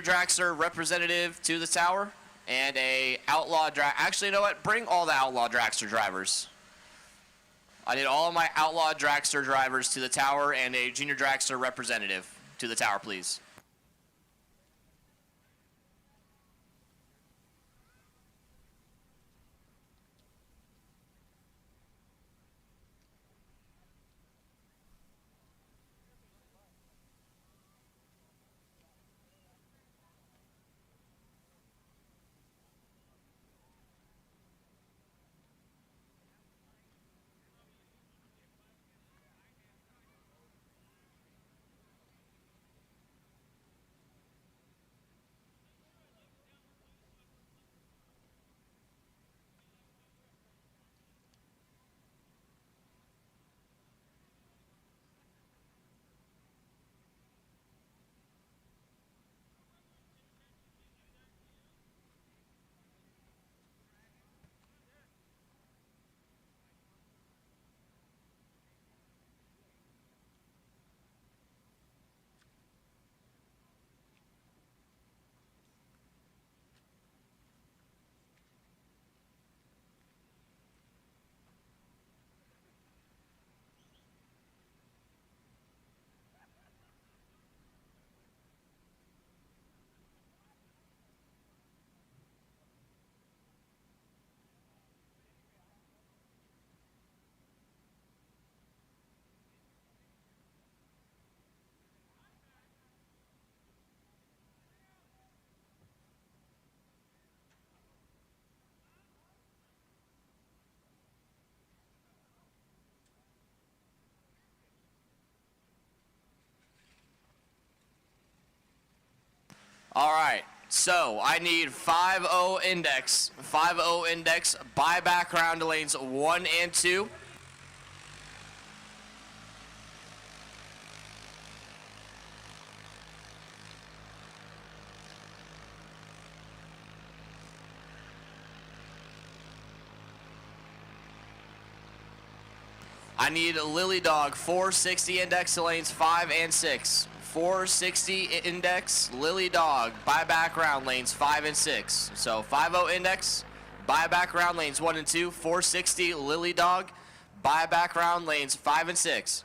dragster representative to the tower, and a outlaw drag. Actually, you know what? Bring all the outlaw dragster drivers. I need all of my outlaw dragster drivers to the tower and a junior dragster representative to the tower, please. All right, so I need 5-0 index. 5-0 index by background lanes 1 and 2. I need Lily Dog 460 index to lanes 5 and 6. 460 index, Lily Dog, by background lanes 5 and 6. So 5-0 index, by background lanes 1 and 2. 460 Lily Dog, by background lanes 5 and 6.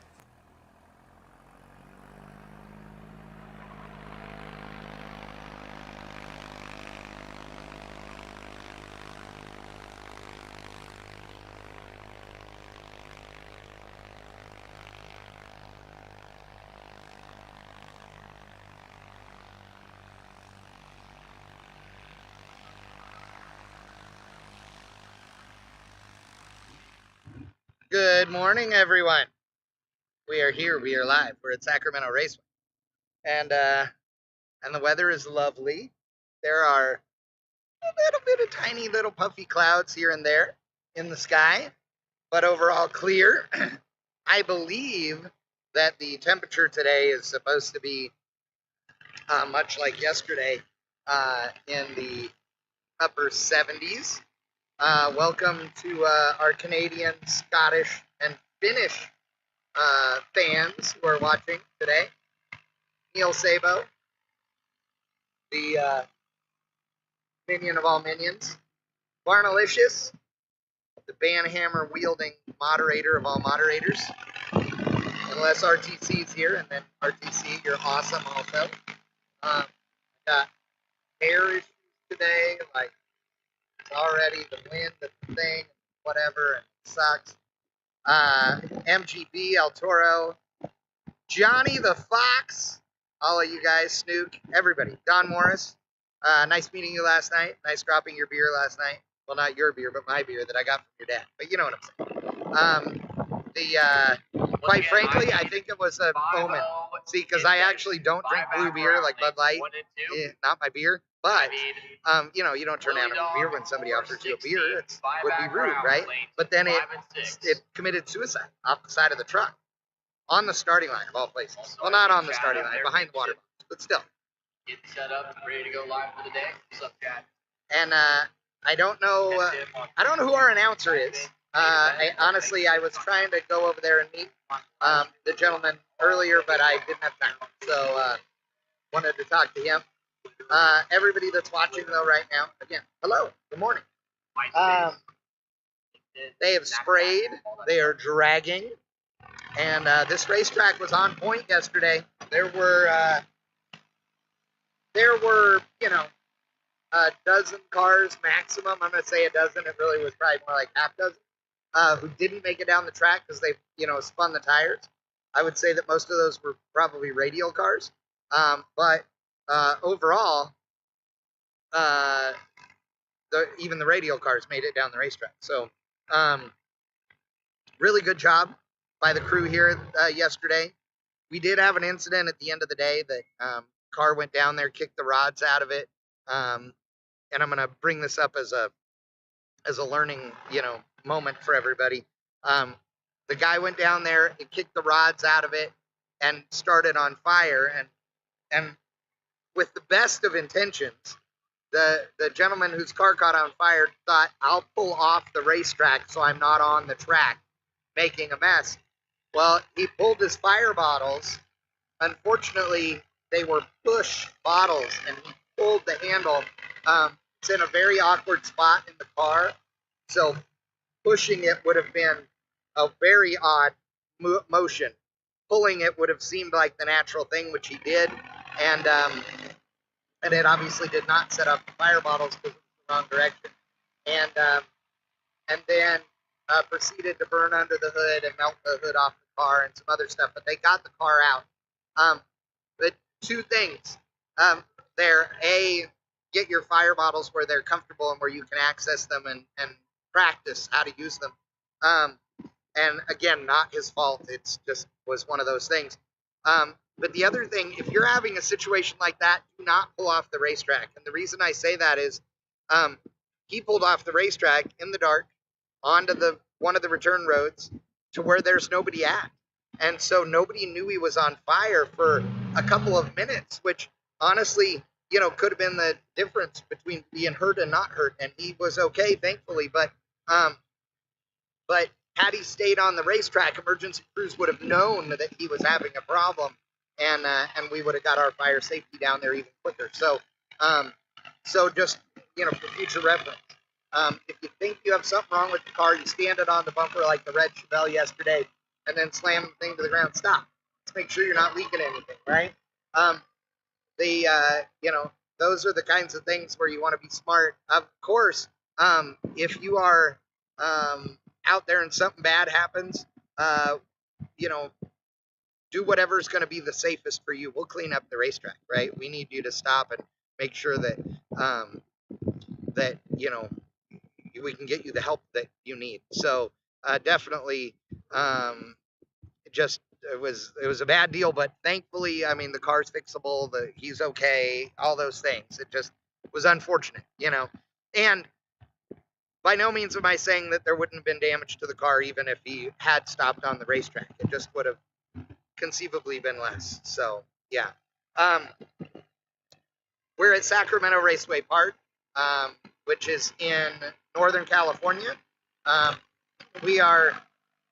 Good morning, everyone. We are here. We are live. We're at Sacramento Raceway, and the weather is lovely. There are a little bit of tiny little puffy clouds here and there in the sky, but overall clear. I believe that the temperature today is supposed to be much like yesterday, in the upper 70s. Welcome to our Canadian, Scottish, and Finnish fans who are watching today. Neil Sabo, the minion of all minions. Barnalicious, the banhammer wielding moderator of all moderators. Unless RTC's here, and then RTC, you're awesome also. Got hair issues today, like it's already the wind and the thing, whatever, and it sucks. MGB, El Toro, Johnny the Fox, all of you guys, Snook, everybody. Don Morris, nice meeting you last night. Nice dropping your beer last night. Well, not your beer, but my beer that I got from your dad. But you know what I'm saying. Quite frankly, I think it was a omen. See, because I actually don't drink blue beer like Bud Light. Not my beer. But, you know, you don't turn down a beer when somebody offers you a beer. It would be rude, right? But then it committed suicide off the side of the truck. On the starting line, of all places. Well, not on the starting line, behind the water box, but still. Get set up, ready to go live for the day. What's up, Chad? And I don't know who our announcer is. Honestly, I was trying to go over there and meet the gentleman earlier, but I didn't have time. So wanted to talk to him. Everybody that's watching though right now, again, hello, good morning. Um, they have sprayed, they are dragging, and this racetrack was on point yesterday. There were a dozen cars maximum. I'm gonna say a dozen. It really was probably more like half dozen who didn't make it down the track because they spun the tires. I would say that most of those were probably radial cars, but overall, uh, even the radial cars made it down the racetrack. So, really good job by the crew here yesterday. We did have an incident at the end of the day that car went down there, kicked the rods out of it, and I'm gonna bring this up as a learning moment for everybody. Um, the guy went down there and kicked the rods out of it and started on fire, and with the best of intentions, the gentleman whose car caught on fire thought, I'll pull off the racetrack so I'm not on the track making a mess. Well, he pulled his fire bottles. Unfortunately, they were push bottles, and he pulled the handle. It's in a very awkward spot in the car, so pushing it would have been a very odd motion. Pulling it would have seemed like the natural thing, which he did, and it obviously did not set up the fire bottles because it was the wrong direction, and then proceeded to burn under the hood and melt the hood off the car and some other stuff. But they got the car out. But two things there: a, get your fire bottles where they're comfortable and where you can access them and practice how to use them. And again, not his fault. It's just was one of those things. But the other thing, if you're having a situation like that, do not pull off the racetrack. And the reason I say that is he pulled off the racetrack in the dark onto one of the return roads to where there's nobody at. And so nobody knew he was on fire for a couple of minutes, which honestly, could have been the difference between being hurt and not hurt. And he was okay, thankfully. But had he stayed on the racetrack, emergency crews would have known that he was having a problem, and we would have got our fire safety down there even quicker. So, just for future reference, if you think you have something wrong with the car, you stand it on the bumper like the red Chevelle yesterday, and then slam the thing to the ground. Stop. Let's make sure you're not leaking anything, right? Those are the kinds of things where you want to be smart. Of course, if you are out there and something bad happens, do whatever's going to be the safest for you. We'll clean up the racetrack, right? We need you to stop and make sure that we can get you the help that you need. So definitely, it was a bad deal, but thankfully, I mean, the car's fixable. He's okay. All those things. It just was unfortunate, and by no means am I saying that there wouldn't have been damage to the car even if he had stopped on the racetrack. It just would have conceivably been less. So, yeah. We're at Sacramento Raceway Park, which is in Northern California. We are,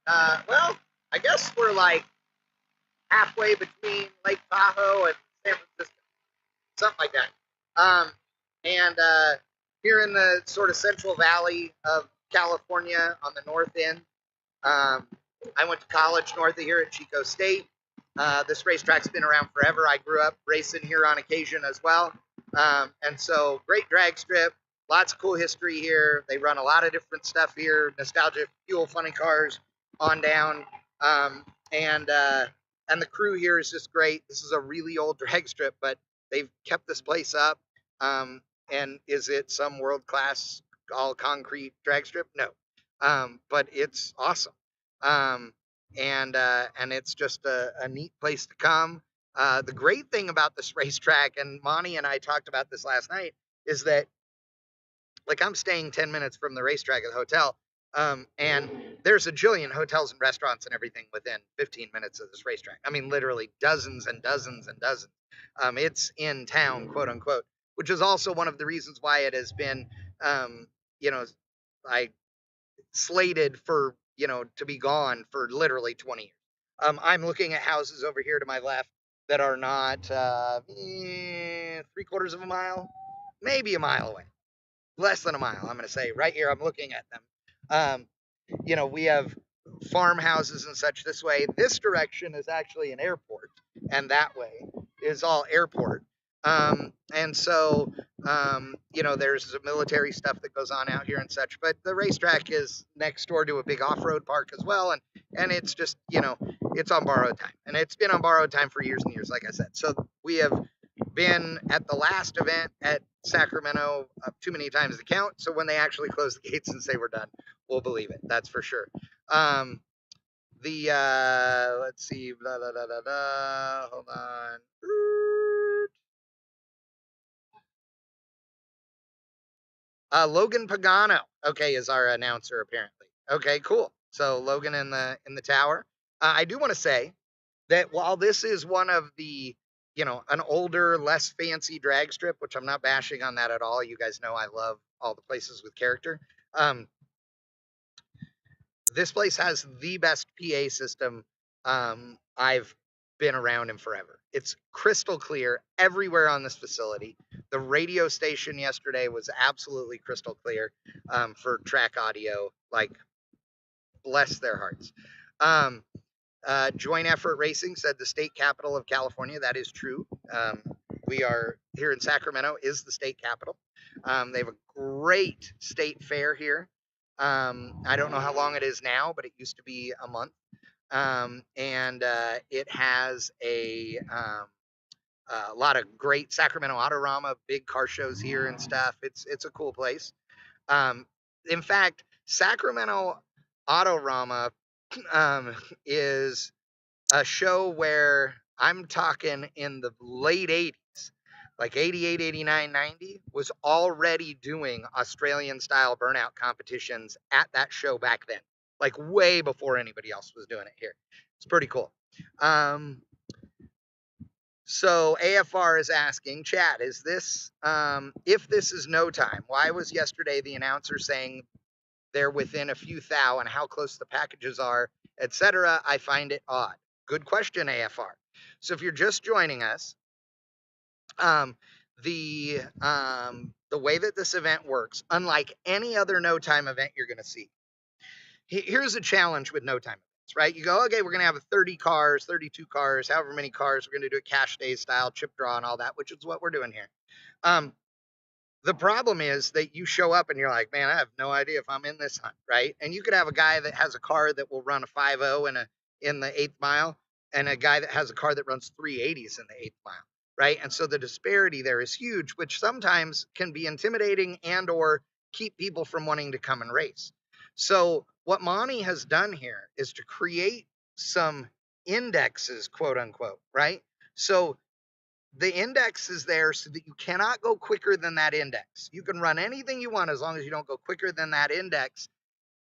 I guess we're like halfway between Lake Tahoe and San Francisco, something like that. And here in the sort of Central Valley of California on the north end. I went to college north of here at Chico State. This racetrack's been around forever. I grew up racing here on occasion as well. And so great drag strip, lots of cool history here. They run a lot of different stuff here, nostalgia, fuel, funny cars on down. And the crew here is just great. This is a really old drag strip, but they've kept this place up. And is it some world-class all concrete drag strip? No. But it's awesome. And it's just a neat place to come. The great thing about this racetrack, and Monty and I talked about this last night, is that like I'm staying 10 minutes from the racetrack at the hotel. And there's a jillion hotels and restaurants and everything within 15 minutes of this racetrack. I mean, literally dozens and dozens and dozens. It's in town, quote unquote, which is also one of the reasons why it has been, slated for, to be gone for literally 20 years. I'm looking at houses over here to my left that are not 3/4 of a mile, maybe a mile away, less than a mile. I'm going to say right here. I'm looking at them. We have farmhouses and such this way. This direction is actually an airport, and that way is all airport. And so, there's some military stuff that goes on out here and such, but the racetrack is next door to a big off-road park as well. And it's just, it's on borrowed time, and it's been on borrowed time for years and years, like I said. So we have been at the last event at Sacramento too many times to count. So when they actually close the gates and say we're done, we'll believe it. That's for sure. Let's see, blah, blah, blah, blah, blah. Hold on. Logan Pagano, okay, is our announcer apparently. Okay, cool. So Logan in the tower. I do want to say that while this is one of the, an older, less fancy drag strip, which I'm not bashing on that at all. You guys know I love all the places with character. This place has the best PA system I've been around in forever. It's crystal clear everywhere on this facility. The radio station yesterday was absolutely crystal clear for track audio. Like, bless their hearts. Joint Effort Racing said the state capital of California. That is true. We are here in Sacramento is the state capital. They have a great state fair here. I don't know how long it is now, but it used to be a month. And it has a lot of great Sacramento Autorama, big car shows here and stuff. It's a cool place. In fact, Sacramento Autorama is a show where I'm talking in the late 80s, like 88, 89, 90, was already doing Australian style burnout competitions at that show back then, like way before anybody else was doing it here. It's pretty cool. So AFR is asking, chat, is this, if this is no time, why was yesterday the announcer saying they're within a few thou and how close the packages are, etc.? I find it odd. Good question, AFR. So if you're just joining us, the way that this event works, unlike any other no time event you're going to see, here's a challenge with no time events, right? You go, okay, we're going to have 30 cars, 32 cars, however many cars. We're going to do a cash day style, chip draw and all that, which is what we're doing here. The problem is that you show up and you're like, man, I have no idea if I'm in this hunt, right? And you could have a guy that has a car that will run a 5.0 in the 8th mile, and a guy that has a car that runs 380s in the 8th mile, right? And so the disparity there is huge, which sometimes can be intimidating and or keep people from wanting to come and race. So what Monty has done here is to create some indexes, quote unquote, right? So the index is there so that you cannot go quicker than that index. You can run anything you want as long as you don't go quicker than that index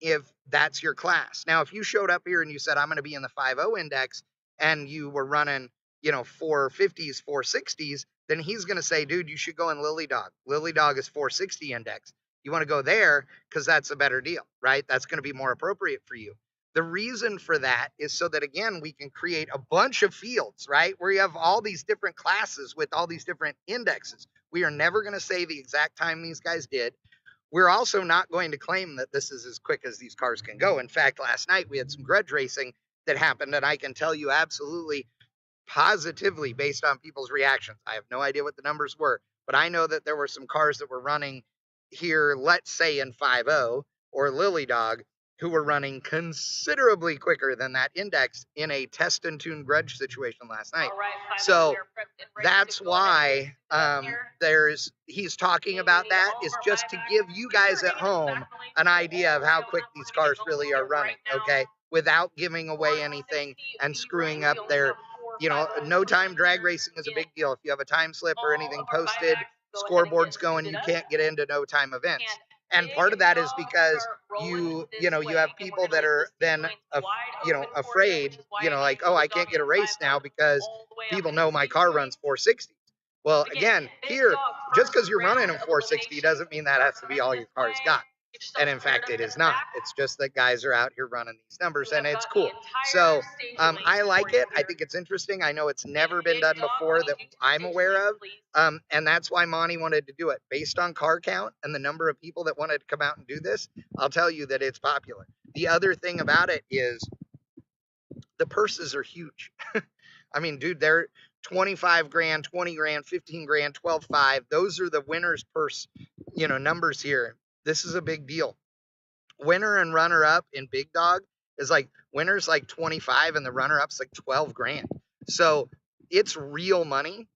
if that's your class. Now, if you showed up here and you said, I'm going to be in the 5.0 index, and you were running, 450s, 460s, then he's going to say, dude, you should go in Lily Dog. Lily Dog is 460 index. You want to go there because that's a better deal, right? That's going to be more appropriate for you. The reason for that is so that, again, we can create a bunch of fields, right? Where you have all these different classes with all these different indexes. We are never going to say the exact time these guys did. We're also not going to claim that this is as quick as these cars can go. In fact, last night we had some grudge racing that happened, and I can tell you absolutely positively based on people's reactions. I have no idea what the numbers were, but I know that there were some cars that were running here, let's say in 5.0 or Lily Dog, who were running considerably quicker than that index in a test and tune grudge situation last night. So that's why he's talking about that, is just to give you guys at home an idea of how quick these cars really are running, okay? Without giving away anything and screwing up their, no time drag racing is a big deal. If you have a time slip or anything posted, scoreboards going, you can't get into no time events. And part of that is because you have people that are then, afraid, like, oh, I can't get a race now because people know my car runs 460. Well, again, here, just because you're running a 460 doesn't mean that has to be all your car's got. And in fact, it is not. It's just that guys are out here running these numbers, and it's cool. So I like it. I think it's interesting. I know it's never been done before that I'm aware of. And that's why Monty wanted to do it. Based on car count and the number of people that wanted to come out and do this, I'll tell you that it's popular. The other thing about it is the purses are huge. I mean, dude, they're 25 grand, 20 grand, 15 grand, 12.5. Those are the winner's purse, numbers here. This is a big deal. Winner and runner up in Big Dog is like winner's like 25 and the runner up's like 12 grand. So it's real money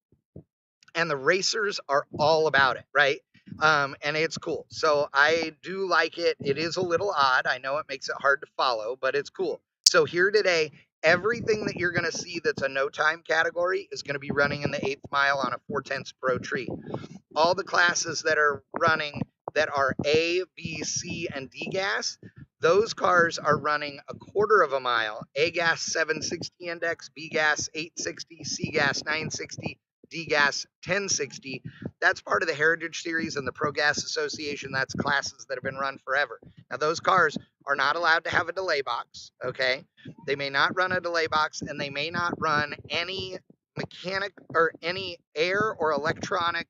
and the racers are all about it, right? And it's cool. So I do like it. It is a little odd. I know it makes it hard to follow, but it's cool. So here today, everything that you're going to see that's a no time category is going to be running in the 8th mile on a 4/10 Pro tree. All the classes that are running that are A, B, C, and D gas, those cars are running a 1/4 of a mile. A gas 760 index, B gas 860, C gas 960, D gas 1060. That's part of the Heritage Series and the Pro Gas Association. That's classes that have been run forever. Now those cars are not allowed to have a delay box, okay? They may not run a delay box, and they may not run any mechanic or any air or electronic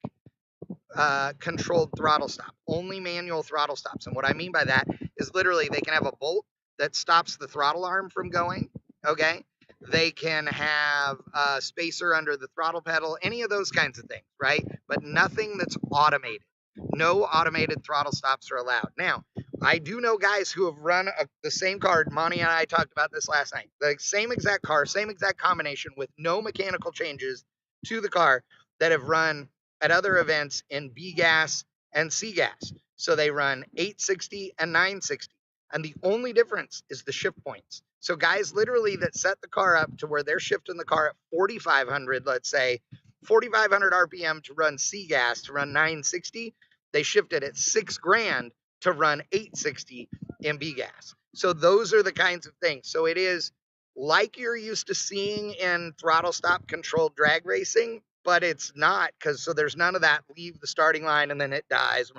controlled throttle stop, only manual throttle stops. And what I mean by that is literally they can have a bolt that stops the throttle arm from going, okay? They can have a spacer under the throttle pedal, any of those kinds of things, right? But nothing that's automated. No automated throttle stops are allowed. Now, I do know guys who have run the same car. Monty and I talked about this last night. The same exact car, same exact combination with no mechanical changes to the car that have run at other events in B gas and C gas. So they run 860 and 960. And the only difference is the shift points. So guys literally that set the car up to where they're shifting the car at 4,500, let's say, 4,500 RPM to run C gas, to run 960, they shifted at 6 grand to run 860 in B gas. So those are the kinds of things. So it is like you're used to seeing in throttle stop controlled drag racing, but it's not, so there's none of that leave the starting line and then it dies,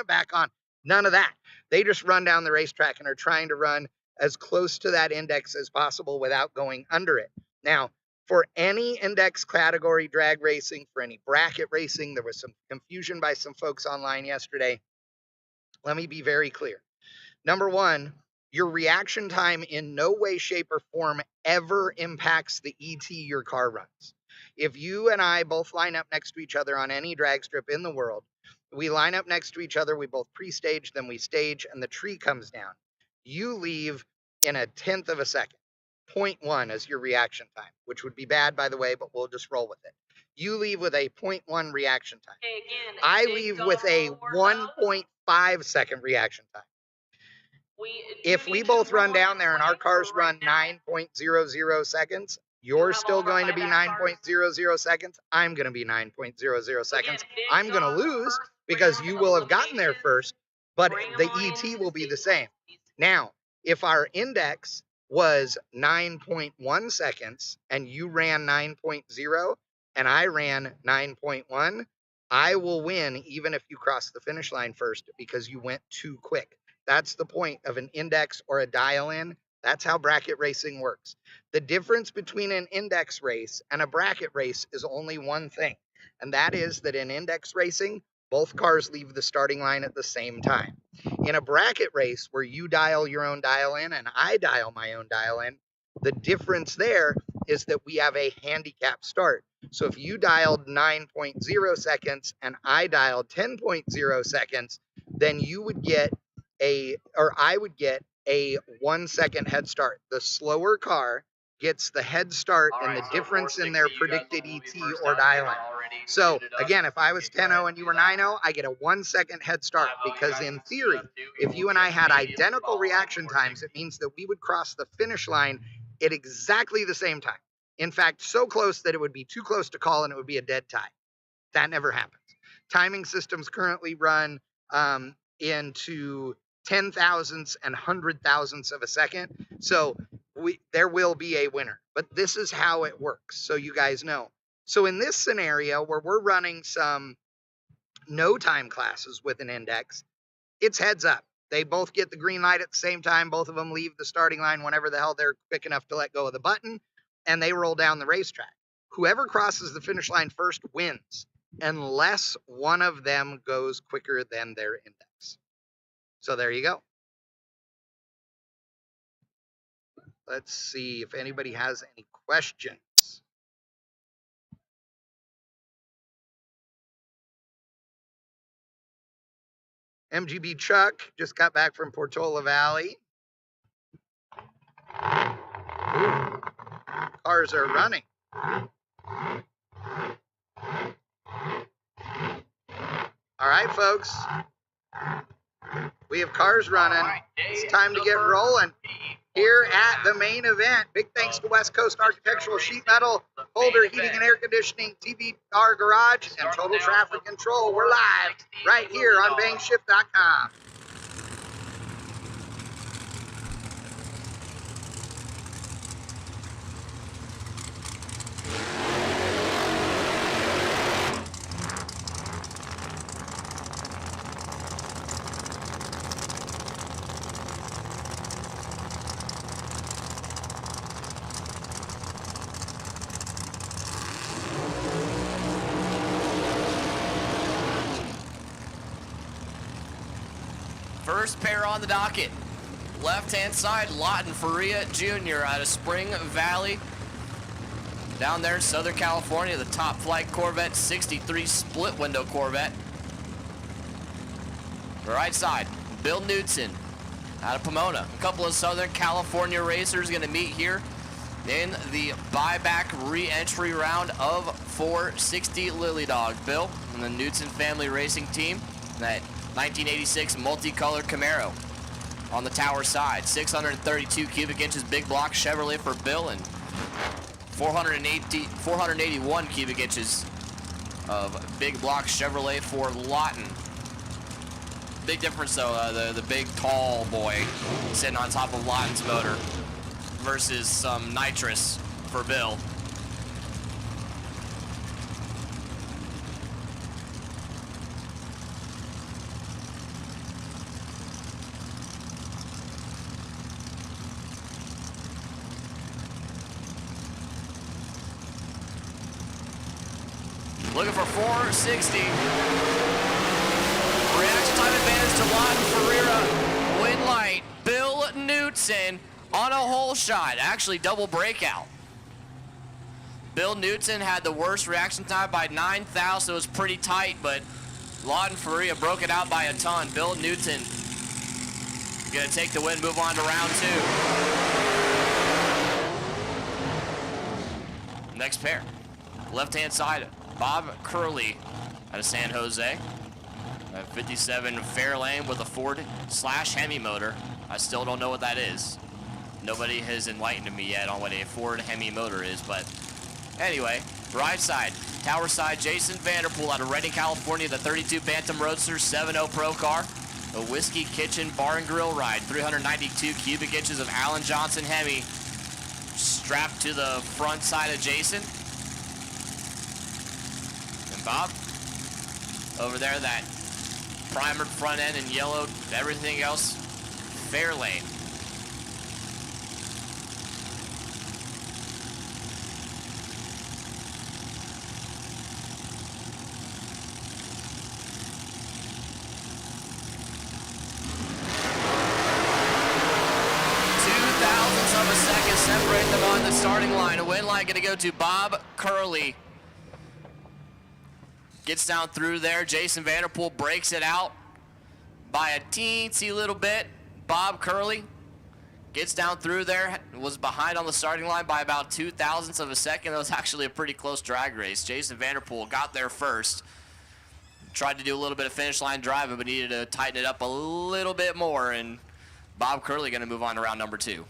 back on. None of that. They just run down the racetrack and are trying to run as close to that index as possible without going under it. Now, for any index category drag racing, for any bracket racing, there was some confusion by some folks online yesterday. Let me be very clear. Number one, your reaction time in no way, shape, or form ever impacts the ET your car runs. If you and I both line up next to each other on any drag strip in the world, we line up next to each other, we both pre-stage, then we stage, and the tree comes down. You leave in a 1/10 of a second. 0.1 is your reaction time, which would be bad, by the way, but we'll just roll with it. You leave with a 0.1 reaction time. I leave with a 1.5 second reaction time. If we both run down there and our cars run 9.00 seconds, you're still going to be 9.00 seconds. I'm going to be 9.00 seconds. I'm going to lose because you will have gotten there first, but the ET will be the same. Now, if our index was 9.1 seconds and you ran 9.0 and I ran 9.1, I will win even if you cross the finish line first because you went too quick. That's the point of an index or a dial-in. That's how bracket racing works. The difference between an index race and a bracket race is only one thing, and that is that in index racing, both cars leave the starting line at the same time. In a bracket race where you dial your own dial-in and I dial my own dial-in, the difference there is that we have a handicap start. So if you dialed 9.0 seconds and I dialed 10.0 seconds, then you would get I would get a 1 second head start. The slower car gets the head start and the difference in their predicted ET or dial-in. So again, if I was 10-0 and you were 9-0, I get a 1 second head start because in theory, if you and I had identical reaction times, it means that we would cross the finish line at exactly the same time. In fact, so close that it would be too close to call and it would be a dead tie. That never happens. Timing systems currently run into 10 thousandths and 100 thousandths of a second. So there will be a winner, but this is how it works. So you guys know. So in this scenario where we're running some no time classes with an index, it's heads up. They both get the green light at the same time. Both of them leave the starting line whenever the hell they're quick enough to let go of the button, and they roll down the racetrack. Whoever crosses the finish line first wins, unless one of them goes quicker than their index. So there you go. Let's see if anybody has any questions. MGB Chuck just got back from Portola Valley. Ooh, cars are running. All right, folks. We have cars running. It's time to get rolling here at the main event. Big thanks to West Coast Architectural Sheet Metal, Holder Heating and Air Conditioning, TVR Garage, and Total Traffic Control. We're live right here on bangshift.com. First pair on the docket. Left-hand side, Lawton Faria Jr. out of Spring Valley. Down there in Southern California, the top flight Corvette 63 split window Corvette. Right side, Bill Knudsen out of Pomona. A couple of Southern California racers going to meet here in the buyback re-entry round of 460 Lily Dog. Bill and the Knudsen family racing team. That 1986 multicolored Camaro on the tower side. 632 cubic inches big block Chevrolet for Bill, and 481 cubic inches of big block Chevrolet for Lawton. Big difference though, the big tall boy sitting on top of Lawton's motor versus some nitrous for Bill. Looking for 460. Reaction time advantage to Lawton Ferreira. Win light. Bill Knudsen on a hole shot. Actually, double breakout. Bill Knudsen had the worst reaction time by 9 thousandths. It was pretty tight, but Lawton Ferreira broke it out by a ton. Bill Knudsen gonna take the win, move on to round 2. Next pair. Left-hand side. Bob Curley out of San Jose. A 57 Fairlane with a Ford/Hemi motor. I still don't know what that is. Nobody has enlightened me yet on what a Ford Hemi motor is, but anyway, right side, tower side, Jason Vanderpool out of Redding, California, the 32 Bantam Roadster 7.0 Pro car. A Whiskey Kitchen Bar and Grill ride, 392 cubic inches of Alan Johnson Hemi strapped to the front side of Jason. Bob, over there, that primered front end and yellowed everything else, Fairlane. Of a second separate them on the starting line. A win line going to go to Bob Curley. Gets down through there. Jason Vanderpool breaks it out by a teensy little bit. Bob Curley gets down through there. Was behind on the starting line by about 2 thousandths of a second. That was actually a pretty close drag race. Jason Vanderpool got there first. Tried to do a little bit of finish line driving, but needed to tighten it up a little bit more. And Bob Curley going to move on to round number 2.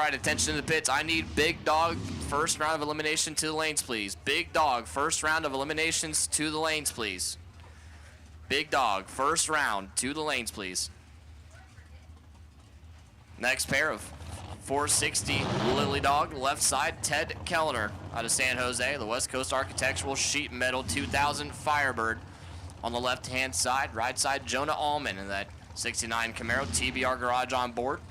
right, attention to the pits. I need Big Dog first round of elimination to the lanes, please. Big Dog first round of eliminations to the lanes, please. Big Dog first round to the lanes, please. Next pair of 460 Lily Dog, left side, Ted Kellner out of San Jose, the West Coast Architectural Sheet Metal 2000 Firebird. On the left-hand side, right side, Jonah Allman in that 69 Camaro, TBR Garage on board.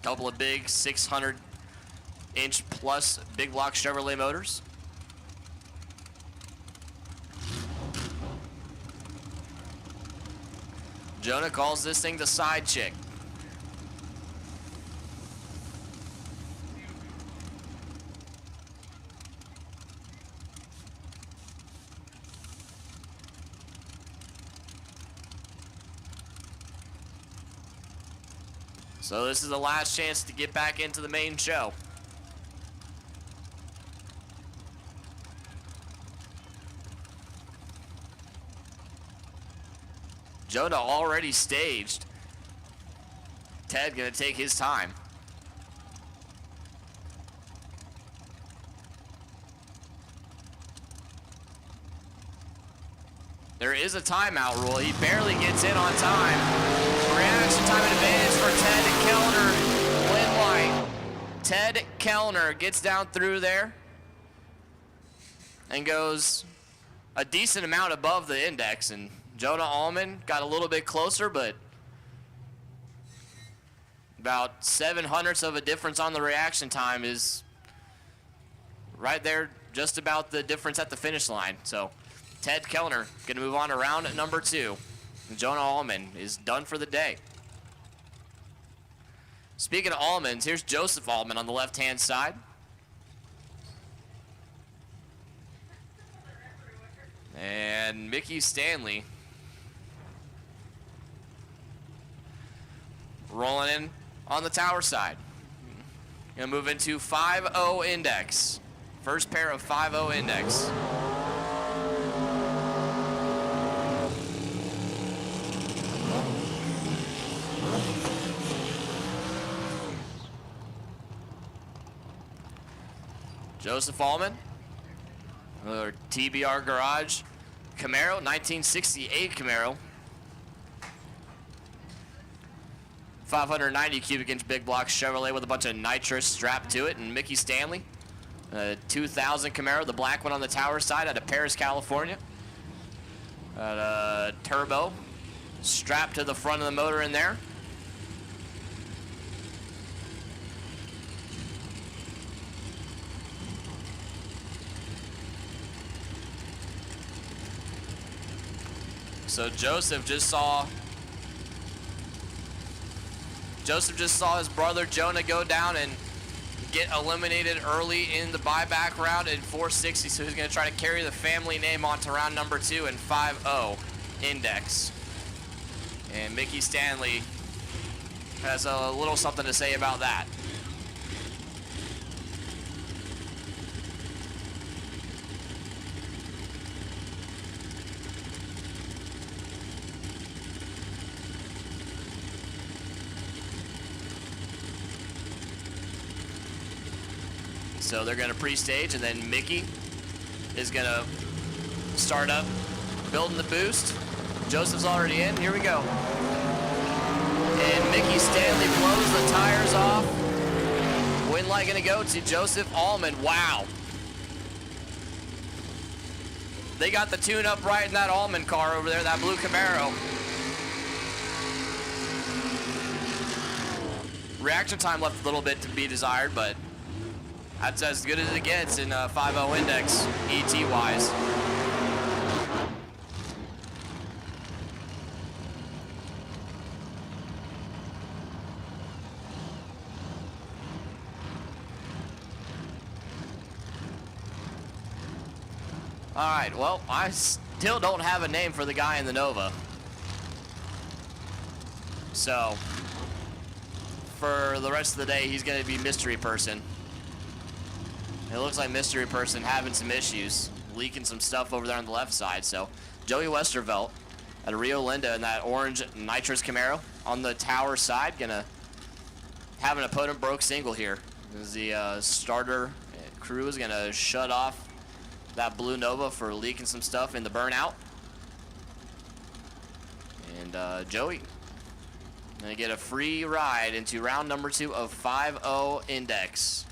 Couple of big 600-inch plus big block Chevrolet motors. Jonah calls this thing the side chick. So this is the last chance to get back into the main show. Jonah already staged. Ted gonna take his time. There is a timeout rule. He barely gets in on time. Reaction time advantage for Ted Kellner. Lynn White. Ted Kellner gets down through there and goes a decent amount above the index, and Jonah Allman got a little bit closer, but about 7/100ths of a difference on the reaction time is right there, just about the difference at the finish line. So Ted Kellner gonna move on to round number 2. Jonah Allman is done for the day. Speaking of Allmans, here's Joseph Allman on the left-hand side. And Mickey Stanley rolling in on the tower side. Gonna move into 5-0 index. First pair of 5-0 index. Joseph Allman, another TBR Garage Camaro, 1968 Camaro. 590 cubic inch big block Chevrolet with a bunch of nitrous strapped to it. And Mickey Stanley, 2000 Camaro, the black one on the tower side out of Paris, California. Got a turbo strapped to the front of the motor in there. So Joseph just saw his brother Jonah go down and get eliminated early in the buyback round in 460. So he's going to try to carry the family name on to round number 2 in 5-0 index. And Mickey Stanley has a little something to say about that. So they're gonna pre-stage, and then Mickey is gonna start up, building the boost. Joseph's already in, here we go. And Mickey Stanley blows the tires off. Win light gonna go to Joseph Allman, wow. They got the tune up right in that Allman car over there, that blue Camaro. Reaction time left a little bit to be desired, but that's as good as it gets in 5-0 index, ET-wise. All right, well, I still don't have a name for the guy in the Nova. So, for the rest of the day, he's gonna be Mystery Person. It looks like Mystery Person having some issues, leaking some stuff over there on the left side. So Joey Westervelt at Rio Linda in that orange nitrous Camaro. on the tower side, gonna have an opponent broke single here. As the starter crew is gonna shut off that Blue Nova for leaking some stuff in the burnout. And Joey gonna get a free ride into round number 2 of 5-0 Index.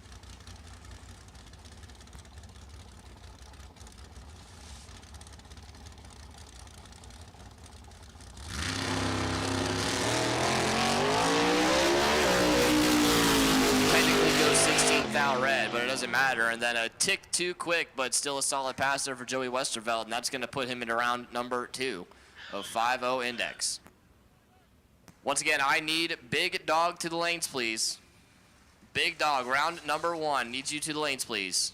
Red, but it doesn't matter. And then a tick too quick, but still a solid pass there for Joey Westerveld, and that's going to put him into round number 2 of 5-0 Index. Once again, I need Big Dog to the lanes, please. Big Dog, round number 1, needs you to the lanes, please.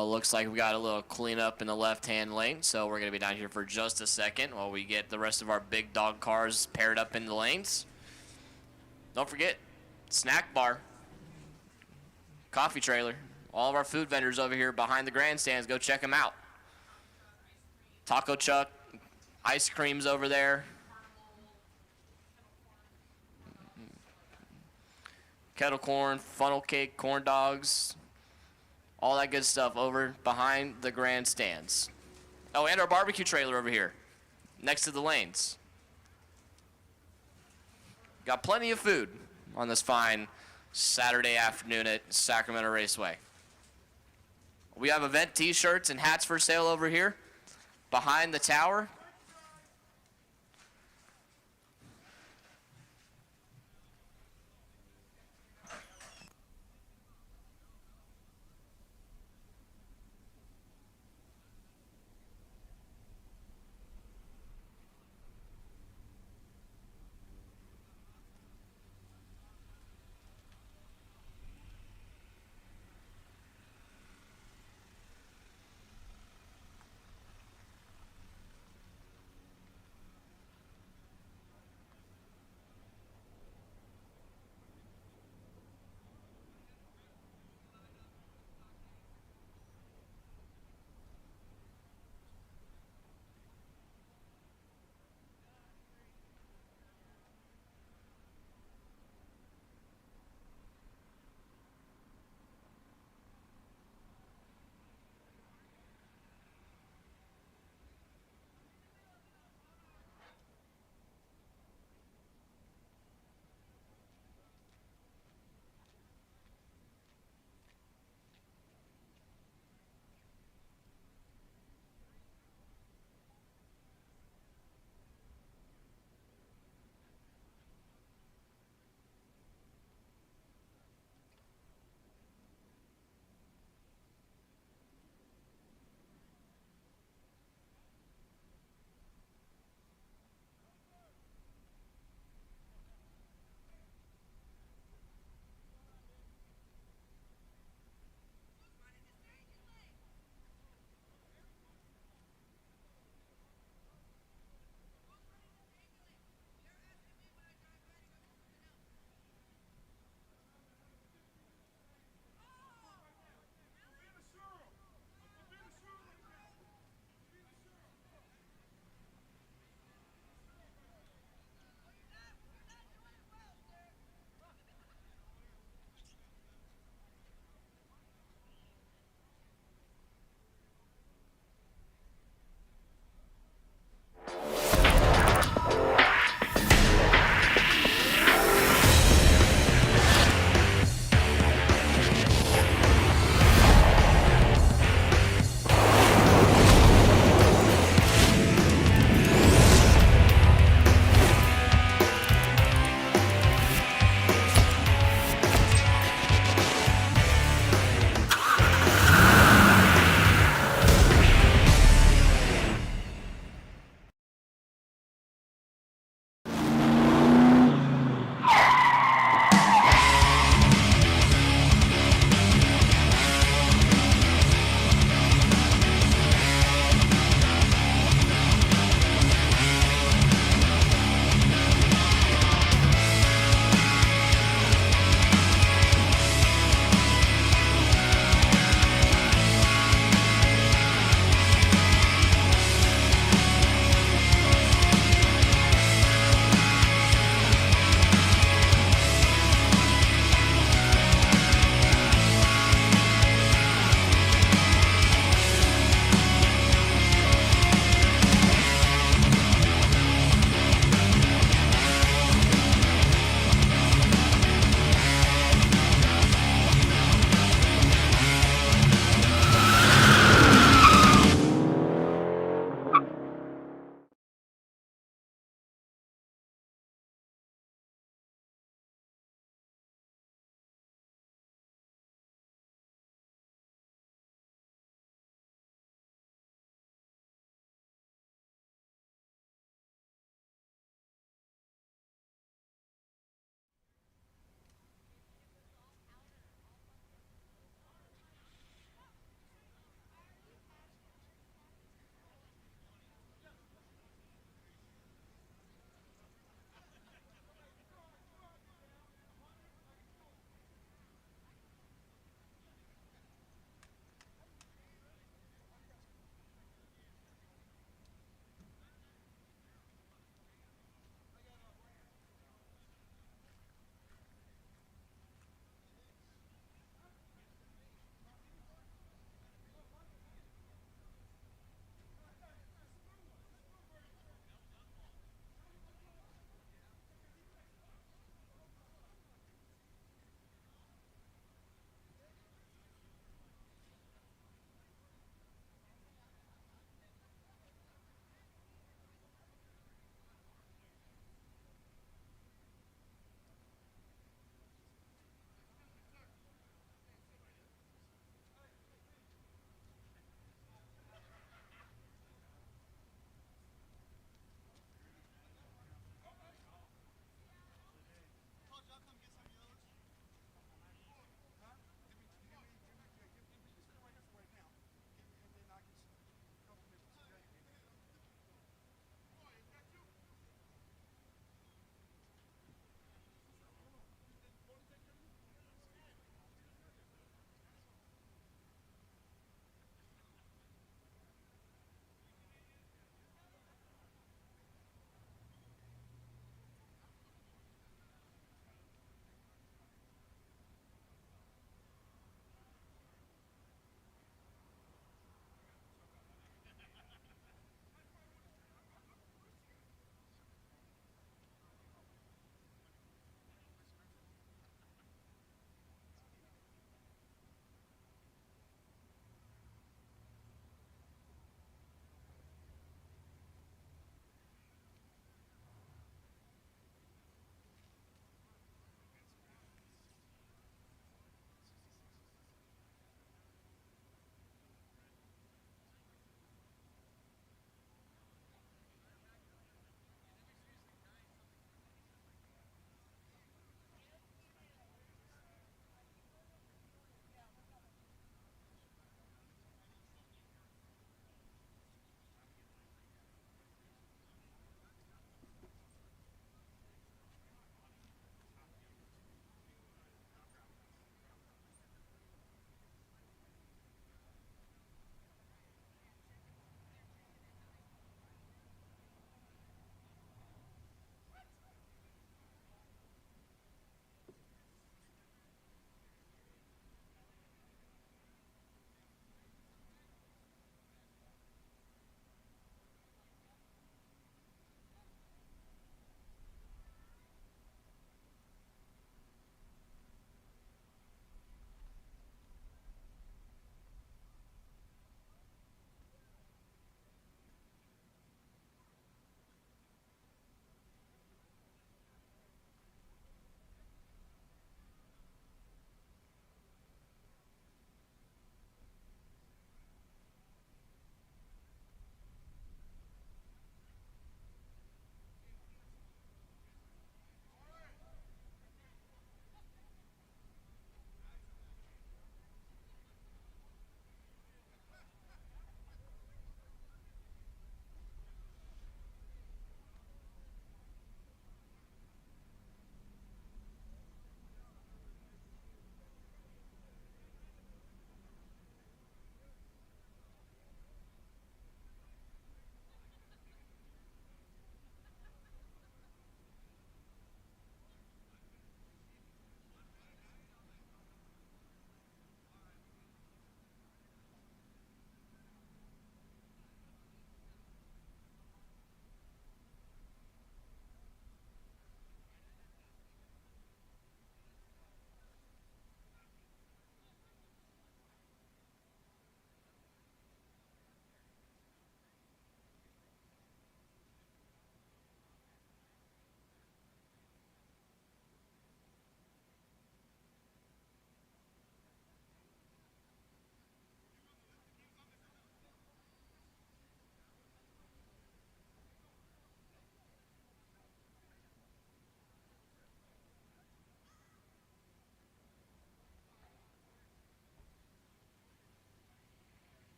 Looks like we got a little cleanup in the left-hand lane, so we're going to be down here for just a second while we get the rest of our Big Dog cars paired up in the lanes. Don't forget, snack bar, coffee trailer, all of our food vendors over here behind the grandstands. Go check them out. Taco Chuck, ice creams over there. Kettle corn, funnel cake, corn dogs. All that good stuff over behind the grandstands. Oh, and our barbecue trailer over here, next to the lanes. Got plenty of food on this fine Saturday afternoon at Sacramento Raceway. We have event t-shirts and hats for sale over here behind the tower.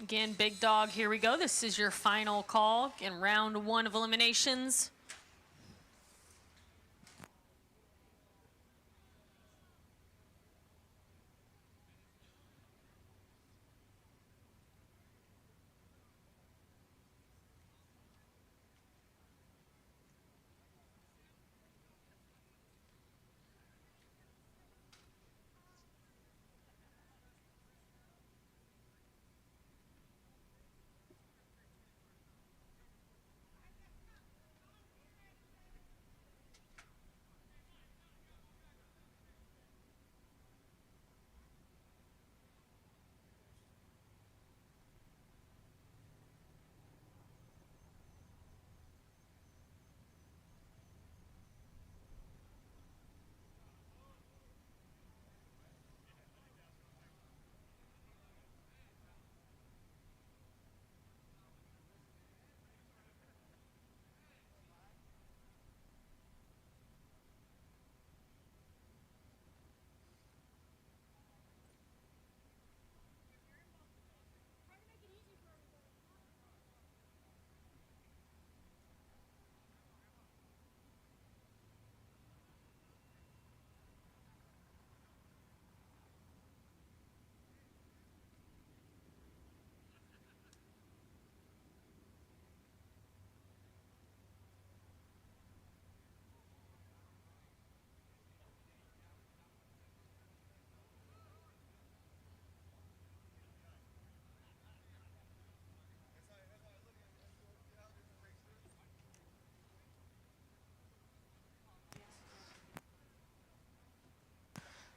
Again, big dog, here we go. This is your final call in round 1 of eliminations.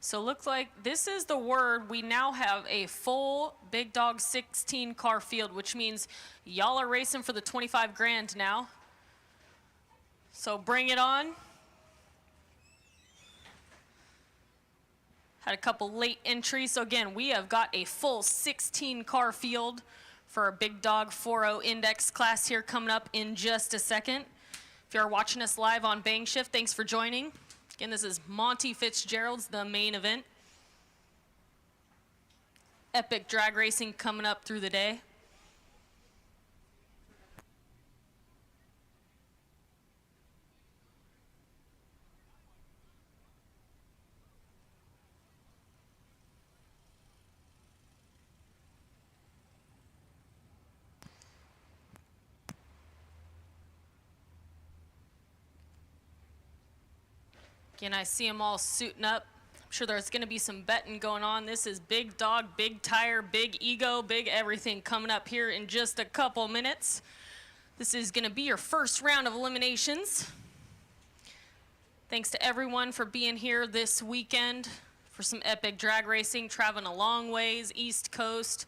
So looks like this is the word. We now have a full big dog 16 car field, which means y'all are racing for the 25 grand now. So bring it on. Had a couple late entries. So again, we have got a full 16 car field for our big dog 4.0 index class here coming up in just a second. If you're watching us live on Bang Shift, thanks for joining. Again, this is Monty Fitzgerald's the main event. Epic drag racing coming up through the day. Again, I see them all suiting up. I'm sure there's going to be some betting going on. This is big dog, big tire, big ego, big everything coming up here in just a couple minutes. This is going to be your first round of eliminations. Thanks to everyone for being here this weekend for some epic drag racing, traveling a long ways, East Coast,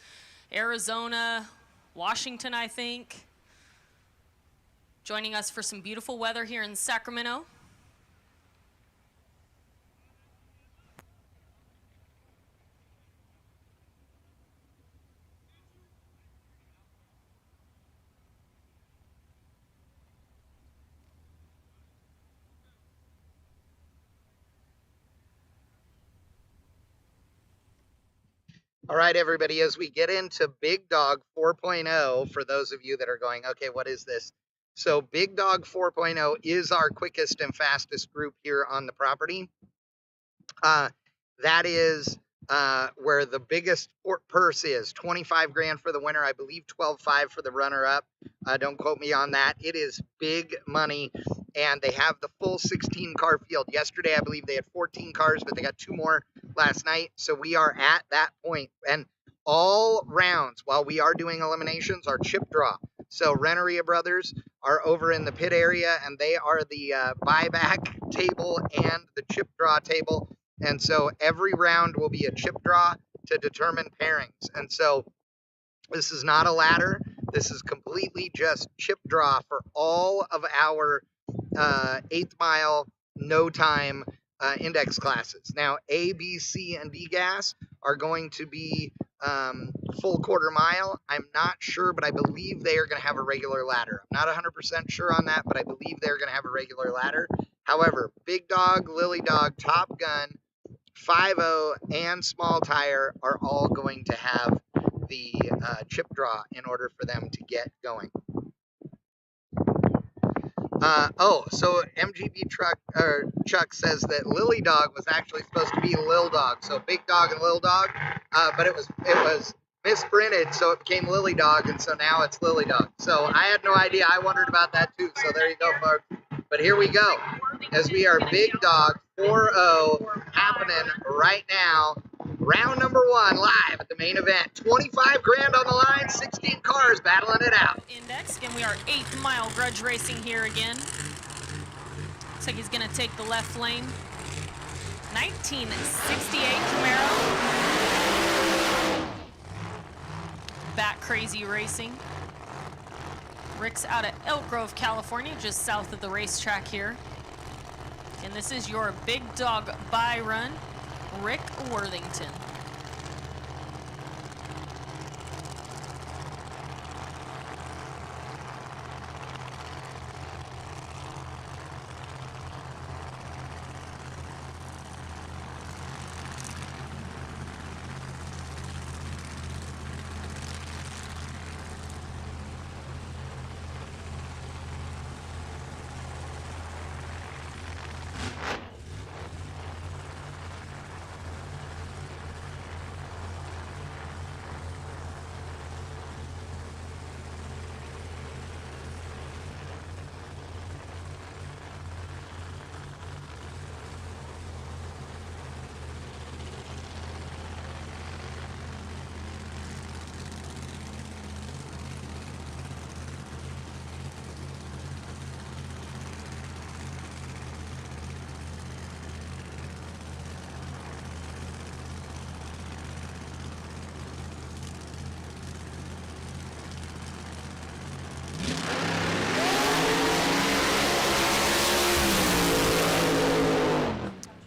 Arizona, Washington, I think. Joining us for some beautiful weather here in Sacramento. All right, everybody, as we get into Big Dog 4.0, for those of you that are going, okay, what is this? So Big Dog 4.0 is our quickest and fastest group here on the property. That is where the biggest purse is, 25 grand for the winner. I believe 12.5 for the runner-up. Don't quote me on that. It is big money, and they have the full 16-car field. Yesterday, I believe they had 14 cars, but they got 2 more last night. So we are at that point, and all rounds, while we are doing eliminations, are chip draw. So Renneria Brothers are over in the pit area, and they are the buyback table and the chip draw table. And so every round will be a chip draw to determine pairings. And so this is not a ladder. This is completely just chip draw for all of our 8th mile, no time index classes. Now, A, B, C, and D gas are going to be full quarter mile. I'm not sure, but I believe they are going to have a regular ladder. I'm not 100% sure on that, but I believe they're going to have a regular ladder. However, Big Dog, Lily Dog, Top Gun, 5.0, and Small Tire are all going to have the chip draw in order for them to get going. So MGB Chuck says that Lily Dog was actually supposed to be Lil Dog, so Big Dog and Lil Dog, but it was misprinted, so it became Lily Dog, and so now it's Lily Dog. So I had no idea. I wondered about that too. So there you go, folks. But here we go, as we are Big Dog 4-0 happening right now. Round number 1 live at the main event. 25 grand on the line, 16 cars battling it out. Index, again, we are 8th Mile Grudge Racing here again. Looks like he's gonna take the left lane. 1968 Camaro. Bat Crazy Racing. Rick's out of Elk Grove, California, just south of the racetrack here. And this is your Big Dog by run, Rick Worthington.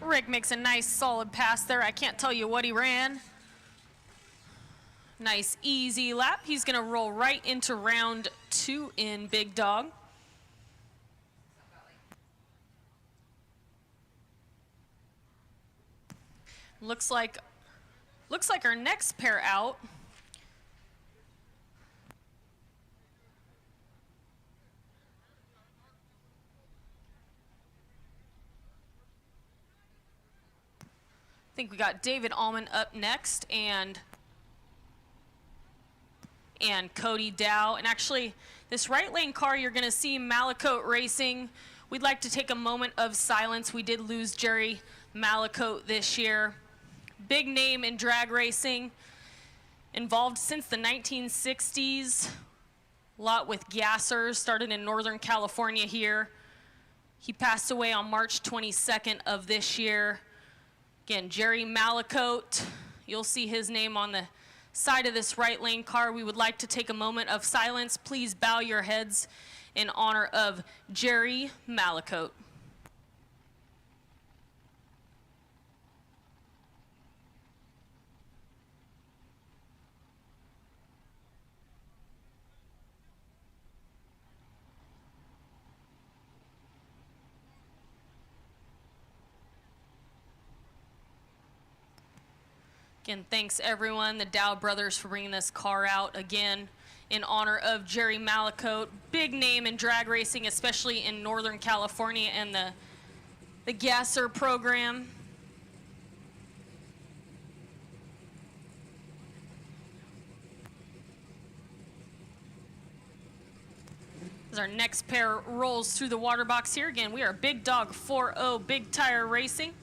Rick makes a nice solid pass there. I can't tell you what he ran. Nice easy lap. He's gonna roll right into round 2 in Big Dog. Looks like our next pair out. I think we got David Allman up next, and Cody Dow. And actually, this right lane car, you're gonna see Malacote Racing. We'd like to take a moment of silence. We did lose Jerry Malacote this year. Big name in drag racing, involved since the 1960s. A lot with gassers, started in Northern California here. He passed away on March 22nd of this year. Again, Jerry Malacote, you'll see his name on the side of this right lane car. We would like to take a moment of silence. Please bow your heads in honor of Jerry Malacote. Again, thanks everyone, the Dow brothers, for bringing this car out again in honor of Jerry Malacote. Big name in drag racing, especially in Northern California and the gasser program. As our next pair rolls through the water box here, again, we are Big Dog 4-0 Big Tire Racing.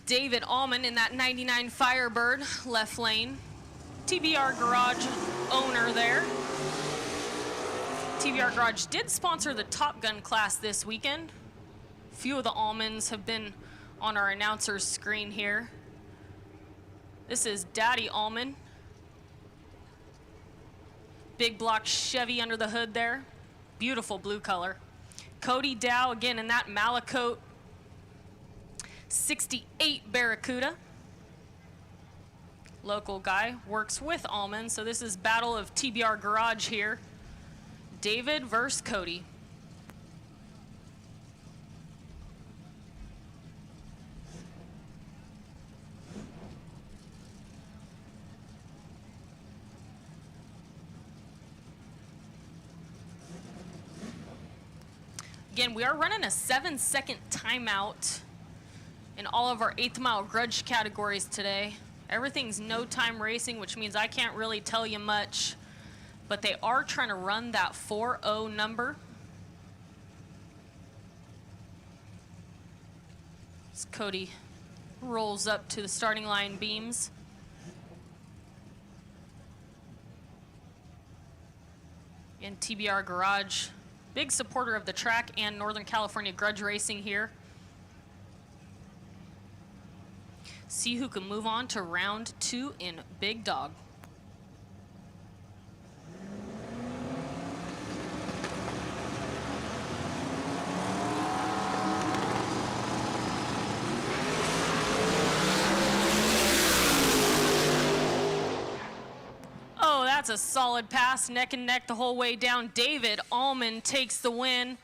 David Allman in that 99 Firebird, left lane. TBR Garage owner there. TBR Garage did sponsor the Top Gun class this weekend. A few of the Allmans have been on our announcer's screen here. This is Daddy Allman. Big block Chevy under the hood there. Beautiful blue color. Cody Dow, again, in that Malacote 68 Barracuda. Local guy, works with Allman, so this is battle of TBR Garage here. David versus Cody. again, we are running a 7-second timeout in all of our 8th mile grudge categories today. Everything's no time racing, which means I can't really tell you much, but they are trying to run that 4-0 number. As Cody rolls up to the starting line beams. In TBR Garage, big supporter of the track and Northern California grudge racing here. See who can move on to round 2 in Big Dog. Oh, that's a solid pass, neck and neck the whole way down. David Allman takes the win,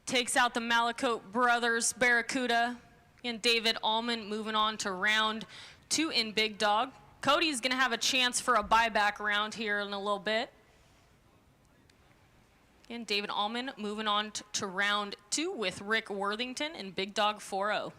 takes out the Malakote brothers Barracuda. And David Allman moving on to round 2 in Big Dog. Cody's gonna have a chance for a buyback round here in a little bit. And David Allman moving on to round 2 with Rick Worthington in Big Dog 4-0.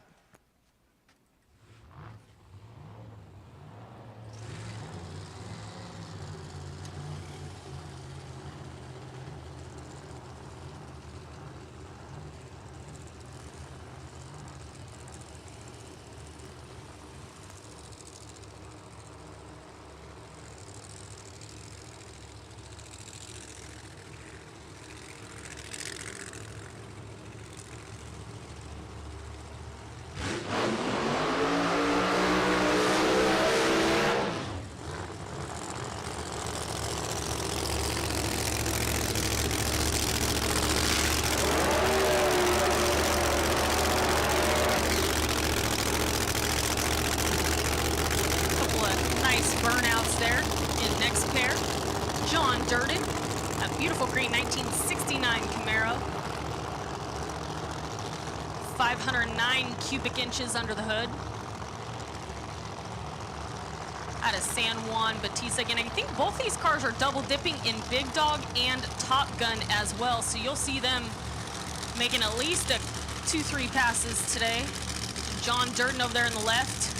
Burnouts there in next pair. John Durden, a beautiful green 1969 Camaro. 509 cubic inches under the hood. Out of San Juan Bautista. Again, I think both these cars are double dipping in Big Dog and Top Gun as well. So you'll see them making at least 2-3 passes today. John Durden over there in the left.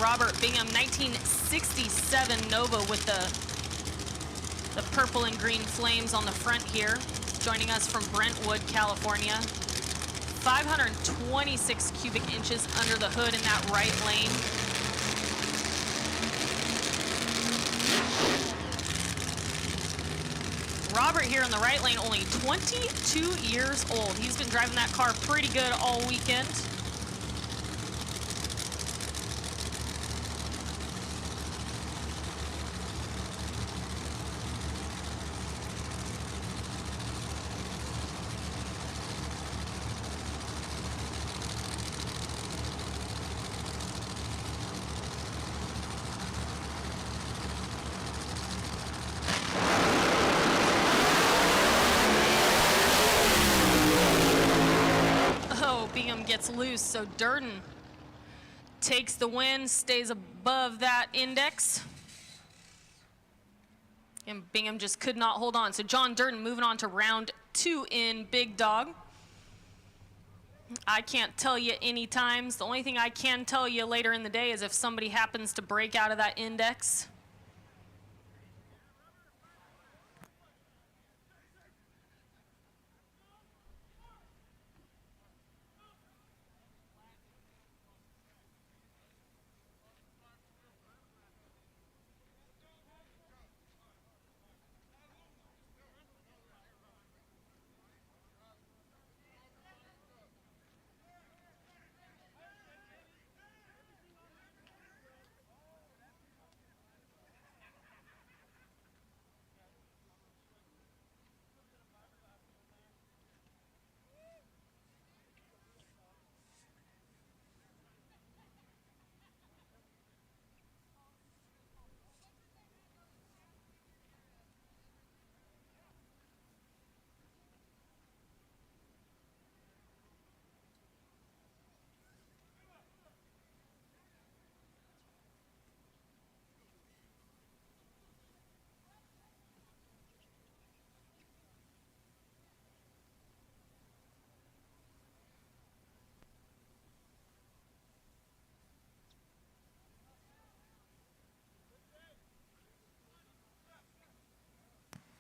Robert Bingham, 1967 Nova with the purple and green flames on the front here, joining us from Brentwood, California. 526 cubic inches under the hood in that right lane. Robert here in the right lane, only 22 years old. He's been driving that car pretty good all weekend. Gets loose, so Durden takes the win, stays above that index. And Bingham just could not hold on. So John Durden moving on to round 2 in Big Dog. I can't tell you any times. The only thing I can tell you later in the day is if somebody happens to break out of that index.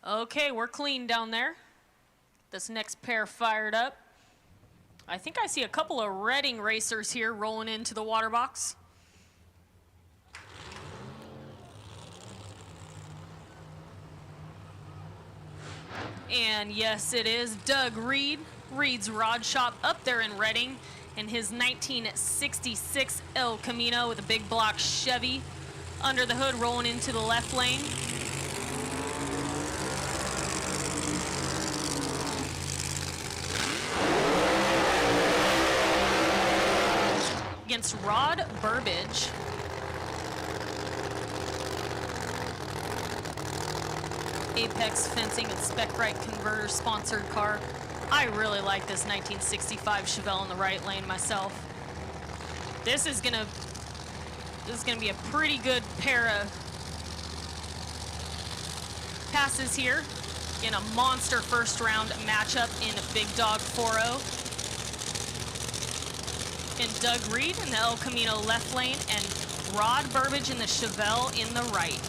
Okay, we're clean down there. This next pair fired up. I think I see a couple of Reading racers here rolling into the water box. And yes, it is Doug Reed, Reed's Rod Shop up there in Reading, in his 1966 El Camino with a big block Chevy under the hood rolling into the left lane. Against Rod Burbage. Apex Fencing and Spec Right Converter sponsored car. I really like this 1965 Chevelle in the right lane myself. This is gonna be a pretty good pair of passes here in a monster first round matchup in Big Dog 4-0. And Doug Reed in the El Camino left lane and Rod Burbage in the Chevelle in the right.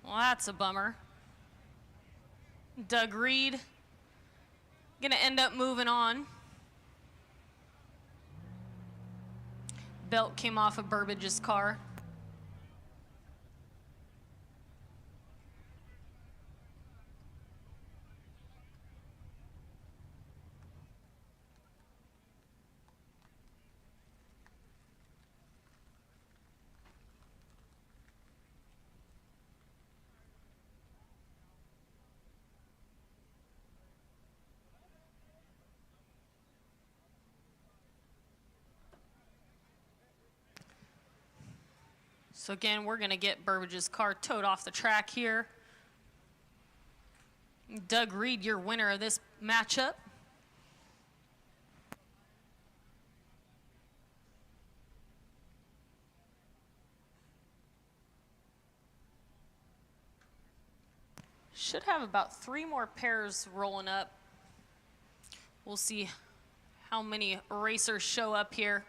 Well, that's a bummer. Doug Reed gonna end up moving on. Belt came off of Burbage's car. So again, we're gonna get Burbage's car towed off the track here. Doug Reed, your winner of this matchup. Should have about 3 more pairs rolling up. We'll see how many racers show up here.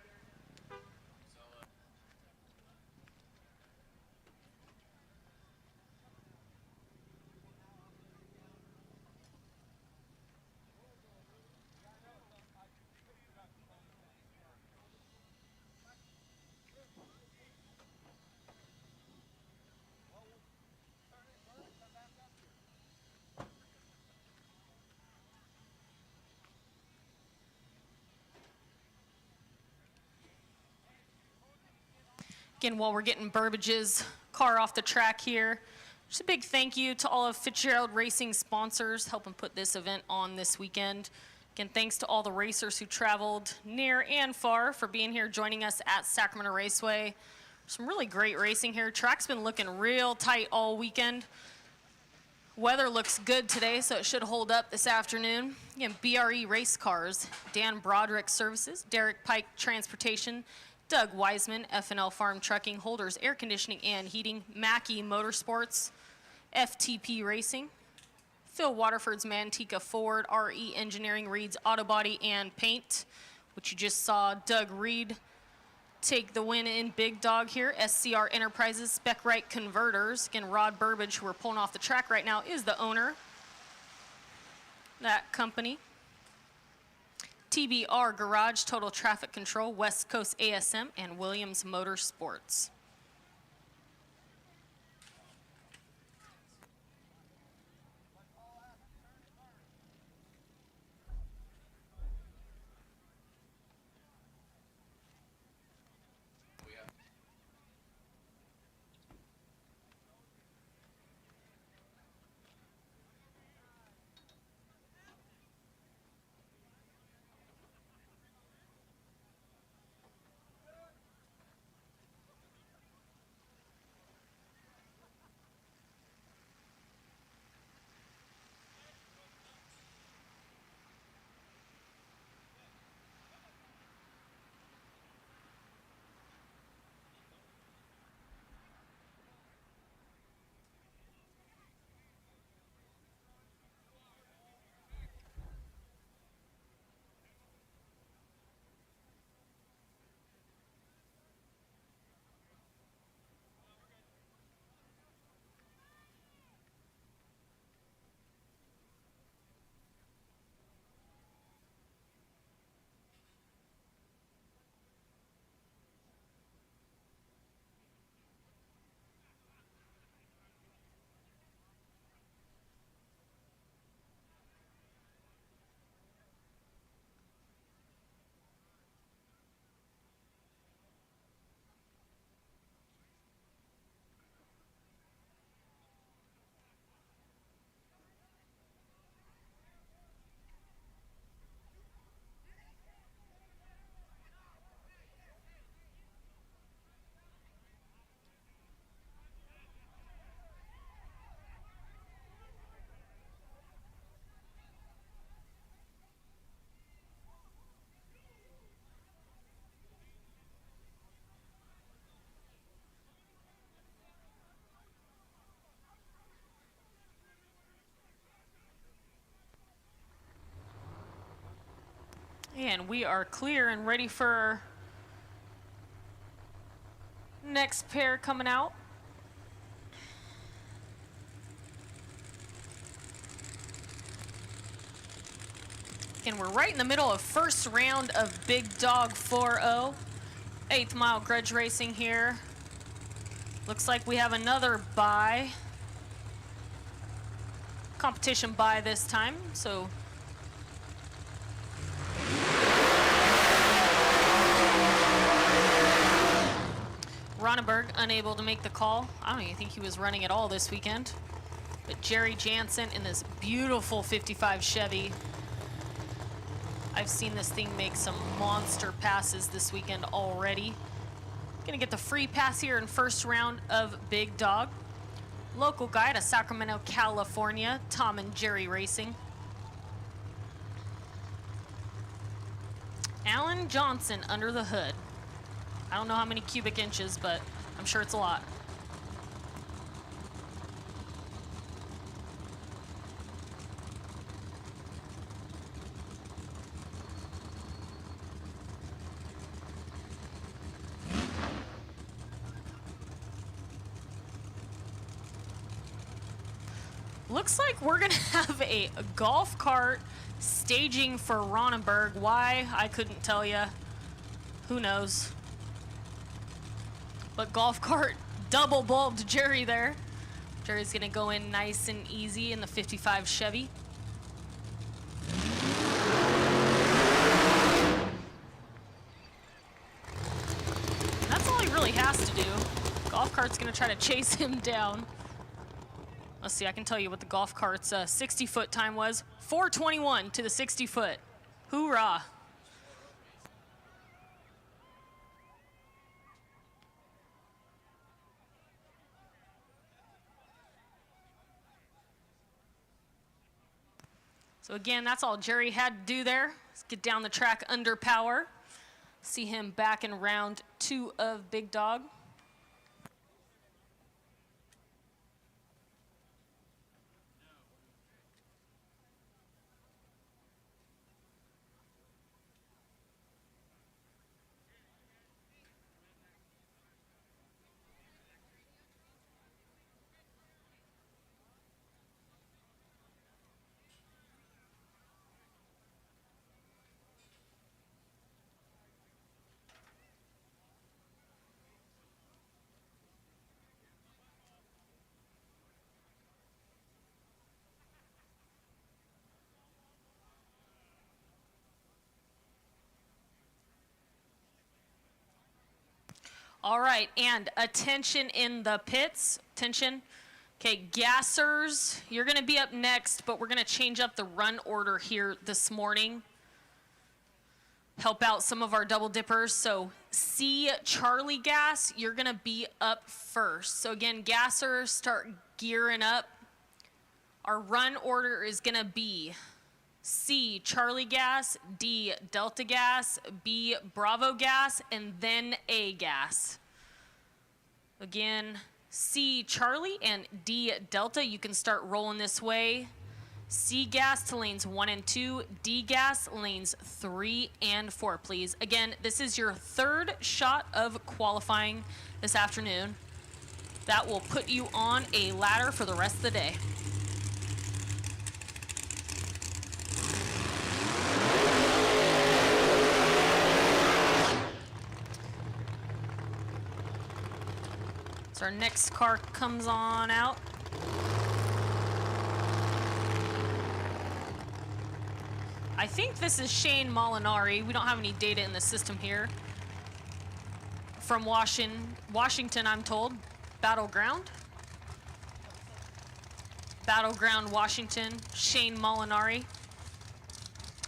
Again, while we're getting Burbage's car off the track here, just a big thank you to all of Fitzgerald Racing sponsors helping put this event on this weekend. Again, thanks to all the racers who traveled near and far for being here joining us at Sacramento Raceway. Some really great racing here. Track's been looking real tight all weekend. Weather looks good today, so it should hold up this afternoon. Again, BRE Race Cars, Dan Broderick Services, Derek Pike Transportation, Doug Wiseman, F&L Farm Trucking, Holders Air Conditioning and Heating, Mackey Motorsports, FTP Racing, Phil Waterford's Manteca Ford, RE Engineering, Reed's Auto Body and Paint, which you just saw Doug Reed take the win in Big Dog here. SCR Enterprises, Spec Right Converters. Again, Rod Burbage, who we're pulling off the track right now, is the owner. That company. TBR Garage, Total Traffic Control, West Coast ASM, and Williams Motorsports. And we are clear and ready for next pair coming out. And we're right in the middle of first round of Big Dog 4-0. 8th Mile Grudge Racing here. Looks like we have another bye. Competition bye this time, so. Ronenberg unable to make the call. I don't even think he was running at all this weekend. But Jerry Jansen in this beautiful 55 Chevy. I've seen this thing make some monster passes this weekend already. Gonna get the free pass here in first round of Big Dog. Local guy to Sacramento, California, Tom and Jerry Racing. Alan Johnson under the hood. I don't know how many cubic inches, but I'm sure it's a lot. Looks like we're gonna have a golf cart staging for Ronenberg. Why? I couldn't tell you. Who knows? But golf cart double bulbed Jerry there. Jerry's gonna go in nice and easy in the 55 Chevy. And that's all he really has to do. Golf cart's gonna try to chase him down. Let's see, I can tell you what the golf cart's 60-foot time was. 4:21 to the 60-foot. Hoorah. So again, that's all Jerry had to do there. Let's get down the track under power. See him back in round 2 of Big Dog. All right, and attention in the pits. Attention. Okay, gassers, you're going to be up next, but we're going to change up the run order here this morning. Help out some of our double dippers. So C, Charlie Gas, you're going to be up first. So again, gassers, start gearing up. Our run order is going to be C, Charlie Gas, D, Delta Gas, B, Bravo Gas, and then A Gas. Again, C, Charlie, and D, Delta. You can start rolling this way. C gas to lanes 1 and 2, D gas lanes 3 and 4, please. Again, this is your third shot of qualifying this afternoon. That will put you on a ladder for the rest of the day. So our next car comes on out. I think this is Shane Molinari. We don't have any data in the system here. From Washington, I'm told. Battleground, Washington. Shane Molinari.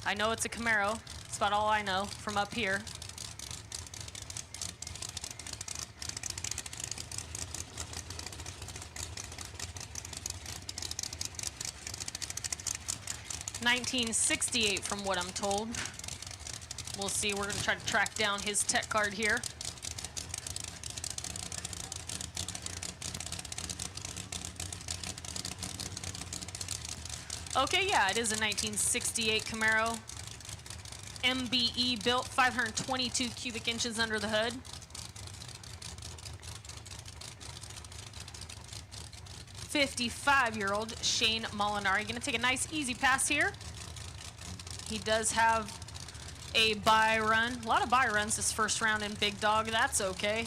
I know it's a Camaro. That's about all I know from up here. $1968 from what I'm told. We'll see. We're going to try to track down his tech card here. Okay, yeah, it is a 1968 Camaro. MBE built, 522 cubic inches under the hood. 55-year-old Shane Molinari. Gonna take a nice easy pass here. He does have a bye run. A lot of bye runs this first round in Big Dog. That's okay.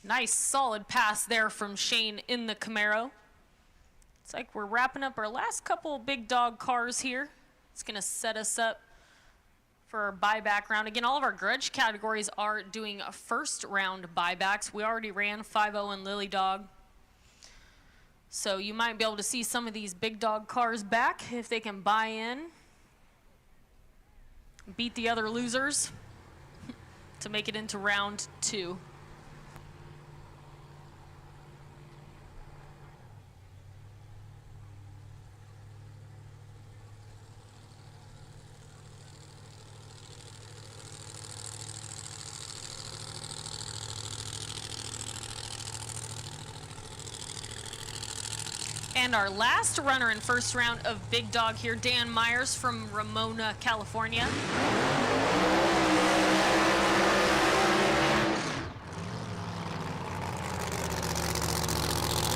Nice solid pass there from Shane in the Camaro. It's like we're wrapping up our last couple Big Dog cars here. It's gonna set us up for our buyback round. Again, all of our grudge categories are doing a first round buybacks. We already ran 5-0 and Lily Dog. So you might be able to see some of these Big Dog cars back if they can buy in. Beat the other losers to make it into round 2. And our last runner in first round of Big Dog here, Dan Myers from Ramona, California.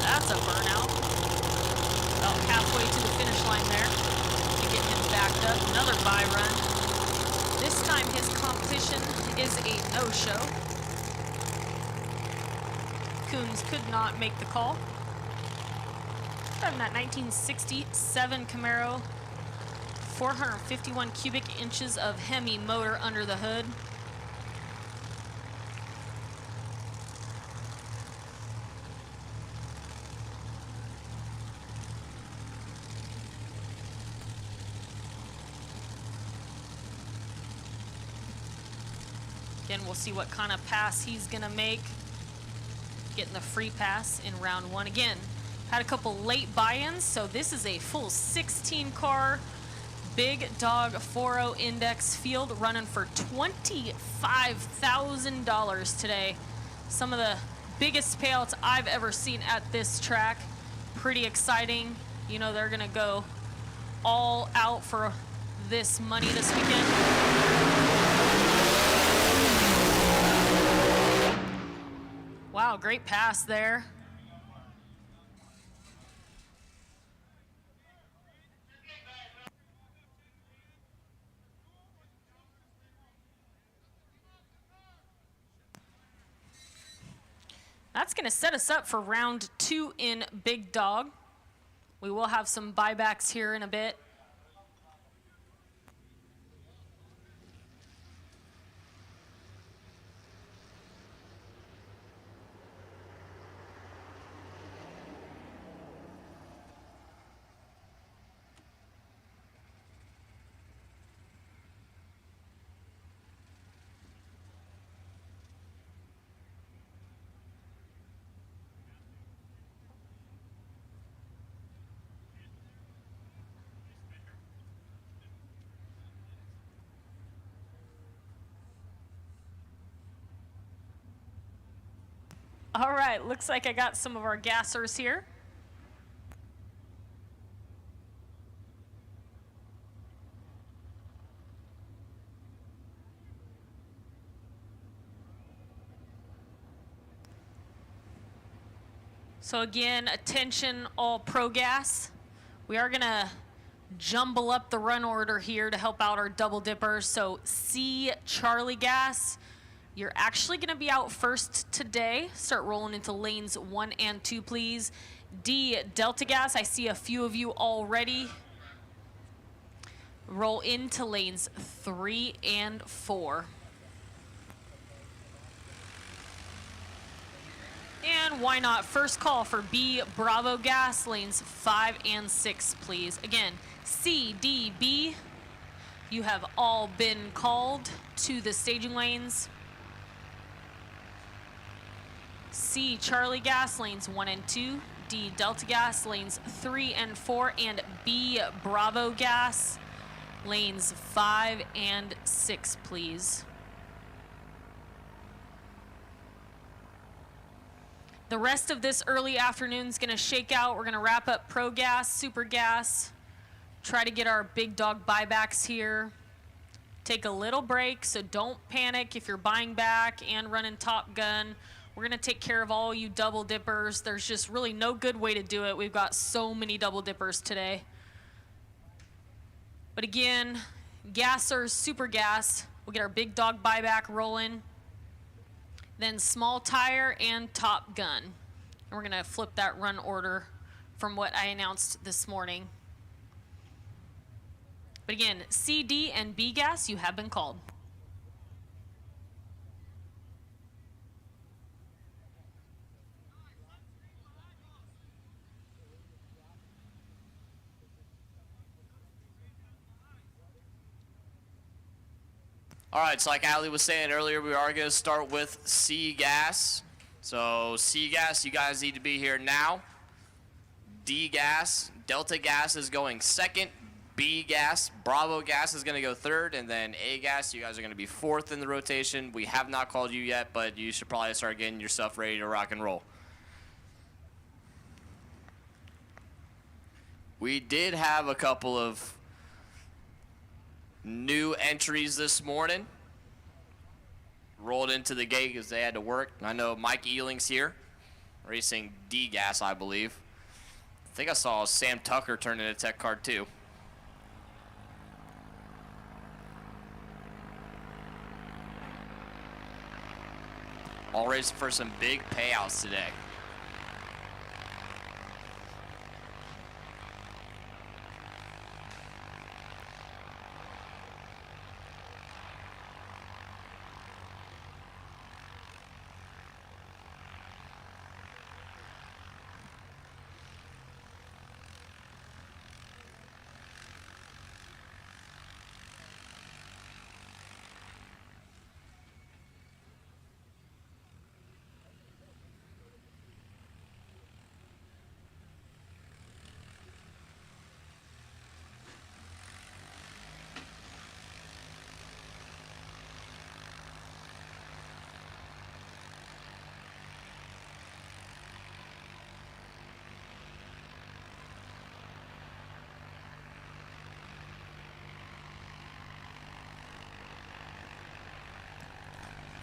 That's a burnout. About halfway to the finish line there to get him backed up. Another bye run. This time his competition is a no-show. Coons could not make the call. Driving that 1967 Camaro, 451 cubic inches of Hemi motor under the hood. Again, we'll see what kind of pass he's gonna make. Getting the free pass in round 1 again. Had a couple late buy-ins, so this is a full 16-car Big Dog 4.0 index field running for $25,000 today. Some of the biggest payouts I've ever seen at this track. Pretty exciting. You know they're gonna go all out for this money this weekend. Wow, great pass there. That's going to set us up for round 2 in Big Dog. We will have some buybacks here in a bit. All right, looks like I got some of our gassers here. So again, attention all pro gas. We are gonna jumble up the run order here to help out our double dippers. So C, Charlie Gas. You're actually going to be out first today. Start rolling into lanes 1 and 2, please. D, Delta Gas. I see a few of you already. Roll into lanes 3 and 4. And why not? First call for B, Bravo Gas, lanes 5 and 6, please. Again, C, D, B. You have all been called to the staging lanes. C, Charlie Gas, lanes 1 and 2. D, Delta Gas, lanes 3 and 4. And B, Bravo Gas, Lanes 5 and 6, please. The rest of this early afternoon is going to shake out. We're going to wrap up Pro Gas, Super Gas, try to get our big dog buybacks here. Take a little break, so don't panic if you're buying back and running Top Gun. We're going to take care of all you double dippers. There's just really no good way to do it. We've got so many double dippers today. But again, Gassers, Super Gas, we'll get our big dog buyback rolling. Then Small Tire and Top Gun. And we're going to flip that run order from what I announced this morning. But again, C, D, and B gas, you have been called. All right, so like Allie was saying earlier, we are going to start with C gas. So C gas, you guys need to be here now. D gas, Delta gas is going second. B gas, Bravo gas is going to go third, and then A gas, you guys are going to be fourth in the rotation. We have not called you yet, but you should probably start getting yourself ready to rock and roll. We did have a couple of new entries this morning. Rolled into the gate because they had to work. I know Mike Ealing's here, racing D gas, I believe. I think I saw Sam Tucker turn in a tech card too. All racing for some big payouts today.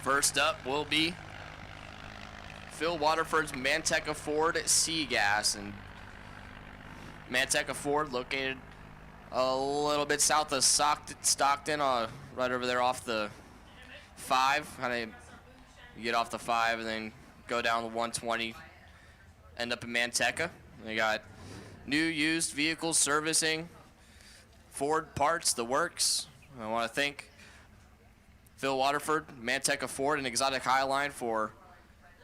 First up will be Phil Waterford's Manteca Ford C Gas, and Manteca Ford located a little bit south of Stockton, right over there off the 5. Kind of you get off the 5 and then go down the 120, end up in Manteca. They got new used vehicles servicing, Ford parts, the works. I want to thank Phil Waterford, Manteca Ford, and Exotic Highline for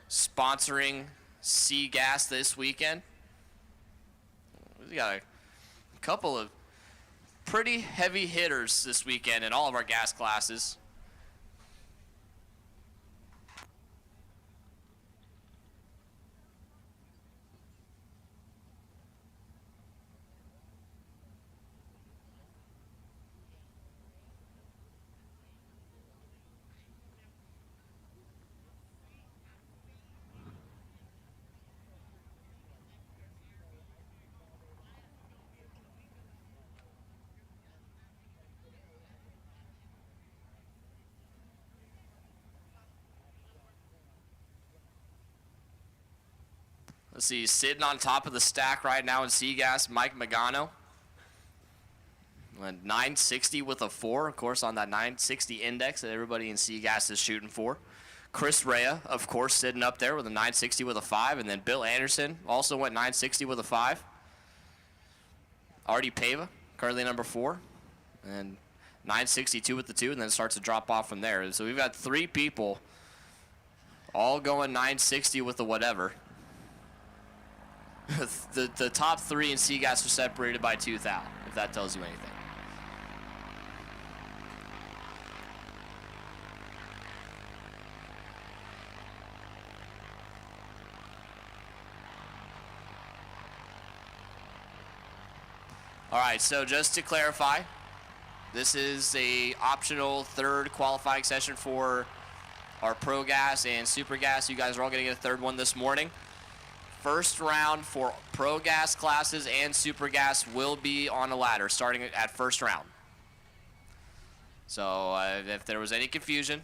sponsoring C Gas this weekend. We got a couple of pretty heavy hitters this weekend in all of our gas classes. Let's see, sitting on top of the stack right now in C-Gas, Mike Magano. 960 with a 4, of course, on that 960 index that everybody in C-Gas is shooting for. Chris Rea, of course, sitting up there with a 960 with a 5, and then Bill Anderson also went 960 with a 5. Artie Pava, currently number 4, and 962 with the 2, and then it starts to drop off from there. So we've got 3 people all going 960 with the whatever. the top 3 in C-Gas are separated by 2,000, if that tells you anything. All right, so just to clarify, This is a optional third qualifying session for our Pro Gas and Super Gas. You guys are all going to get a third one this morning. First round for Pro Gas classes and Super Gas will be on a ladder starting at first round. So if there was any confusion,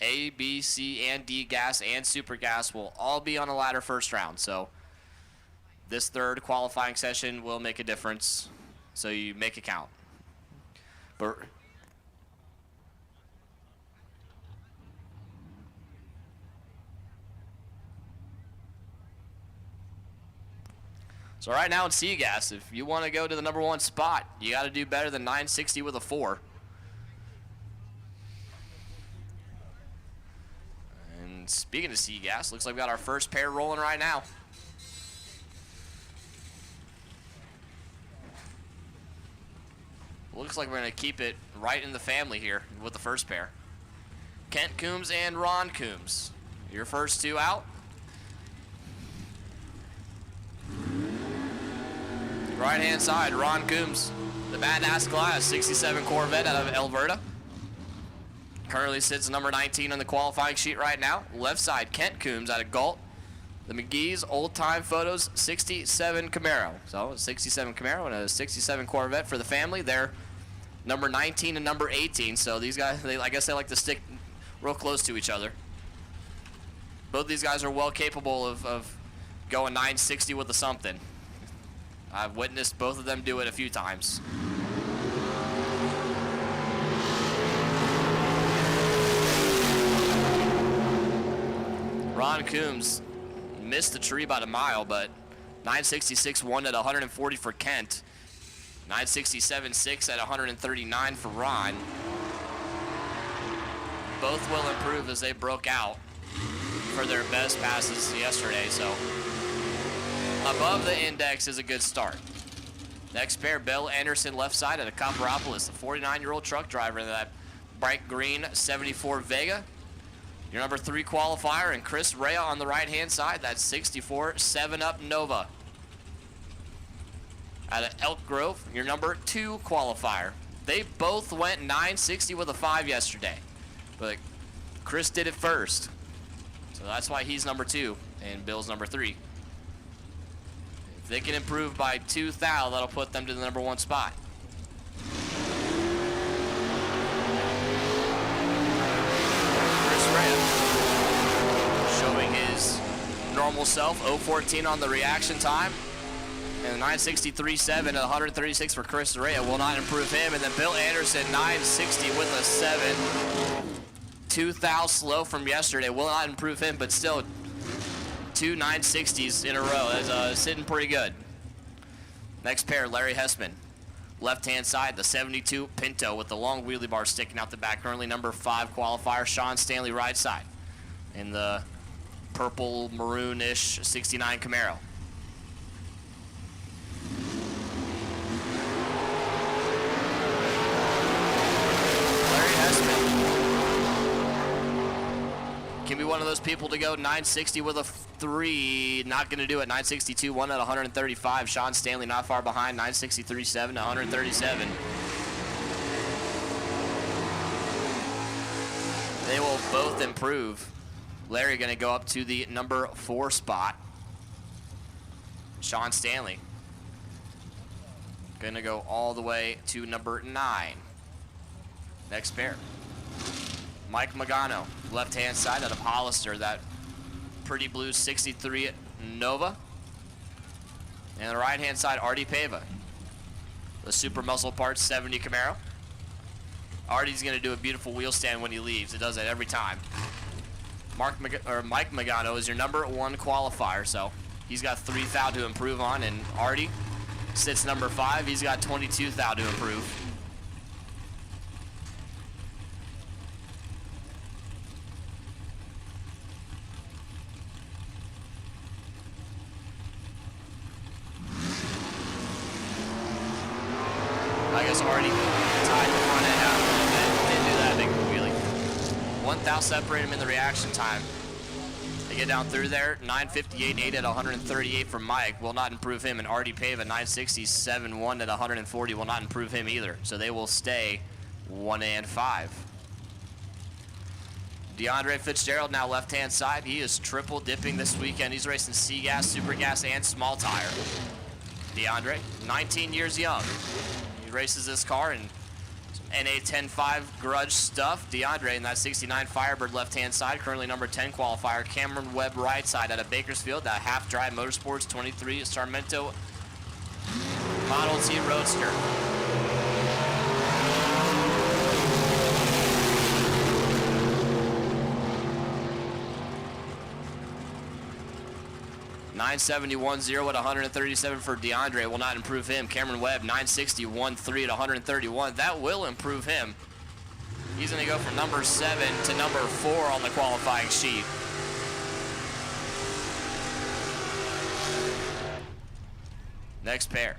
A, B, C, and D gas and Super Gas will all be on a ladder first round. So this third qualifying session will make a difference, so you make it count. But so right now in C gas, if you want to go to the number 1 spot, you got to do better than 960 with a 4. And speaking of C gas, looks like we got our first pair rolling right now. Looks like we're going to keep it right in the family here with the first pair. Kent Coombs and Ron Coombs. Your first two out. Right hand side, Ron Coombs, the badass class, 67 Corvette out of Alberta. Currently sits number 19 on the qualifying sheet right now. Left side, Kent Coombs out of Galt. The McGee's old time photos, 67 Camaro. So 67 Camaro and a 67 Corvette for the family. They're number 19 and number 18. So these guys, I guess they like to stick real close to each other. Both these guys are well capable of going 960 with a something. I've witnessed both of them do it a few times. Ron Coombs missed the tree about a mile, but 966 won at 140 for Kent. 967.6 at 139 for Ron. Both will improve as they broke out for their best passes yesterday, so above the index is a good start. Next pair, Bill Anderson left side at a Copperopolis, the 49-year-old truck driver in that bright green 74 Vega. Your number 3 qualifier, and Chris Rea on the right-hand side, that 64 7-Up Nova. Out of Elk Grove, your number 2 qualifier. They both went 960 with a 5 yesterday, but Chris did it first. So that's why he's number 2 and Bill's number 3. If they can improve by 2 thou, that'll put them to the number 1 spot. Showing his normal self, 0.14 on the reaction time. And 963.7 at 136 for Chris Rea will not improve him. And then Bill Anderson, 960 with a 7. 2 thou slow from yesterday will not improve him, but still 2 960s in a row. That's sitting pretty good. Next pair, Larry Hessman. Left-hand side, the 72 Pinto with the long wheelie bar sticking out the back. Currently number 5 qualifier, Sean Stanley right side. In the purple maroonish 69 Camaro. Larry Hessman can be one of those people to go 960 with a 3. Not going to do it. 962, 1 at 135. Sean Stanley not far behind. 963.7 to 137. They will both improve. Larry going to go up to the number 4 spot. Sean Stanley going to go all the way to number 9. Next pair. Mike Magano, left-hand side out of Hollister, that pretty blue 63 Nova. And the right-hand side, Artie Pava, the Super Muscle Parts 70 Camaro. Artie's going to do a beautiful wheel stand when he leaves. It does that every time. Mike Magano is your number 1 qualifier, so he's got 3 thou to improve on, and Artie sits number 5. He's got 22 thou to improve. I guess Artie tied the front end out a little bit. Didn't do that big of a wheelie. 1 thou separated him in the reaction time. get down through there. 958.8 at 138 for Mike will not improve him, and Artie Pave at 967.1 at 140 will not improve him either. So they will stay 1 and 5. DeAndre Fitzgerald now left-hand side. He is triple dipping this weekend. He's racing C-Gas, Super Gas, and small tire. DeAndre, 19 years young. He races this car in NA 10.5 Grudge stuff. DeAndre in that 69 Firebird left-hand side, currently number 10 qualifier. Cameron Webb right side out of Bakersfield, that half-drive Motorsports 23 Sacramento Model T Roadster. $971.0 at 137 for DeAndre will not improve him. Cameron Webb, 961.3 at 131. That will improve him. He's going to go from number 7 to number 4 on the qualifying sheet. Next pair.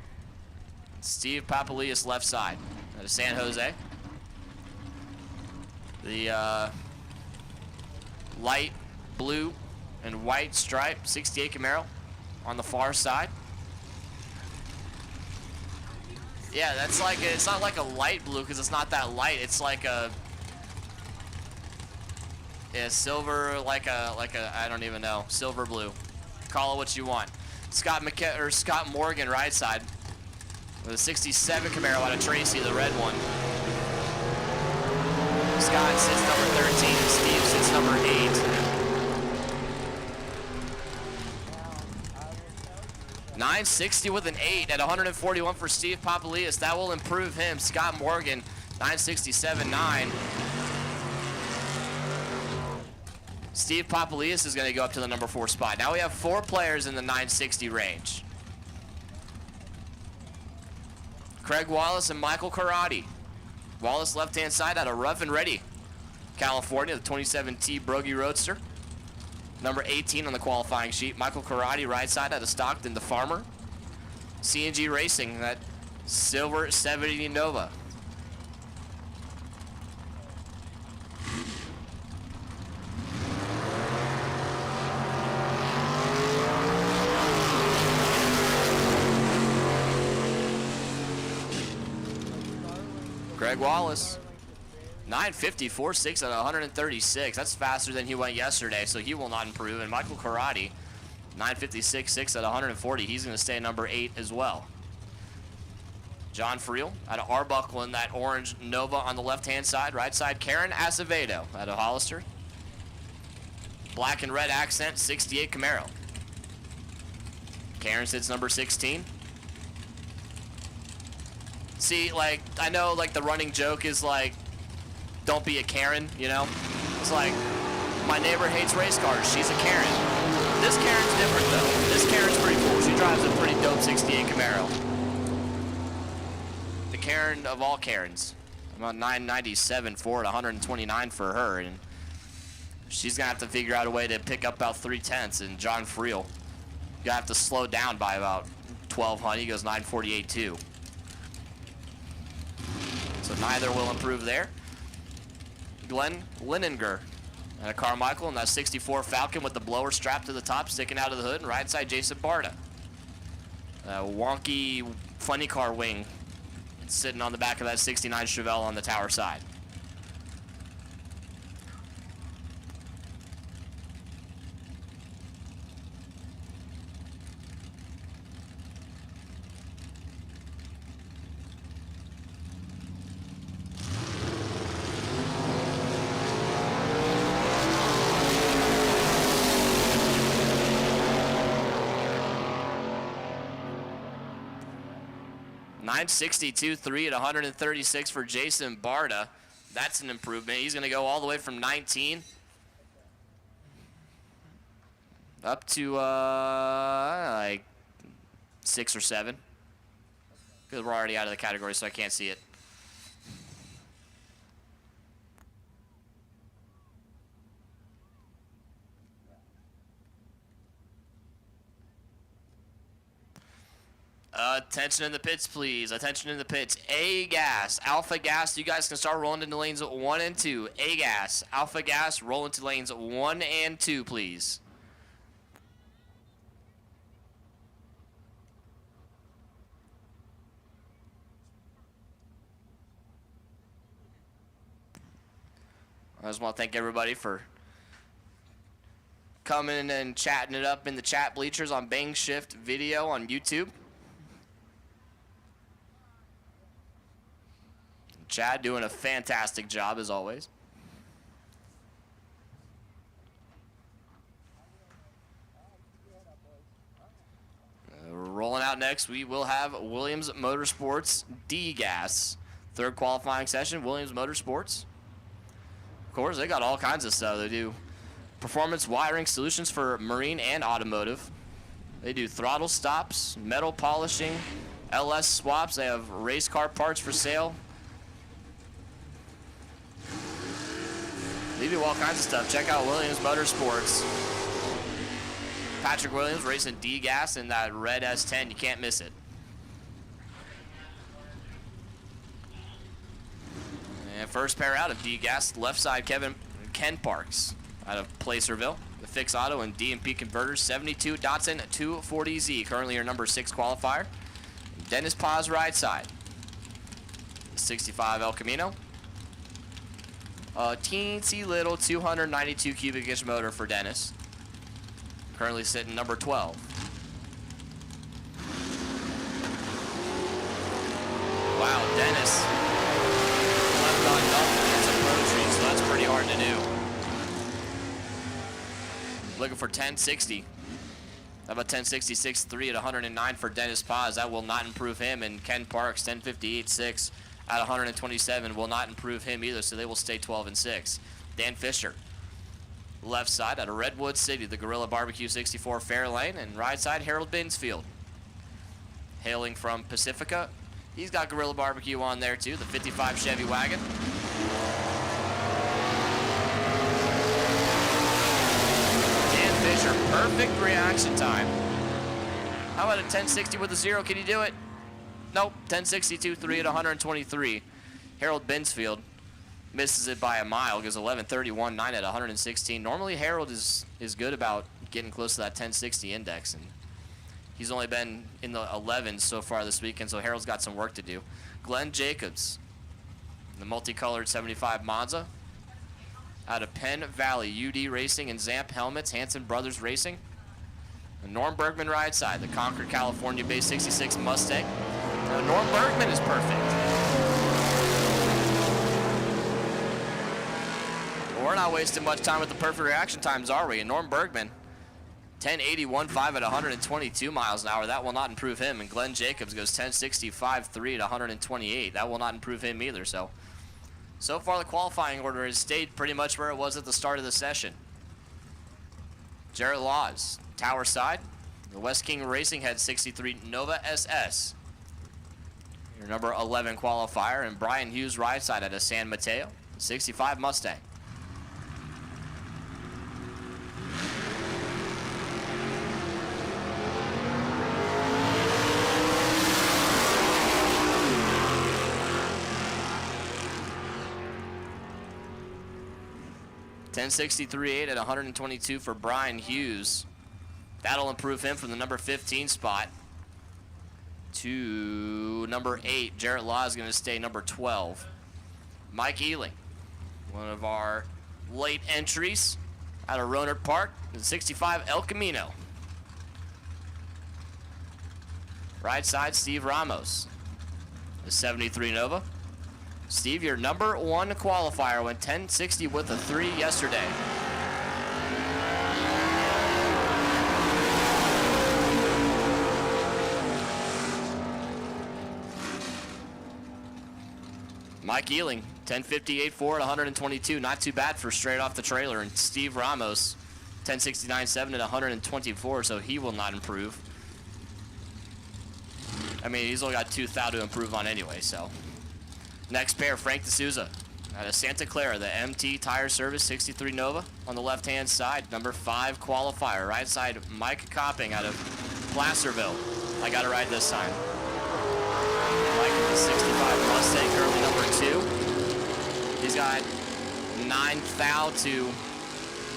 Steve Papalias left side out of San Jose. The light blue and white stripe 68 Camaro on the far side. Yeah, that's like it's not like a light blue because it's not that light. It's like a silver, like a I don't even know, silver blue. Call it what you want. Scott Morgan right side with a 67 Camaro out of Tracy, the red one. Scott sits number 13 and Steve sits number 8. 960 with an 8 at 141 for Steve Papalias. That will improve him. Scott Morgan, 967.9. Steve Papalias is going to go up to the number 4 spot. Now we have 4 players in the 960 range. Craig Wallace and Michael Karate. Wallace left-hand side out of Rough and Ready, California, the 27T Brogy Roadster. Number 18 on the qualifying sheet. Michael Karate right side out of Stockton, the Farmer. CNG Racing, that silver 70 Nova. Greg Wallace. 950.46 at 136. That's faster than he went yesterday, so he will not improve. And Michael Karate, 956.6 at 140. He's going to stay number 8 as well. John Friel out of Arbuckle in that orange Nova on the left-hand side. Right side, Karen Acevedo out of Hollister. Black and red accent, 68 Camaro. Karen sits number 16. See, like, I know, like, the running joke is, like, don't be a Karen, you know? It's like, my neighbor hates race cars. She's a Karen. This Karen's different, though. This Karen's pretty cool. She drives a pretty dope 68 Camaro. The Karen of all Karens. About 997 for it, 129 for her. And she's going to have to figure out a way to pick up about 3/10. And John Friel, you're going to have to slow down by about 1200. He goes 948 too. So neither will improve there. Glenn Lininger and a Carmichael in that 64 Falcon with the blower strapped to the top, sticking out of the hood, and right side Jason Barta. Wonky funny car wing sitting on the back of that 69 Chevelle on the tower side. $962.3 at 136 for Jason Barta. That's an improvement. He's going to go all the way from 19 up to like 6 or 7. Because we're already out of the category, so I can't see it. Attention in the pits, please. Attention in the pits. A-Gas, Alpha Gas. You guys can start rolling into lanes 1 and 2. A-Gas, Alpha Gas, roll into lanes 1 and 2, please. just want to thank everybody for coming and chatting it up in the chat bleachers on Bang Shift Video on YouTube. Chad doing a fantastic job as always. Rolling out next, we will have Williams Motorsports D-Gas. Third qualifying session, Williams Motorsports. Of course, they got all kinds of stuff. They do performance wiring solutions for marine and automotive. They do throttle stops, metal polishing, LS swaps. They have race car parts for sale. They do all kinds of stuff. Check out Williams Motorsports. Patrick Williams racing D-Gas in that red S10. You can't miss it. And first pair out of D-Gas, left side Ken Parks out of Placerville. The Fix Auto and D&P Converters, 72 Datsun 240Z, currently your number 6 qualifier. Dennis Paz right side. 65 El Camino. A teensy little 292 cubic inch motor for Dennis. Currently sitting number 12. Wow, Dennis left on nothing against a pro tree, so that's pretty hard to do. Looking for 1060. How about 1066.3 at 109 for Dennis Paz? That will not improve him. And Ken Parks, 1058.6 at 127 will not improve him either, so they will stay 12 and 6. Dan Fisher, left side out of Redwood City, the Gorilla Barbecue 64 Fairlane, and right side Harold Binsfield, hailing from Pacifica. He's got Gorilla Barbecue on there too, the 55 Chevy wagon. Dan Fisher, perfect reaction time. How about a 1060 with a 0? Can you do it? Nope, 1062.3 at 123. Harold Binsfield misses it by a mile, goes 11:31.9 at 116. Normally Harold is good about getting close to that 1060 index, and he's only been in the 11s so far this weekend, so Harold's got some work to do. Glenn Jacobs, the multicolored 75 Monza, out of Penn Valley, UD Racing and Zamp Helmets, Hanson Brothers Racing. And Norm Bergman right side, the Concord, California-based 66 Mustang. Norm Bergman is perfect. We're not wasting much time with the perfect reaction times, are we? And Norm Bergman, 1081.5 at 122 miles an hour. That will not improve him. And Glenn Jacobs goes 1065.3 at 128. That will not improve him either. So far the qualifying order has stayed pretty much where it was at the start of the session. Jarrett Laws, Tower Side. The West King Racing had 63 Nova SS. Your number 11 qualifier. And Brian Hughes right side at a San Mateo, 65 Mustang. .1063.8 at 122 for Brian Hughes. That'll improve him from the number 15 spot to number 8. Jarrett Law is going to stay number 12. Mike Ealing, one of our late entries out of Rohnert Park, the 65 El Camino. Right side, Steve Ramos, the 73 Nova. Steve, your number 1 qualifier went 1060 with a 3 yesterday. Mike Ealing, 1058.4 at 122. Not too bad for straight off the trailer. And Steve Ramos, 1069.7 at 124, so he will not improve. I mean, he's only got 2 thou to improve on anyway, so. Next pair, Frank D'Souza out of Santa Clara, the MT Tire Service 63 Nova on the left-hand side, number 5 qualifier. Right side, Mike Copping out of Placerville. I got it right this time. Mike in the 65 Mustang, currently number 2. He's got 9 thou to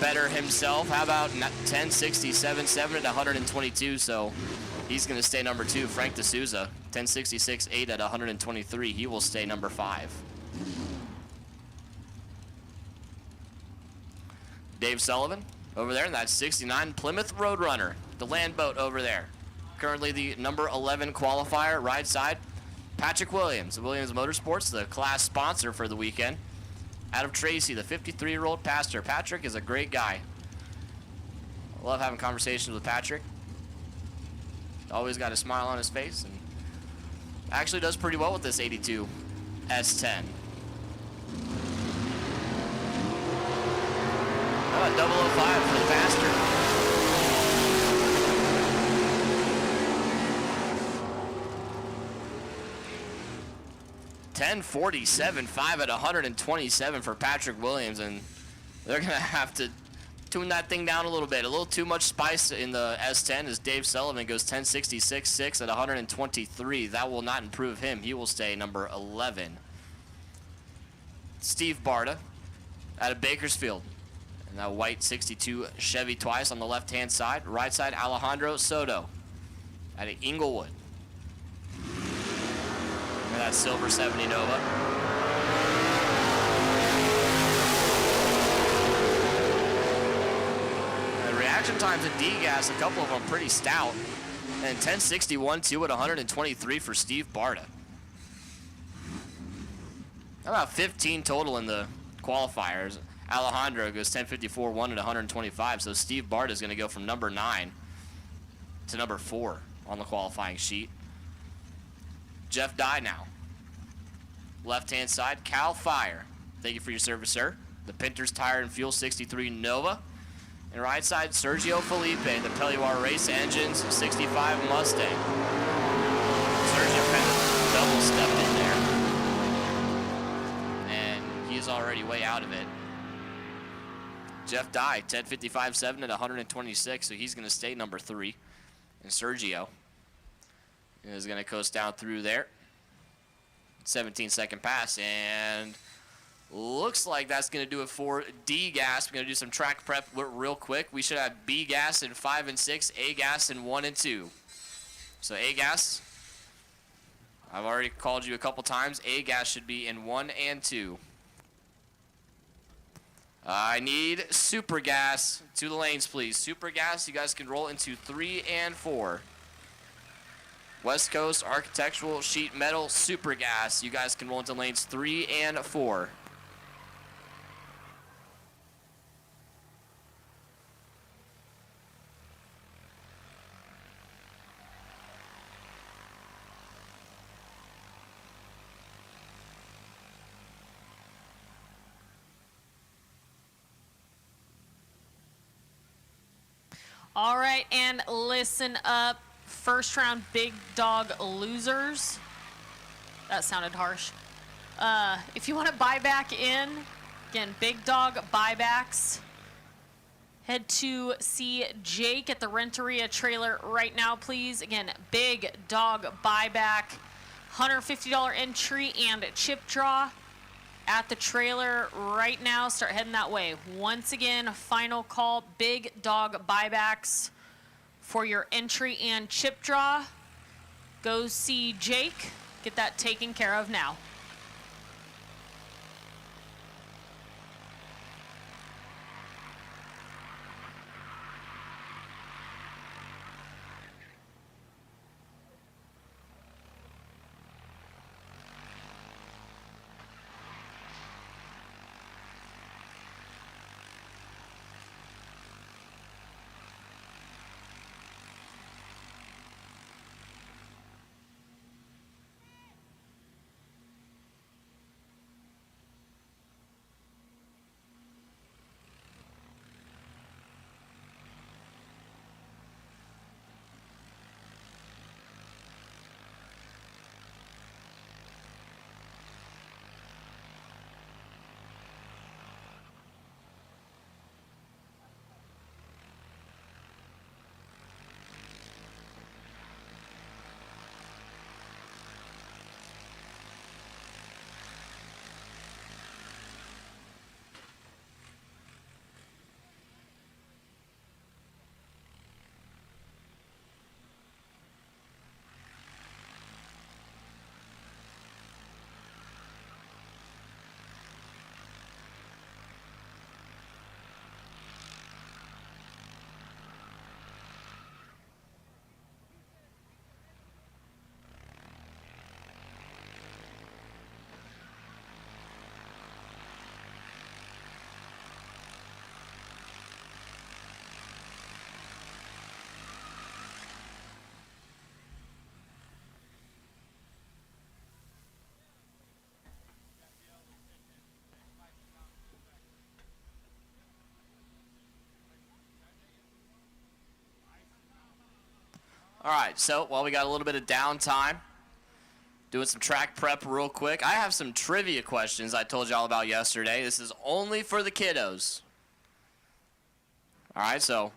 better himself. How about 1067.7 at 122, so he's going to stay number 2. Frank D'Souza, 1066.8 at 123. He will stay number 5. Dave Sullivan over there, and that's 69 Plymouth Roadrunner, the land boat over there. Currently the number 11 qualifier, right side. Patrick Williams, Williams Motorsports, the class sponsor for the weekend. Out of Tracy, the 53-year-old pastor. Patrick is a great guy. I love having conversations with Patrick. Always got a smile on his face, and actually does pretty well with this 82 S10. How about 005 for the pastor? 10:47.5 at 127 for Patrick Williams, and they're gonna have to tune that thing down a little bit. A little too much spice in the S10 as Dave Sullivan goes 10:66.6 at 123. That will not improve him. He will stay number 11. Steve Barta out of Bakersfield, and that white 62 Chevy twice on the left-hand side. Right side, Alejandro Soto out of Inglewood. And that silver 70 Nova. The reaction times at D-Gas, a couple of them pretty stout. And 10:61.2 at 123 for Steve Barta. About 15 total in the qualifiers. Alejandro goes 10:54.1 at 125, so Steve Barta is going to go from number 9 to number 4 on the qualifying sheet. Jeff Dye now. Left-hand side, Cal Fire. Thank you for your service, sir. The Pinter's Tire and Fuel 63 Nova. And right side, Sergio Felipe, the Pelluar Race Engines 65 Mustang. Sergio kind of double-stepped in there. And he's already way out of it. Jeff Dye, 10:55.7 at 126, so he's going to stay number 3. And Sergio is going to coast down through there. 17-second pass, and looks like that's going to do it for D-Gas. We're going to do some track prep real quick. We should have B-Gas in 5 and 6, A-Gas in 1 and 2. So A-Gas, I've already called you a couple times. A-Gas should be in 1 and 2. I need Super Gas to the lanes, please. Super Gas, you guys can roll into 3 and 4. West Coast, Architectural, Sheet Metal, Super Gas. You guys can roll into lanes 3 and 4. All right, and listen up. First round big dog losers. That sounded harsh. If you want to buy back in, again, big dog buybacks. Head to see Jake at the Renteria trailer right now, please. Again, big dog buyback, $150 entry and chip draw at the trailer right now. Start heading that way. Once again, final call, big dog buybacks for your entry and chip draw. Go see Jake. Get that taken care of now. All right, so while we got a little bit of downtime, doing some track prep real quick. I have some trivia questions I told y'all about yesterday. This is only for the kiddos. All right, so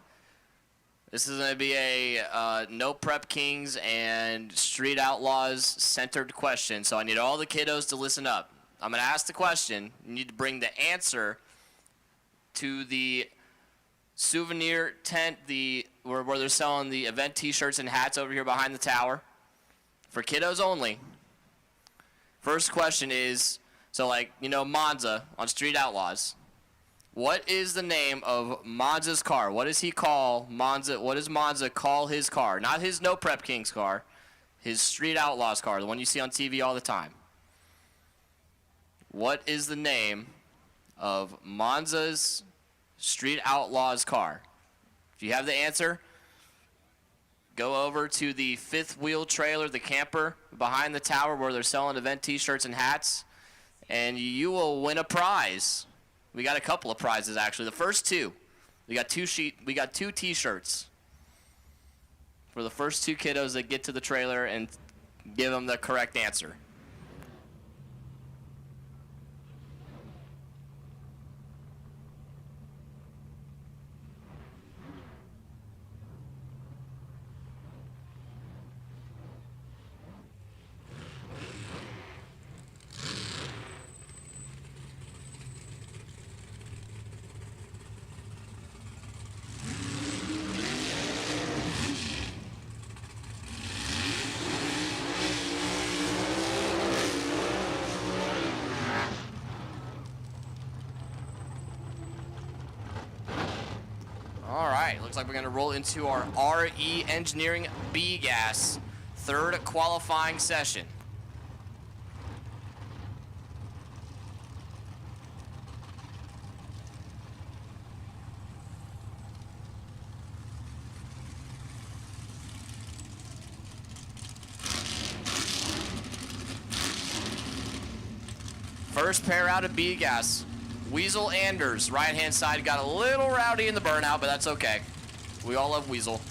this is going to be a no prep kings and street outlaws centered question. So I need all the kiddos to listen up. I'm going to ask the question. You need to bring the answer to the souvenir tent, where they're selling the event t-shirts and hats over here behind the tower. For kiddos only. First question is, so like, you know, Monza on Street Outlaws. What is the name of Monza's car? What does he call Monza? What does Monza call his car? Not his No Prep Kings car. His Street Outlaws car, the one you see on TV all the time. What is the name of Monza's Street Outlaws car? If you have the answer, go over to the fifth wheel trailer, the camper behind the tower where they're selling event t-shirts and hats, and you will win a prize. We got a couple of prizes actually. The first two, we got two t-shirts for the first two kiddos that get to the trailer and give them the correct answer. All right, looks like we're going to roll into our RE Engineering B-Gas third qualifying session. First pair out of B-Gas. Weasel Anders, right-hand side, got a little rowdy in the burnout, but that's okay. We all love Weasel.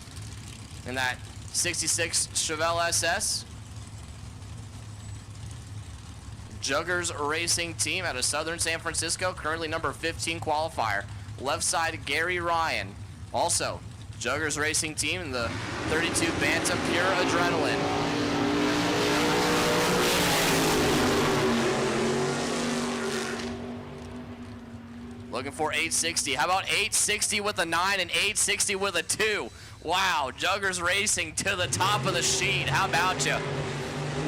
And that 66 Chevelle SS. Juggers Racing Team out of Southern San Francisco, currently number 15 qualifier. Left side, Gary Ryan. Also, Juggers Racing Team in the 32 Bantam Pure Adrenaline. Looking for 860. How about 860 with a 9 and 860 with a 2? Wow, Juggers Racing to the top of the sheet. How about you?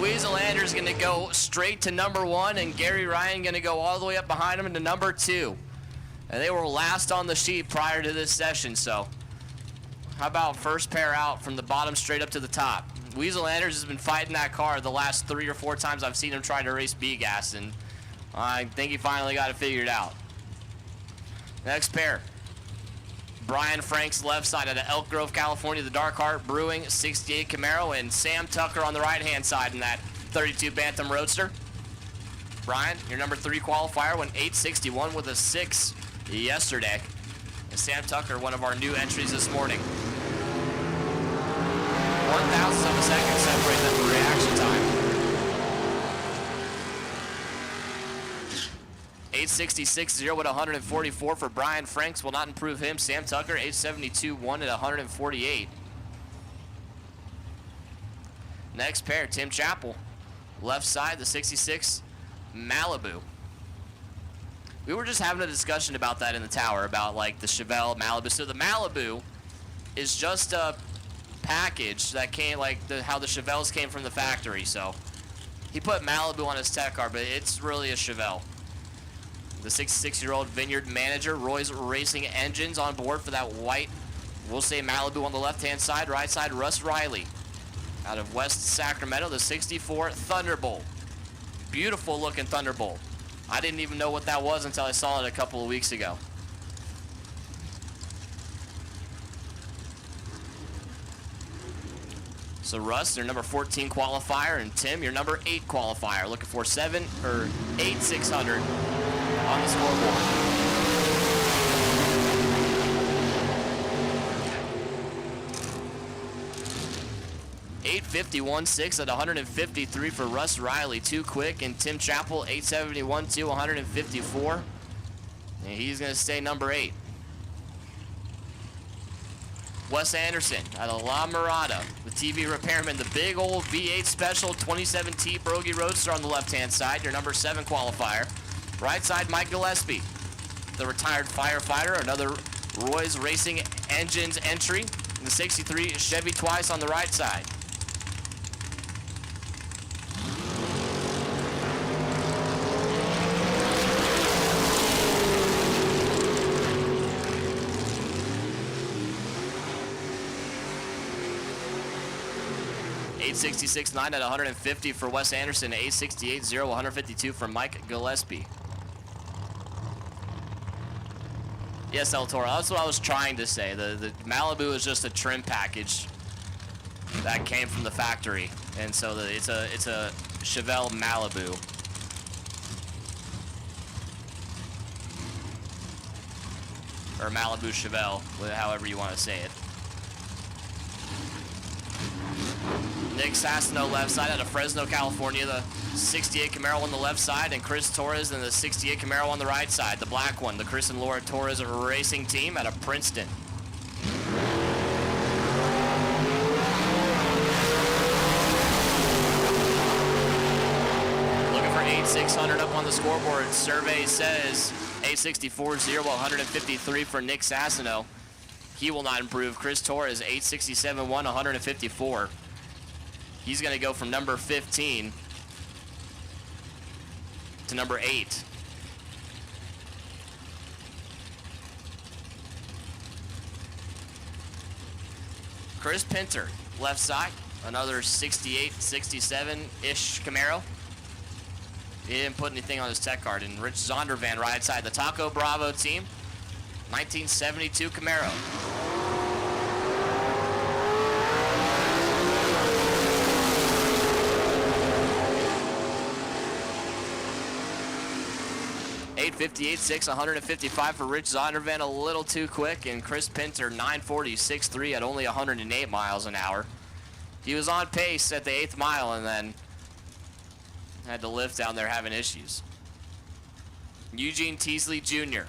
Weasel Anders going to go straight to number 1, and Gary Ryan going to go all the way up behind him into number 2. And they were last on the sheet prior to this session, so how about first pair out from the bottom straight up to the top? Weasel Anders has been fighting that car the last 3 or 4 times I've seen him try to race B-Gas, and I think he finally got it figured out. Next pair, Brian Frank's left side out of Elk Grove, California, the Dark Heart Brewing 68 Camaro, and Sam Tucker on the right-hand side in that 32 Bantam Roadster. Brian, your number 3 qualifier, went 861 with a 6 yesterday. And Sam Tucker, one of our new entries this morning. 1,000th of a second separate them for reaction time. 866.0 at 144 for Brian Franks will not improve him. Sam Tucker, 872.1 at 148. Next pair, Tim Chappell. Left side, the 66 Malibu. We were just having a discussion about that in the tower, about like the Chevelle Malibu. So the Malibu is just a package that came, like how the Chevelles came from the factory. So he put Malibu on his tech car, but it's really a Chevelle. The 66-year-old vineyard manager, Roy's Racing Engines, on board for that white, we'll say Malibu on the left-hand side. Right side, Russ Riley. Out of West Sacramento, the 64 Thunderbolt. Beautiful looking Thunderbolt. I didn't even know what that was until I saw it a couple of weeks ago. So Russ, your number 14 qualifier, and Tim, your number 8 qualifier. Looking for 8,600 on the scoreboard. 851.6 at 153 for Russ Riley, too quick, and Tim Chappell 871 to 154, and he's going to stay number 8. Wes Anderson out of La Mirada, the TV repairman, the big old V8 special 27T Brogy Roadster on the left-hand side, your number 7 qualifier. Right side, Mike Gillespie, the retired firefighter, another Roy's Racing Engines entry, and the 63 Chevy Twice on the right side. .866.9 at 150 for Wes Anderson, 868.0, 152 for Mike Gillespie. Yes, El Toro, that's what I was trying to say. The Malibu is just a trim package that came from the factory, and so it's a Chevelle Malibu. Or Malibu Chevelle, however you want to say it. Nick Sassino left side out of Fresno, California. The 68 Camaro on the left side, and Chris Torres in the 68 Camaro on the right side. The black one, the Chris and Laura Torres Racing Team out of Princeton. Looking for 8,600 up on the scoreboard. Survey says 864.0, 153 for Nick Sassino. He will not improve. Chris Torres, 867.1, 154. He's going to go from number 15 to number 8. Chris Pinter, left side, another 68, 67-ish Camaro. He didn't put anything on his tech card. And Rich Zondervan, right side, the Taco Bravo team, 1972 Camaro. .858.6, 155 for Rich Zondervan, a little too quick, and Chris Pinter 946.3 at only 108 miles an hour. He was on pace at the 8th mile and then had to lift down there having issues. Eugene Teasley Jr.,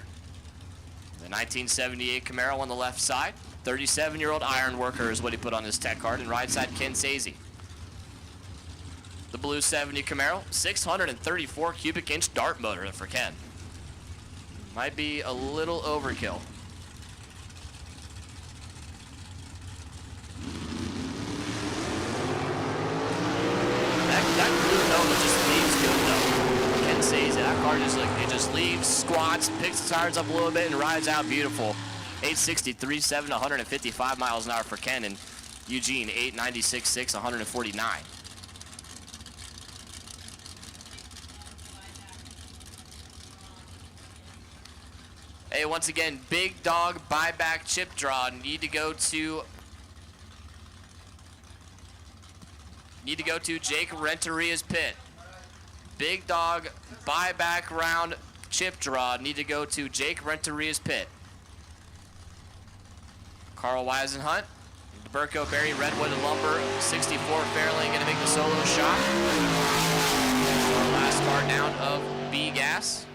the 1978 Camaro on the left side, 37-year-old iron worker is what he put on his tech card, and right side Ken Sazy. The blue 70 Camaro, 634 cubic inch dart motor for Ken. Might be a little overkill. That blue Nova just leaves good though. Ken says that car just leaves, squats, picks the tires up a little bit, and rides out beautiful. 863.7, 155 miles an hour for Ken, and Eugene 896.6, 149. Hey, once again, big dog buyback chip draw. Need to go to Jake Renteria's pit. Big dog buyback round chip draw. Need to go to Jake Renteria's pit. Carl Weisenhunt, DeBurko Berry, Redwood and Lumber, 64 Fairlane gonna make the solo shot. Last car down of B Gas.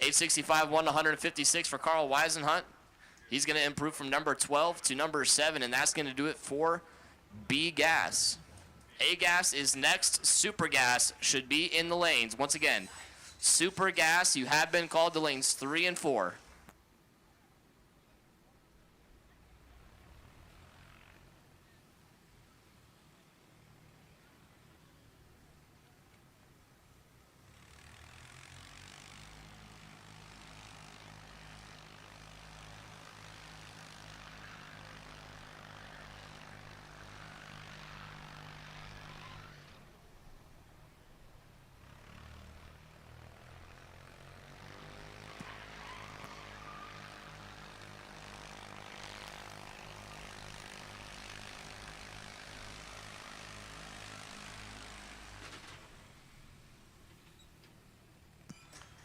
.865, 156 for Carl Weisenhunt. He's going to improve from number 12 to number 7, and that's going to do it for B Gas. A Gas is next. Super Gas should be in the lanes. Once again, Super Gas, you have been called to lanes 3 and 4.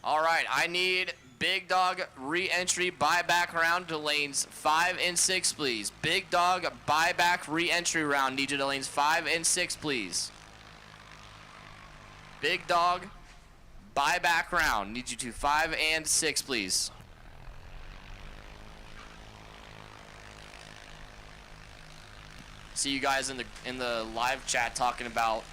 All right, I need Big Dog re-entry buyback round to lanes 5 and 6, please. Big Dog buyback re-entry round. Need you to lanes 5 and 6, please. Big Dog buyback round. Need you to 5 and 6, please. See you guys in the live chat talking about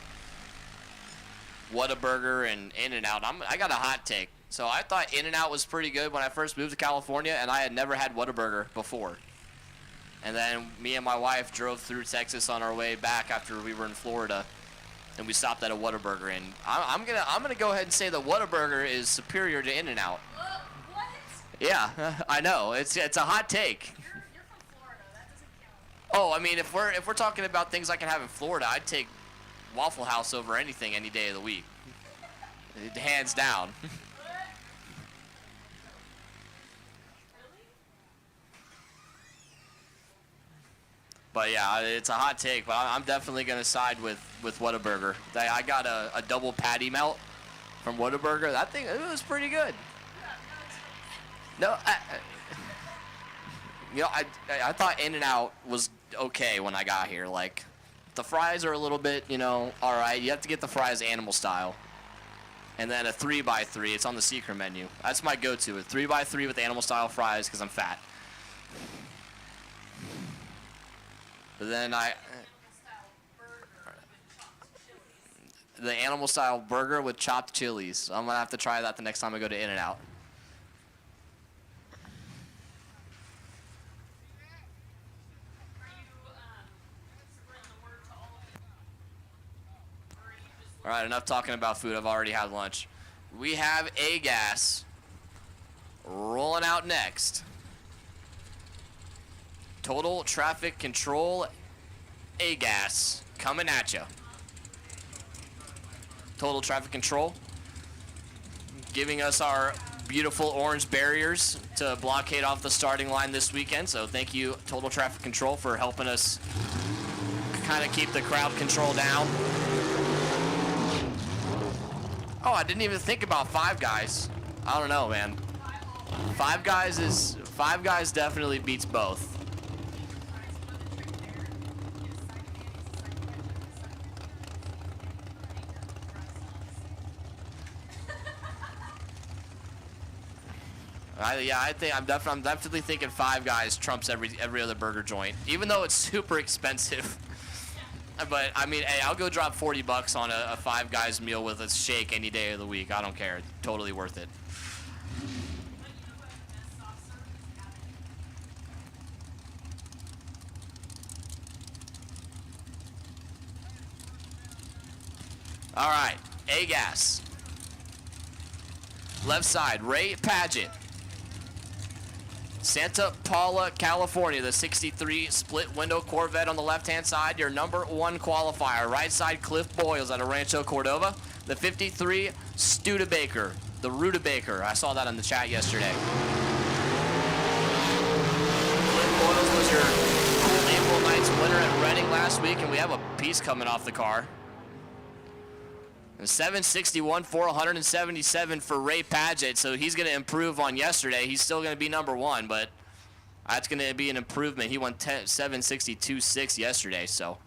Whataburger and In-N-Out. I got a hot take. So I thought In-N-Out was pretty good when I first moved to California, and I had never had Whataburger before. And then me and my wife drove through Texas on our way back after we were in Florida, and we stopped at a Whataburger. And I'm gonna go ahead and say that Whataburger is superior to In-N-Out. What? Yeah, I know. It's a hot take. You're from Florida. That doesn't count. Oh, I mean, if we're talking about things I can have in Florida, I'd take Waffle House over anything any day of the week. Hands down. But yeah, it's a hot take, but I'm definitely going to side with Whataburger. I got a double patty melt from Whataburger. That thing, it was pretty good. No, I thought In-N-Out was okay when I got here. Like, the fries are a little bit, all right. You have to get the fries animal style. And then a 3x3. It's on the secret menu. That's my go-to. A 3x3 with animal style fries because I'm fat. But then the animal style burger with chopped chilies. I'm gonna have to try that the next time I go to In-N-Out. All right, enough talking about food. I've already had lunch. We have A-Gas rolling out next. Total Traffic Control A-Gas coming at you. Total Traffic Control giving us our beautiful orange barriers to blockade off the starting line this weekend. So thank you, Total Traffic Control, for helping us kind of keep the crowd control down. Oh, I didn't even think about Five Guys. I don't know, man. Five Guys definitely beats both. I'm definitely thinking Five Guys trumps every other burger joint, even though it's super expensive. But I mean, hey, I'll go drop $40 on a Five Guys meal with a shake any day of the week. I don't care. It's totally worth it. All right, A-Gas. Left side, Ray Padgett. Santa Paula, California, the 63 split window Corvette on the left-hand side, your number 1 qualifier. Right side, Cliff Boyles out of Rancho Cordova. The 53 Studebaker, the Rudebaker. I saw that in the chat yesterday. Cliff Boyles was your Cool April Nights winner at Reading last week, and we have a piece coming off the car. 761, 477 for Ray Padgett, so he's going to improve on yesterday. He's still going to be number 1, but that's going to be an improvement. He won 762.6 yesterday, so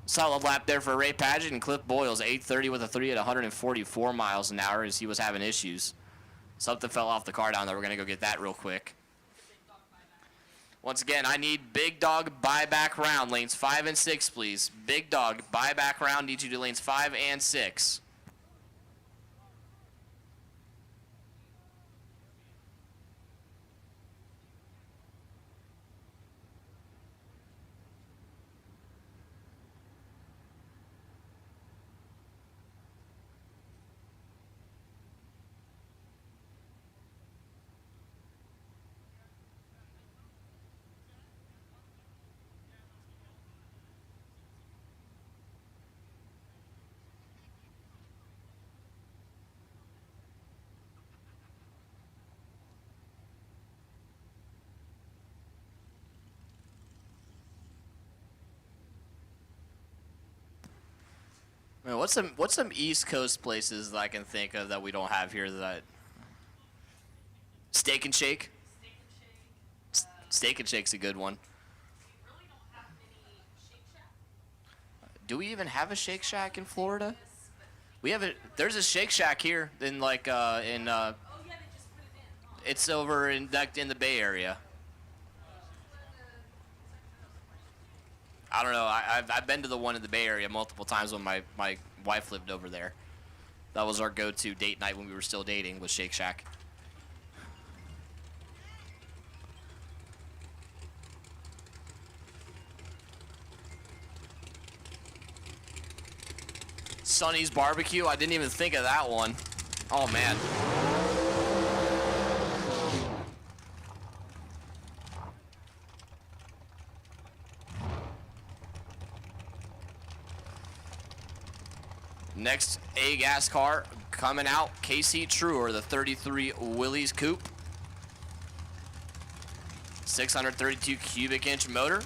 solid lap there for Ray Padgett. And Cliff Boyles, 830 with a 3 at 144 miles an hour as he was having issues. Something fell off the car down there. We're going to go get that real quick. Once again, I need Big Dog buyback round, lanes 5 and 6, please. Big Dog buyback round, need you to lanes 5 and 6. Man, what's some East Coast places that I can think of that we don't have here that Steak and Shake. Steak and Shake's a good one. Do we even have a Shake Shack in Florida? We have a. There's a Shake Shack here in like it's over in the Bay Area. I don't know. I've been to the one in the Bay Area multiple times when my wife lived over there. That was our go-to date night when we were still dating, was Shake Shack. Sonny's Barbecue. I didn't even think of that one. Oh, man. Next A-gas car coming out, Casey Truer, the 33 Willys Coupe. 632 cubic inch motor.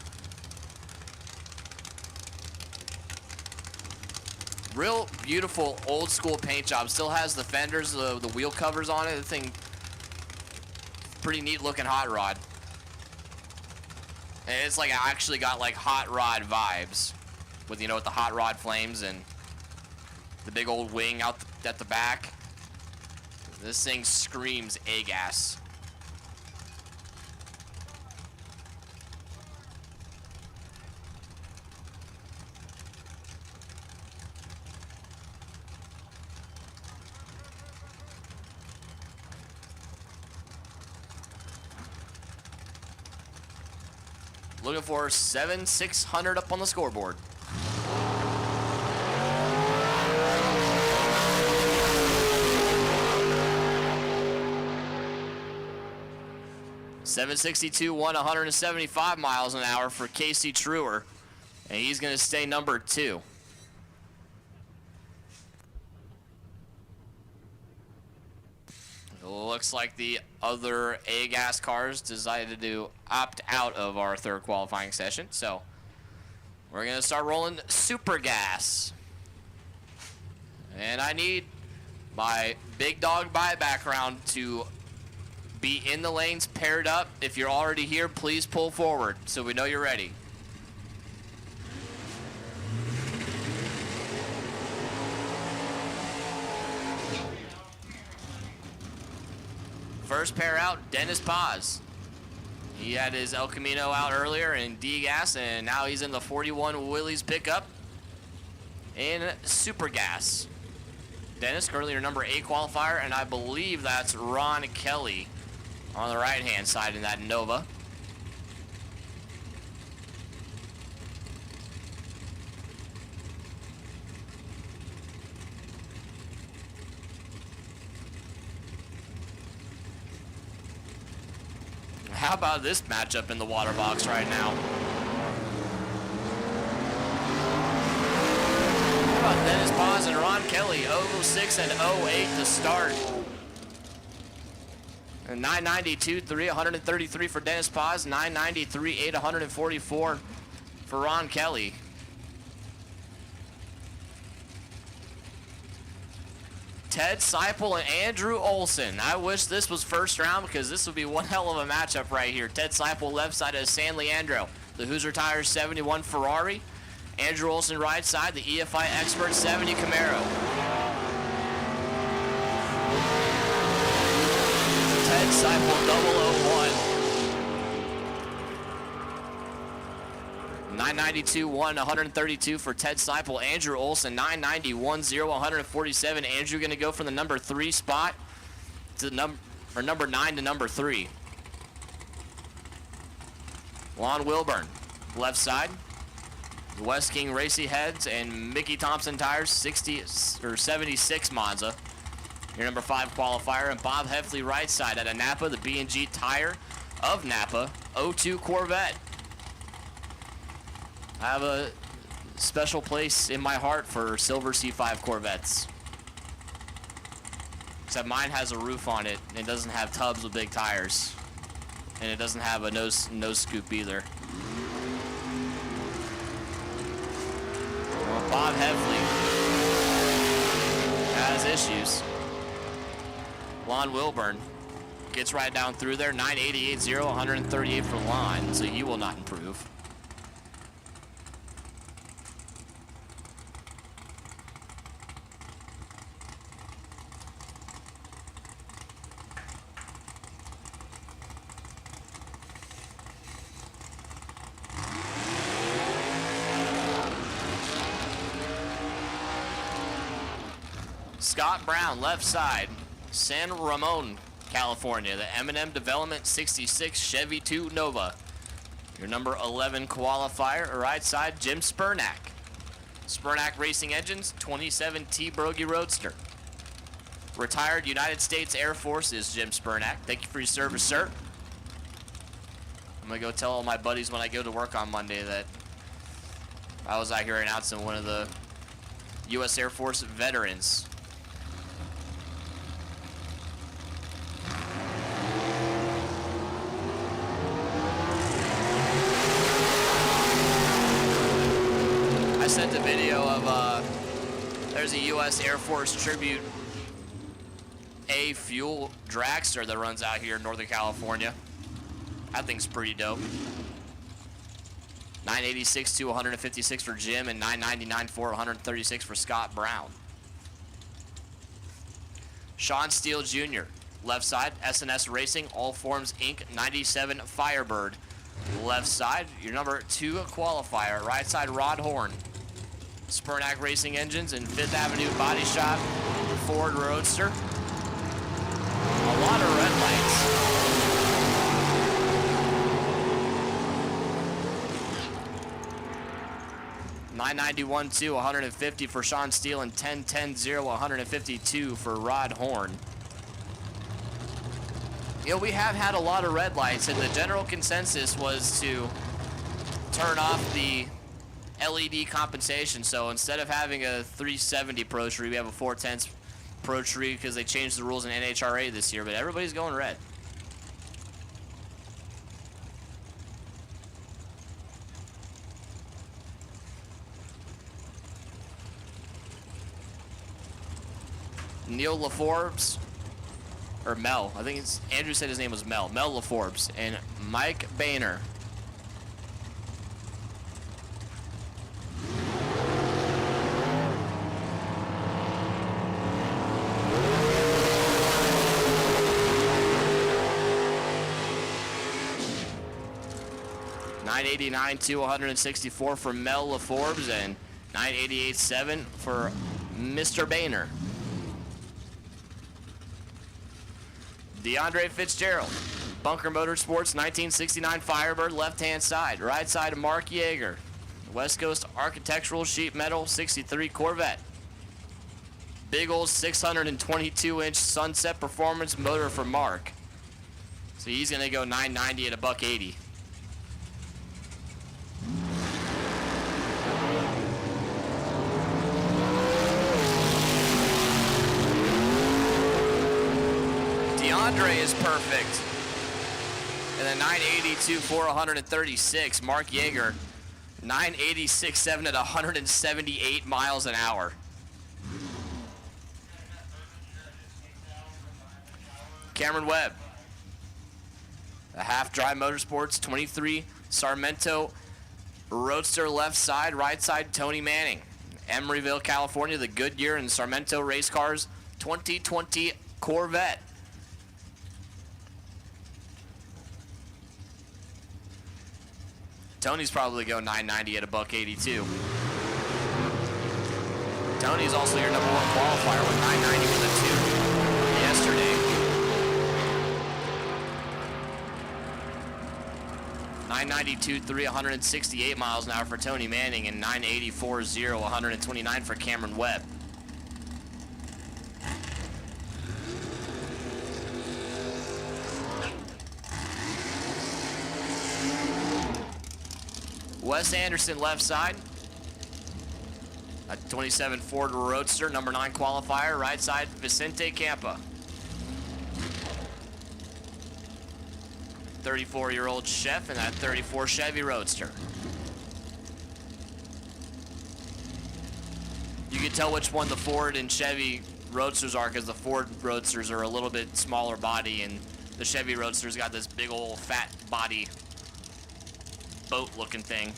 Real beautiful old school paint job. Still has the fenders, the wheel covers on it. The thing, pretty neat looking hot rod. And it's like I actually got like hot rod vibes with, you know, with the hot rod flames and the big old wing out at the back. This thing screams A-gas. Looking for 7,600 up on the scoreboard. .762 won 175 miles an hour for Casey Truer, and he's going to stay number 2. Looks like the other A-gas cars decided to opt out of our third qualifying session, so we're going to start rolling super gas. And I need my big dog buyback round to be in the lanes paired up. If you're already here, please pull forward so we know you're ready. First pair out, Dennis Paz. He had his El Camino out earlier in D-Gas, and now he's in the 41 Willys pickup in Super Gas. Dennis, currently your number 8 qualifier, and I believe that's Ron Kelly on the right-hand side in that Nova. How about this matchup in the water box right now? How about Dennis Paz and Ron Kelly, 06 and 08 to start. And 992.3, 133 for Dennis Paz, 993.8, 144 for Ron Kelly. Ted Seipel and Andrew Olson. I wish this was first round because this would be one hell of a matchup right here. Ted Seipel left side of San Leandro, the Hoosier Tires 71 Ferrari. Andrew Olson right side, the EFI Expert 70 Camaro. Ted Seipel 001. 992, 132 for Ted Seipel. Andrew Olson, 990, 10, 147. Andrew going to go from the number 3 spot to number 9 to number 3. Lon Wilburn, left side. West King Racy Heads and Mickey Thompson Tires, 76 Monza. Your number 5 qualifier. And Bob Heffley right side at a Napa, the B&G Tire of Napa, 02 Corvette. I have a special place in my heart for silver C5 Corvettes. Except mine has a roof on it and it doesn't have tubs with big tires. And it doesn't have a nose scoop either. Well, Bob Heffley has issues. Lon Wilburn Gets right down through there. 988.0, 138 for line, so you will not improve. Scott Brown, left side, San Ramon, California, the M&M Development 66 Chevy 2 Nova. Your number 11 qualifier, right side, Jim Spurnack. Spurnack Racing Engines, 27 T Brogy Roadster. Retired United States Air Force is Jim Spurnack. Thank you for your service, sir. I'm gonna go tell all my buddies when I go to work on Monday that I was out here announcing one of the U.S. Air Force veterans. I sent a video of, there's a U.S. Air Force Tribute A fuel dragster that runs out here in Northern California. That thing's pretty dope. 986 to 156 for Jim and 999 for 136 for Scott Brown. Sean Steele Jr., left side, SNS Racing, All Forms Inc. 97 Firebird. Left side, your number 2 qualifier, right side, Rod Horn. Spurnack Racing Engines and 5th Avenue Body Shop, Ford Roadster. A lot of red lights. $991 to 150 for Sean Steele and $1010 152 for Rod Horn. You know, we have had a lot of red lights, and the general consensus was to turn off the LED compensation. So instead of having a 370 Pro Tree, we have a 410 Pro Tree because they changed the rules in NHRA this year, but everybody's going red. Neil LaForbes, or Mel, I think it's, Andrew said his name was Mel LaForbes, and Mike Boehner. $989 to 164 for Mel LaForbes and $988.7 for Mr. Boehner. DeAndre Fitzgerald, Bunker Motorsports 1969 Firebird, left-hand side. Right side, Mark Yeager, West Coast Architectural Sheet Metal 63 Corvette. Big old 622-inch Sunset Performance motor for Mark. So he's gonna go 990 at a $180. DeAndre is perfect. And then 982 for 136. Mark Yeager, 986.7 at 178 miles an hour. Cameron Webb, a half-dry Motorsports 23 Sacramento Roadster, left side, right side, Tony Manning. Emeryville, California, the Goodyear and Sacramento Race Cars 2020 Corvette. Tony's probably go 990 at a $182. Tony's also your number 1 qualifier with 990 with a 2 yesterday. 992.3, 168 miles an hour for Tony Manning, and 984.0, 129 for Cameron Webb. Wes Anderson, left side. A 27 Ford Roadster, number 9 qualifier. Right side, Vicente Campa. 34-year-old chef in that 34 Chevy Roadster. You can tell which one the Ford and Chevy Roadsters are because the Ford Roadsters are a little bit smaller body and The Chevy Roadster's got this big old fat body boat looking thing.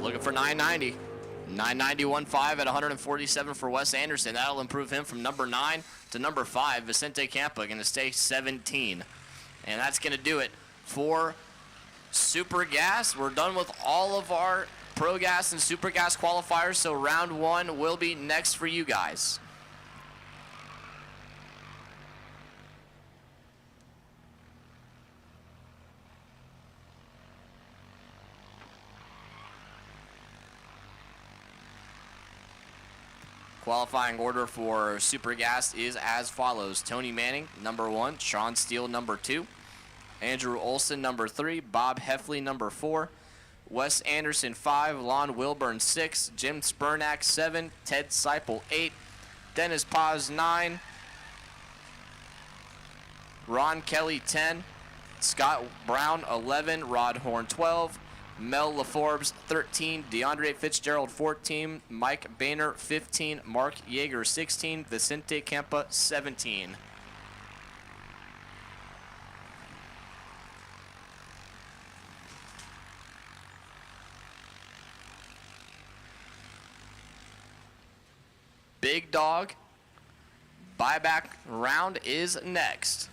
Looking for 990. 991.5 at 147 for Wes Anderson. That'll improve him from number 9 to number 5. Vicente Campa going to stay 17. And that's going to do it for Super Gas. We're done with all of our Pro Gas and Super Gas qualifiers, so round 1 will be next for you guys. Qualifying order for Super Gas is as follows. Tony Manning, number 1. Sean Steele, number 2. Andrew Olson, number 3. Bob Heffley, number 4. Wes Anderson, 5. Lon Wilburn, 6. Jim Spurnack, 7. Ted Seipel, 8. Dennis Paz, 9. Ron Kelly, 10. Scott Brown, 11. Rod Horn, 12. Mel LaForbes, 13. DeAndre Fitzgerald, 14. Mike Boehner, 15. Mark Yeager, 16. Vicente Campa, 17. Big Dog buyback round is next.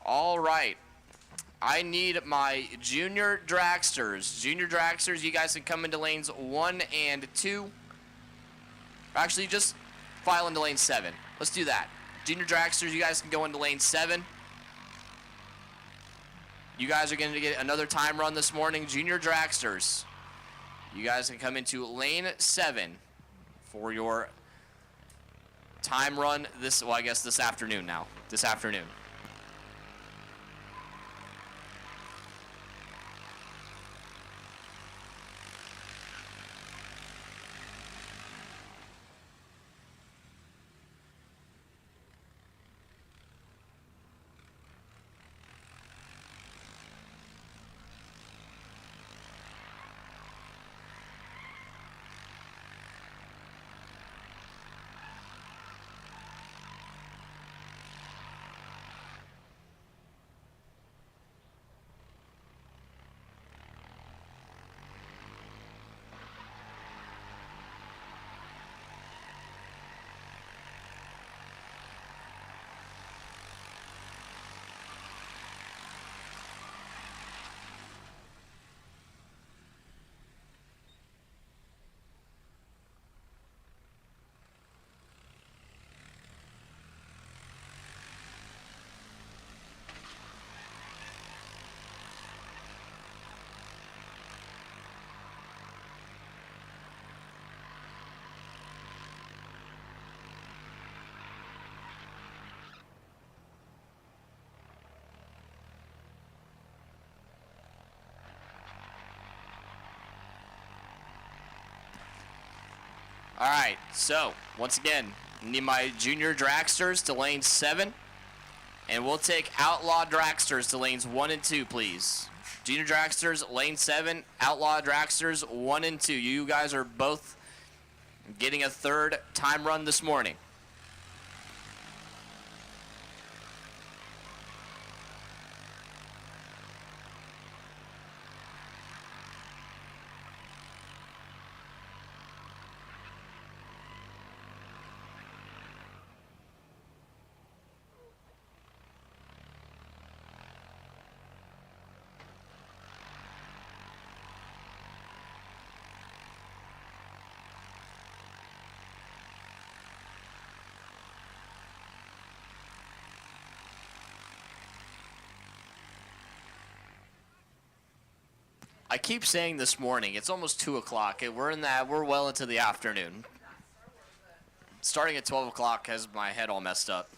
All right. I need my junior dragsters. Junior dragsters, you guys can come into lanes 1 and 2. Actually, just file into lane 7. Let's do that. Junior dragsters, you guys can go into lane 7. You guys are going to get another time run this morning. Junior dragsters, you guys can come into lane 7 for your time run this, well, I guess this afternoon now. This afternoon. All right, so once again, need my junior dragsters to lane 7, and we'll take outlaw dragsters to lanes 1 and 2, please. Junior dragsters, lane 7, outlaw dragsters 1 and 2. You guys are both getting a third time run this morning. I keep saying this morning. It's almost 2 o'clock. We're well into the afternoon. Starting at 12 o'clock has my head all messed up.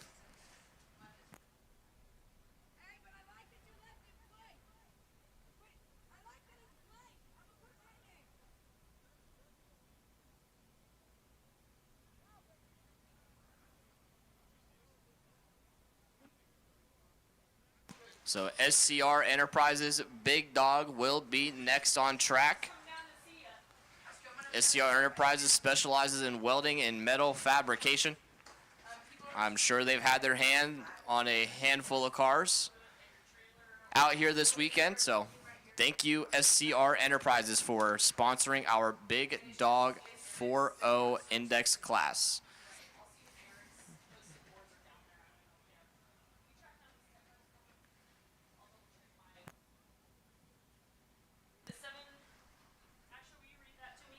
So SCR Enterprises Big Dog will be next on track. SCR Enterprises specializes in welding and metal fabrication. I'm sure they've had their hand on a handful of cars out here this weekend. So thank you, SCR Enterprises, for sponsoring our Big Dog 4.0 Index class.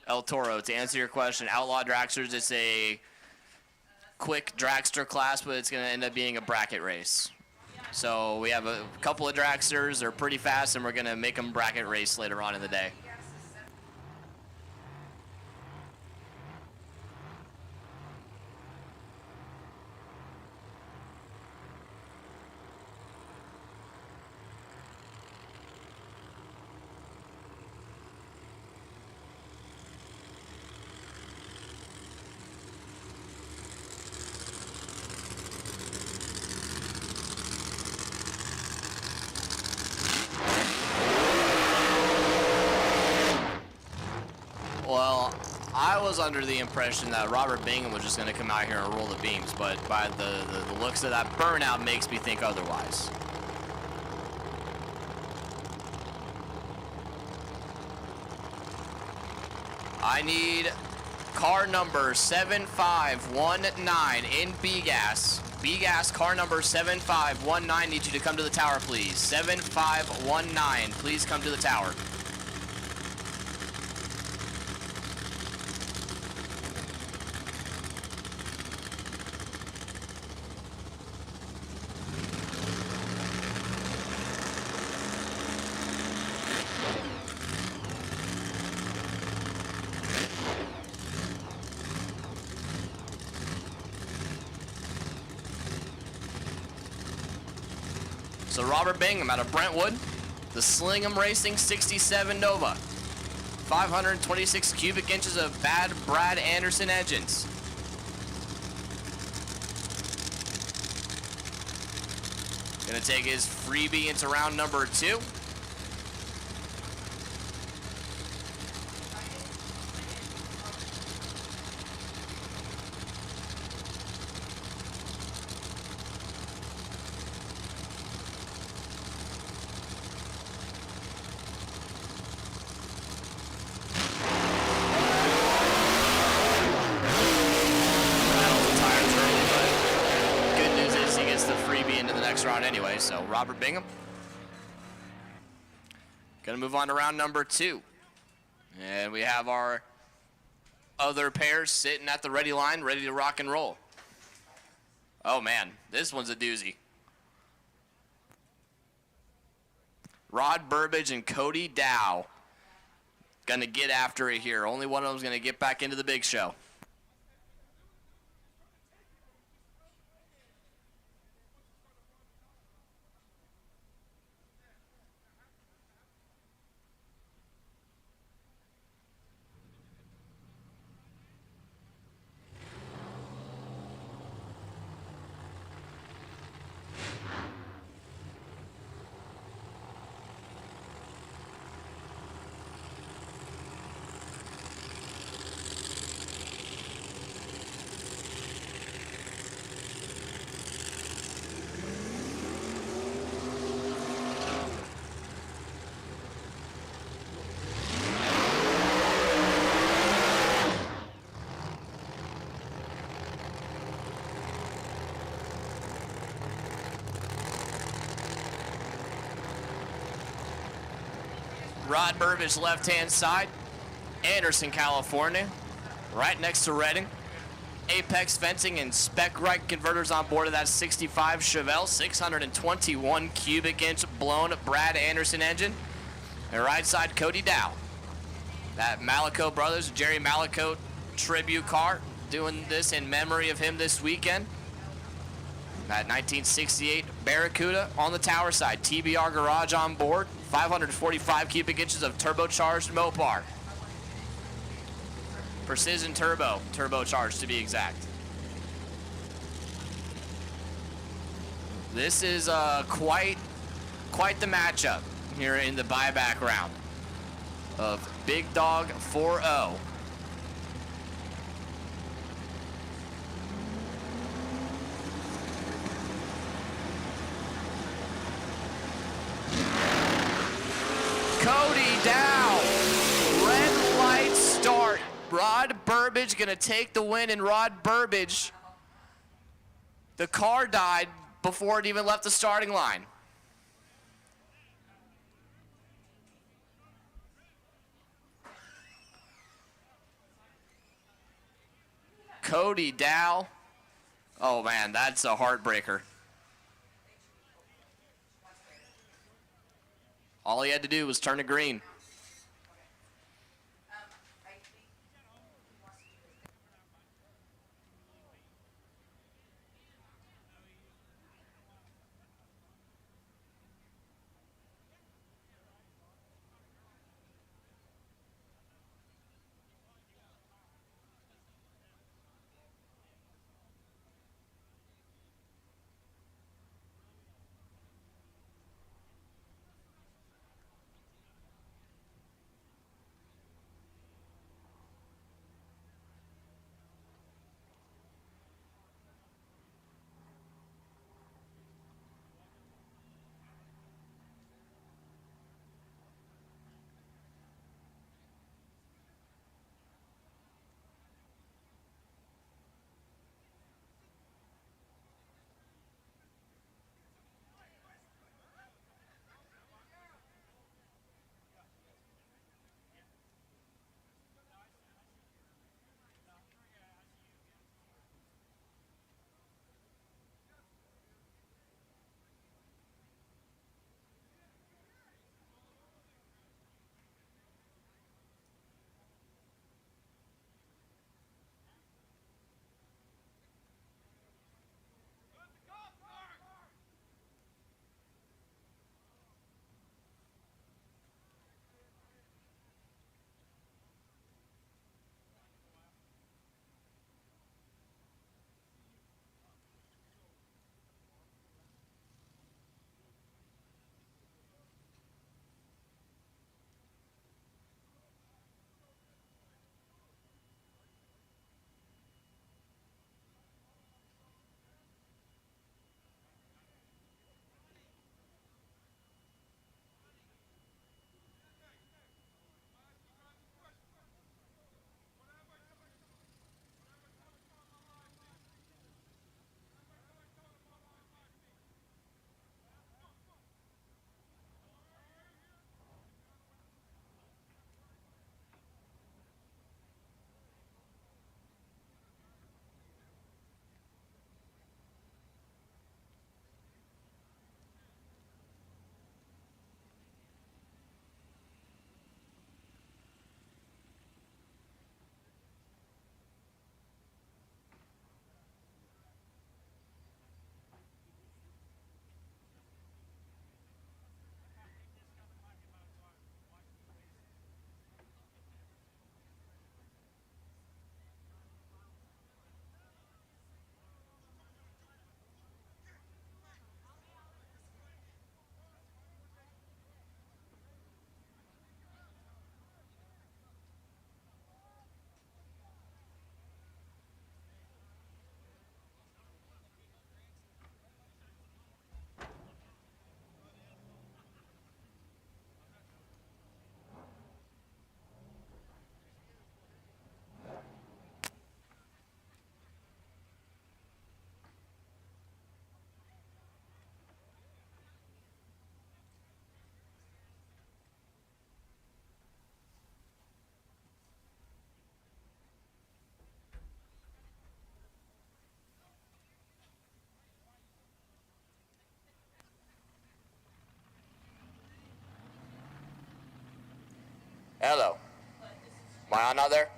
El Toro, to answer your question, Outlaw Dragsters, it's a quick dragster class, but it's going to end up being a bracket race. So we have a couple of dragsters. They're pretty fast, and we're going to make them bracket race later on in the day. Well, I was under the impression that Robert Bingham was just going to come out here and roll the beams, but by the looks of that burnout makes me think otherwise. I need car number 7519 in B-Gas. B-Gas car number 7519, need you to come to the tower, please. 7519, please come to the tower. So Robert Bingham out of Brentwood, the Slingham Racing 67 Nova. 526 cubic inches of bad Brad Anderson engines. Gonna take his freebie into round number 2. Anyway, so Robert Bingham. Gonna move on to round number 2. And we have our other pairs sitting at the ready line, ready to rock and roll. Oh man, this one's a doozy. Rod Burbage and Cody Dow gonna get after it here. Only one of them's gonna get back into the big show. Rod Burbage left-hand side, Anderson, California, right next to Reading. Apex Fencing and Spec Right converters on board of that 65 Chevelle, 621 cubic inch blown Brad Anderson engine. And right side, Cody Dow. That Malicote Brothers, Jerry Malicote tribute car, doing this in memory of him this weekend. That 1968 Barracuda on the tower side, TBR garage on board, 545 cubic inches of turbocharged Mopar. Precision turbo, turbocharged to be exact. This is quite the matchup here in the buyback round of Big Dog 4-0. Cody Dow, red light start. Rod Burbage gonna take the win, and Rod Burbage, the car died before it even left the starting line. Cody Dow, oh man, that's a heartbreaker. All he had to do was turn to green. Hello. Am I on out there?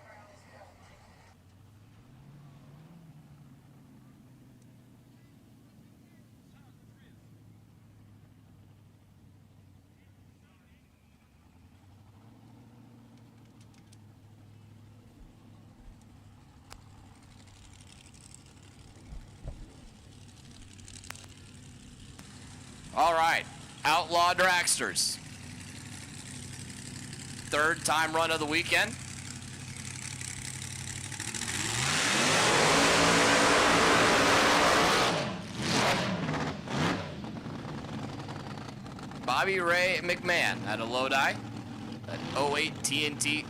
All right, Outlaw Dragsters. Third time run of the weekend. Bobby Ray McMahon at a Lodi, an 08 TNT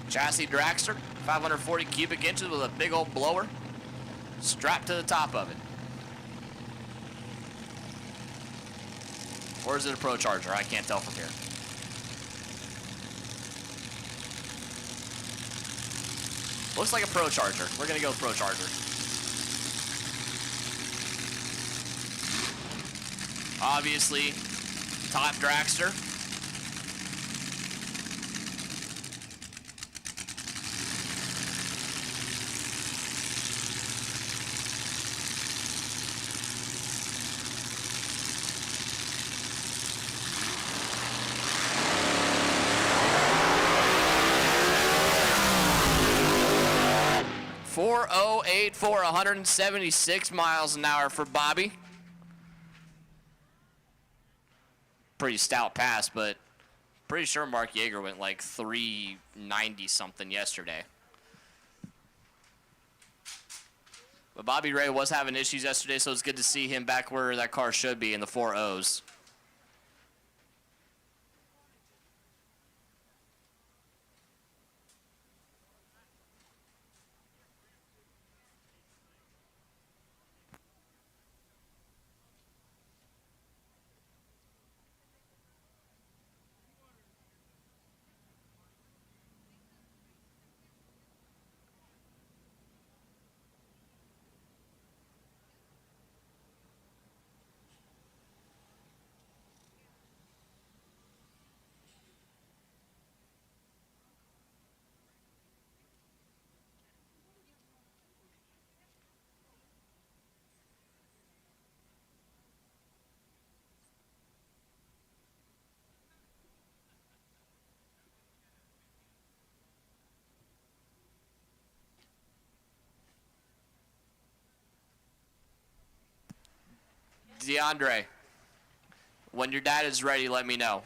chassis dragster, 540 cubic inches with a big old blower strapped to the top of it. Or is it a Pro Charger? I can't tell from here. Looks like a Pro Charger. We're gonna go with Pro Charger. Obviously, top dragster. .408 for 176 miles an hour for Bobby. Pretty stout pass, but pretty sure Mark Yeager went like 390 something yesterday. But Bobby Ray was having issues yesterday, so it's good to see him back where that car should be in the 4.0s. DeAndre, when your dad is ready, let me know.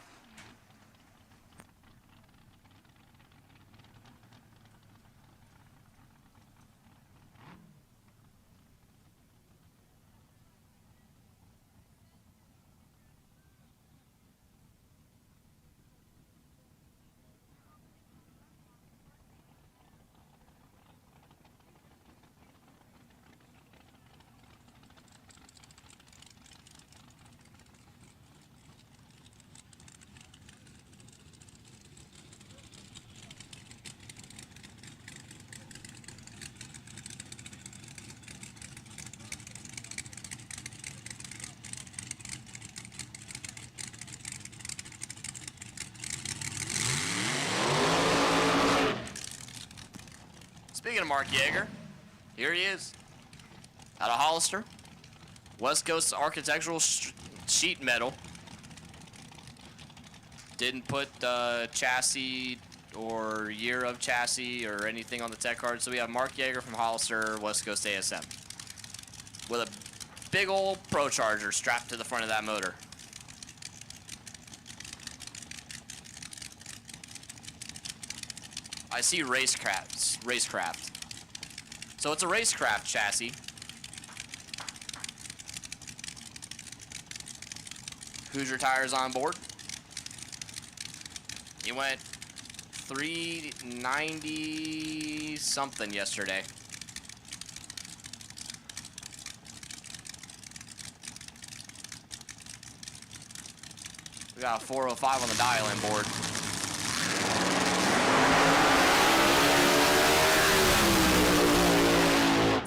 Speaking of Mark Yeager, here he is. Out of Hollister. West Coast Architectural Sheet Metal. Didn't put chassis or year of chassis or anything on the tech card. So we have Mark Yeager from Hollister, West Coast ASM. With a big old Pro Charger strapped to the front of that motor. I see racecraft. So it's a racecraft chassis. Hoosier tires on board. He went 390 something yesterday. We got a 405 on the dial-in board.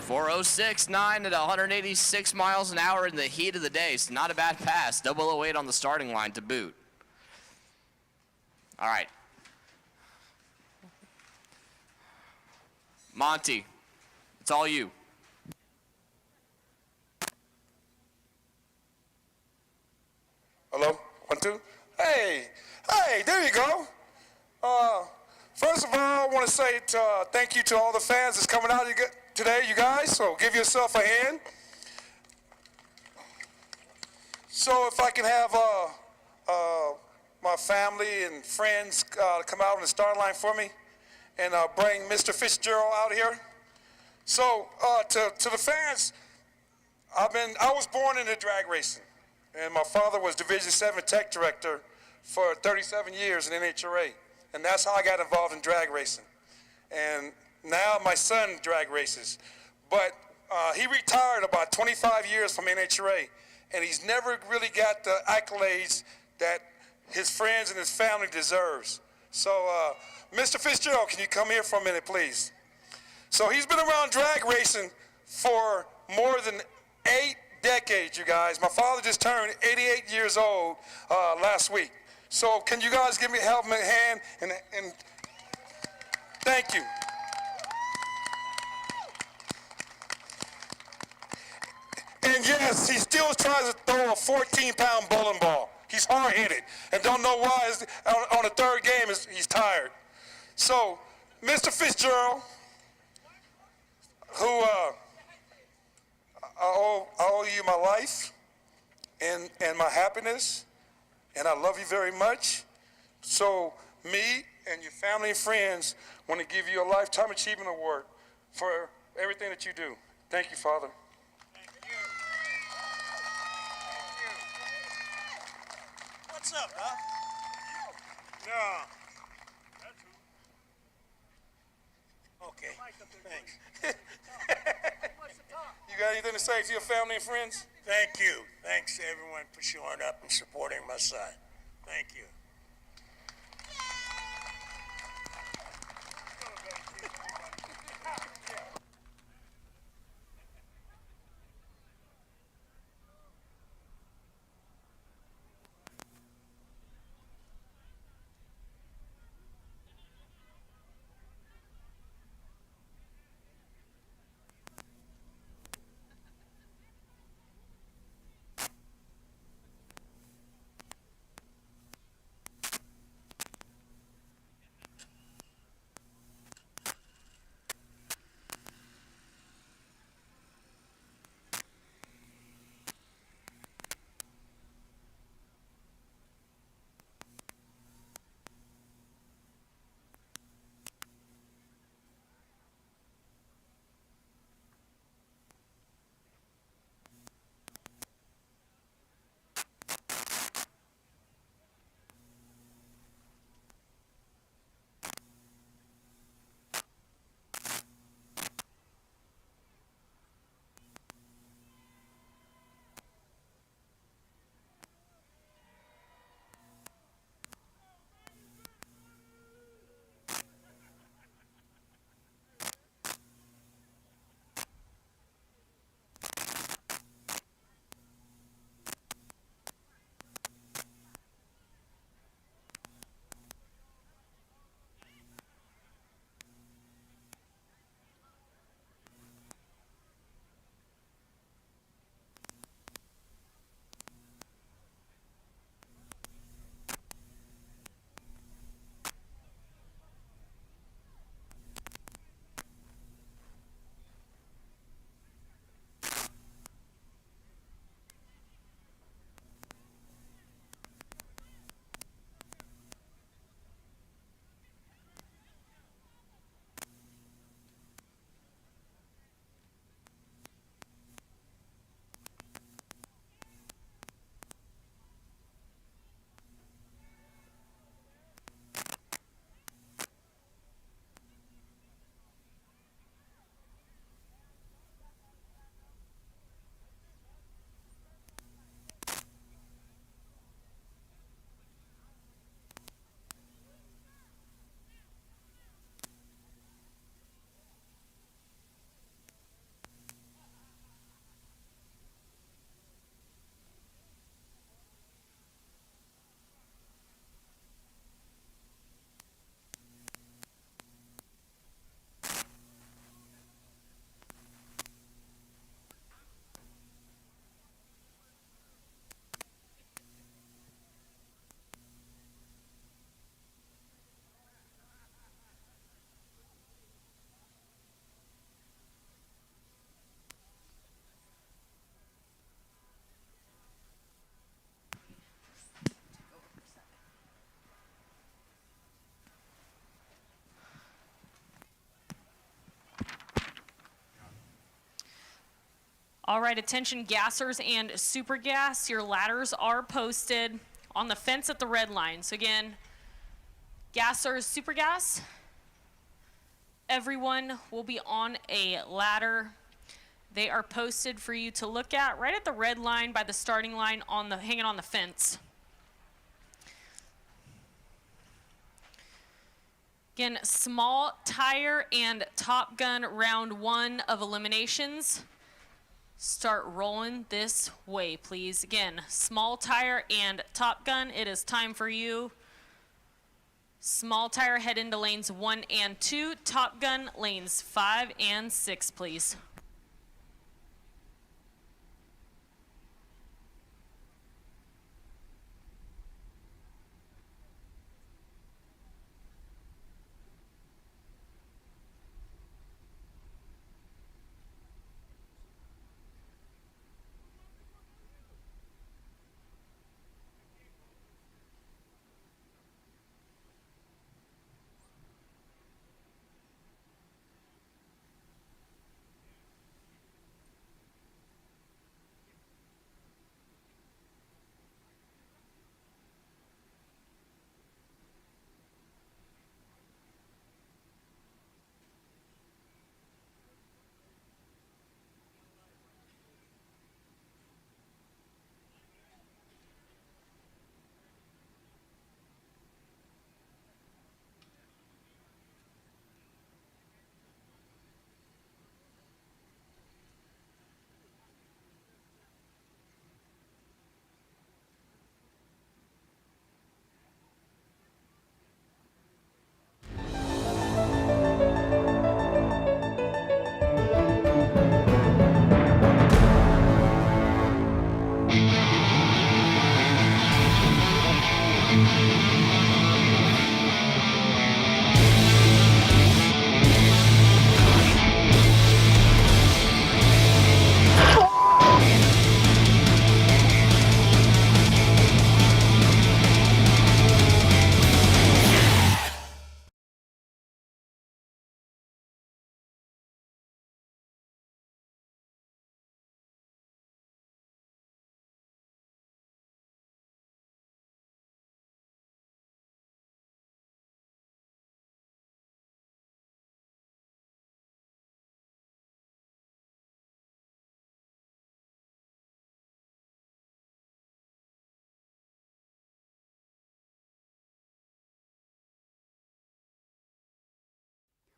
.406.9 at 186 miles an hour in the heat of the day. So not a bad pass. 008 on the starting line to boot. All right. Monty, it's all you. Hello? 1, 2. Hey, there you go. First of all, I want to say thank you to all the fans that's coming out today, you guys. So give yourself a hand. So if I can have my family and friends come out on the start line for me and bring Mr. Fitzgerald out here. So to the fans, I was born into drag racing, and my father was Division 7 Tech Director for 37 years in NHRA, and that's how I got involved in drag racing. And now my son drag races, but he retired about 25 years from NHRA, and he's never really got the accolades that his friends and his family deserves. So, Mr. Fitzgerald, can you come here for a minute, please? So he's been around drag racing for more than 8 decades, you guys. My father just turned 88 years old last week. So can you guys help me a hand and thank you. And yes, he still tries to throw a 14-pound bowling ball. He's hard-headed and don't know why on the third game he's tired. So, Mr. Fitzgerald, who I owe you my life and my happiness, and I love you very much. So me and your family and friends want to give you a Lifetime Achievement Award for everything that you do. Thank you, Father. Thank you. What's up, huh? No. Okay, thanks. You got anything to say to your family and friends? Thank you. Thanks to everyone for showing up and supporting my son. Thank you. All right, attention gassers and super gas. Your ladders are posted on the fence at the red line. So again, gassers, super gas, everyone will be on a ladder. They are posted for you to look at right at the red line by the starting line hanging on the fence. Again, small tire and Top Gun round 1 of eliminations. Start rolling this way, please. Again, small tire and Top Gun, it is time for you. Small tire, head into lanes 1 and 2. Top Gun, lanes 5 and 6, please.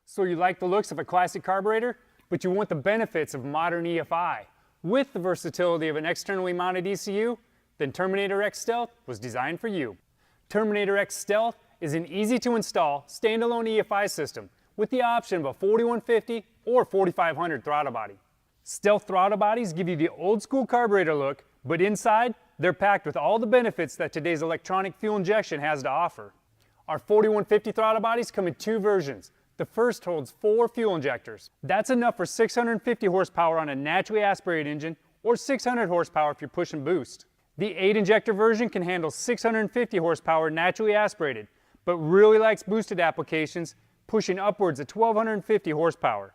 So you like the looks of a classic carburetor, but you want the benefits of modern EFI. With the versatility of an externally mounted ECU, then Terminator X Stealth was designed for you. Terminator X Stealth is an easy-to-install, standalone EFI system with the option of a 4150 or 4500 throttle body. Stealth throttle bodies give you the old-school carburetor look, but inside, they're packed with all the benefits that today's electronic fuel injection has to offer. Our 4150 throttle bodies come in 2 versions. The first holds 4 fuel injectors. That's enough for 650 horsepower on a naturally aspirated engine or 600 horsepower if you're pushing boost. The 8 injector version can handle 650 horsepower naturally aspirated, but really likes boosted applications, pushing upwards of 1250 horsepower.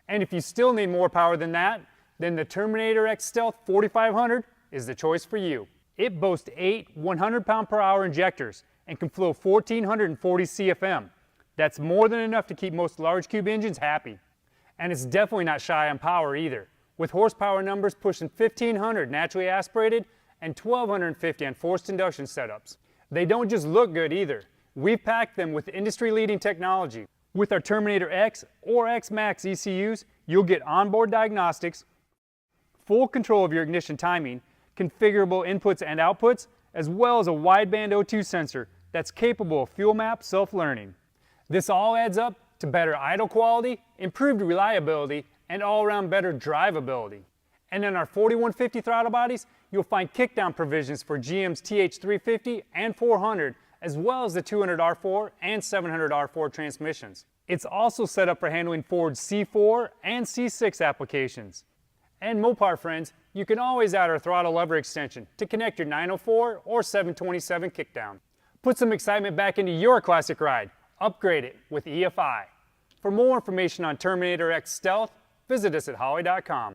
And if you still need more power than that, then the Terminator X Stealth 4500 is the choice for you. It boasts 8 100-pound-per-hour injectors and can flow 1440 CFM. That's more than enough to keep most large cube engines happy. And it's definitely not shy on power either, with horsepower numbers pushing 1500 naturally aspirated and 1250 on forced induction setups. They don't just look good either. We've packed them with industry-leading technology. With our Terminator X or X Max ECUs, you'll get onboard diagnostics, full control of your ignition timing, configurable inputs and outputs, as well as a wideband O2 sensor that's capable of fuel map self-learning. This all adds up to better idle quality, improved reliability, and all-around better drivability. And in our 4150 throttle bodies, you'll find kickdown provisions for GM's TH350 and 400, as well as the 200R4 and 700R4 transmissions. It's also set up for handling Ford's C4 and C6 applications. And Mopar friends, you can always add our throttle lever extension to connect your 904 or 727 kickdown. Put some excitement back into your classic ride. Upgrade it with EFI. For more information on Terminator X Stealth, visit us at Holley.com.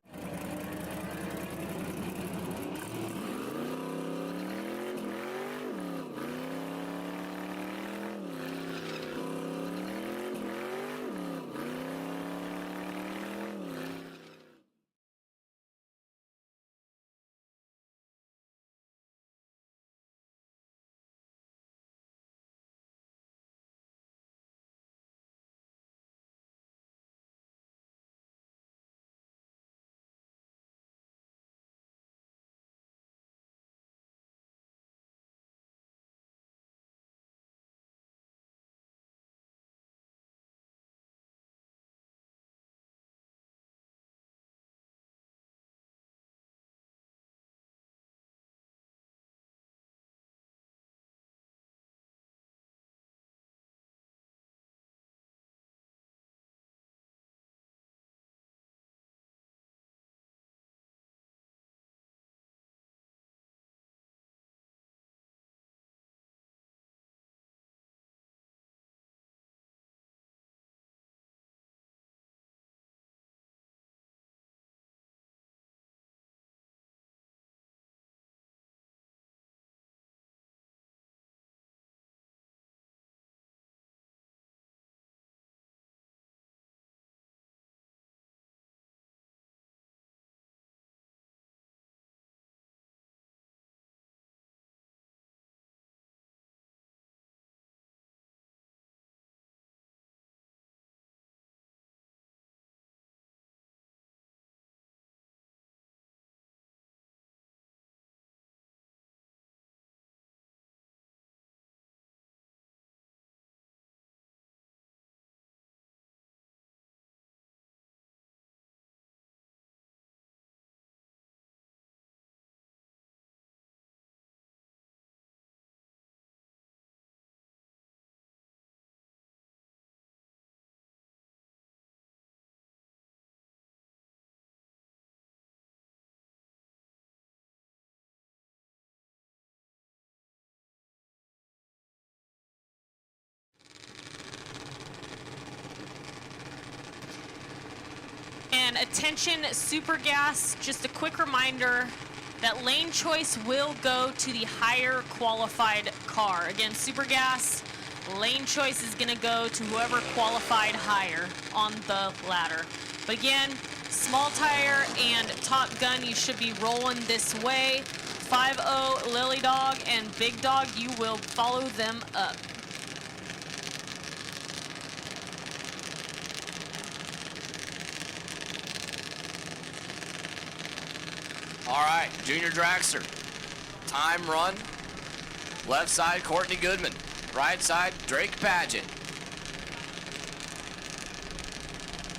And attention, Super Gas, just a quick reminder that lane choice will go to the higher qualified car. Again, Super Gas, lane choice is gonna go to whoever qualified higher on the ladder. But again, Small Tire and Top Gun, you should be rolling this way. 5-0, Lily Dog, and Big Dog, you will follow them up. All right, Junior Dragster. Time run. Left side, Courtney Goodman. Right side, Drake Paget.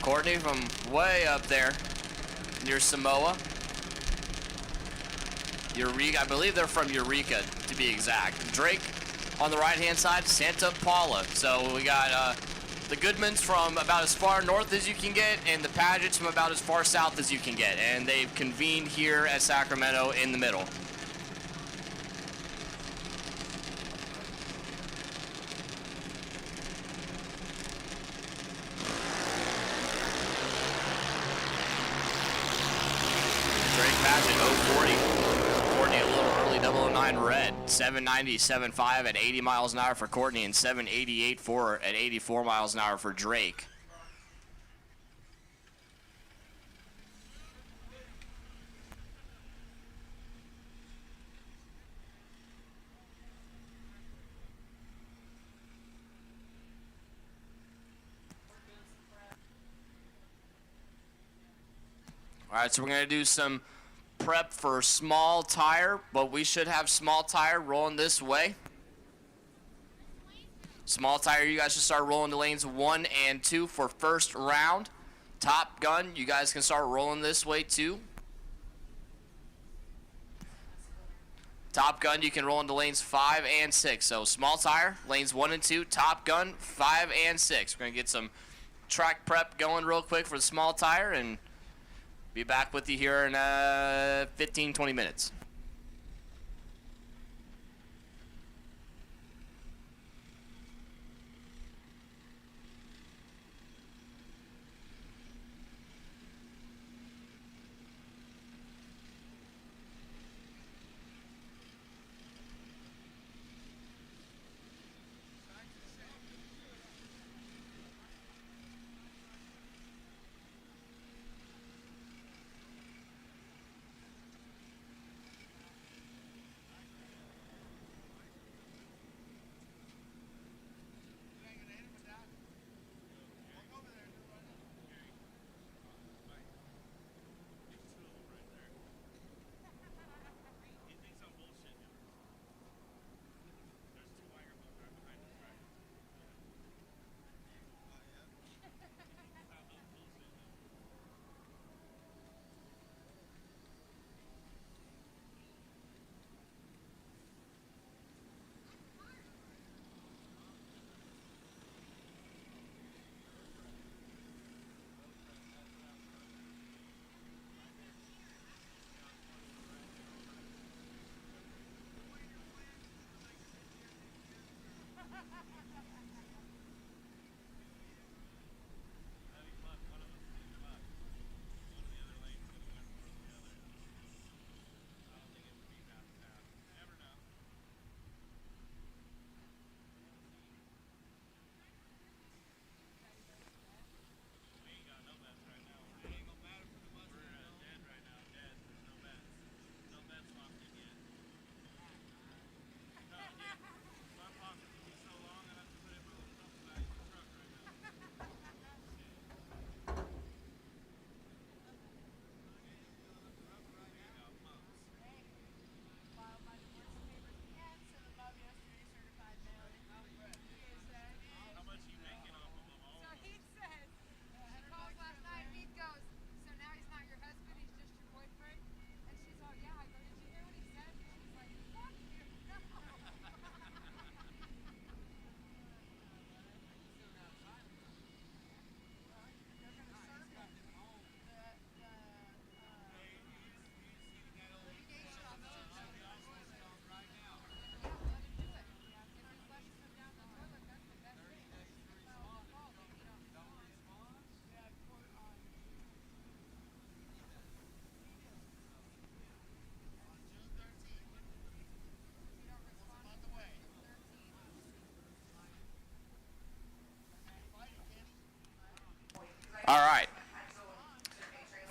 Courtney from way up there near Samoa. Eureka, I believe they're from Eureka to be exact. Drake on the right-hand side, Santa Paula. So we got the Goodmans from about as far north as you can get, and the Pagets from about as far south as you can get. And they've convened here at Sacramento in the middle. Drake Paget, 040. Courtney a little early, 009 red. 790, 7.5 at 80 miles an hour for Courtney, and 788.4 at 84 miles an hour for Drake. All right, so we're gonna do some prep for Small Tire, but we should have Small Tire rolling this way. Small Tire, you guys should start rolling to lanes 1 and 2 for first round. Top Gun, you guys can start rolling this way too. Top Gun, you can roll into lanes 5 and 6. So Small Tire, lanes 1 and 2, Top Gun, 5 and 6. We're gonna get some track prep going real quick for the Small Tire and be back with you here in 15, 20 minutes.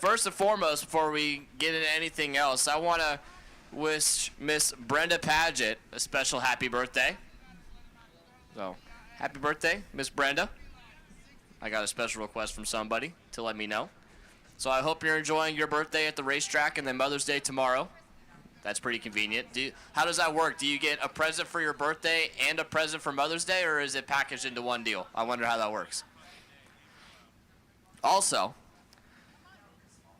first and foremost, before we get into anything else, I want to wish Miss Brenda Paget a special happy birthday. So, happy birthday, Miss Brenda. I got a special request from somebody to let me know. So I hope you're enjoying your birthday at the racetrack and then Mother's Day tomorrow. That's pretty convenient. How does that work? Do you get a present for your birthday and a present for Mother's Day, or is it packaged into one deal? I wonder how that works. Also,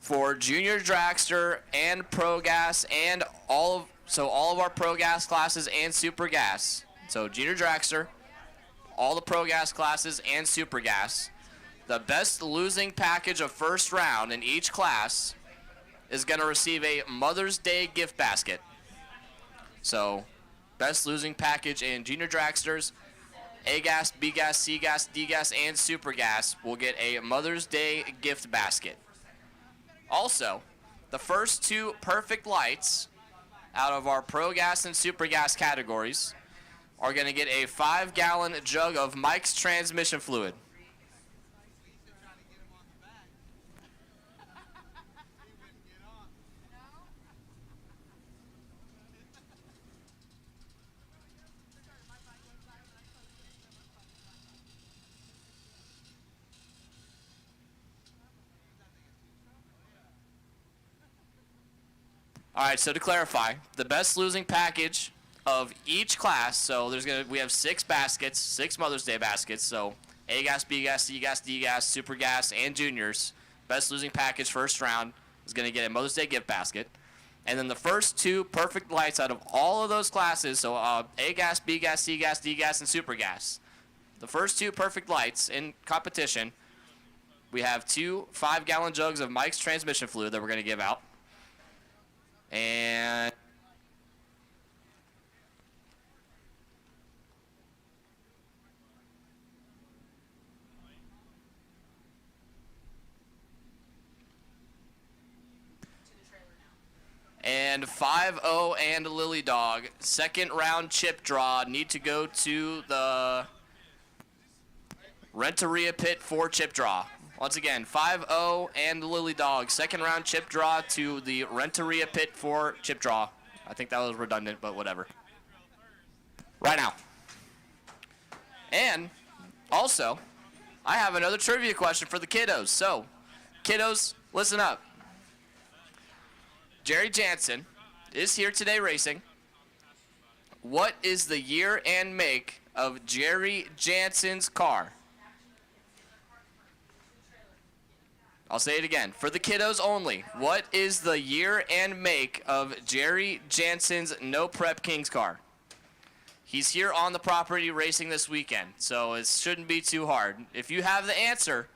for Junior Dragster and Pro Gas and all of our Pro Gas classes and Super Gas. So Junior Dragster, all the Pro Gas classes and Super Gas. The best losing package of first round in each class is going to receive a Mother's Day gift basket. So, best losing package in Junior Dragsters, A-Gas, B-Gas, C-Gas, D-Gas, and Super Gas will get a Mother's Day gift basket. Also, the first 2 perfect lights out of our Pro Gas and Super Gas categories are going to get a 5-gallon jug of Mike's transmission fluid. All right, so to clarify, the best losing package of each class, so we have 6 baskets, 6 Mother's Day baskets, so A-Gas, B-Gas, C-Gas, D-Gas, Super Gas, and Juniors. Best losing package first round is going to get a Mother's Day gift basket. And then the first 2 perfect lights out of all of those classes, so A-Gas, B-Gas, C-Gas, D-Gas, and Super Gas. The first 2 perfect lights in competition, we have 2 5-gallon jugs of Mike's transmission fluid that we're going to give out. And and 5-0 and Lily Dog, second round chip draw, need to go to the Renteria Pit for chip draw. Once again, 5-0 and Lily Dog, second round chip draw to the Renteria Pit for chip draw. I think that was redundant, but whatever. Right now. And also, I have another trivia question for the kiddos. So, kiddos, listen up. Jerry Jansen is here today racing. What is the year and make of Jerry Jansen's car? I'll say it again. For the kiddos only, what is the year and make of Jerry Jansen's No Prep Kings car? He's here on the property racing this weekend, so it shouldn't be too hard. If you have the answer,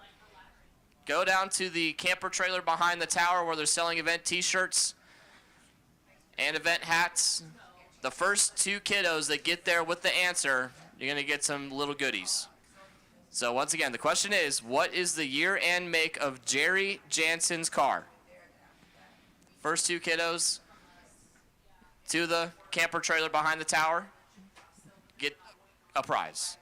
go down to the camper trailer behind the tower where they're selling event t-shirts and event hats. The first 2 kiddos that get there with the answer, you're going to get some little goodies. So once again, the question is, what is the year and make of Jerry Jansen's car? First 2 kiddos to the camper trailer behind the tower get a prize.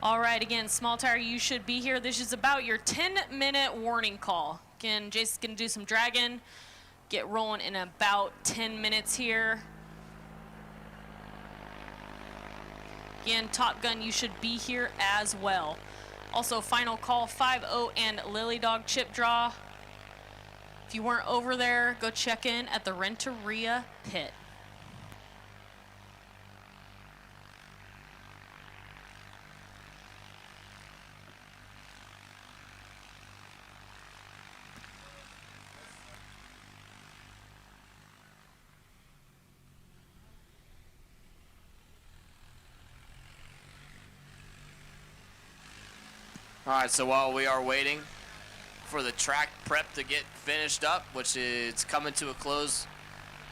All right, again, small tire, you should be here. This is about your 10-minute warning call. Again, Jason's gonna do some dragging, get rolling in about 10 minutes here. Again, Top Gun, you should be here as well. Also, final call, 5-0 and Lily Dog chip draw. If you weren't over there, go check in at the Renteria pit. All right, so while we are waiting for the track prep to get finished up, which is coming to a close,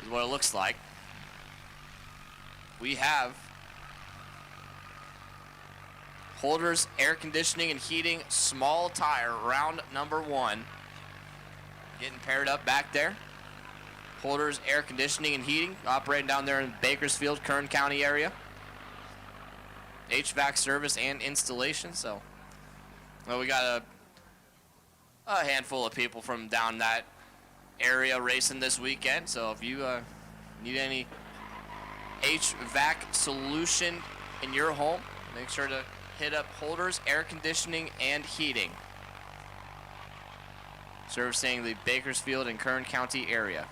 is what it looks like, we have Holders Air Conditioning and Heating small tire round number 1 getting paired up back there. Holders Air Conditioning and Heating operating down there in Bakersfield, Kern County area. HVAC service and installation, so well, we got a handful of people from down that area racing this weekend. So if you need any HVAC solution in your home, make sure to hit up Holders Air Conditioning and Heating, servicing the Bakersfield and Kern County area.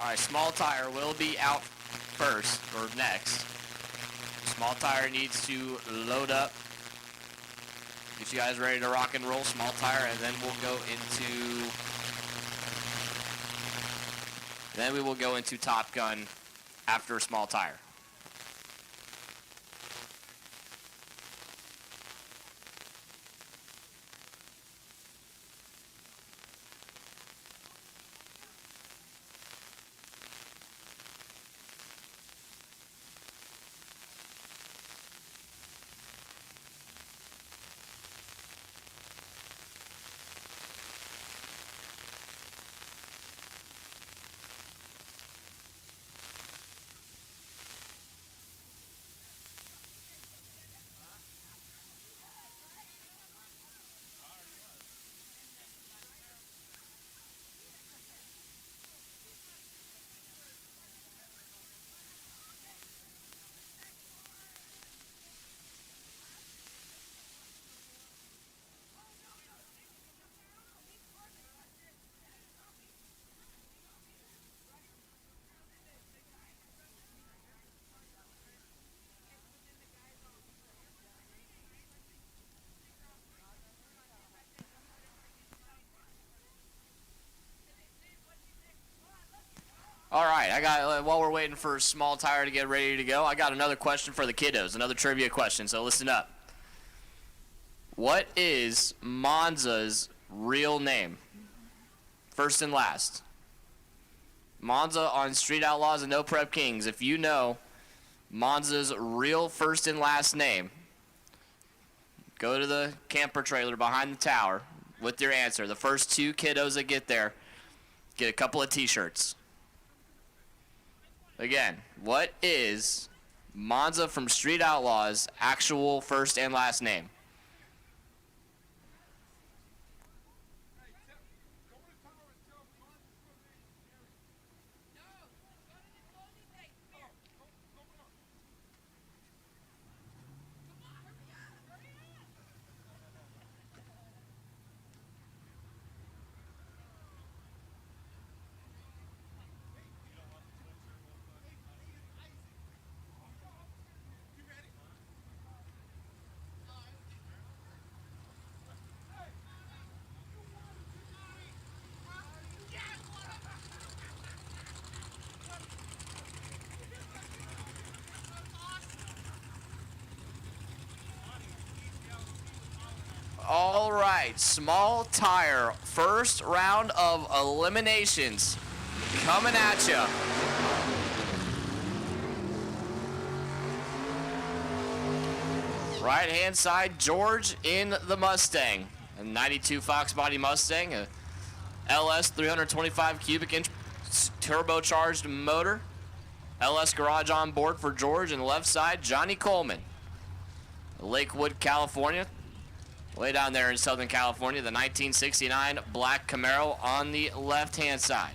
All right, small tire will be out first, or next. Small tire needs to load up. Get you guys ready to rock and roll, small tire, and then we will go into Top Gun after small tire. All right, I got, while we're waiting for small tire to get ready to go, I got another question for the kiddos, another trivia question, so listen up. What is Monza's real name? First and last. Monza on Street Outlaws and No Prep Kings. If you know Monza's real first and last name, go to the camper trailer behind the tower with your answer. The first two kiddos that get there get a couple of t-shirts. Again, what is Monza from Street Outlaws' actual first and last name? All right, small tire, first round of eliminations coming at you. Right hand side, George in the Mustang, a 92 Fox body Mustang, a LS 325 cubic inch turbocharged motor. LS garage on board for George, and the left side, Johnny Coleman, Lakewood, California. Way down there in Southern California, the 1969 black Camaro on the left-hand side.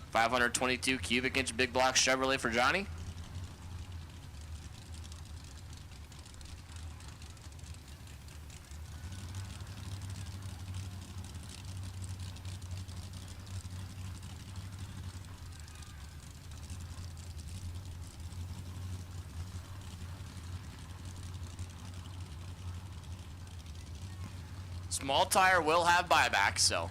522 cubic inch big block Chevrolet for Johnny. Small tire will have buyback, so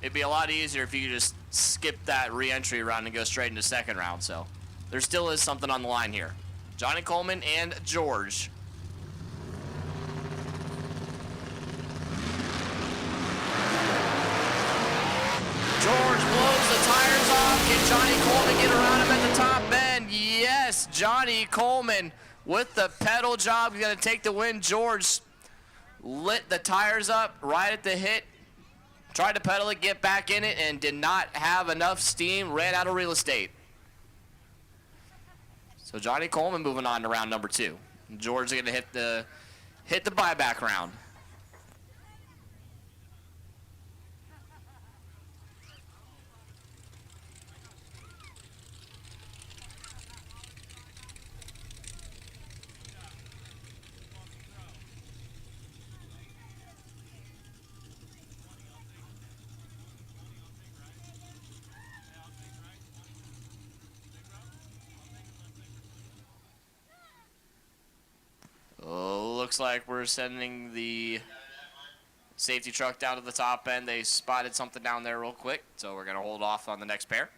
it'd be a lot easier if you could just skip that re-entry round and go straight into second round. So there still is something on the line here. Johnny Coleman and George. George blows the tires off. Can Johnny Coleman get around him at the top bend? Yes, Johnny Coleman with the pedal job is going to take the win. George lit the tires up right at the hit, tried to pedal it, get back in it, and did not have enough steam, ran out of real estate. So Johnny Coleman moving on to round number 2. George is going to hit the buyback round. looks like we're sending the safety truck down to the top end. They spotted something down there real quick, so we're going to hold off on the next pair.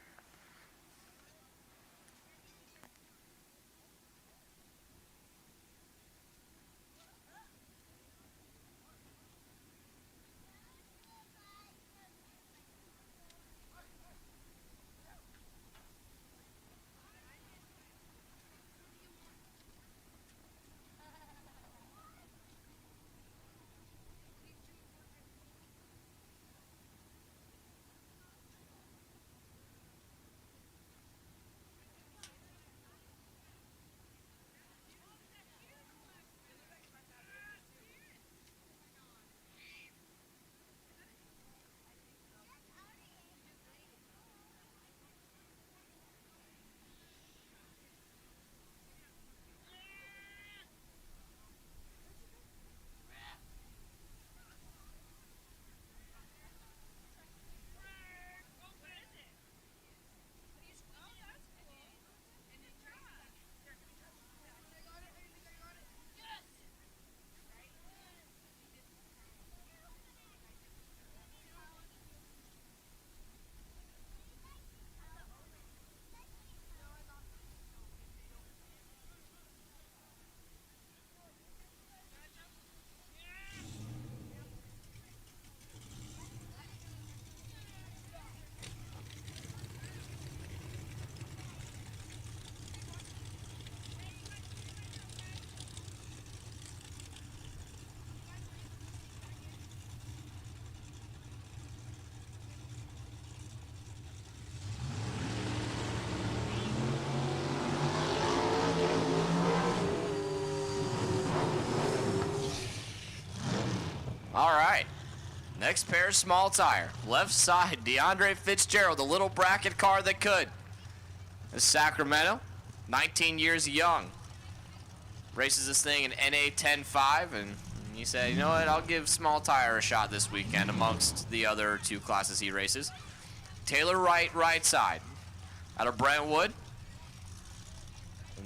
All right. Next pair, small tire. Left side, DeAndre Fitzgerald, the little bracket car that could. This Sacramento, 19 years young. Races this thing in NA 10.5, and he said, you know what, I'll give small tire a shot this weekend amongst the other two classes he races. Taylor Wright, right side. Out of Brentwood.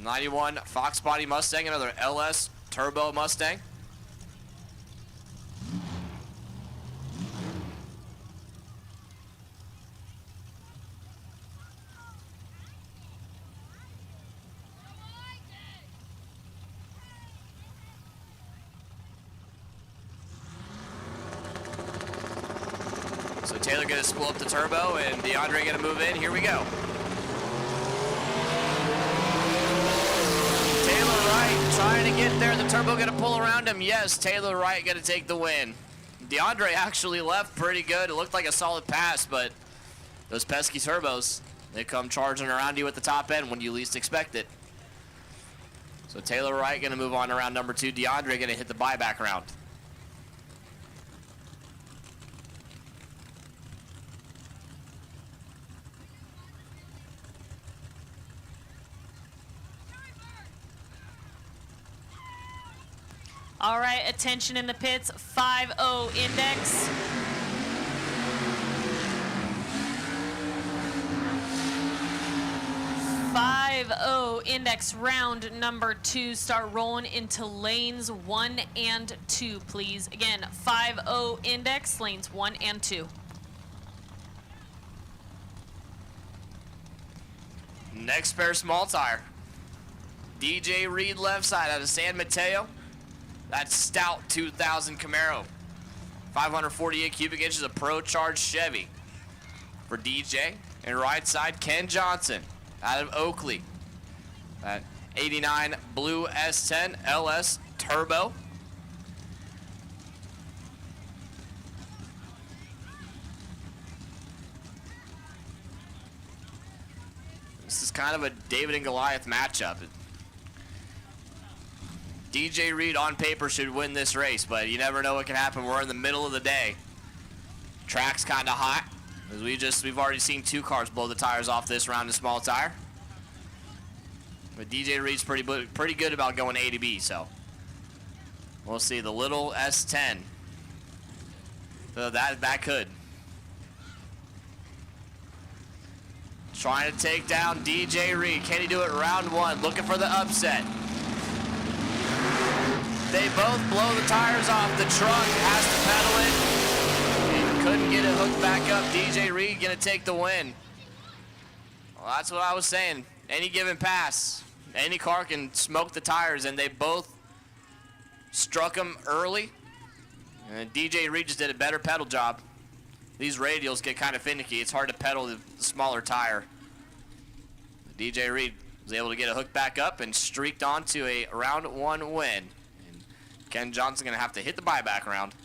91 Fox Body Mustang, another LS Turbo Mustang. So Taylor gonna spool up the turbo and DeAndre gonna move in. Here we go. Taylor Wright trying to get there. The turbo gonna pull around him. Yes, Taylor Wright gonna take the win. DeAndre actually left pretty good. It looked like a solid pass, but those pesky turbos, they come charging around you at the top end when you least expect it. So Taylor Wright gonna move on to round number 2. DeAndre gonna hit the buyback round. All right, attention in the pits, 5-0 index. Index round number 2. Start rolling into lanes 1 and 2, please. Again, 5-0 index, lanes 1 and 2. Next pair, small tire. DJ Reed left side out of San Mateo. That stout 2000 Camaro. 548 cubic inches of Pro Charged Chevy for DJ. And right side, Ken Jansen out of Oakley. That 89 blue S10 LS Turbo. This is kind of a David and Goliath matchup. DJ Reed on paper should win this race, but you never know what can happen. We're in the middle of the day. Track's kind of hot. We've already seen 2 cars blow the tires off this round in small tire. But DJ Reed's pretty good about going A to B, so we'll see. The little S10. So that could. Trying to take down DJ Reed. Can he do it round 1? Looking for the upset. They both blow the tires off. The truck has to pedal it. And couldn't get it hooked back up. DJ Reed gonna take the win. Well, that's what I was saying. Any given pass, any car can smoke the tires, and they both struck them early. And DJ Reed just did a better pedal job. These radials get kind of finicky. It's hard to pedal the smaller tire. DJ Reed was able to get a hook back up and streaked on to a round 1 win. And Ken Johnson gonna have to hit the buyback round.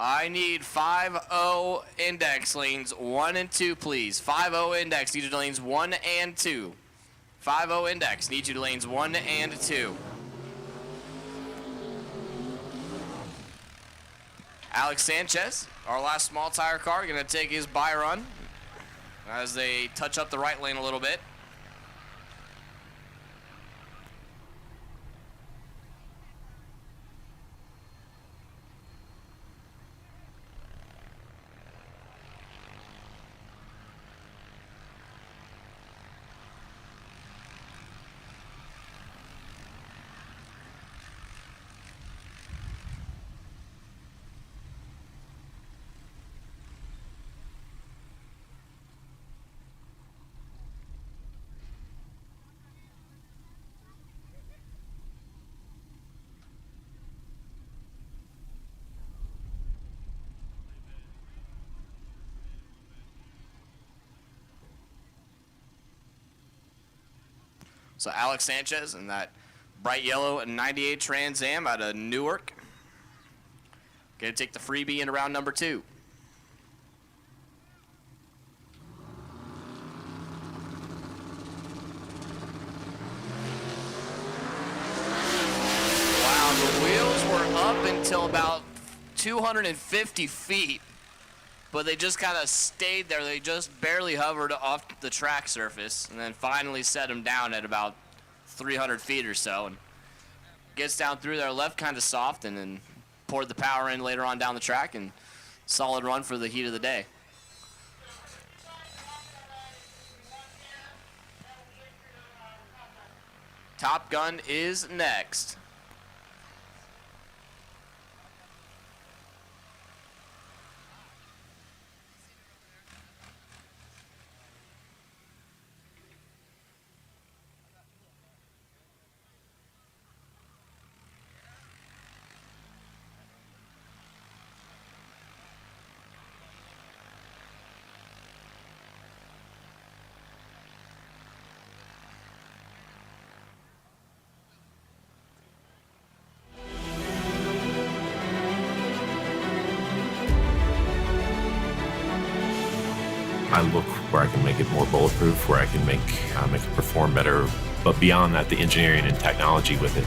I need 5-0 index lanes 1 and 2, please. 5-0 index, need you to lanes 1 and 2. 5-0 index, need you to lanes 1 and 2. Alex Sanchez, our last small tire car, gonna take his bye run as they touch up the right lane a little bit. So Alex Sanchez in that bright yellow 98 Trans Am out of Newark. Gonna take the freebie into round number 2. Wow, the wheels were up until about 250 feet, but they just kind of stayed there. They just barely hovered off the track surface and then finally set them down at about 300 feet or so. And gets down through there, left kind of soft, and then poured the power in later on down the track, and solid run for the heat of the day. Top Gun is next. I look where I can make it more bulletproof, where I can make it perform better. But beyond that, the engineering and technology with it,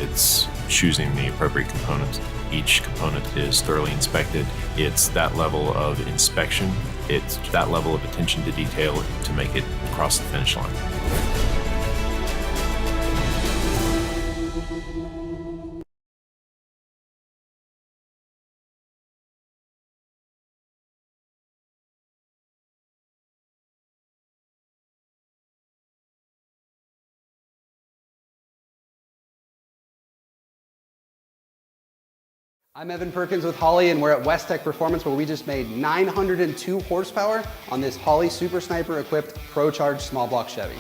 it's choosing the appropriate components. Each component is thoroughly inspected. It's that level of inspection. It's that level of attention to detail to make it across the finish line. I'm Evan Perkins with Holley, and we're at West Tech Performance, where we just made 902 horsepower on this Holley Super Sniper equipped Pro Charge small block Chevy.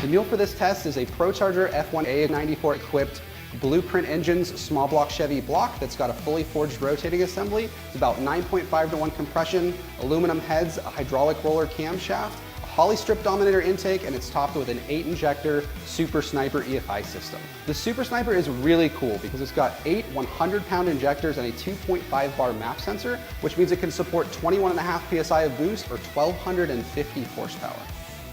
The mule for this test is a Pro Charger F1A94 equipped Blueprint Engines small block Chevy block that's got a fully forged rotating assembly. It's about 9.5 to 1 compression, aluminum heads, a hydraulic roller camshaft, Holley strip dominator intake, and it's topped with an 8-injector Super Sniper EFI system. The Super Sniper is really cool because it's got 8 100-pound injectors and a 2.5 bar map sensor, which means it can support 21.5 psi of boost or 1,250 horsepower.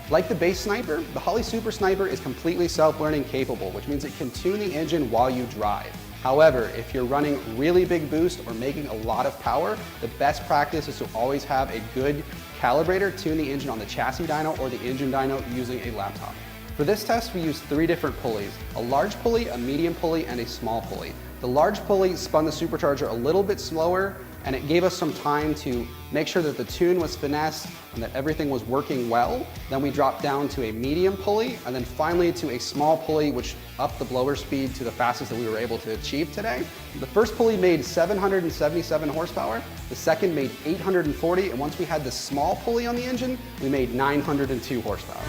Like the base Sniper, the Holley Super Sniper is completely self-learning capable, which means it can tune the engine while you drive. However, if you're running really big boost or making a lot of power, the best practice is to always have a good calibrator tune the engine on the chassis dyno or the engine dyno using a laptop. For this test, we used 3 different pulleys: a large pulley, a medium pulley, and a small pulley. The large pulley spun the supercharger a little bit slower, and it gave us some time to make sure that the tune was finessed and that everything was working well. Then we dropped down to a medium pulley, and then finally to a small pulley, which upped the blower speed to the fastest that we were able to achieve today. The first pulley made 777 horsepower, the second made 840, and once we had the small pulley on the engine, we made 902 horsepower.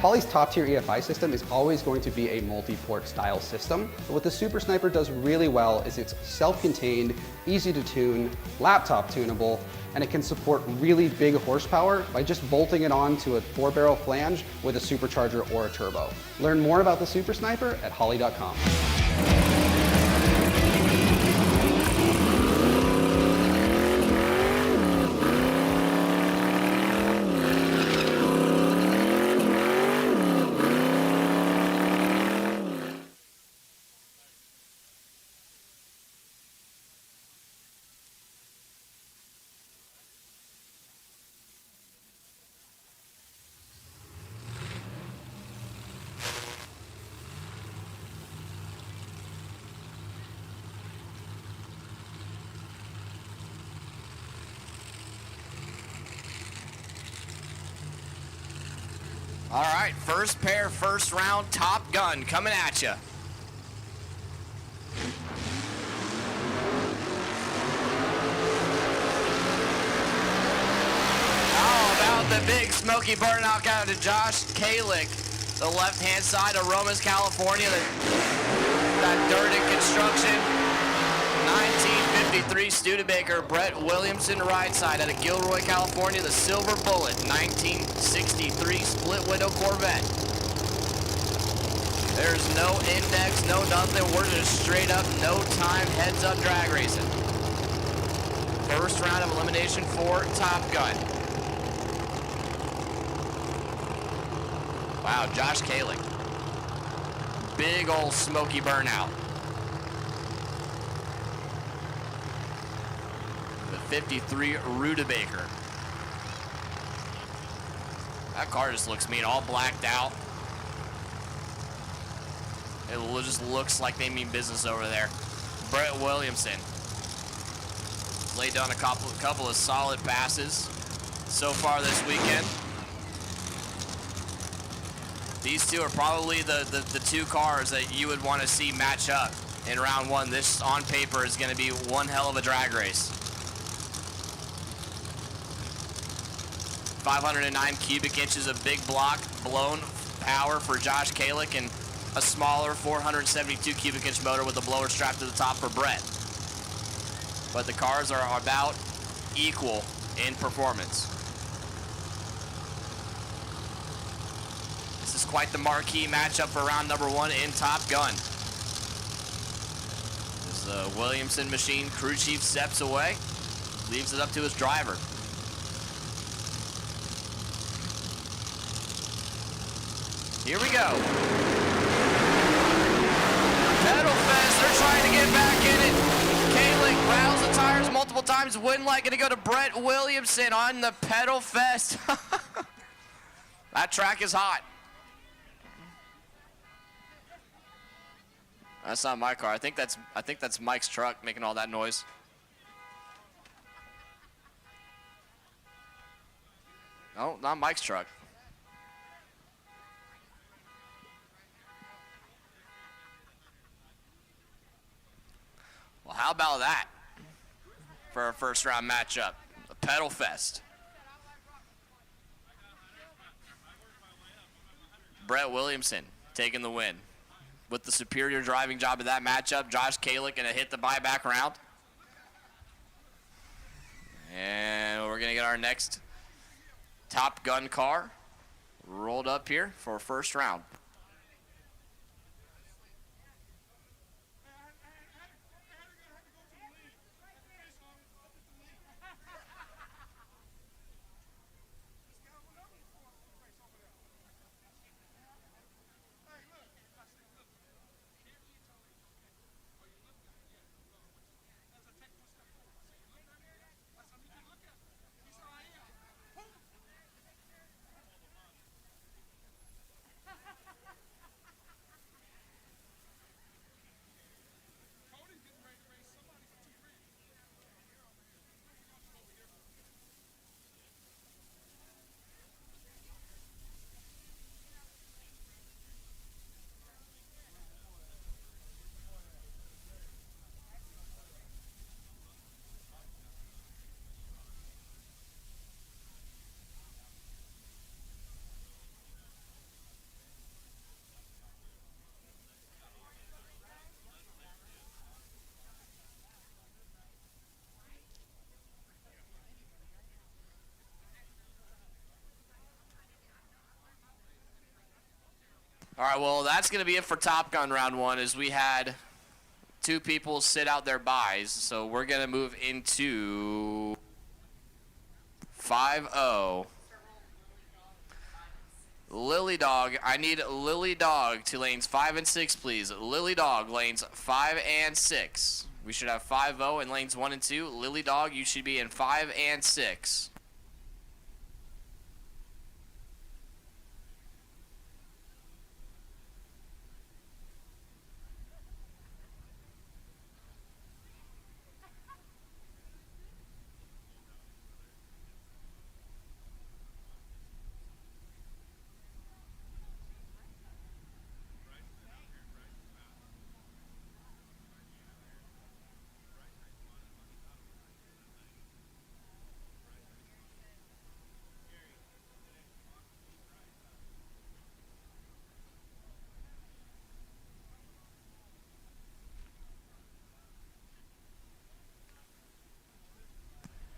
Holley's top-tier EFI system is always going to be a multi-port style system, but what the Super Sniper does really well is it's self-contained, easy to tune, laptop tunable, and it can support really big horsepower by just bolting it onto a 4-barrel flange with a supercharger or a turbo. Learn more about the Super Sniper at holley.com. All right, first pair, first round, Top Gun coming at you. How about the big smoky burnout out to Josh Kalick, the left-hand side of Romas, California. That dirt and construction. 1953 Studebaker, Brett Williamson, right side out of Gilroy, California. The Silver Bullet, 1963 split window Corvette. There's no index, no nothing. We're just straight up, no time, heads up drag racing. First round of elimination for Top Gun. Wow, Josh Kalick. Big old smoky burnout. The 53 Rudebaker. That car just looks mean, all blacked out. It just looks like they mean business over there. Brett Williamson laid down a couple of solid passes so far this weekend. These two are probably the two cars that you would want to see match up in round one. This, on paper, is going to be one hell of a drag race. 509 cubic inches of big block blown power for Josh Kalick, and a smaller 472 cubic inch motor with a blower strapped to the top for Brett. But the cars are about equal in performance. This quite the marquee matchup for round number 1 in Top Gun. As the Williamson machine crew chief steps away, leaves it up to his driver. Here we go. Pedal Fest, they're trying to get back in it. Kalick rattles the tires multiple times. Winlight gonna go to Brett Williamson on the Pedal Fest. That track is hot. That's not my car. I think that's Mike's truck making all that noise. No, not Mike's truck. Well, how about that for our first round matchup? The Pedal Fest. Brett Williamson taking the win. With the superior driving job of that matchup, Josh Kalick gonna hit the buyback round. And we're gonna get our next Top Gun car rolled up here for first round. All right, well, that's going to be it for Top Gun round 1, as we had 2 people sit out their buys. So we're going to move into 5-0. Lily Dog, I need Lily Dog to lanes 5 and 6, please. Lily Dog, lanes 5 and 6. We should have 5-0 in lanes 1 and 2. Lily Dog, you should be in 5 and 6.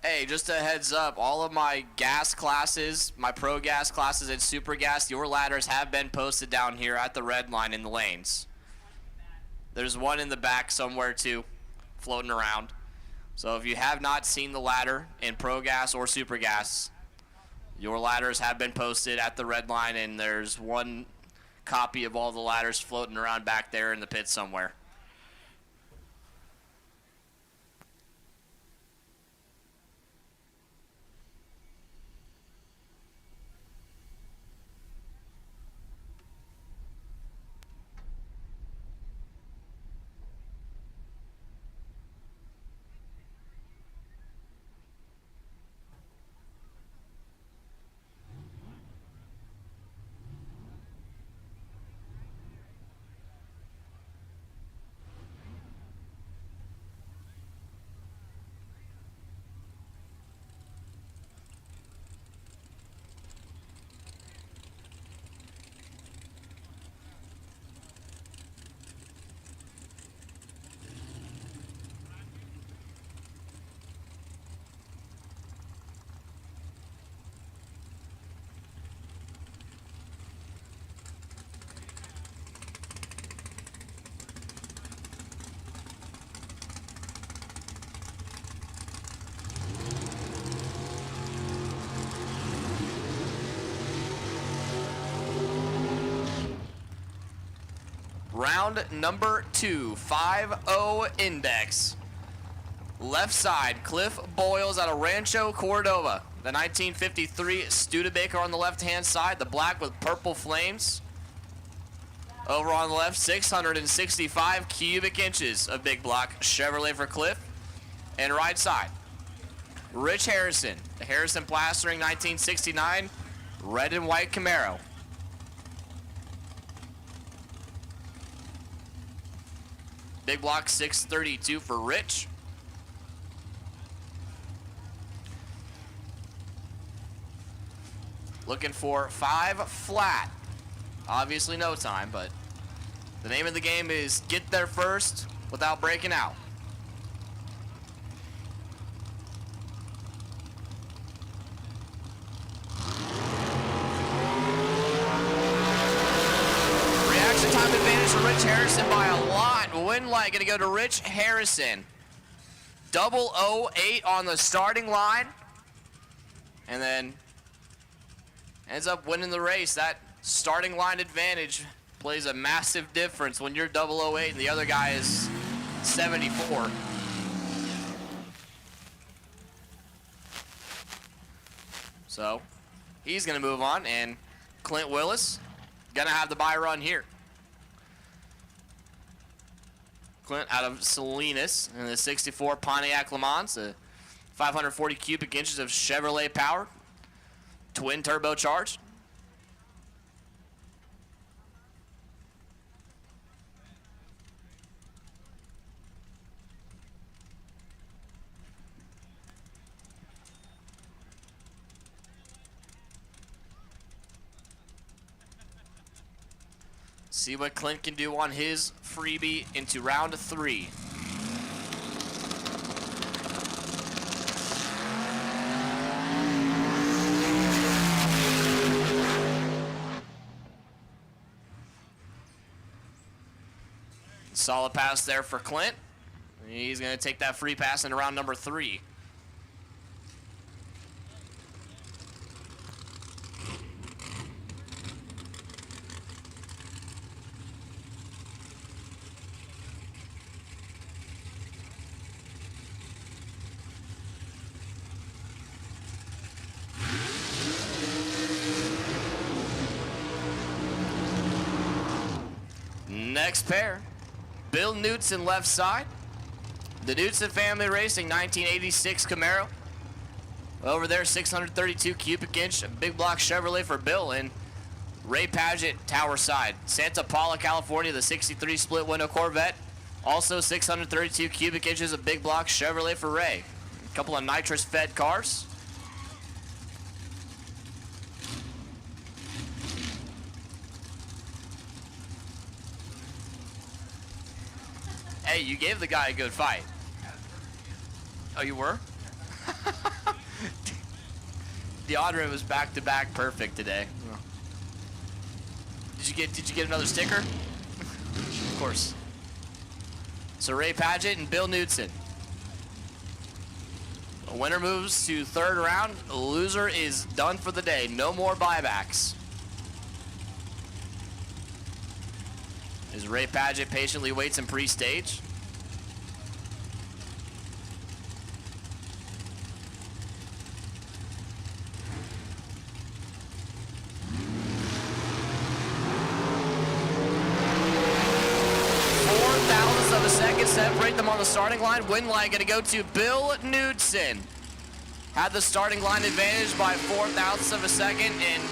Hey, just a heads up, all of my gas classes, my pro gas classes and super gas, your ladders have been posted down here at the red line in the lanes. There's one in the back somewhere too, floating around. So if you have not seen the ladder in pro gas or super gas, your ladders have been posted at the red line, and there's one copy of all the ladders floating around back there in the pit somewhere. Round number 2, 5-0 index. Left side, Cliff Boyles out of Rancho Cordova. The 1953 Studebaker on the left-hand side, the black with purple flames. Over on the left, 665 cubic inches of big block Chevrolet for Cliff. And right side, Rich Harrison, the Harrison Plastering 1969 red and white Camaro. Big block 632 for Rich. Looking for 5 flat. Obviously no time, but the name of the game is get there first without breaking out. Reaction time advantage for Rich Harrison by a lot. Win light gonna go to Rich Harrison. 008 on the starting line. And then ends up winning the race. That starting line advantage plays a massive difference when you're 008 and the other guy is 74. So he's going to move on, and Clint Willis going to have the bye run here. Clint out of Salinas in the 64 Pontiac Le Mans, 540 cubic inches of Chevrolet power. Twin turbocharged. See what Clint can do on his freebie into round 3. Solid pass there for Clint. He's going to take that free pass into round number 3. Next pair, Bill Knudsen left side. The Knudsen family racing 1986 Camaro. Over there, 632 cubic inch, big block Chevrolet for Bill. And Ray Paget tower side. Santa Paula, California, the 63 split window Corvette. Also 632 cubic inches of big block Chevrolet for Ray. A couple of nitrous fed cars. Hey, you gave the guy a good fight. Oh, you were? The honor was back-to-back perfect today. Did you get another sticker? Of course. So Ray Paget and Bill Knudsen. A winner moves to third round. A loser is done for the day. No more buybacks. As Ray Paget patiently waits in pre-stage. Separate them on the starting line. Win line going to go to Bill Knudsen. Had the starting line advantage by 0.04 of a second and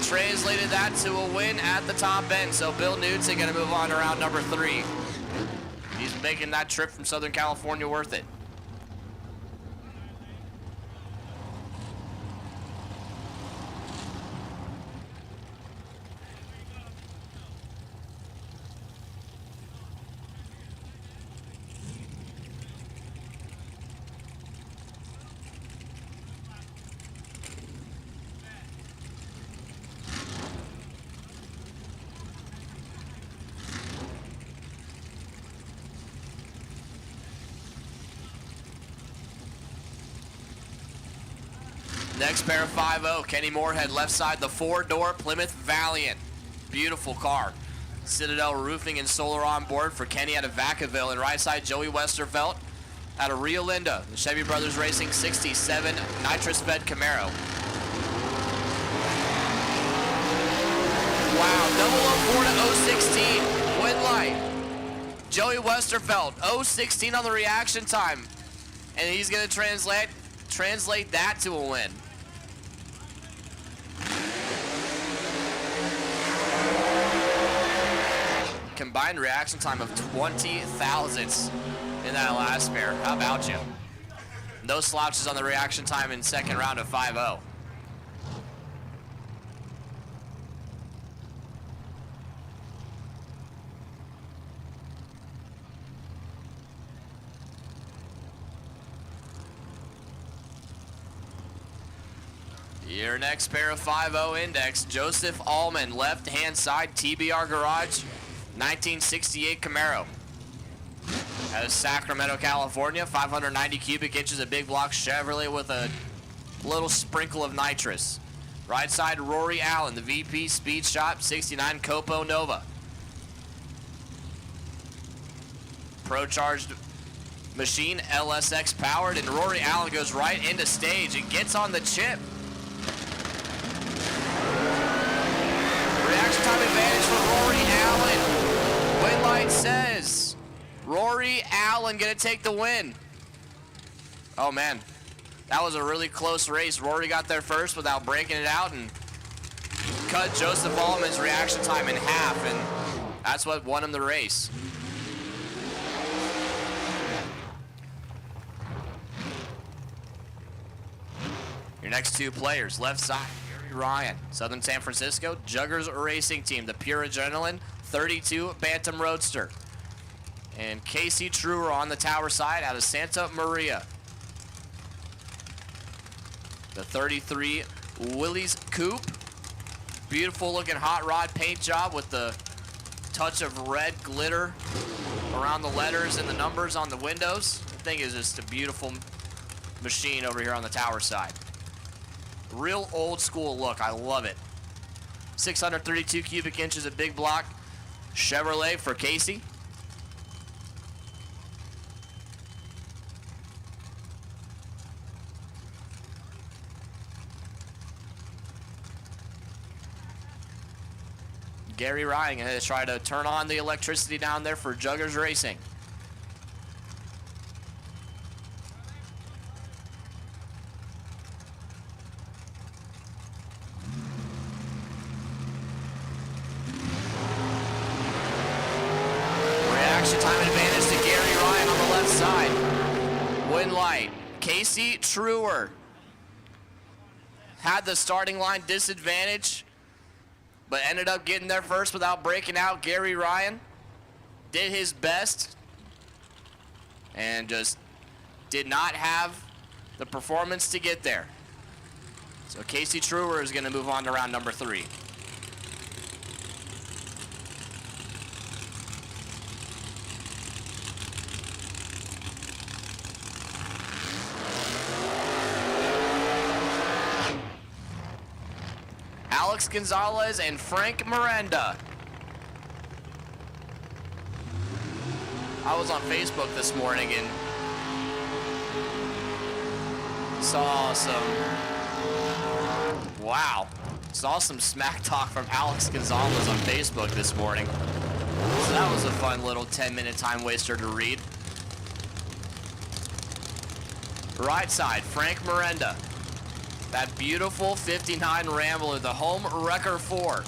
translated that to a win at the top end. So Bill Knudsen going to move on to round number 3. He's making that trip from Southern California worth it. Next pair of 5-0, Kenny Moorhead left side, the 4-door Plymouth Valiant. Beautiful car. Citadel Roofing and Solar on board for Kenny out of Vacaville. And right side, Joey Westervelt out of Rio Linda. The Chevy Brothers Racing 67 nitrous-fed Camaro. Wow, 004 to 016, win light. Joey Westervelt, 016 on the reaction time. And he's gonna translate that to a win. Combined reaction time of 20 thousandths in that last pair. How about you? No slouches on the reaction time in second round of 5-0. Your next pair of 5-0 index, Joseph Allman, left-hand side, TBR Garage, 1968 Camaro. Out of Sacramento, California, 590 cubic inches of big block Chevrolet with a little sprinkle of nitrous. Right side, Rory Allen, the VP Speed Shop, 69 Copo Nova. Pro-charged machine, LSX powered, and Rory Allen goes right into stage and gets on the chip. Reaction time advantage for Rory Allen. Win light says Rory Allen gonna take the win. Oh man, that was a really close race. Rory got there first without breaking it out and cut Joseph Allman's reaction time in half, and that's what won him the race. Your next two players, left side, Gary Ryan, Southern San Francisco, Juggers Racing Team, the Pure Adrenaline, 32 Bantam Roadster. And Casey Truer on the tower side out of Santa Maria. The 33 Willys Coupe. Beautiful looking hot rod paint job with the touch of red glitter around the letters and the numbers on the windows. The thing is just a beautiful machine over here on the tower side. Real old school look, I love it. 632 cubic inches of big block Chevrolet for Casey. Gary Ryan gonna try to turn on the electricity down there for Juggers Racing. Reaction time advantage to Gary Ryan on the left side. Win light. Casey Truer had the starting line disadvantage, but ended up getting there first without breaking out. Gary Ryan did his best and just did not have the performance to get there. So Casey Truer is going to move on to round number 3. Alex Gonzalez and Frank Miranda. I was on Facebook this morning and saw some smack talk from Alex Gonzalez on Facebook this morning. So that was a fun little 10-minute time waster to read. Right side, Frank Miranda. That beautiful 59 Rambler, the home wrecker 4.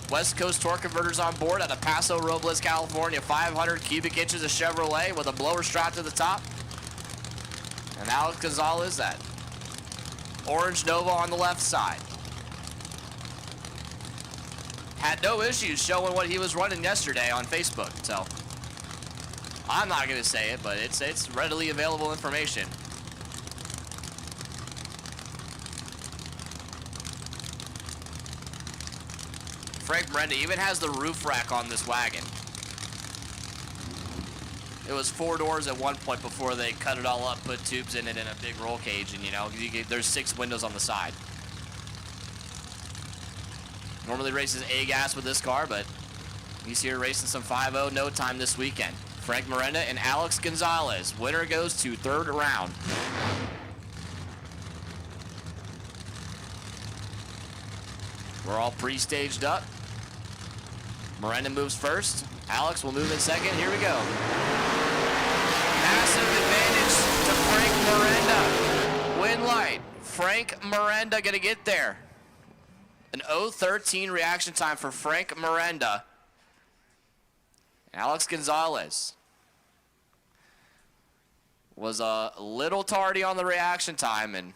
West Coast torque converters on board out of Paso Robles, California. 500 cubic inches of Chevrolet with a blower strap to the top. And Alex Gonzalez, that orange Nova on the left side. Had no issues showing what he was running yesterday on Facebook. So I'm not going to say it, but it's readily available information. Frank Miranda even has the roof rack on this wagon. It was 4 doors at one point before they cut it all up, put tubes in it in a big roll cage, and there's 6 windows on the side. Normally races A-gas with this car, but He's here racing some 5.0 no time this weekend. Frank Miranda and Alex Gonzalez. Winner goes to third round. We're all pre-staged up. Miranda moves first. Alex will move in second. Here we go. Massive advantage to Frank Miranda. Win light. Frank Miranda gonna get there. An 0:13 reaction time for Frank Miranda. Alex Gonzalez was a little tardy on the reaction time, and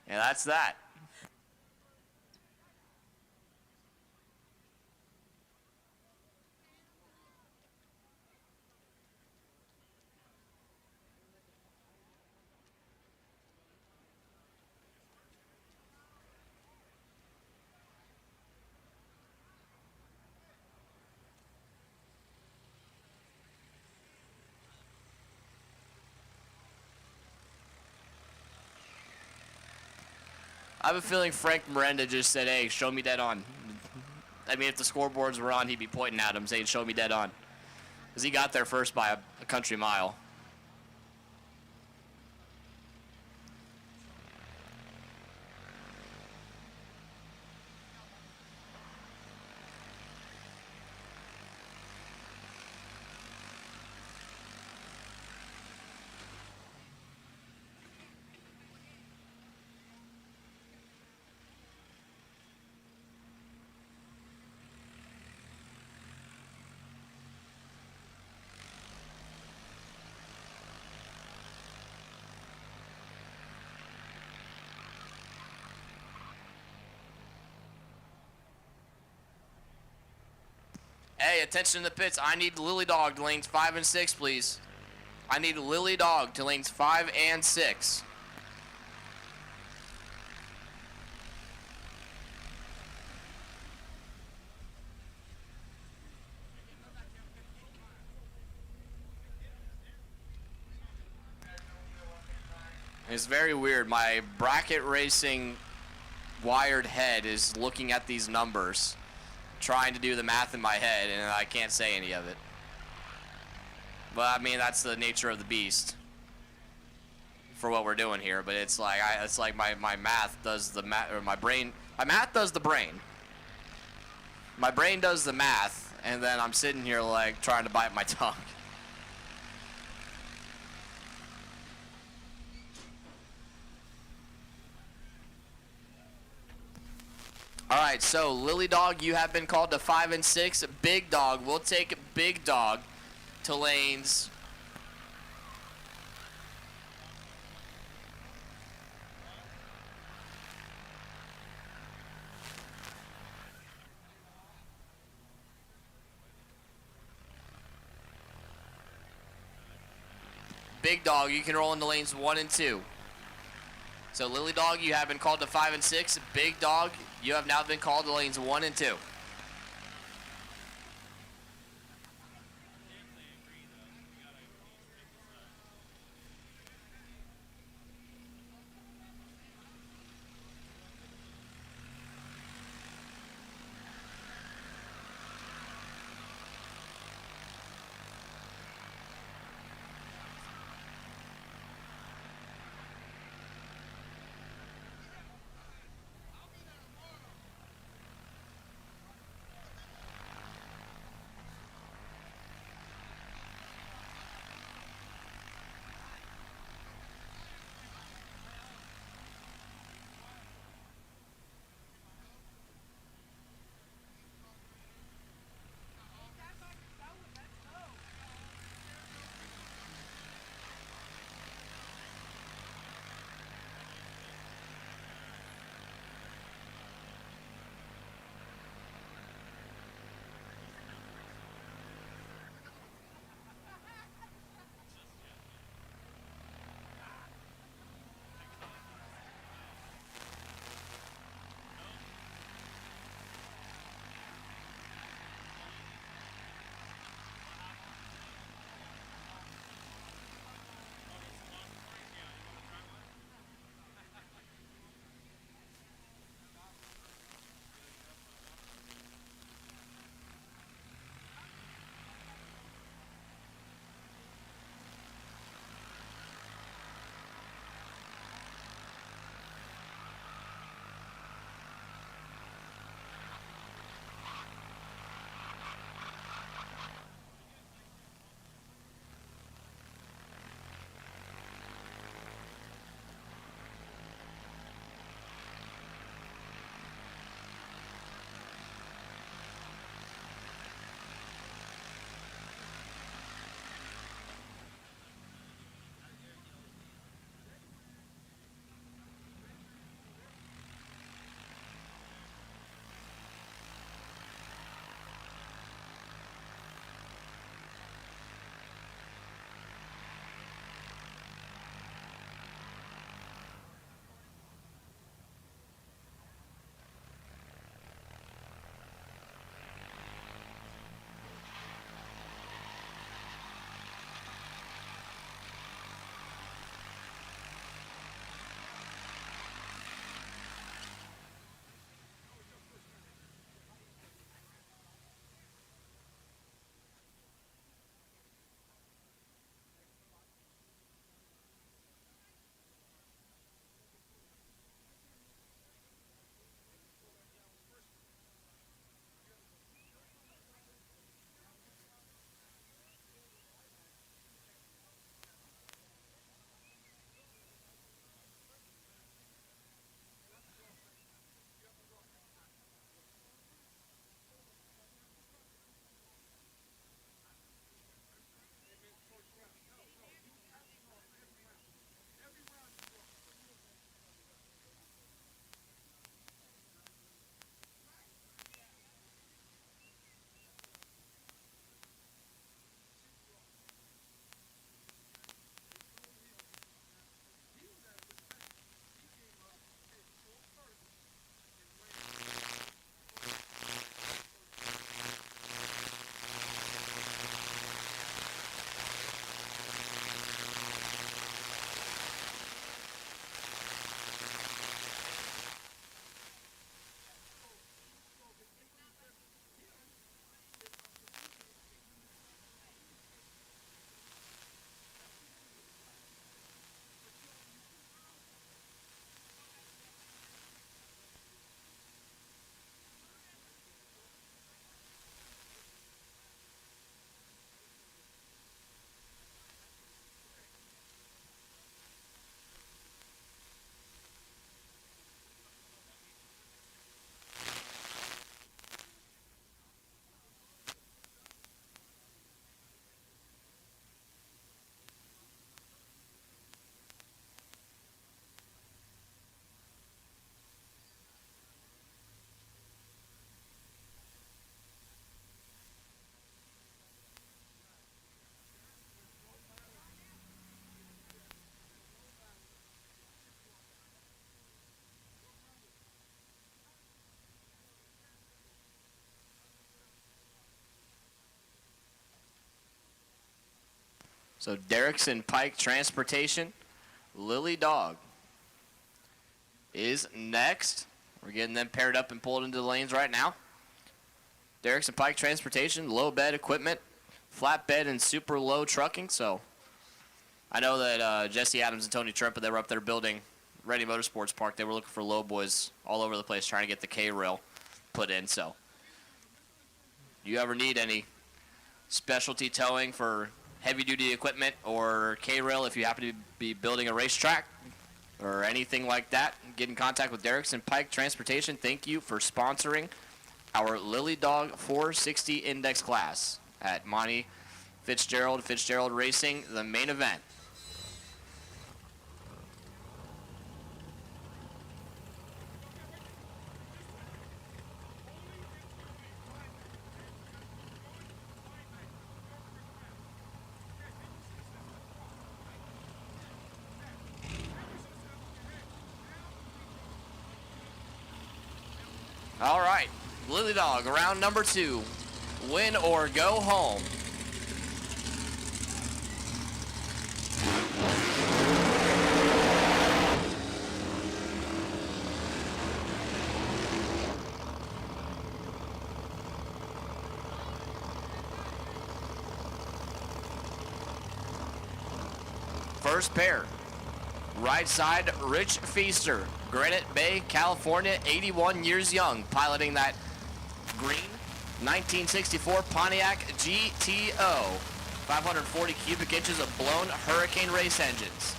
that's that. I have a feeling Frank Miranda just said, hey, show me dead on. I mean, if the scoreboards were on, he'd be pointing at him saying, show me dead on. Because he got there first by a country mile. Hey, attention in the pits. I need Lily Dog to lanes 5 and 6, please. I need Lily Dog to lanes 5 and 6. It's very weird. My bracket racing wired head is looking at these numbers, trying to do the math in my head, and I can't say any of it. But I mean, that's the nature of the beast for what we're doing here. But it's like my math does the math, or my math does the brain. My brain does the math, and then I'm sitting here like trying to bite my tongue. All right, so Lily Dog, you have been called to 5 and 6. Big Dog, we'll take Big Dog to lanes. Big Dog, you can roll into lanes 1 and 2. So Lily Dog, you have been called to 5 and 6. Big Dog, you have now been called to lanes 1 and 2. So Derrickson Pike Transportation, Lily Dog is next. We're getting them paired up and pulled into the lanes right now. Derrickson Pike Transportation, low bed equipment, flatbed and super low trucking. So I know that Jesse Adams and Tony Trumpa, they were up there building Ready Motorsports Park. They were looking for low boys all over the place trying to get the K-rail put in. So you ever need any specialty towing for heavy-duty equipment or K-rail if you happen to be building a racetrack or anything like that, get in contact with Derrickson Pike Transportation. Thank you for sponsoring our Lily Dog 460 Index class at Monty Fitzgerald Racing, the main event. All right, Lily Dog, round number 2. Win or go home. First pair. Right side, Rich Feaster, Granite Bay, California, 81 years young, piloting that green 1964 Pontiac GTO. 540 cubic inches of blown Hurricane race engines.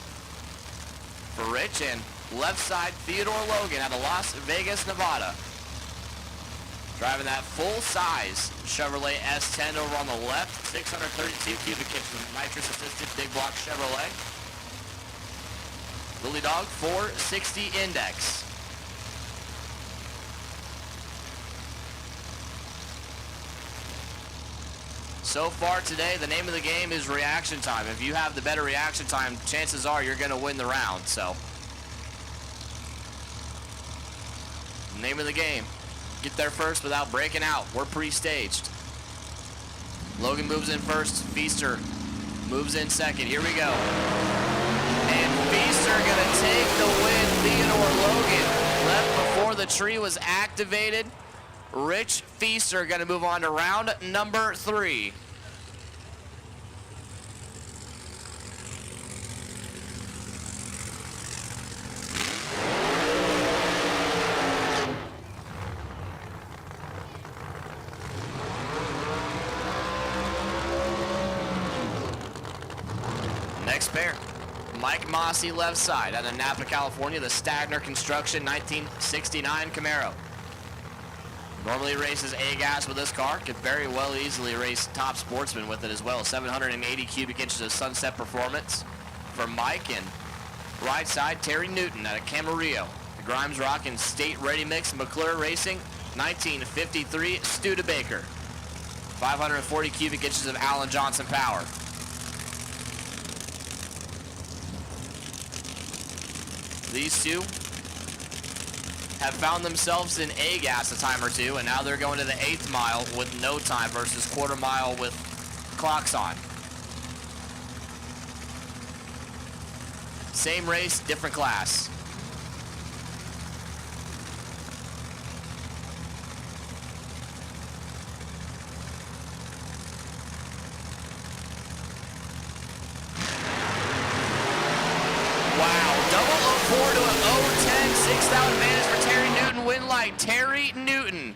For Rich, and left side, Theodore Logan out of Las Vegas, Nevada. Driving that full-size Chevrolet S10 over on the left, 632 cubic inches of nitrous-assisted big block Chevrolet. Lily Dog 460 Index. So far today, the name of the game is reaction time. If you have the better reaction time, chances are you're going to win the round. So, name of the game. Get there first without breaking out. We're pre-staged. Logan moves in first. Feaster moves in second. Here we go. And Feaster gonna take the win. Theodore Logan left before the tree was activated. Rich Feaster gonna move on to round number 3. Next pair. Mike Mossy left side out of Napa, California, the Stagner Construction 1969 Camaro. Normally races A-gas with this car. Could very well easily race Top Sportsman with it as well. 780 cubic inches of Sunset Performance for Mike. And right side, Terry Newton out of Camarillo. The Grimes Rockin' State Ready Mix McClure Racing 1953 Studebaker. 540 cubic inches of Alan Johnson power. These two have found themselves in A-gas a time or two, and now they're going to the 8th mile with no time versus quarter mile with clocks on. Same race, different class. To an 0-10, 6th out advantage for Terry Newton, win light. Terry Newton.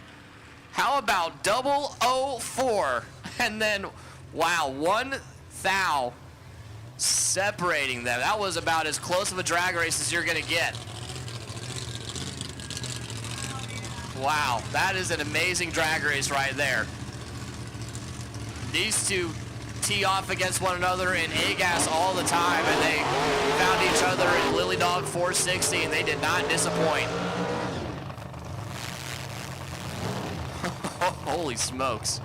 How about 0-04? And then, wow, 1 thou separating them. That was about as close of a drag race as you're going to get. Wow, that is an amazing drag race right there. These two tee off against one another in A-gas all the time, and they found each other in Lily Dog 460, and they did not disappoint. Holy smokes.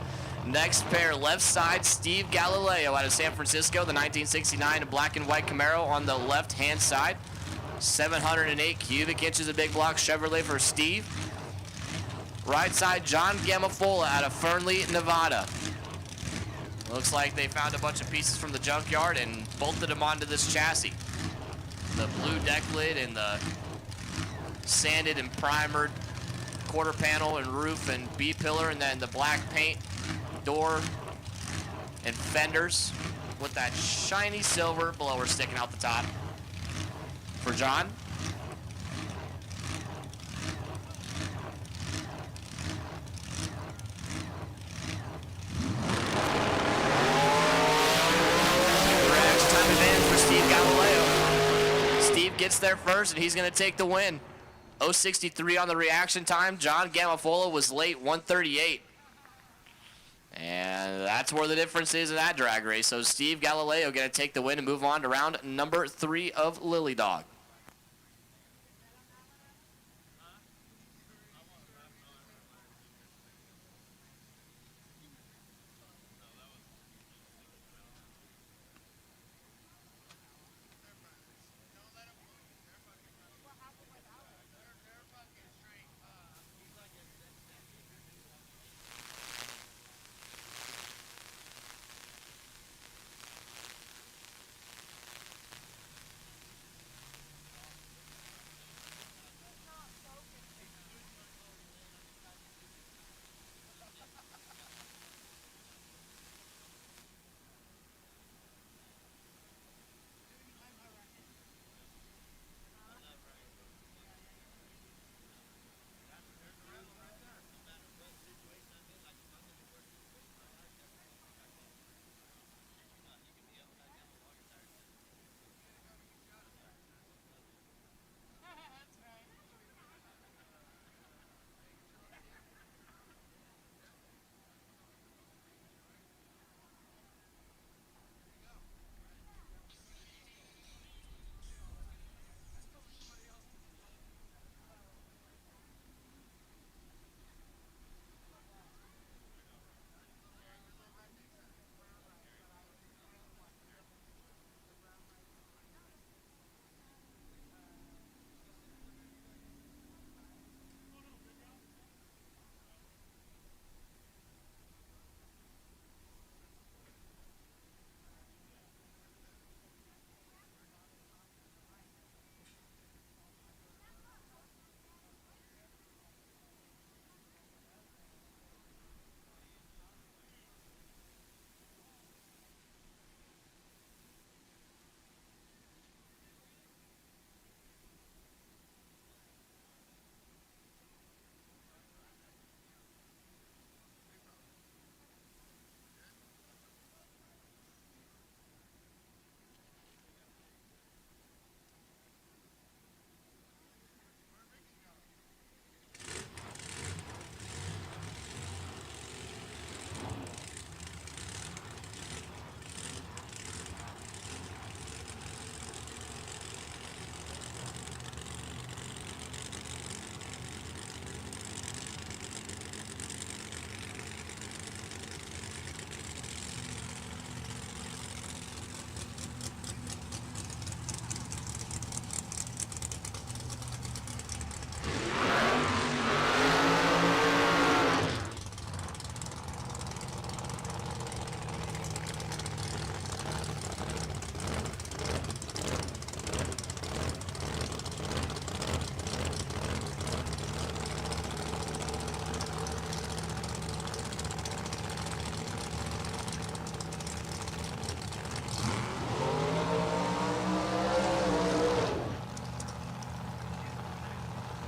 Next pair, left side, Steve Galileo out of San Francisco, the 1969 black and white Camaro on the left-hand side. 708 cubic inches of big block Chevrolet for Steve. Right side, John Gamafola out of Fernley, Nevada. Looks like they found a bunch of pieces from the junkyard and bolted them onto this chassis. The blue deck lid and the sanded and primered quarter panel and roof and B-pillar, and then the black paint door and fenders with that shiny silver blower sticking out the top. For John. Reaction time advantage for Steve Galileo. Steve gets there first, and he's going to take the win. 0.63 on the reaction time. John Gamafola was late, 1:38. And that's where the difference is in that drag race. So Steve Galileo going to take the win and move on to round number 3 of Lily Dog.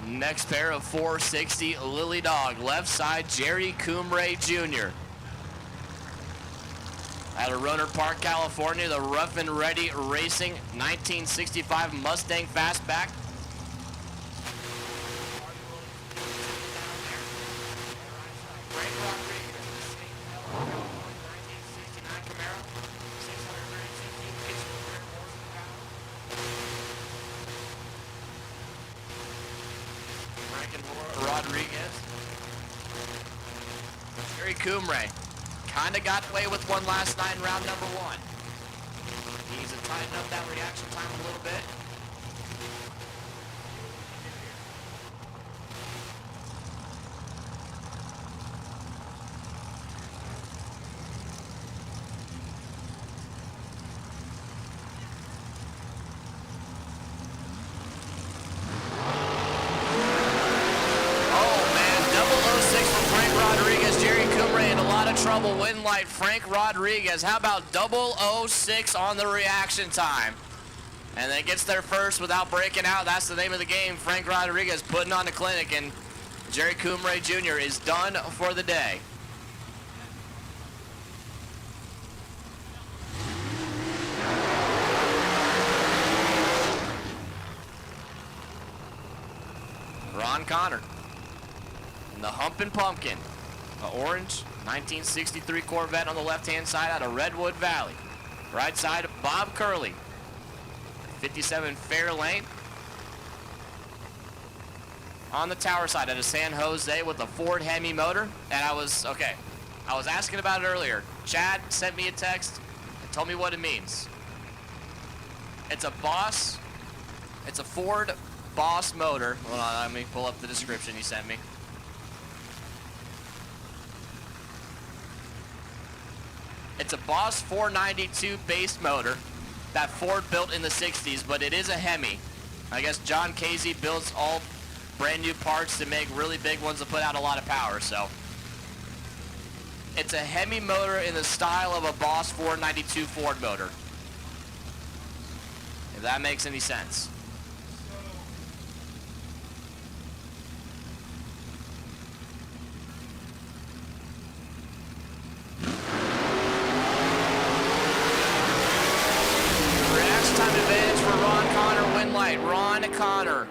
Next pair of 460 Lily Dog, left side Jerry Coomray Jr. Out of Rohnert Park, California, the Rough and Ready Racing 1965 Mustang Fastback. Rodriguez. Jerry Coomray kind of got away with one last night in round number 1. Needs to tighten up that reaction time a little bit. of trouble. Win light, Frank Rodriguez. How about 006 on the reaction time? And then gets there first without breaking out. That's the name of the game. Frank Rodriguez putting on the clinic, and Jerry Coomray Jr. is done for the day. Ron Connor in the Humpin' Pumpkin, an orange 1963 Corvette on the left-hand side out of Redwood Valley. Right side, Bob Curley, 57 Fairlane. On the tower side at a San Jose with a Ford Hemi motor. And I was asking about it earlier. Chad sent me a text and told me what it means. It's a Boss, it's a Ford Boss motor. Hold on, let me pull up the description he sent me. It's a Boss 492 base motor that Ford built in the 60s, but it is a Hemi. I guess John Casey builds all brand new parts to make really big ones to put out a lot of power, so. It's a Hemi motor in the style of a Boss 492 Ford motor. If that makes any sense. Time advantage for Ron Connor, win light. Ron Connor,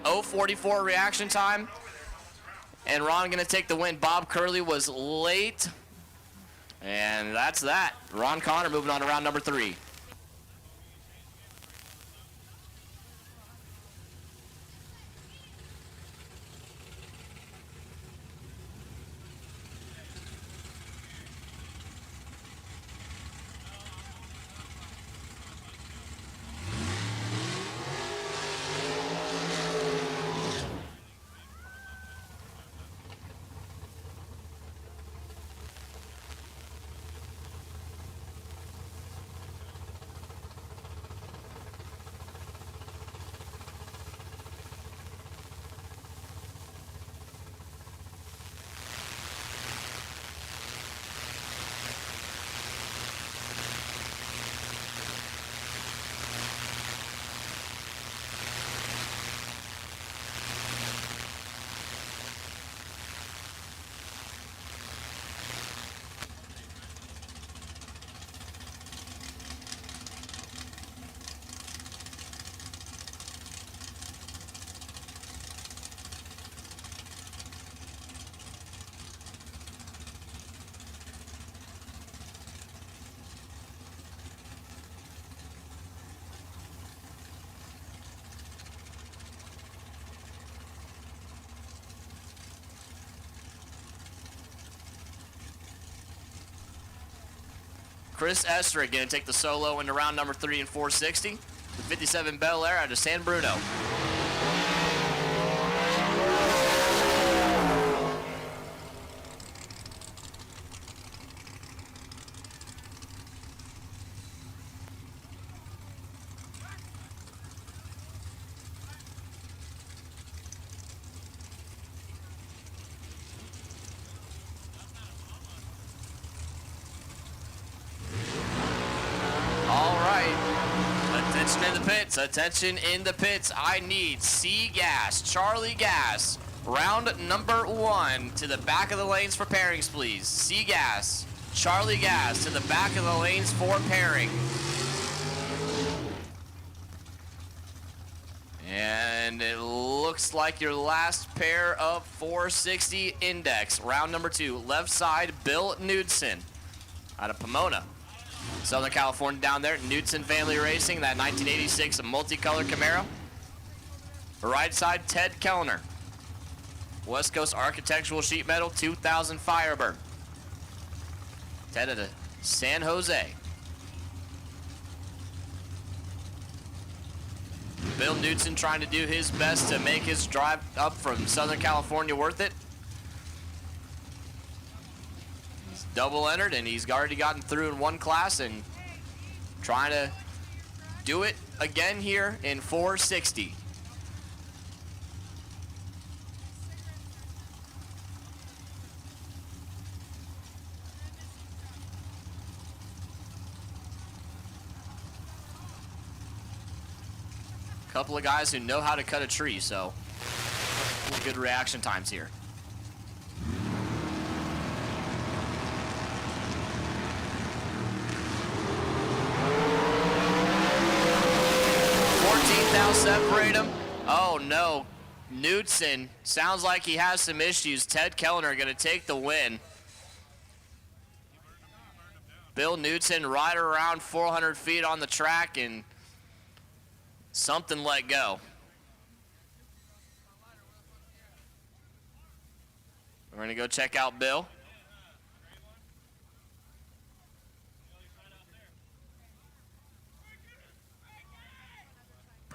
0:44 reaction time. And Ron gonna take the win. Bob Curley was late. And that's that. Ron Connor moving on to round number 3. Chris Estrick going to take the solo into round number 3 in 460. The 57 Bel Air out of San Bruno. Attention in the pits. I need C Gas, Charlie Gas, round number 1 to the back of the lanes for pairings, please. C Gas, Charlie Gas to the back of the lanes for pairing. And it looks like your last pair of 460 index, round number 2. Left side, Bill Knudsen out of Pomona, Southern California down there. Knudsen Family Racing, that 1986 multicolored Camaro. Right side, Ted Kellner. West Coast Architectural Sheet Metal 2000 Firebird. Ted at a San Jose. Bill Knudsen trying to do his best to make his drive up from Southern California worth it. Double entered, and he's already gotten through in one class and trying to do it again here in 460. Couple of guys who know how to cut a tree, so good reaction times here. Now separate him. Oh no, Knudsen sounds like he has some issues. Ted Kellner going to take the win. Bill Knudsen right around 400 feet on the track and something let go. We're going to go check out Bill.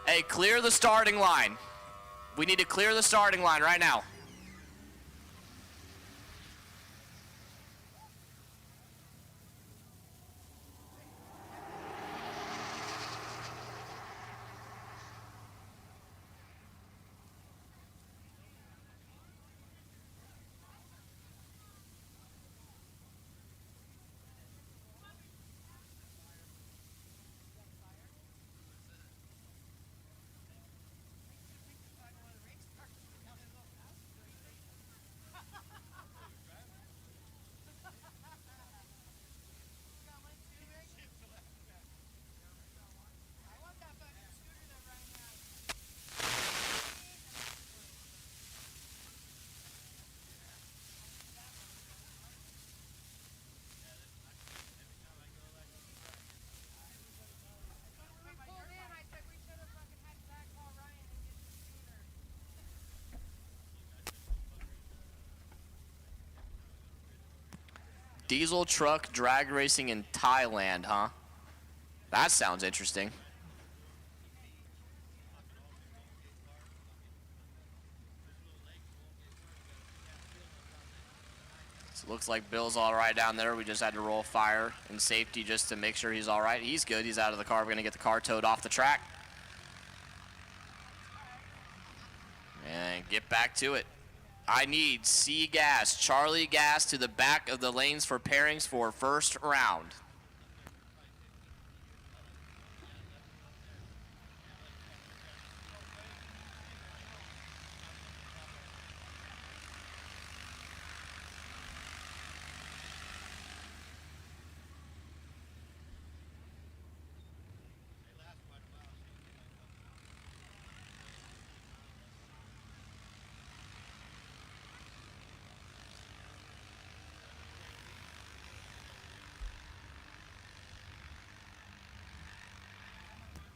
Hey, clear the starting line. We need to clear the starting line right now. Diesel truck drag racing in Thailand, huh? That sounds interesting. So it looks like Bill's all right down there. We just had to roll fire and safety just to make sure he's all right. He's good. He's out of the car. We're going to get the car towed off the track. And get back to it. I need C gas, Charlie gas to the back of the lanes for pairings for first round.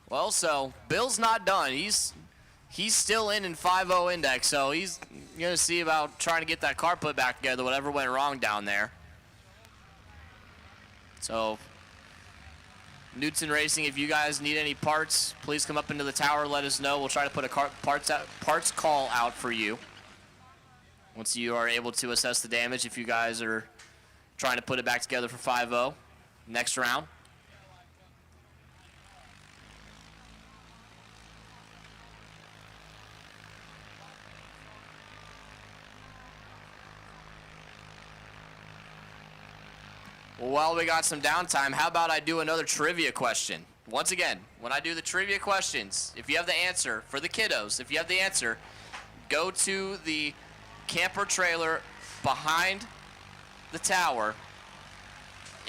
Well, so Bill's not done. He's still in 5-0 index, so he's going to see about trying to get that car put back together, whatever went wrong down there. So, Knudsen Racing, if you guys need any parts, please come up into the tower, let us know. We'll try to put a parts call out for you once you are able to assess the damage if you guys are trying to put it back together for 5-0 next round. Well, while we got some downtime, how about I do another trivia question? Once again, when I do the trivia questions, if you have the answer, for the kiddos, if you have the answer, go to the camper trailer behind the tower,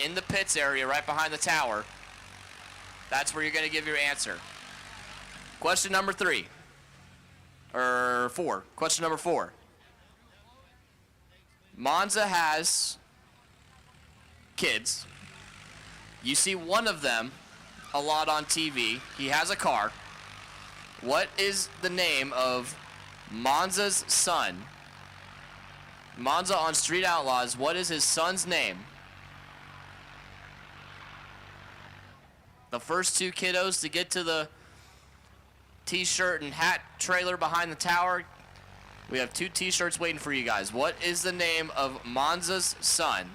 in the pits area right behind the tower. That's where you're going to give your answer. Question number 4. Question number 4. Monza has kids. You see one of them a lot on TV. He has a car. What is the name of Monza's son? Monza on Street Outlaws, what is his son's name? The first 2 kiddos to get to the t-shirt and hat trailer behind the tower. We have 2 t-shirts waiting for you guys. What is the name of Monza's son?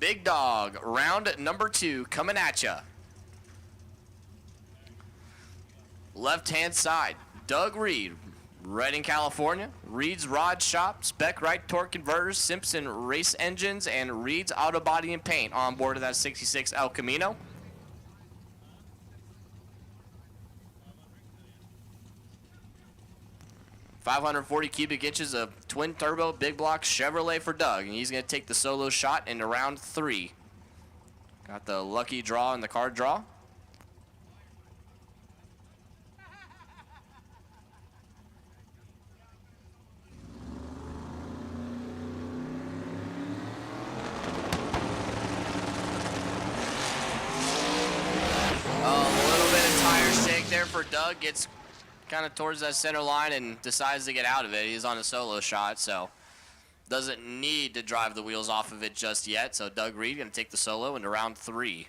Big Dog, round number 2 coming at ya. Left-hand side, Doug Reed, Redding, California. Reed's Rod Shop, Spec Right Torque Converters, Simpson Race Engines, and Reed's Auto Body and Paint on board of that 66 El Camino. .540 cubic inches of twin turbo big block Chevrolet for Doug, and he's going to take the solo shot into round 3. Got the lucky draw and the card draw. There for Doug, gets kind of towards that center line and decides to get out of it. He's on a solo shot, so doesn't need to drive the wheels off of it just yet. So Doug Reed going to take the solo into round 3.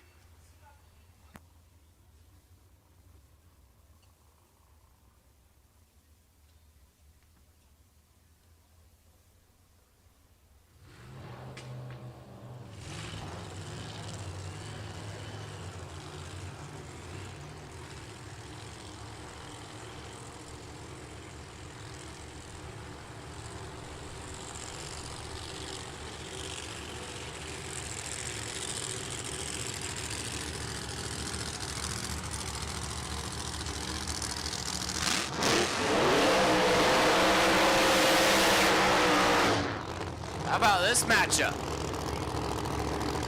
How about this matchup?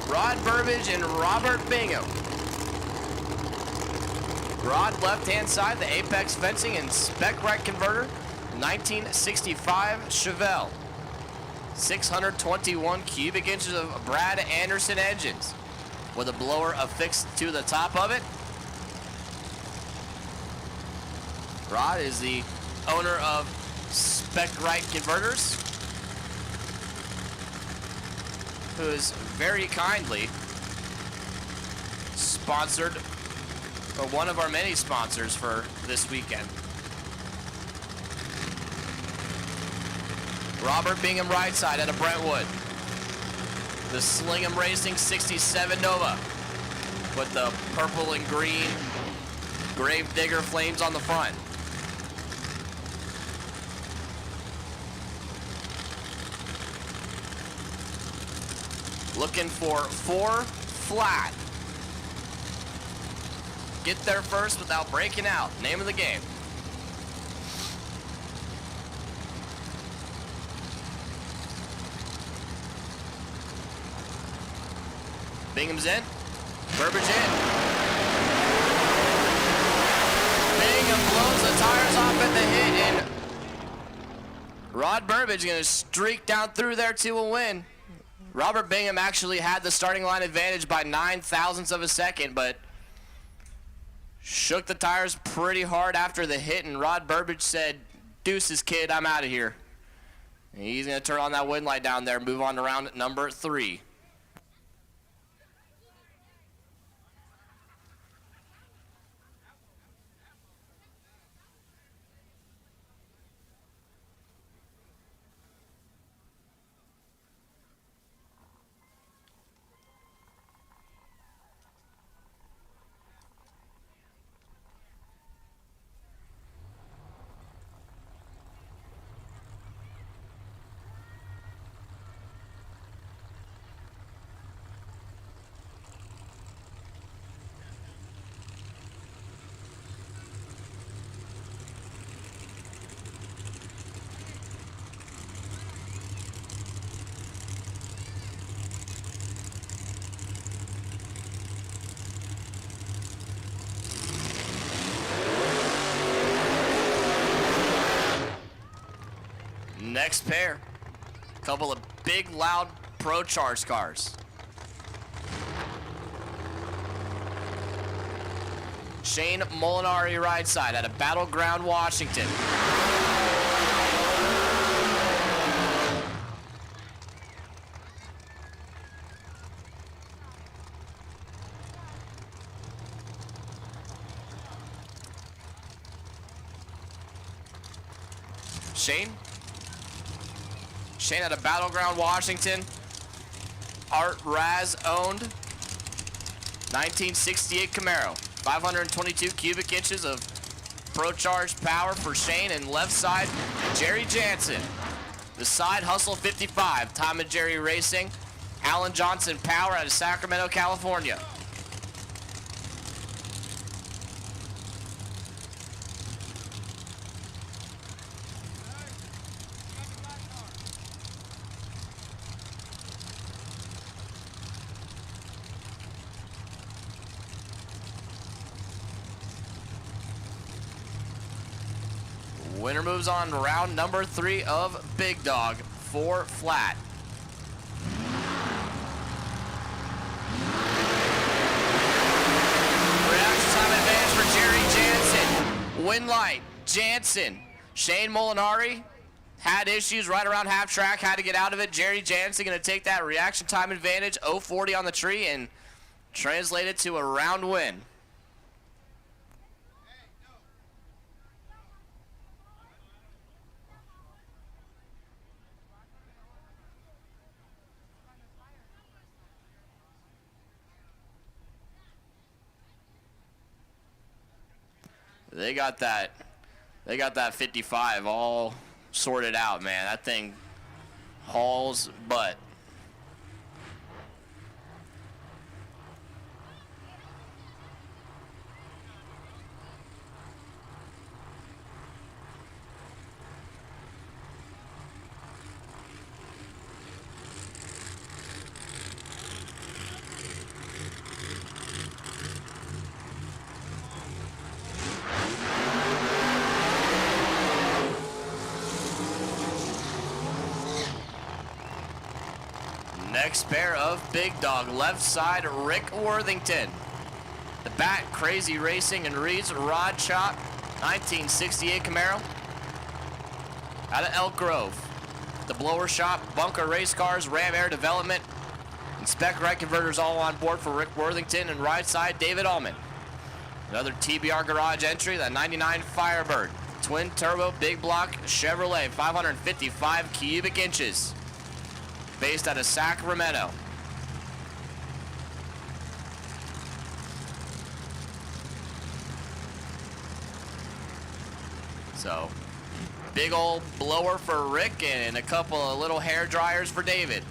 Rod Burbage and Robert Bingham. Rod left-hand side, the Apex Fencing and Spec Right Converter, 1965 Chevelle. 621 cubic inches of Brad Anderson engines with a blower affixed to the top of it. Rod is the owner of Spec Right Converters, who is very kindly sponsored, or one of our many sponsors for this weekend. Robert Bingham right side out of Brentwood. The Slingham Racing 67 Nova with the purple and green Gravedigger flames on the front. Looking for 4 flat. Get there first without breaking out. Name of the game. Bingham's in. Burbage in. Bingham blows the tires off at the hit, and Rod Burbage going to streak down through there to a win. Robert Bingham actually had the starting line advantage by 9 thousandths of a second, but shook the tires pretty hard after the hit, and Rod Burbage said, "Deuces, kid, I'm out of here." And he's going to turn on that wind light down there, move on to round number 3. Next pair, a couple of big, loud Pro Charge cars. Shane Molinari right side out of Battleground, Washington. Shane out of Battleground, Washington. Art Raz owned 1968 Camaro. 522 cubic inches of pro-charged power for Shane, and left side, Jerry Jansen. The side hustle 55, Tom and Jerry Racing. Alan Johnson Power out of Sacramento, California. Winner moves on to round number 3 of Big Dog, 4 flat. Reaction time advantage for Jerry Jansen. Win light, Jansen. Shane Molinari had issues right around half track, had to get out of it. Jerry Jansen gonna take that reaction time advantage, 040 on the tree, and translate it to a round win. They got that 55 all sorted out, man. That thing hauls butt. Next pair of Big Dog, left side, Rick Worthington. The back, Crazy Racing and Reed's Rod Shop, 1968 Camaro. Out of Elk Grove. The blower shop, Bunker Race Cars, Ram Air Development, and Spec Right Converters all on board for Rick Worthington, and right side, David Allman. Another TBR garage entry, the 99 Firebird. Twin turbo, big block, Chevrolet, 555 cubic inches. Based out of Sacramento. So, big old blower for Rick and a couple of little hair dryers for David.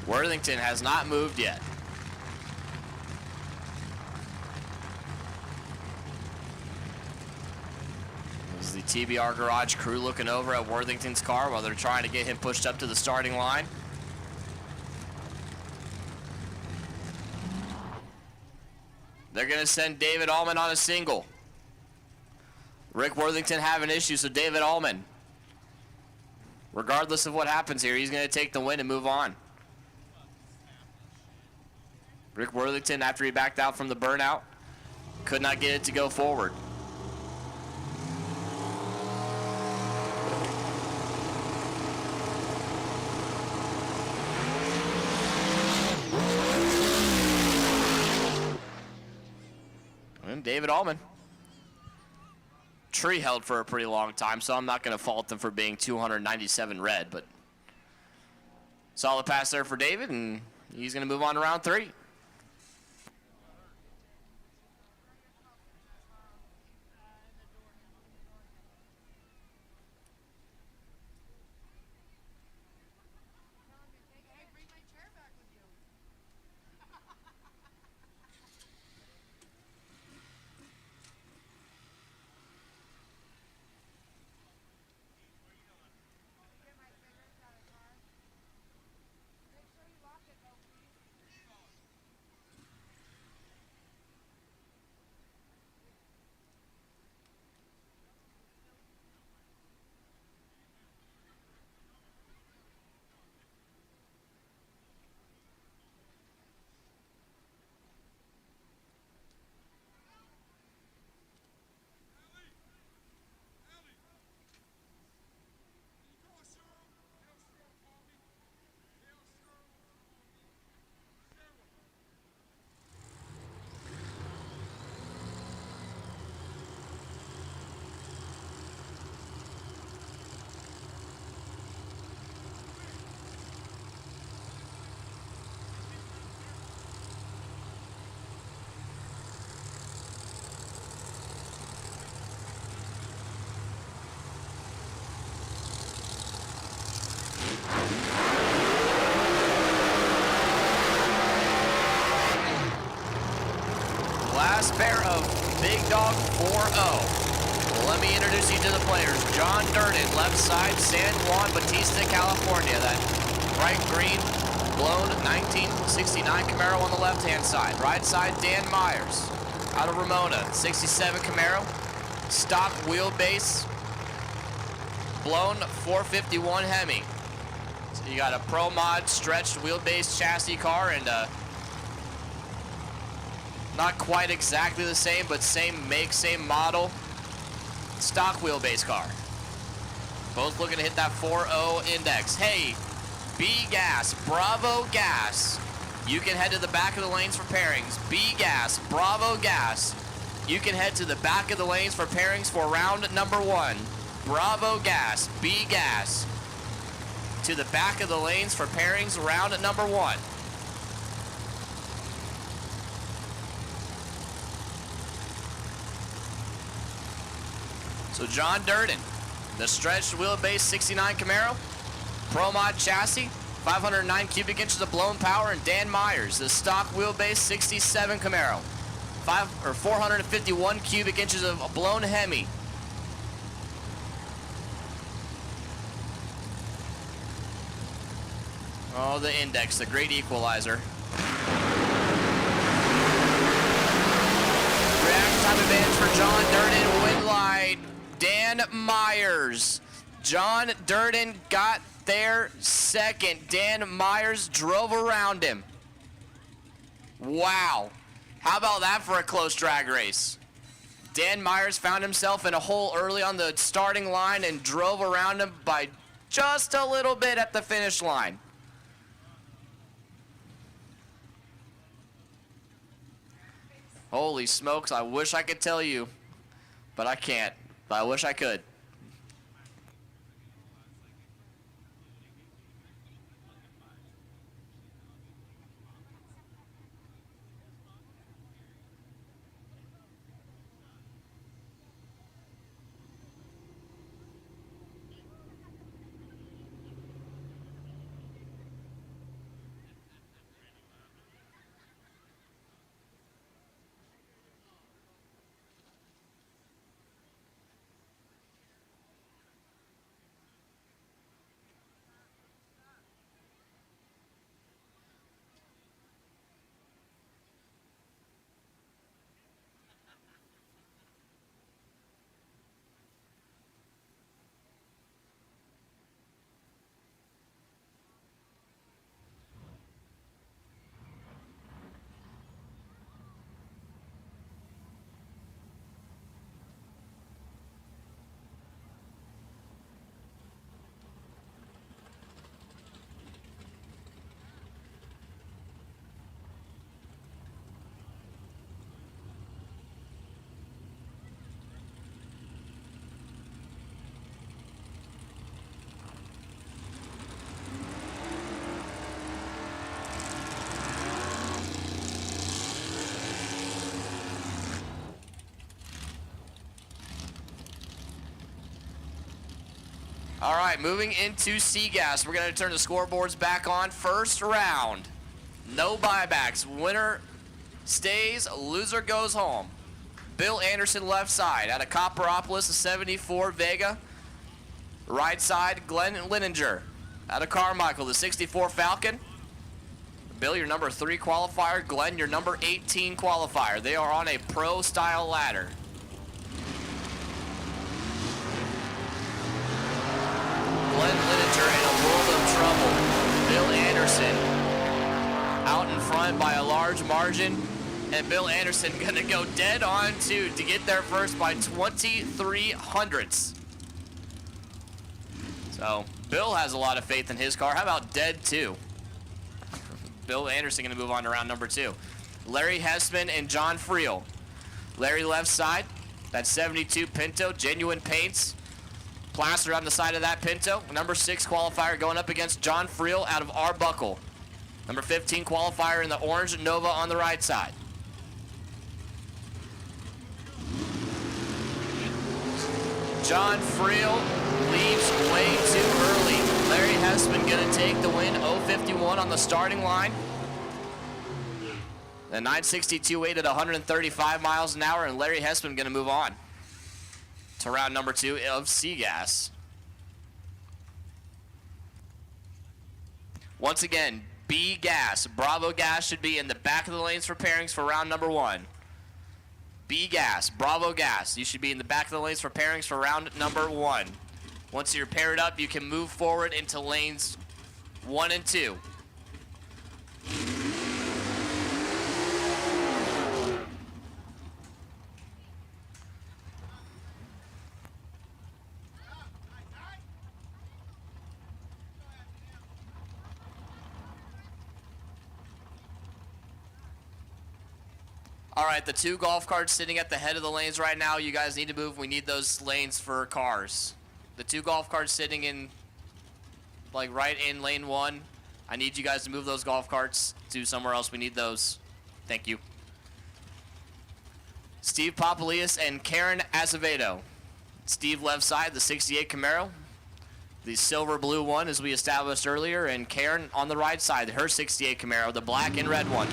Worthington has not moved yet. This is the TBR garage crew looking over at Worthington's car while they're trying to get him pushed up to the starting line. They're going to send David Allman on a single. Rick Worthington having issues with David Allman. Regardless of what happens here, he's going to take the win and move on. Rick Worthington, after he backed out from the burnout, could not get it to go forward. And David Allman. Tree held for a pretty long time, so I'm not going to fault them for being 297 red, but solid pass there for David, and he's going to move on to round 3. pair of Big Dog 4-0. Let me introduce you to the players. John Durden, left side, San Juan Bautista, California. That bright green, blown 1969 Camaro on the left-hand side. Right side, Dan Myers, out of Ramona, 67 Camaro. Stock wheelbase, blown 451 Hemi. So you got a Pro Mod stretched wheelbase chassis car and not quite exactly the same, but same make, same model, stock wheelbase car. Both looking to hit that 4.0 index. Hey, B gas, Bravo gas. You can head to the back of the lanes for pairings. B gas, Bravo gas. You can head to the back of the lanes for pairings for round number 1. Bravo gas, B gas. To the back of the lanes for pairings, round number 1. So John Durden, the stretched wheelbase 69 Camaro, Pro Mod chassis, 509 cubic inches of blown power, and Dan Myers, the stock wheelbase 67 Camaro, 451 cubic inches of blown Hemi. Oh, the index, the great equalizer. Reaction time advantage for John Durden, win line. Dan Myers. John Durden got there second. Dan Myers drove around him. Wow. How about that for a close drag race? Dan Myers found himself in a hole early on the starting line and drove around him by just a little bit at the finish line. Holy smokes, I wish I could tell you, but I can't. But I wish I could. All right, moving into C-Gas. We're going to turn the scoreboards back on. First round, no buybacks. Winner stays, loser goes home. Bill Anderson left side out of Copperopolis, a 74 Vega. Right side, Glenn Lininger out of Carmichael, the 64 Falcon. Bill, your number 3 qualifier. Glenn, your number 18 qualifier. They are on a pro-style ladder. Glenn Lininger in a world of trouble. Bill Anderson out in front by a large margin. And Bill Anderson going to go dead on to get there first by 23 hundredths. So Bill has a lot of faith in his car. How about dead 2? Bill Anderson going to move on to round number 2. Larry Hessman and John Friel. Larry left side, that 72 Pinto, genuine paints. Plaster on the side of that Pinto. Number 6 qualifier going up against John Friel out of Arbuckle. Number 15 qualifier in the orange Nova on the right side. John Friel leaves way too early. Larry Hessman going to take the win, 051 on the starting line. The 962 weight at 135 miles an hour, and Larry Hessman going to move on to round number 2 of Seagas. Once again, B gas, Bravo gas should be in the back of the lanes for pairings for round number 1. B gas, Bravo gas, you should be in the back of the lanes for pairings for round number 1. Once you're paired up, you can move forward into lanes 1 and 2. All right, the 2 golf carts sitting at the head of the lanes right now, you guys need to move. We need those lanes for cars. The 2 golf carts sitting in, like right in lane 1, I need you guys to move those golf carts to somewhere else. We need those. Thank you. Steve Papalias and Karen Azevedo. Steve left side, the 68 Camaro. The silver blue one, as we established earlier, and Karen on the right side, her 68 Camaro, the black and red one.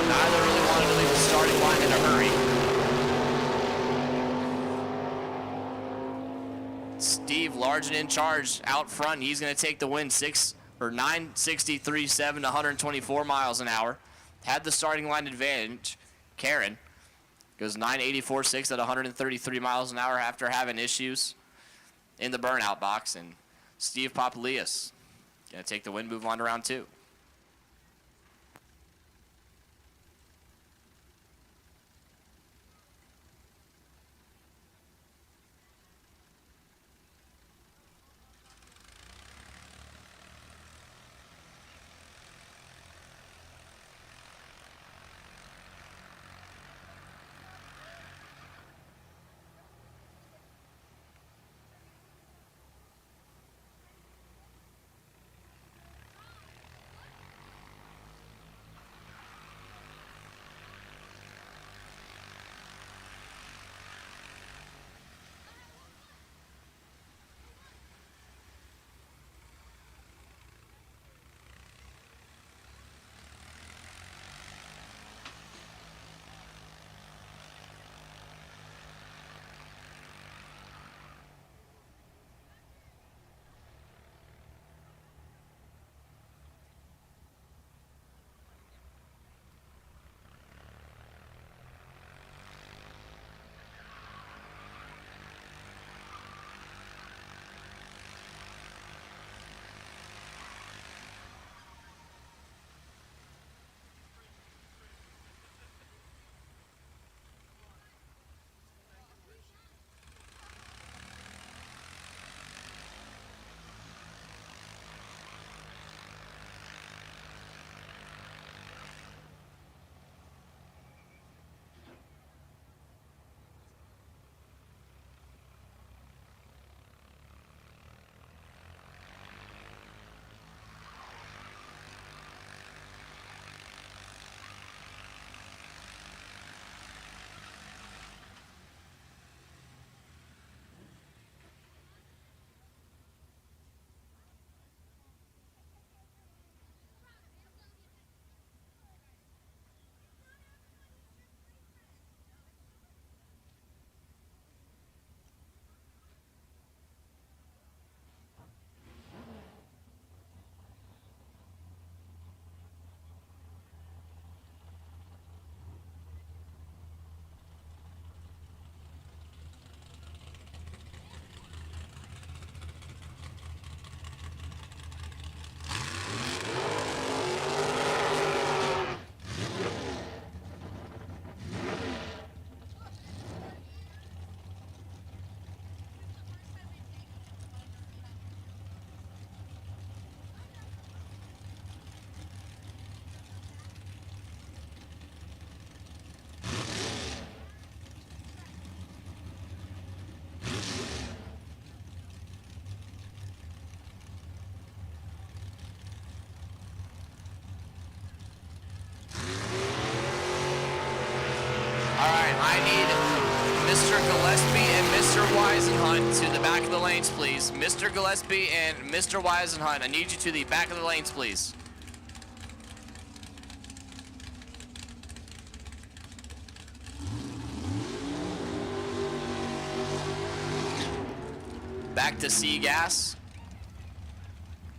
Neither really wanted to leave the starting line in a hurry. Steve, large and in charge, out front. He's going to take the win, 963.7 to 124 miles an hour. Had the starting line advantage. Karen goes 984.6 at 133 miles an hour after having issues in the burnout box. And Steve Papalias going to take the win, move on to round 2. I need Mr. Gillespie and Mr. Weisenhunt to the back of the lanes, please. Mr. Gillespie and Mr. Weisenhunt, I need you to the back of the lanes, please. Back to C-Gas.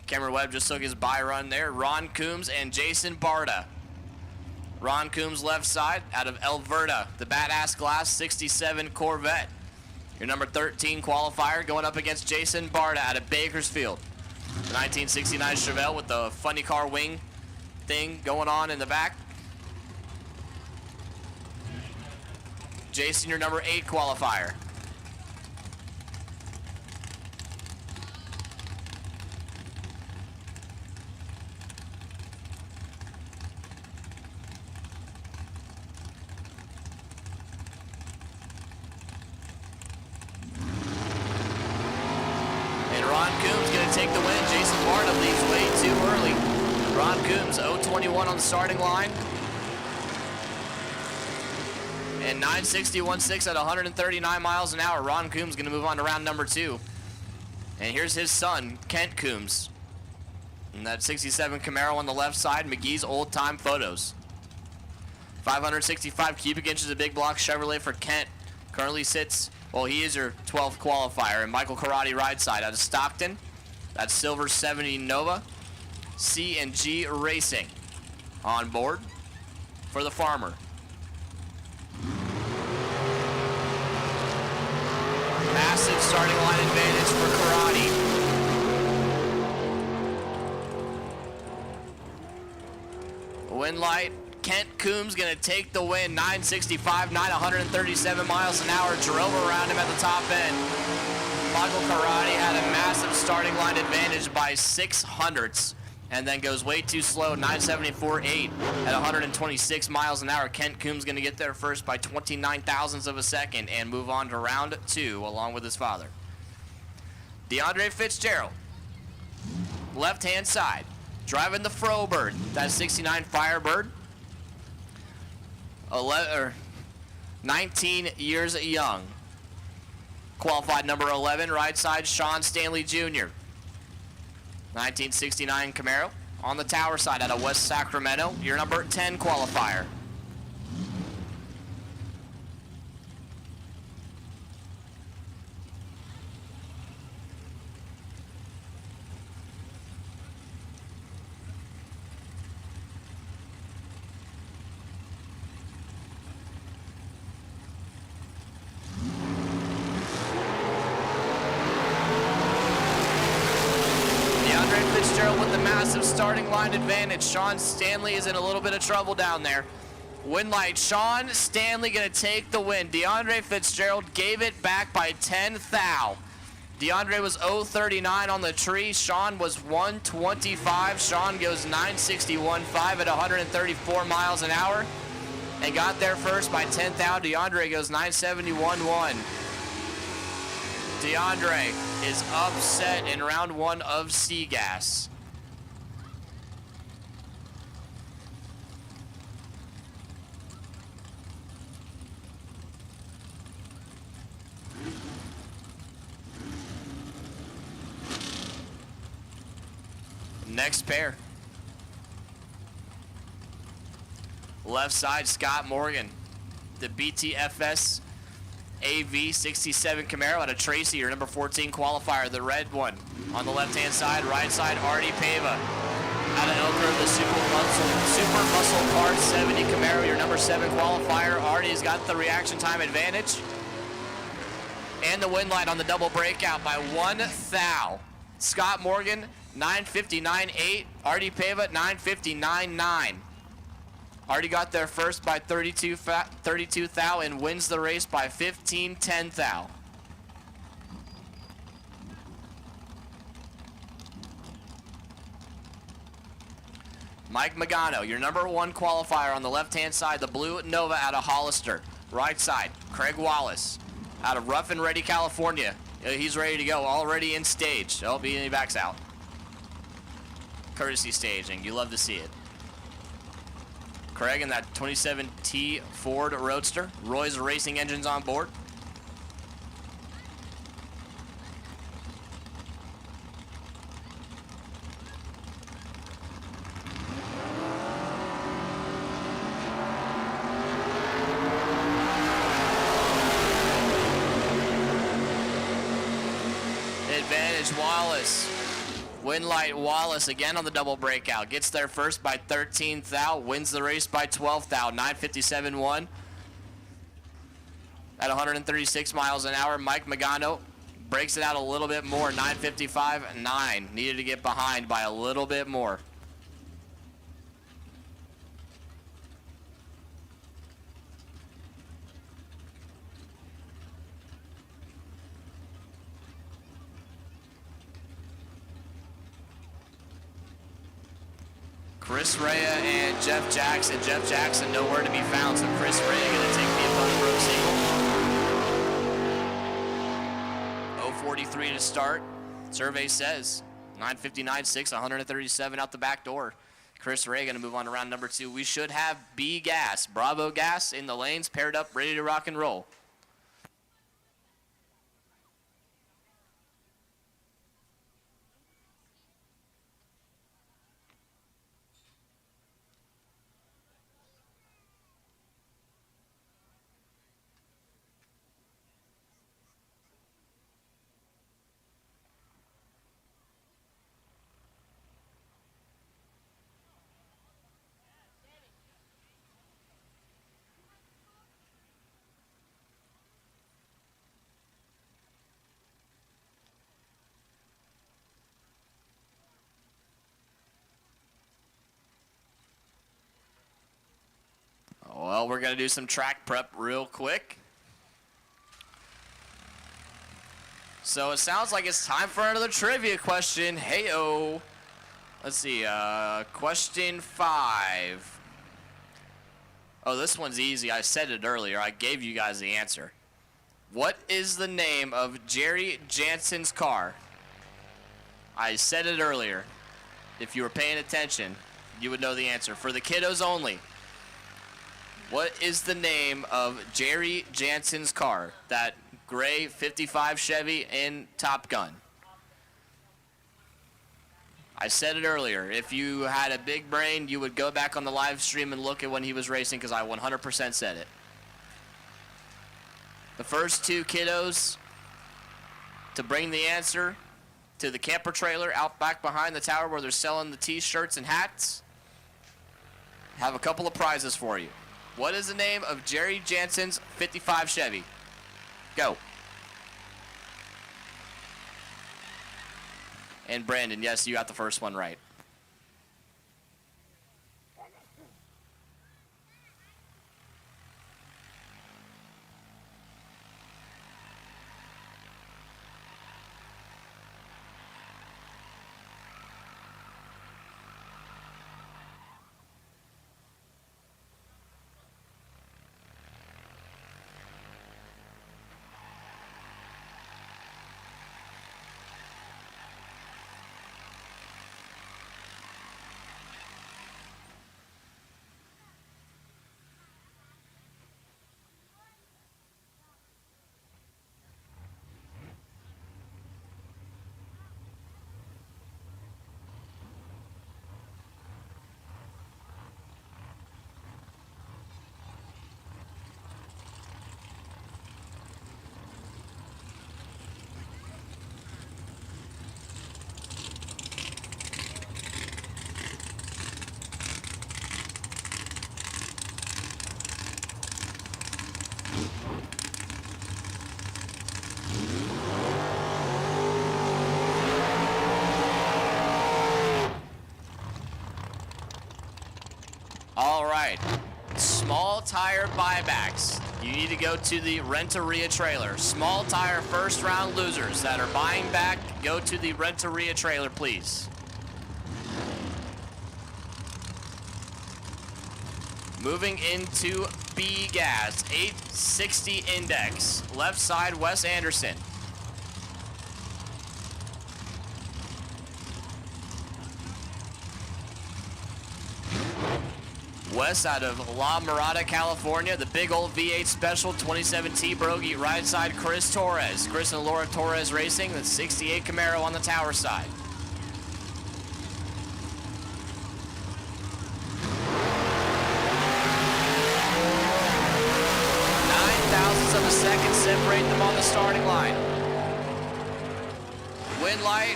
Cameron Webb just took his bye run there. Ron Coombs and Jason Barta. Ron Coombs left side out of Alberta. The Badass Glass 67 Corvette. Your number 13 qualifier going up against Jason Barta out of Bakersfield. The 1969 Chevelle with the funny car wing thing going on in the back. Jason, your number 8 qualifier. And Ron Coombs going to take the win. Jason Barta leaves way too early. Ron Coombs 0.21 on the starting line. And 9.61.6 at 139 miles an hour. Ron Coombs going to move on to round number 2. And here's his son, Kent Coombs. And that 67 Camaro on the left side, McGee's old-time photos. 565 cubic inches of big block Chevrolet for Kent. Currently sits, well, he is your 12th qualifier. And Michael Karate ride side out of Stockton. That's Silver 70 Nova. C&G Racing on board for the farmer. Massive starting line advantage for Karate. Win light. Kent Coombs gonna take the win. 965, 137 miles an hour. Drove around him at the top end. Michael Karate had a massive starting line advantage by 600ths. And then goes way too slow, 974.8 at 126 miles an hour. Kent Coombs going to get there first by 29 thousandths of a second and move on to round 2 along with his father. DeAndre Fitzgerald, left-hand side, driving the Frobird. That's 69 Firebird. 19 years young. Qualified number 11, right side, Sean Stanley Jr. 1969 Camaro on the tower side out of West Sacramento, your number 10 qualifier. Fitzgerald with the massive starting line advantage. Sean Stanley is in a little bit of trouble down there. Win light, Sean Stanley gonna take the win. DeAndre Fitzgerald gave it back by 10 thou. DeAndre was 0.39 on the tree. Sean was 1.25. Sean goes 9.61.5 at 134 miles an hour and got there first by 10 thou. DeAndre goes 9.71.1. DeAndre is upset in round 1 of C-Gas. Next pair. Left side, Scott Morgan. The BTFS AV 67 Camaro out of Tracy, your number 14 qualifier, the red one. On the left-hand side, right side, Artie Pava. Out of Elk Grove, the Super Muscle Car 70 Camaro, your number 7 qualifier. Artie's got the reaction time advantage. And the win light on the double breakout by 1 thou. Scott Morgan, 9.59.8. Artie Pava, 9.59.9. Artie got there first by 32 thou and wins the race by 15.10 thou. Mike Magano, your number 1 qualifier on the left-hand side, the blue Nova out of Hollister. Right side, Craig Wallace out of Rough and Ready, California. He's ready to go, already in stage. Oh, he backs out. Courtesy staging, you love to see it. Craig in that 27T Ford Roadster. Roy's Racing engines on board. advantage, Wallace. Winlight Wallace again on the double breakout. Gets there first by 13th thou. Wins the race by 12th thou. 9:57.1. At 136 miles an hour, Mike Magano breaks it out a little bit more. 9:55.9. Needed to get behind by a little bit more. Chris Rea and Jeff Jackson. Jeff Jackson nowhere to be found, so Chris Rea going to take the opponent rope single. 0:43 to start. Survey says 9:59.6, 137 out the back door. Chris Rea going to move on to round number 2. We should have B Gas, Bravo Gas in the lanes, paired up, ready to rock and roll. Well, we're going to do some track prep real quick. So it sounds like it's time for another trivia question. Hey-oh. Let's see, question 5. Oh, this one's easy. I said it earlier. I gave you guys the answer. What is the name of Jerry Jansen's car? I said it earlier. If you were paying attention, you would know the answer. For the kiddos only. What is the name of Jerry Jansen's car? That gray 55 Chevy in Top Gun. I said it earlier. If you had a big brain, you would go back on the live stream and look at when he was racing, because I 100% said it. The first 2 kiddos to bring the answer to the camper trailer out back behind the tower where they're selling the t-shirts and hats have a couple of prizes for you. What is the name of Jerry Jansen's 55 Chevy? Go. And Brandon, yes, you got the first one right. All right, small tire buybacks. You need to go to the Renteria trailer. Small tire first round losers that are buying back, go to the Renteria trailer, please. Moving into B gas, 860 index. Left side, Wes Anderson. Wes out of La Mirada, California. The big old V8 Special 27T Brogy right side, Chris Torres. Chris and Laura Torres Racing, the 68 Camaro on the tower side. Of a second separate them on the starting line. Win light,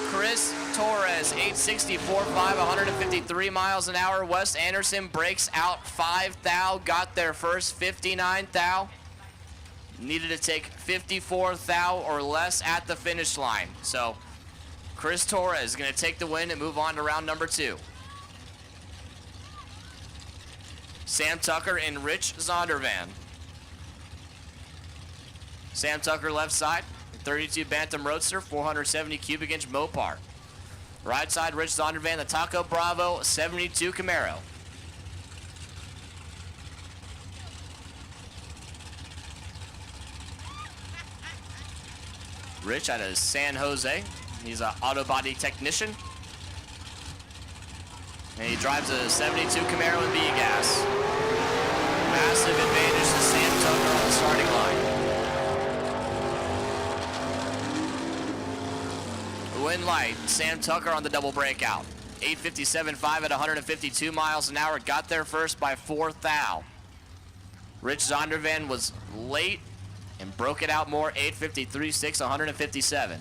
Chris Torres, 864.5, 153 miles an hour. Wes Anderson breaks out 5 thou, got there first, 59 thou. Needed to take 54 thou or less at the finish line. So Chris Torres is going to take the win and move on to round number 2. Sam Tucker and Rich Zondervan. Sam Tucker left side, 32 Bantam Roadster, 470 cubic inch Mopar. Right side, Rich Zondervan, the Taco Bravo 72 Camaro. Rich out of San Jose. He's an auto body technician. And he drives a 72 Camaro with B-Gas. Massive advantage to Sam Tucker on the starting line. Win light, Sam Tucker on the double breakout. 857.5 at 152 miles an hour. Got there first by 4 thou. Rich Zondervan was late and broke it out more. 853.6, 157.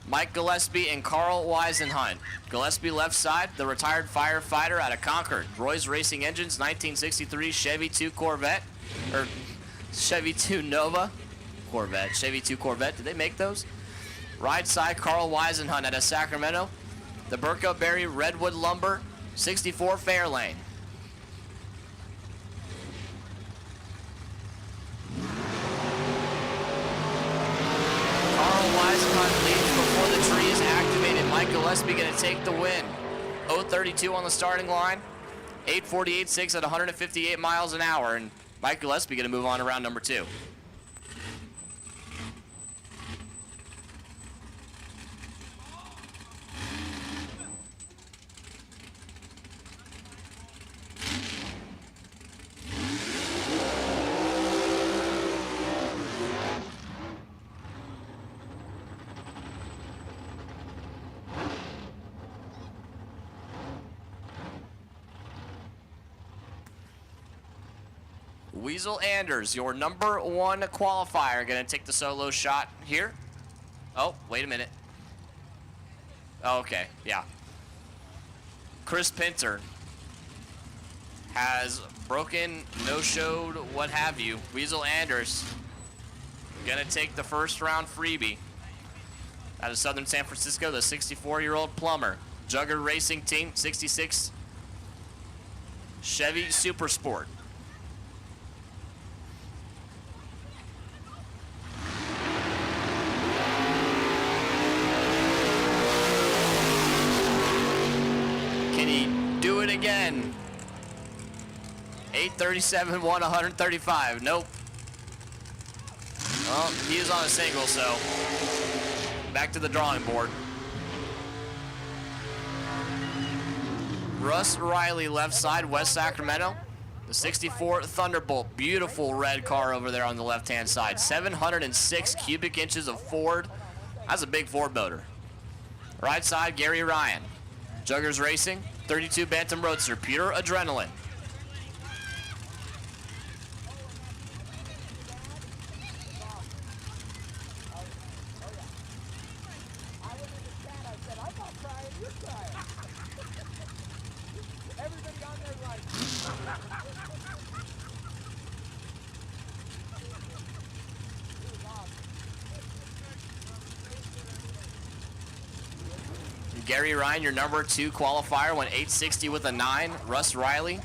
Mike Gillespie and Carl Weisenhunt. Gillespie left side, the retired firefighter out of Concord. Roy's Racing Engines, 1963 Chevy 2 Corvette, or Chevy 2 Nova Corvette. Chevy 2 Corvette, did they make those? Right side, Carl Weisenhunt out of Sacramento. The Burko Berry Redwood Lumber, 64 Fairlane. Carl Weisenhunt leads before the tree is activated. Mike Gillespie going to take the win. 0.32 on the starting line. 848.6 at 158 miles an hour. And Mike Gillespie going to move on to round number 2. Weasel Anders, your number 1 qualifier, going to take the solo shot here. Oh, wait a minute. Okay, yeah. Chris Pinter has broken, no-showed, what have you. Weasel Anders going to take the first round freebie. Out of Southern San Francisco, the 64-year-old plumber. Jugger Racing Team, 66 Chevy Super Sport. Do it again. 837, 135. Nope. Well, he was on a single, so back to the drawing board. Russ Riley left side, West Sacramento. The 64 Thunderbolt, beautiful red car over there on the left-hand side. 706 cubic inches of Ford. That's a big Ford motor. Right side, Gary Ryan. Juggers Racing, 32 Bantam Roadster, pure adrenaline. Gary Ryan, your number 2 qualifier, went 860 with a 9. Russ Riley,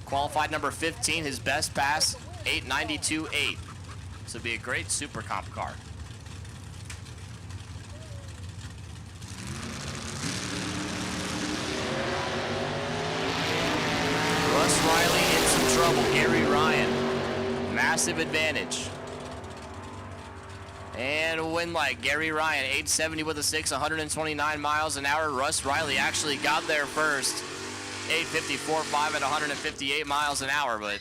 qualified number 15, his best pass, 892.8. This would be a great super comp car. Russ Riley in some trouble. Gary Ryan, massive advantage. And win light, Gary Ryan, 870 with a 6, 129 miles an hour. Russ Riley actually got there first, 854.5 at 158 miles an hour, but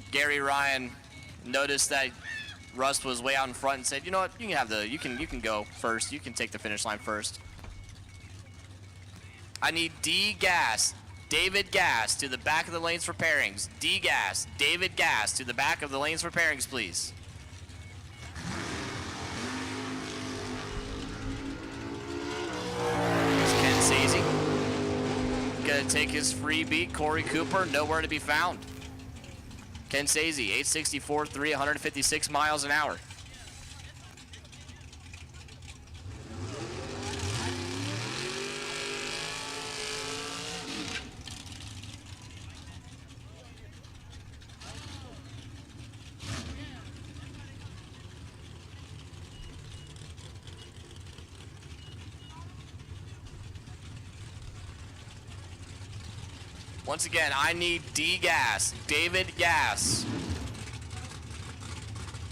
Gary Ryan noticed that Russ was way out in front and said, you know what, you can go first. You can take the finish line first. I need D Gas, David Gas to the back of the lanes for pairings. D Gas, David Gas to the back of the lanes for pairings, please. gonna take his free beat. Corey Cooper, nowhere to be found. Ken Sazy, 864.3, 156 miles an hour. Once again, I need D Gas, David Gas.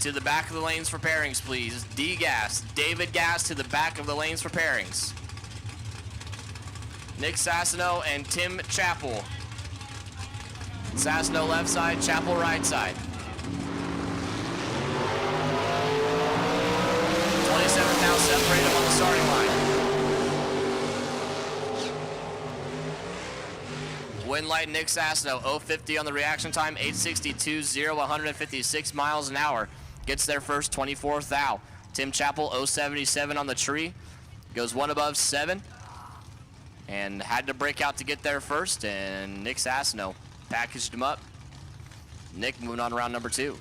To the back of the lanes for pairings, please. D Gas, David Gas to the back of the lanes for pairings. Nick Sassino and Tim Chappell. Sassino left side, Chappell right side. 27 now separated on the starting line. Win light Nick Sassino, 050 on the reaction time, 862.0, 156 miles an hour. Gets there first, 24th thou. Tim Chappell, 077 on the tree. Goes one above 7. And had to break out to get there first, and Nick Sassino packaged him up. Nick moving on to round number 2.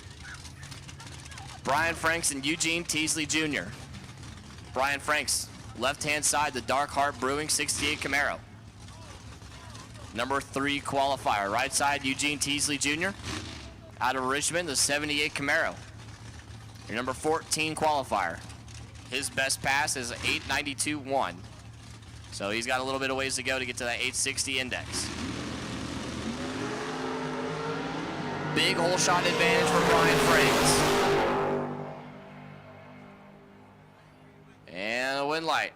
Brian Franks and Eugene Teasley Jr. Brian Franks, left-hand side, the Dark Heart Brewing 68 Camaro. Number 3 qualifier. Right side, Eugene Teasley Jr. Out of Richmond, the 78 Camaro. Your number 14 qualifier. His best pass is 892.1. So he's got a little bit of ways to go to get to that 860 index. Big hole shot advantage for Brian Franks. And a win light.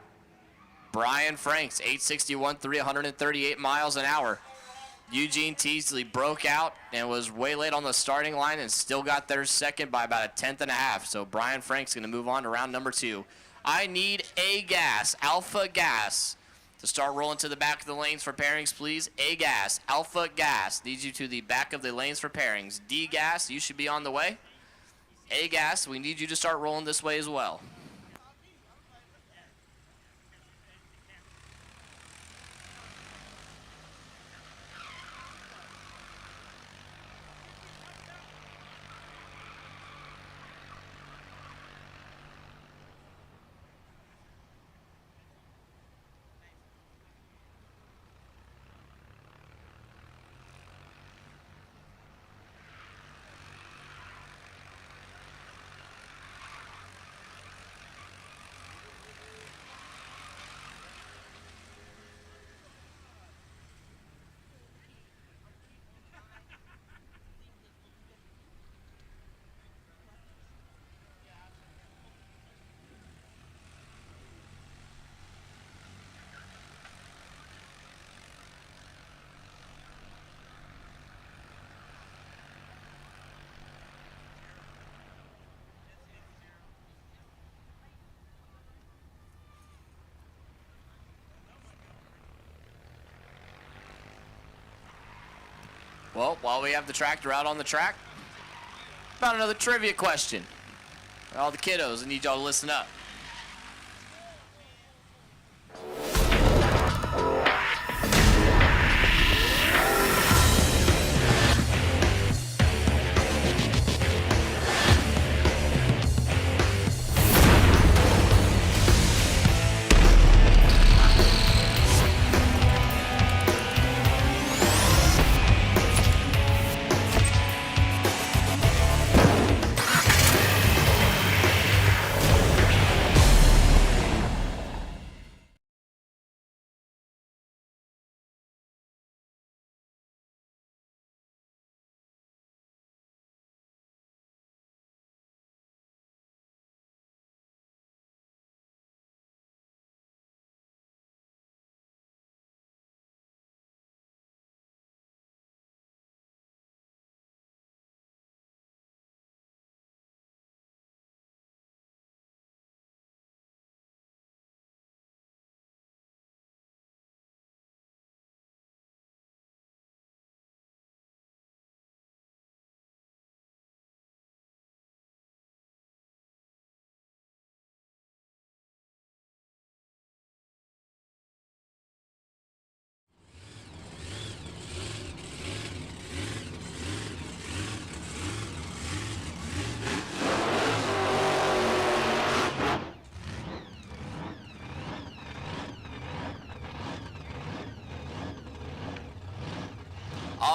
Brian Franks, 861.3, 138 miles an hour. Eugene Teasley broke out and was way late on the starting line and still got there second by about a 1/10 and a half. So Brian Franks going to move on to round number 2. I need A Gas, Alpha Gas, to start rolling to the back of the lanes for pairings, please. A Gas, Alpha Gas, needs you to the back of the lanes for pairings. D Gas, you should be on the way. A Gas, we need you to start rolling this way as well. Well, while we have the tractor out on the track, about another trivia question. All the kiddos, I need y'all to listen up.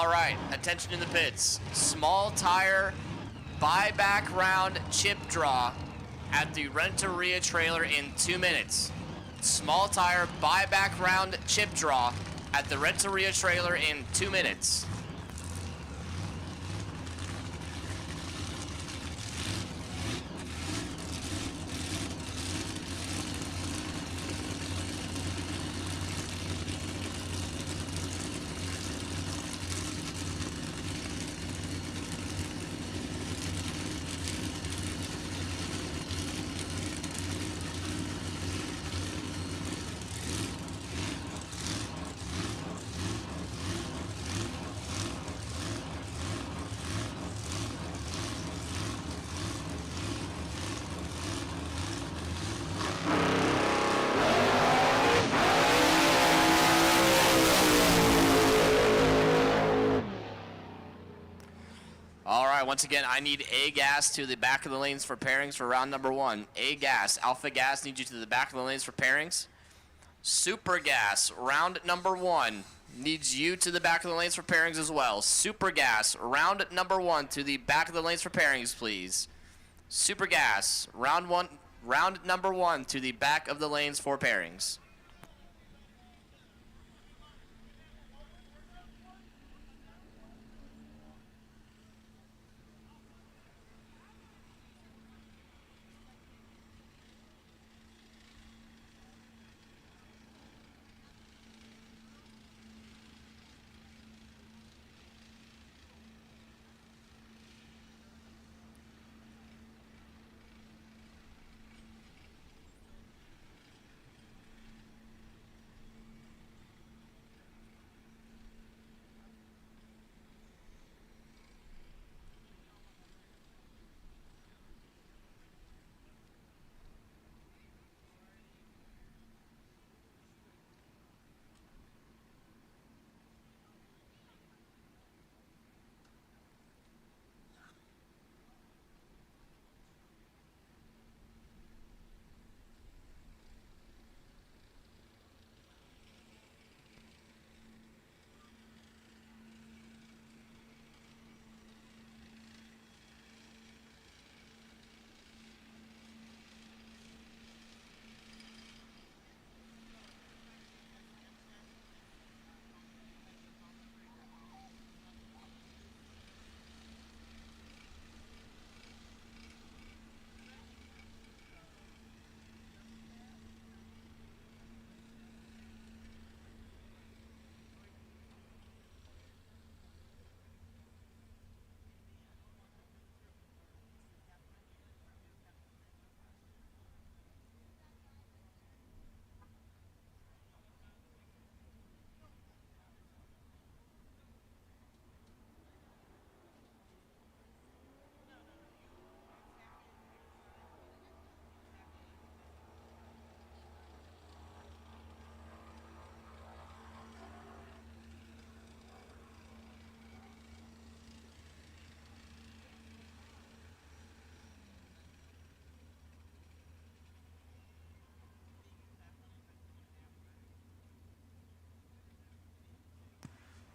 All right, attention in the pits. Small tire buyback round chip draw at the Renteria trailer in 2 minutes. Small tire buyback round chip draw at the Renteria trailer in 2 minutes. All right, once again, I need A gas to the back of the lanes for pairings for round number 1. A gas, Alpha gas needs you to the back of the lanes for pairings. Super gas, round number 1 needs you to the back of the lanes for pairings as well. Super gas, round number 1 to the back of the lanes for pairings, please. Super gas, round number 1 to the back of the lanes for pairings.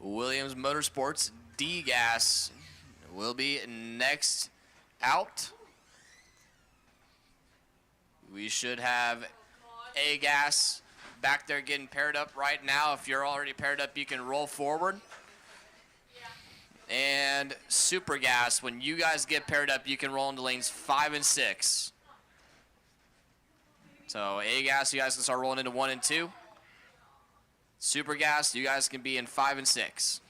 Williams Motorsports D-Gas will be next out. We should have A-Gas back there getting paired up right now. If you're already paired up, you can roll forward. And Super Gas, when you guys get paired up, you can roll into lanes 5 and 6. So A-Gas, you guys can start rolling into 1 and 2. Super Gas, you guys can be in 5 and 6.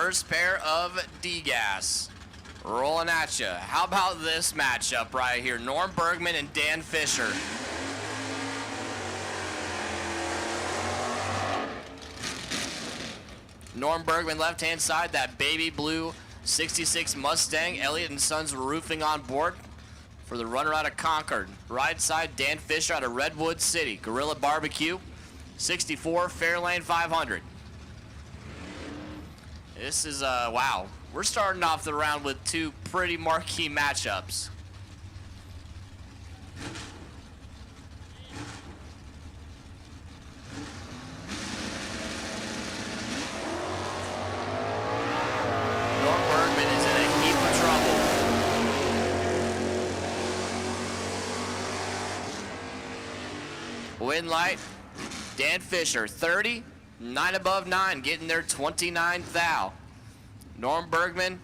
first pair of D-Gas rolling at you. How about this matchup right here? Norm Bergman and Dan Fisher. Norm Bergman left-hand side, that baby blue 66 Mustang. Elliott and Sons Roofing on board for the runner out of Concord. Right side, Dan Fisher out of Redwood City. Gorilla Barbecue, 64 Fairlane 500. This is, wow. We're starting off the round with two pretty marquee matchups. Norm Bergman is in a heap of trouble. Win light, Dan Fisher, 30, 9 above 9, getting their 29th thou. Norm Bergman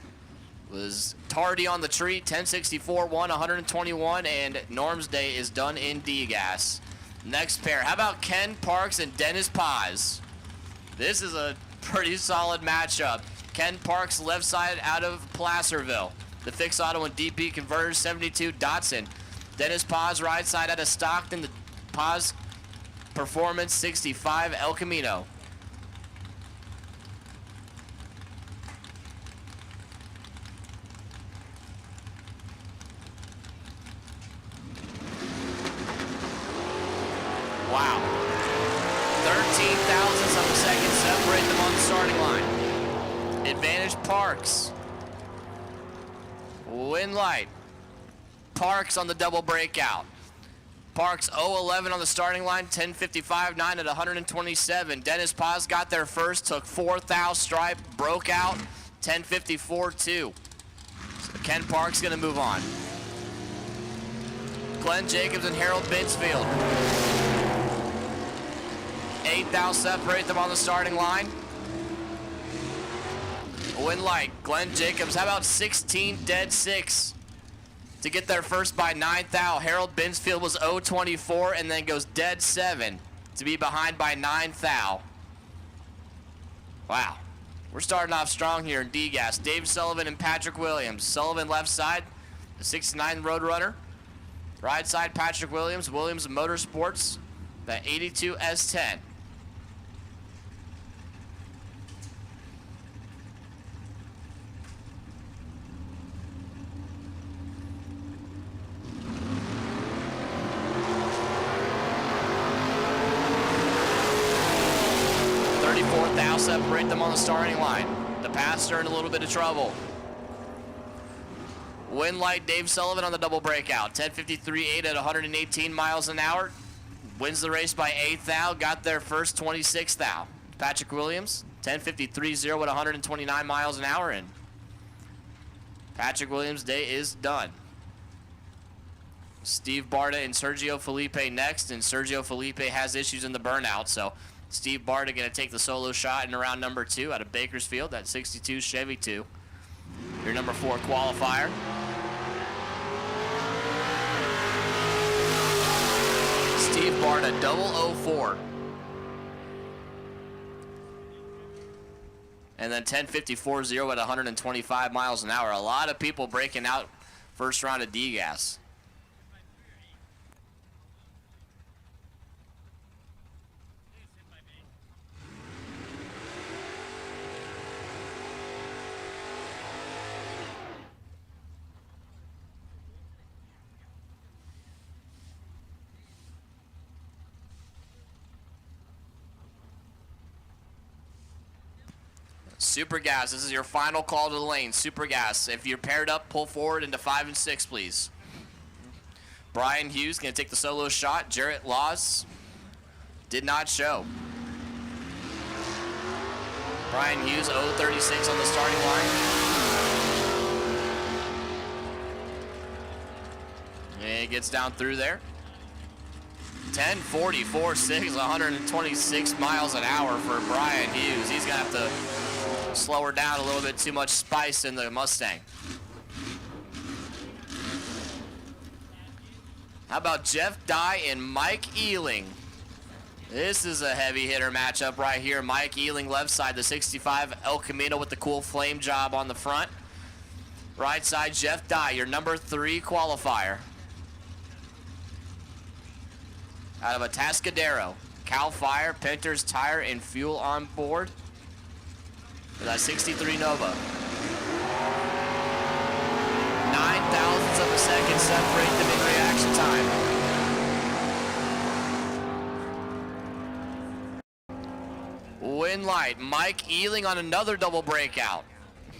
was tardy on the tree, 1064, 121, and Norm's day is done in D-Gas. Next pair, how about Ken Parks and Dennis Paz? This is a pretty solid matchup. Ken Parks left side out of Placerville. The fixed auto and DP converters, 72 Datsun. Dennis Paz right side out of Stockton. The Paz Performance, 65 El Camino. Wow. 13 thousandths of a second separate them on the starting line. Advantage Parks. Win light. Parks on the double breakout. Parks 0-11 on the starting line, 10:55, 9 at 127. Dennis Paz got there first, took 4th thou stripe, broke out, 10:54-2. So Ken Parks gonna move on. Glenn Jacobs and Harold Binsfield. 8 thou separate them on the starting line. Win light, Glenn Jacobs, how about 16 dead 6 to get there first by 9 thou. Harold Binsfield was 0-24 and then goes dead 7 to be behind by 9 thou. Wow, we're starting off strong here in D-Gas. Dave Sullivan and Patrick Williams. Sullivan left side, the 69 Roadrunner. Right side, Patrick Williams. Williams Motorsports, the 82 S10. Thou separate them on the starting line. The Pastor in a little bit of trouble. Win light, Dave Sullivan on the double breakout. 10:53.8 at 118 miles an hour. Wins the race by 8 thou. Got there first, 26 thou. Patrick Williams, 10:53.0 at 129 miles an hour. And Patrick Williams' day is done. Steve Barta and Sergio Felipe next. And Sergio Felipe has issues in the burnout, so Steve Barta going to take the solo shot in round number 2 out of Bakersfield, that 62 Chevy 2. Your number 4 qualifier. Steve Barta, 004. And then 10:54.0 at 125 miles an hour. A lot of people breaking out first round of D-Gas. Super Gas, this is your final call to the lane. Super Gas, if you're paired up, pull forward into 5 and 6, please. Brian Hughes going to take the solo shot. Jarrett Laws did not show. Brian Hughes, 0-36 on the starting line. And he gets down through there. 10:44.6, 126 miles an hour for Brian Hughes. He's going to have to slow her down a little bit, too much spice in the Mustang. How about Jeff Dye and Mike Ealing? This is a heavy hitter matchup right here. Mike Ealing left side, the 65 El Camino with the cool flame job on the front. Right side, Jeff Dye, your number 3 qualifier. Out of Atascadero. Cal Fire, Pinter's Tire, and Fuel on board. For that 63 Nova. 9 thousandths of a second separate them in reaction time. Win light, Mike Ealing on another double breakout.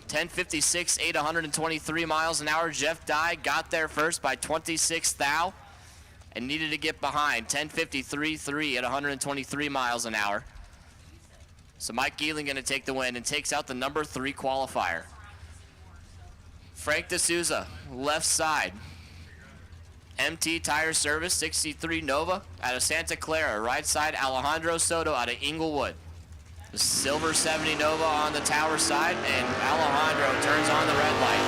10:56, 123 miles an hour. Jeff Dye got there first by 26 thou and needed to get behind. 10:53.3 at 123 miles an hour. So Mike Ealing going to take the win and takes out the number 3 qualifier. Frank D'Souza, left side. MT Tire Service, 63 Nova out of Santa Clara. Right side, Alejandro Soto out of Inglewood. The silver 70 Nova on the tower side, and Alejandro turns on the red light.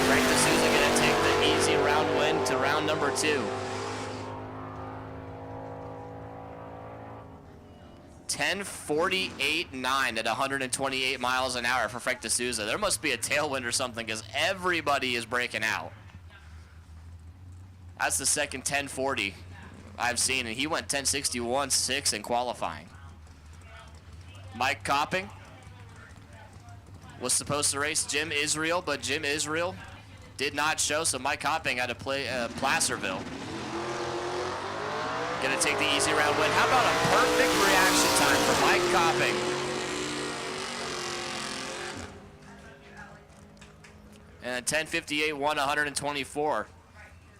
Frank D'Souza going to take the easy round win to round number 2. 10:48.9 at 128 miles an hour for Frank D'Souza. There must be a tailwind or something because everybody is breaking out. That's the second 10:40 I've seen, and he went 10:61.6 in qualifying. Mike Copping was supposed to race Jim Israel, but Jim Israel did not show, so Mike Copping had to play Placerville. Gonna take the easy round win. How about a perfect reaction time for Mike Copping? And 10:58, 124.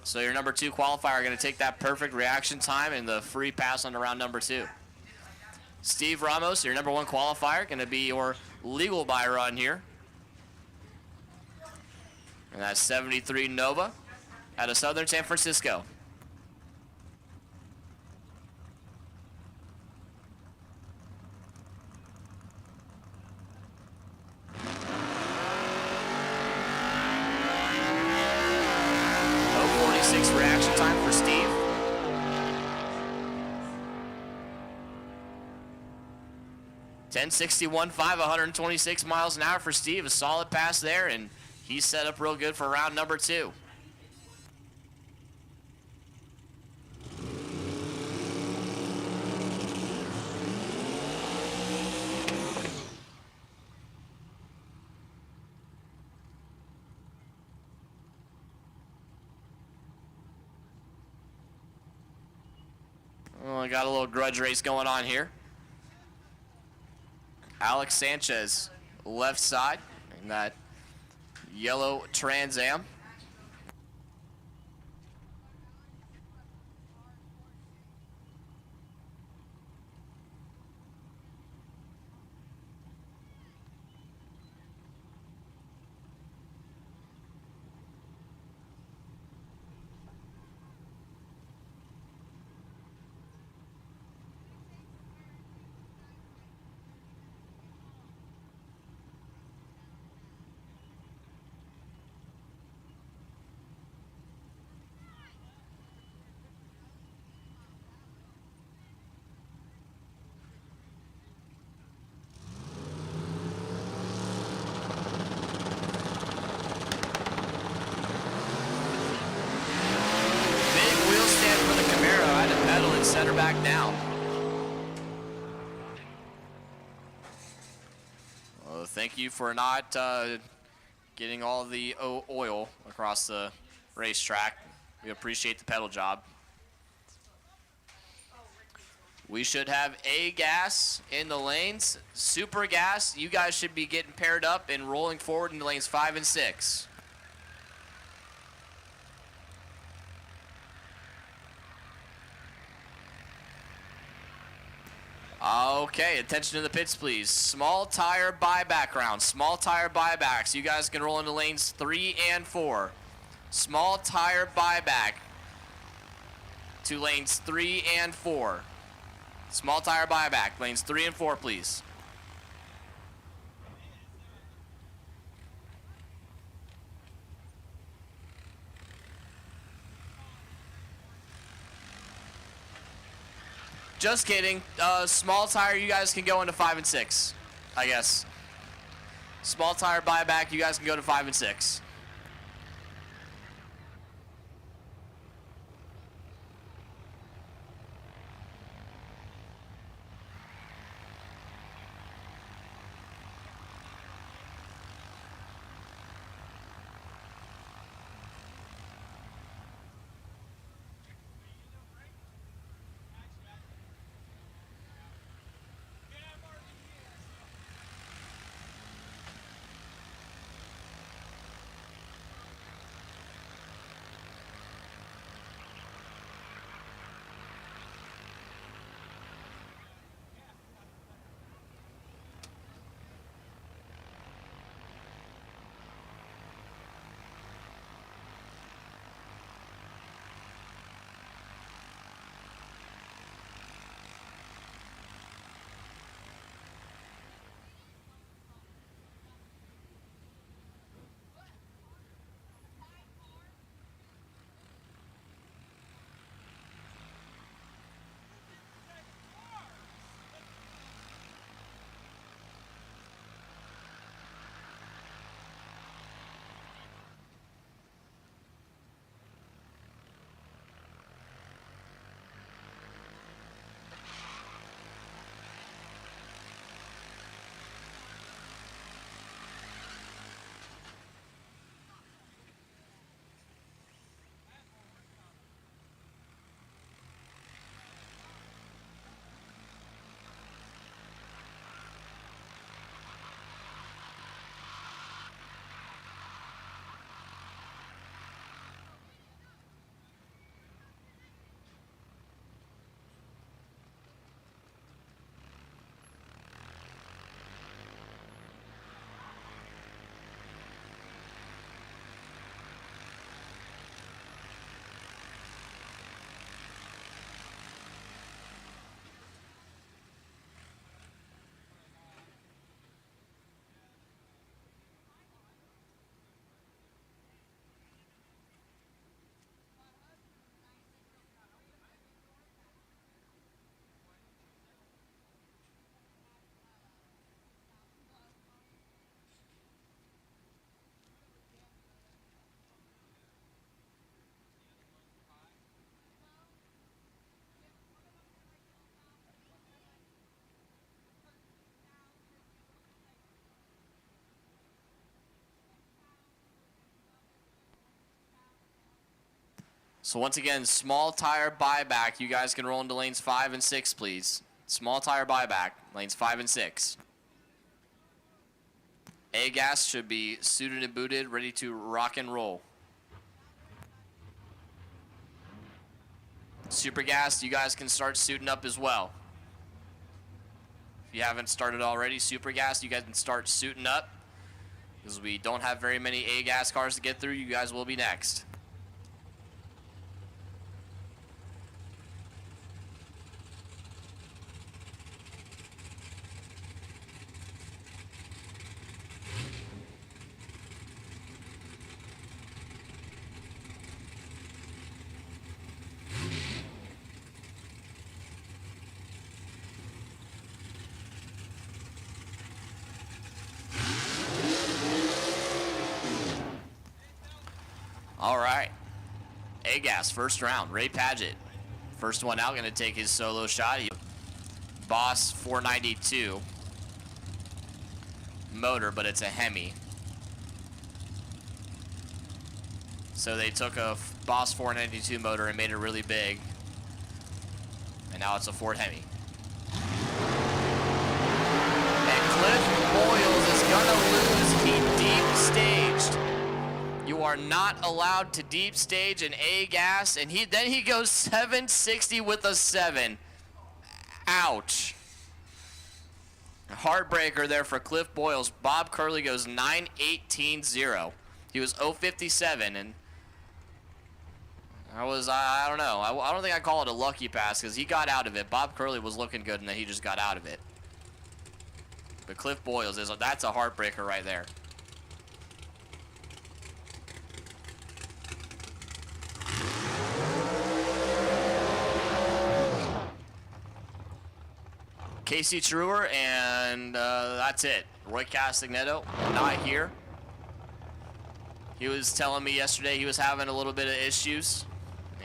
So your number 2 qualifier gonna take that perfect reaction time and the free pass on to round number 2. Steve Ramos, your number 1 qualifier, going to be your legal buy run here. And that's 73 Nova out of Southern San Francisco. Oh, 46 reaction time for Steve. 10:61.5, 126 miles an hour for Steve. A solid pass there, and he's set up real good for round number 2. Well, I got a little grudge race going on here. Alex Sanchez, left side, in that yellow Trans Am. Center back down. Well, thank you for not getting all the oil across the racetrack. We appreciate the pedal job. We should have A gas in the lanes. Super gas, you guys should be getting paired up and rolling forward into lanes 5 and 6. Okay, attention to the pits, please. Small tire buyback round. Small tire buybacks. You guys can roll into lanes 3 and 4. Small tire buyback to lanes 3 and 4. Small tire buyback, lanes 3 and 4, please. Just kidding. Small tire, you guys can go into 5 and 6, I guess. Small tire buyback, you guys can go to 5 and 6. So once again, small tire buyback. You guys can roll into lanes 5 and 6, please. Small tire buyback, lanes 5 and 6. A-gas should be suited and booted, ready to rock and roll. Super gas, you guys can start suiting up as well. If you haven't started already, super gas, you guys can start suiting up. Because we don't have very many A-gas cars to get through, you guys will be next. All right. A-gas, first round. Ray Padgett. First one out, going to take his solo shot. Boss 492 motor, but it's a Hemi. So they took a Boss 492 motor and made it really big. And now it's a Ford Hemi. And Cliff Boyles is going to lose. He deep staged. You are not allowed to deep stage an A-gas, and then he goes 760 with a 7. Ouch. Heartbreaker there for Cliff Boyles. Bob Curley goes 918.0. He was 057, and I don't know. I don't think I call it a lucky pass because he got out of it. Bob Curley was looking good, and then he just got out of it. But Cliff Boyles, that's a heartbreaker right there. Casey Truer, and that's it. Roy Castagneto, not here. He was telling me yesterday he was having a little bit of issues,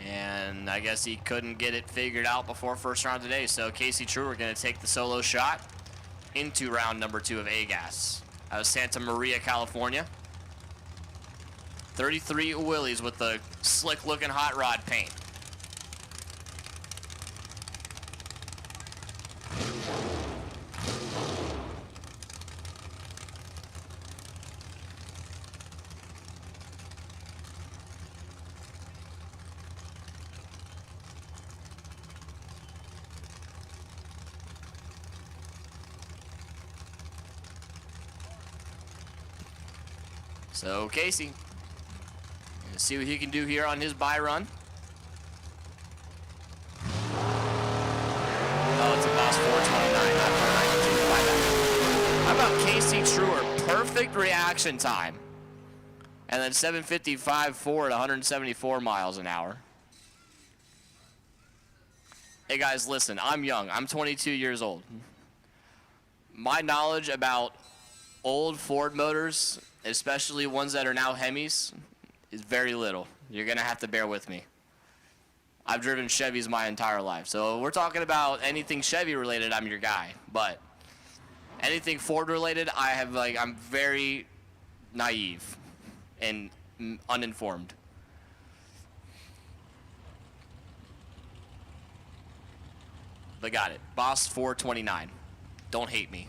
and I guess he couldn't get it figured out before first round today. So Casey Truer going to take the solo shot into round number 2 of A-Gas out of Santa Maria, California. 33 Willys with the slick-looking hot rod paint. So Casey, gonna see what he can do here on his bye run. Oh, it's a Boss 429, not 492. How about Casey Truer? Perfect reaction time. And then 755.4 at 174 miles an hour. Hey guys, listen, I'm young. I'm 22 years old. My knowledge about old Ford motors, especially ones that are now Hemis, is very little. You're gonna have to bear with me. I've driven Chevys my entire life. So we're talking about anything Chevy related, I'm your guy. But anything Ford related, I'm very naive and uninformed. But got it. Boss 429. Don't hate me.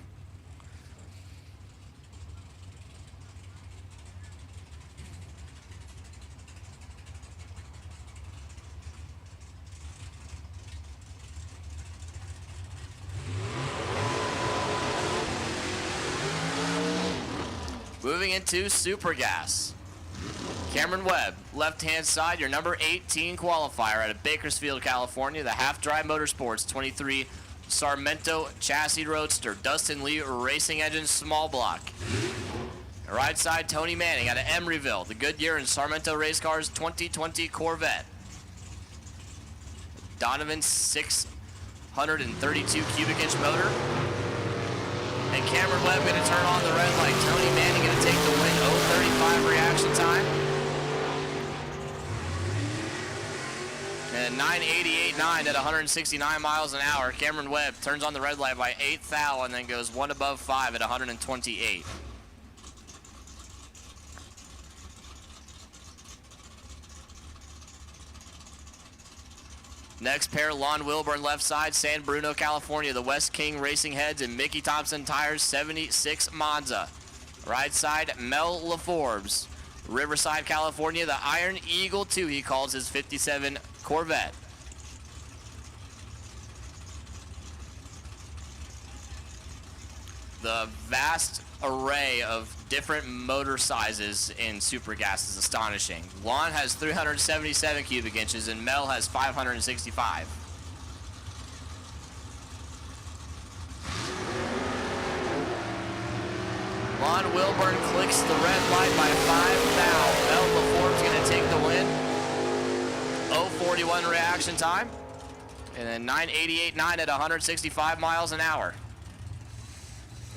Moving into Super Gas. Cameron Webb, left-hand side, your number 18 qualifier out of Bakersfield, California. The Half-Dry Motorsports 23 Sacramento Chassis Roadster. Dustin Lee Racing Engine Small Block. Right side, Tony Manning out of Emeryville. The Goodyear and Sacramento Race Cars 2020 Corvette. Donovan 632 cubic inch motor. And Cameron Webb going to turn on the red light. Tony Manning going to take the win. 0:35 reaction time. And 988.9 at 169 miles an hour. Cameron Webb turns on the red light by 8th thou and then goes 1 above 5 at 128. Next pair, Lon Wilburn left side, San Bruno, California. The West King Racing Heads and Mickey Thompson Tires 76 Monza. Right side, Mel LaForbes. Riverside, California. The Iron Eagle 2, he calls his 57 Corvette. The vast array of different motor sizes in Super Gas is astonishing. Lon has 377 cubic inches and Mel has 565. Lon Wilburn clicks the red light by 5 thou. Mel LaForbes going to take the win. 0:41 reaction time. And then 988.9 at 165 miles an hour.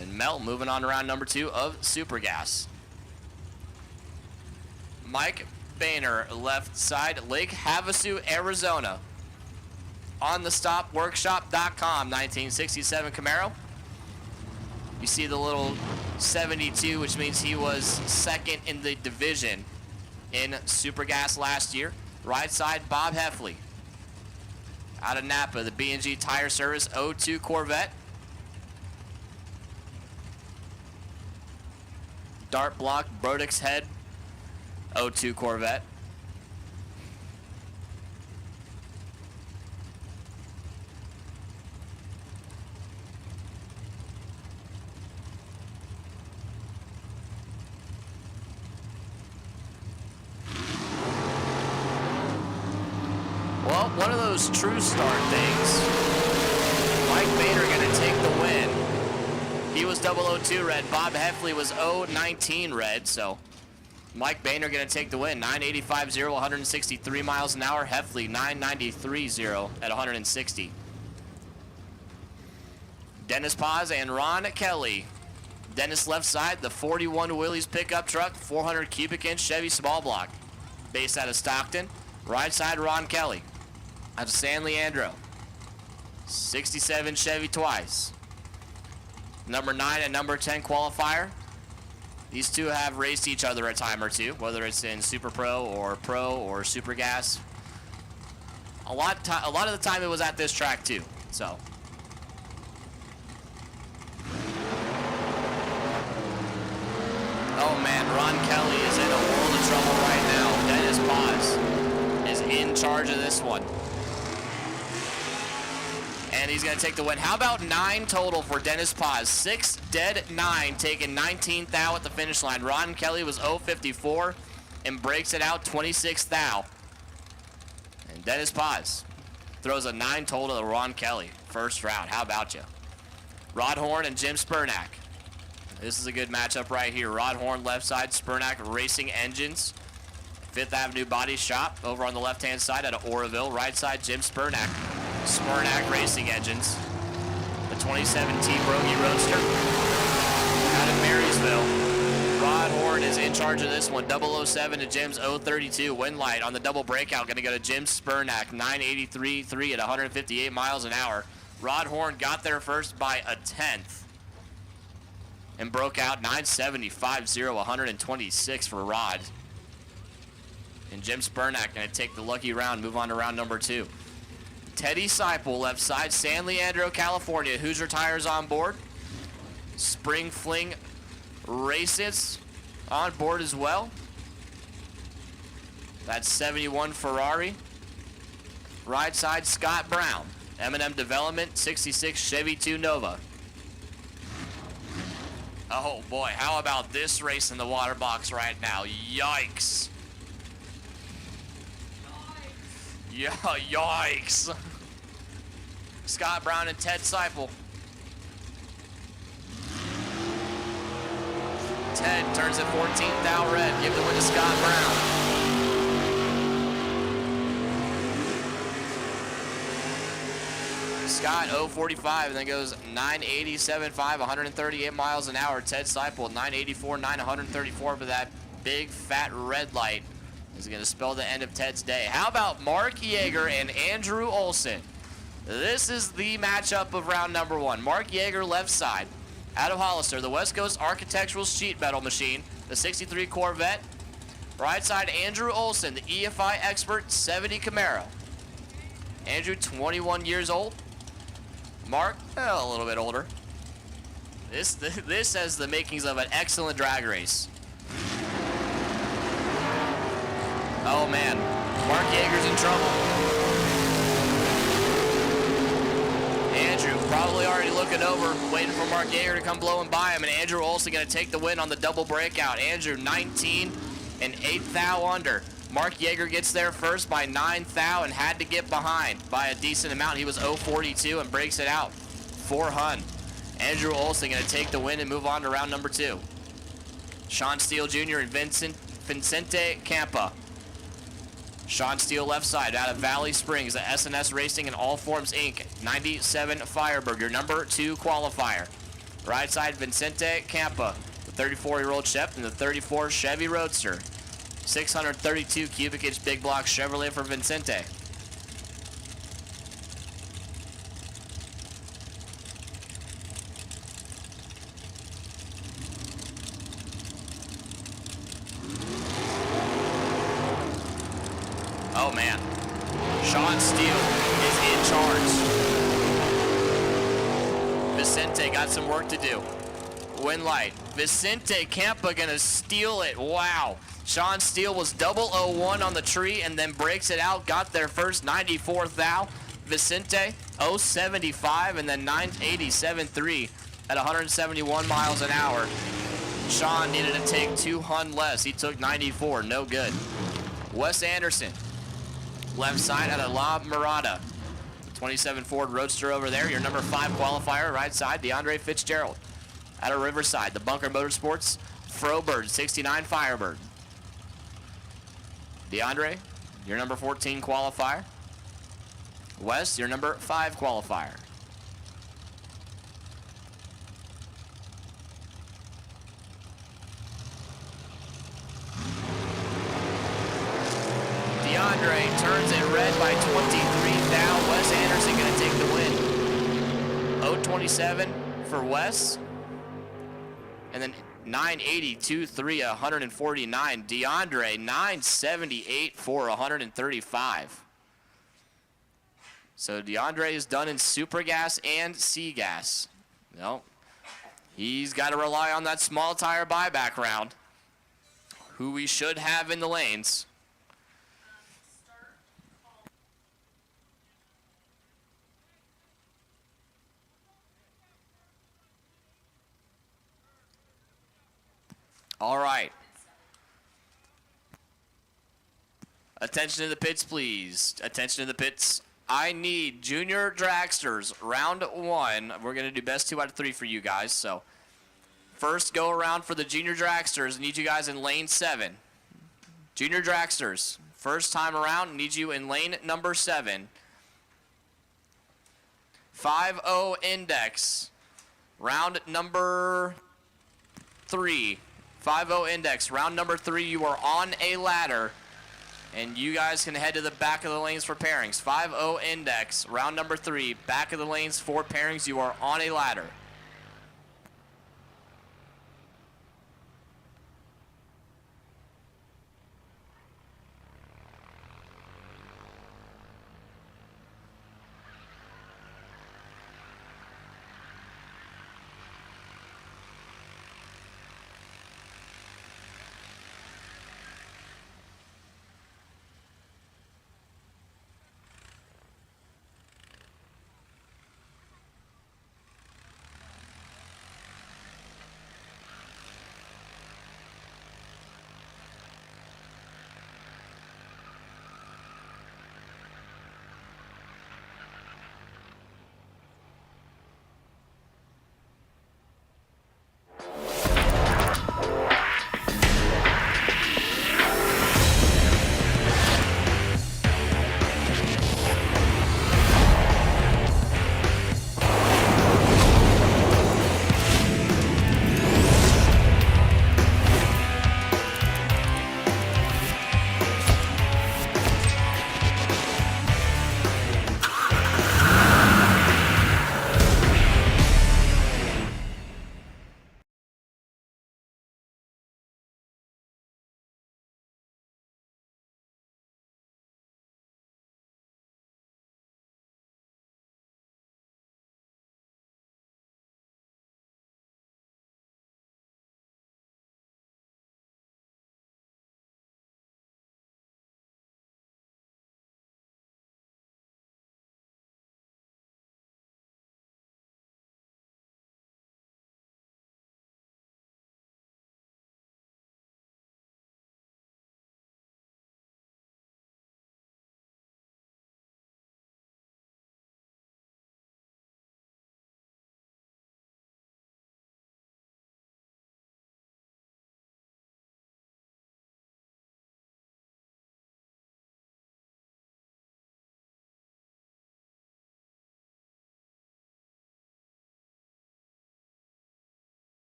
And Mel moving on to round number 2 of Super Gas. Mike Boehner, left side, Lake Havasu, Arizona. On the stop, workshop.com, 1967 Camaro. You see the little 72, which means he was second in the division in Super Gas last year. Right side, Bob Heffley. Out of Napa, the B&G Tire Service 02 Corvette. Dart block, Brodix head, 02 Corvette. Well, one of those true start things. Mike Boehner going to take the win. He was 002 red. Bob Heffley was 019 red. So Mike Boehner going to take the win. 985.0, 163 miles an hour. Heffley 993.0 at 160. Dennis Paz and Ron Kelly. Dennis left side, the 41 Willys pickup truck, 400 cubic inch Chevy small block. Based out of Stockton. Right side, Ron Kelly. Out of San Leandro. 67 Chevy twice. Number 9 and number 10 qualifier. These two have raced each other a time or two, whether it's in Super Pro or Super Gas. A lot of the time it was at this track too. So. Oh man, Ron Kelly is in a world of trouble right now. Dennis Paz is in charge of this one. And he's going to take the win. How about 9 total for Dennis Paz? 6 dead 9, taking 19th thou at the finish line. Ron Kelly was 0.54 and breaks it out 26th thou. And Dennis Paz throws a 9 total to Ron Kelly. First round. How about you? Rod Horn and Jim Spurnack. This is a good matchup right here. Rod Horn left side, Spurnack Racing Engines. 5th Avenue Body Shop over on the left-hand side out of Oroville. Right side, Jim Spurnack. Spurnack Racing Engines. The 2017 Brogy Roadster out of Marysville. Rod Horn is in charge of this one. 007 to Jim's 032. Wind light on the double breakout. Going to go to Jim Spurnack. 983.3 at 158 miles an hour. Rod Horn got there first by a 10th. And broke out 975.0, 126 for Rod. And Jim Spurnack going to take the lucky round, move on to round number 2. Teddy Seipel, left side, San Leandro, California. Hoosier Tires on board. Spring Fling Races on board as well. That's 71 Ferrari. Right side, Scott Brown. M&M Development, 66 Chevy 2 Nova. Oh boy, how about this race in the water box right now? Yikes. Yeah, yikes. Scott Brown and Ted Seipel. Ted turns at 14th thou red. Give the win to Scott Brown. Scott 0.45 and then goes 987.5, 138 miles an hour. Ted Seipel 984.9, 134 for that big fat red light. Is going to spell the end of Ted's day. How about Mark Yeager and Andrew Olson? This is the matchup of round number 1. Mark Yeager left side. Out of Hollister, the West Coast Architectural Sheet Metal Machine, the 63 Corvette. Right side, Andrew Olson, the EFI Expert 70 Camaro. Andrew, 21 years old. Mark, a little bit older. This has the makings of an excellent drag race. Oh man, Mark Yeager's in trouble. Andrew probably already looking over, waiting for Mark Yeager to come blowing by him, and Andrew Olson going to take the win on the double breakout. Andrew 19 and 8th thou under. Mark Yeager gets there first by 9th thou and had to get behind by a decent amount. He was 0.42 and breaks it out. 4 Hun. Andrew Olson going to take the win and move on to round number 2. Sean Steele Jr. and Vincente Campa. Sean Steele left side out of Valley Springs, the SNS Racing and All Forms Inc. 97 Firebird, your number 2 qualifier. Right side, Vincente Campa, the 34-year-old Chef and the 34 Chevy Roadster. 632 cubic inch big block Chevrolet for Vincente. Oh man, Sean Steele is in charge. Vicente got some work to do. Win light. Vicente Campa gonna steal it. Wow. Sean Steele was 001 on the tree and then breaks it out. Got there first, 94th thou. Vicente 075 and then 987.3 at 171 miles an hour. Sean needed to take 2 Hun less. He took 94, no good. Wes Anderson, left side out of La Mirada. 27 Ford Roadster over there, your number 5 qualifier. Right side, DeAndre Fitzgerald. Out of Riverside, the Bunker Motorsports Frobird 69 Firebird. DeAndre, your number 14 qualifier. Wes, your number 5 qualifier. DeAndre turns it red by 23 down. Wes Anderson going to take the win. 027 for Wes. And then 982.3, 149. DeAndre, 978 for 135. So DeAndre is done in super gas and C gas. No, he's got to rely on that small tire buyback round, who we should have in the lanes. All right. Attention to the pits, please. Attention to the pits. I need junior dragsters, round 1. We're going to do best 2 out of 3 for you guys. So first go around for the junior dragsters. I need you guys in lane 7. Junior dragsters, first time around, need you in lane number 7. 5-0 index, round number 3. 5-0 index, round number 3, you are on a ladder, and you guys can head to the back of the lanes for pairings. 5-0 index, round number 3, back of the lanes for pairings, you are on a ladder.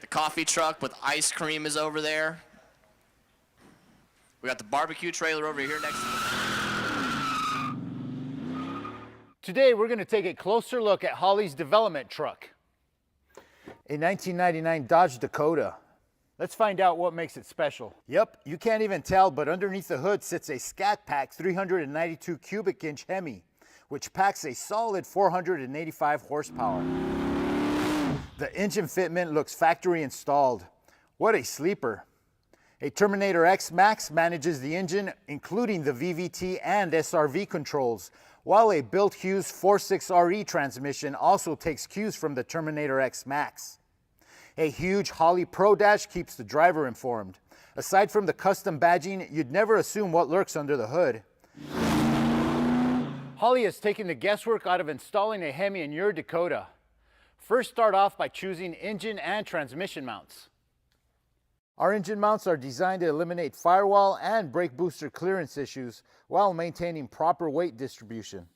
The coffee truck with ice cream is over there. We got the barbecue trailer over here next to the... Today we're going to take a closer look at Holley's development truck, a 1999 Dodge Dakota. Let's find out what makes it special. Yep, you can't even tell, but underneath the hood sits a Scat Pack 392 cubic inch Hemi, which packs a solid 485 horsepower. The engine fitment looks factory installed. What a sleeper. A Terminator X Max manages the engine, including the VVT and SRV controls, while a Built Hughes 46RE transmission also takes cues from the Terminator X Max. A huge Holley Pro Dash keeps the driver informed. Aside from the custom badging, you'd never assume what lurks under the hood. Holley has taken the guesswork out of installing a Hemi in your Dakota. First, start off by choosing engine and transmission mounts. Our engine mounts are designed to eliminate firewall and brake booster clearance issues while maintaining proper weight distribution.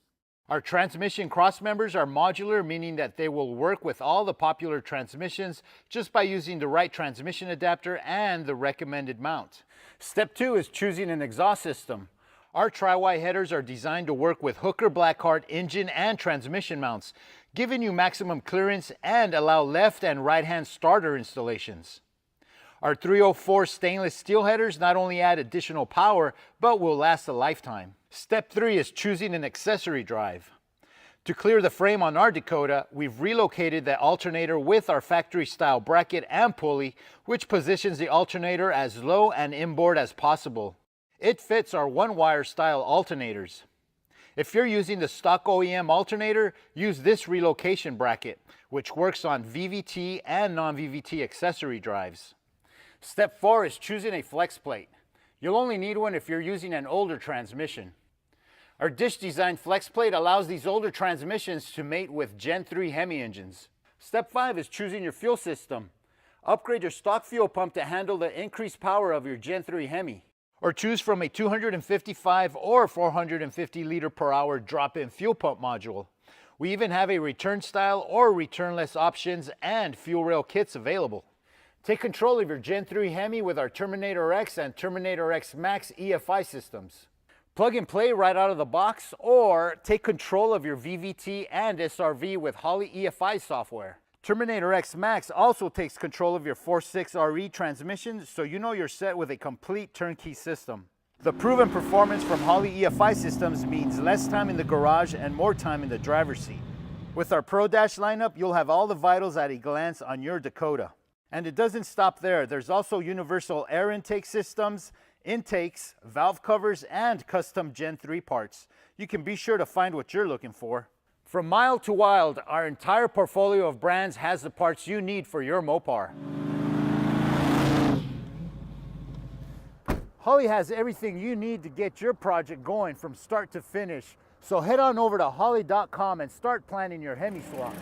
Our transmission cross members are modular, meaning that they will work with all the popular transmissions just by using the right transmission adapter and the recommended mount. Step 2 is choosing an exhaust system. Our tri-Y headers are designed to work with Hooker Blackheart engine and transmission mounts, giving you maximum clearance and allow left and right-hand starter installations. Our 304 stainless steel headers not only add additional power, but will last a lifetime. Step 3 is choosing an accessory drive. To clear the frame on our Dakota, we've relocated the alternator with our factory style bracket and pulley, which positions the alternator as low and inboard as possible. It fits our one-wire style alternators. If you're using the stock OEM alternator, use this relocation bracket, which works on VVT and non-VVT accessory drives. Step 4 is choosing a flex plate. You'll only need one if you're using an older transmission. Our dish design flex plate allows these older transmissions to mate with Gen 3 Hemi engines. Step 5 is choosing your fuel system. Upgrade your stock fuel pump to handle the increased power of your Gen 3 Hemi. Or choose from a 255 or 450 liter per hour drop-in fuel pump module. We even have a return style or returnless options and fuel rail kits available. Take control of your Gen 3 Hemi with our Terminator X and Terminator X Max EFI systems. Plug and play right out of the box, or take control of your VVT and SRV with Holley EFI software. Terminator X Max also takes control of your 4.6RE transmission, so you know you're set with a complete turnkey system. The proven performance from Holley EFI systems means less time in the garage and more time in the driver's seat. With our Pro Dash lineup, you'll have all the vitals at a glance on your Dakota. And it doesn't stop there. There's also universal air intake systems, intakes, valve covers, and custom Gen 3 parts. You can be sure to find what you're looking for. From mild to wild, our entire portfolio of brands has the parts you need for your Mopar. Holley has everything you need to get your project going from start to finish. So head on over to holley.com and start planning your Hemi swap.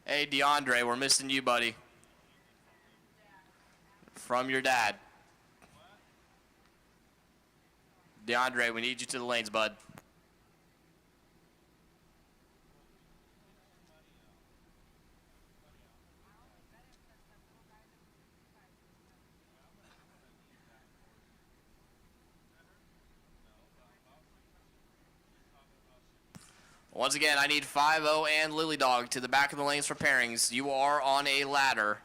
Hey, DeAndre, we're missing you, buddy. From your dad. DeAndre, we need you to the lanes, bud. Once again, I need 5-0 and Lily Dog to the back of the lanes for pairings. You are on a ladder.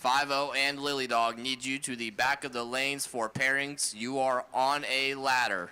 5-0 and Lily Dog need you to the back of the lanes for pairings. You are on a ladder.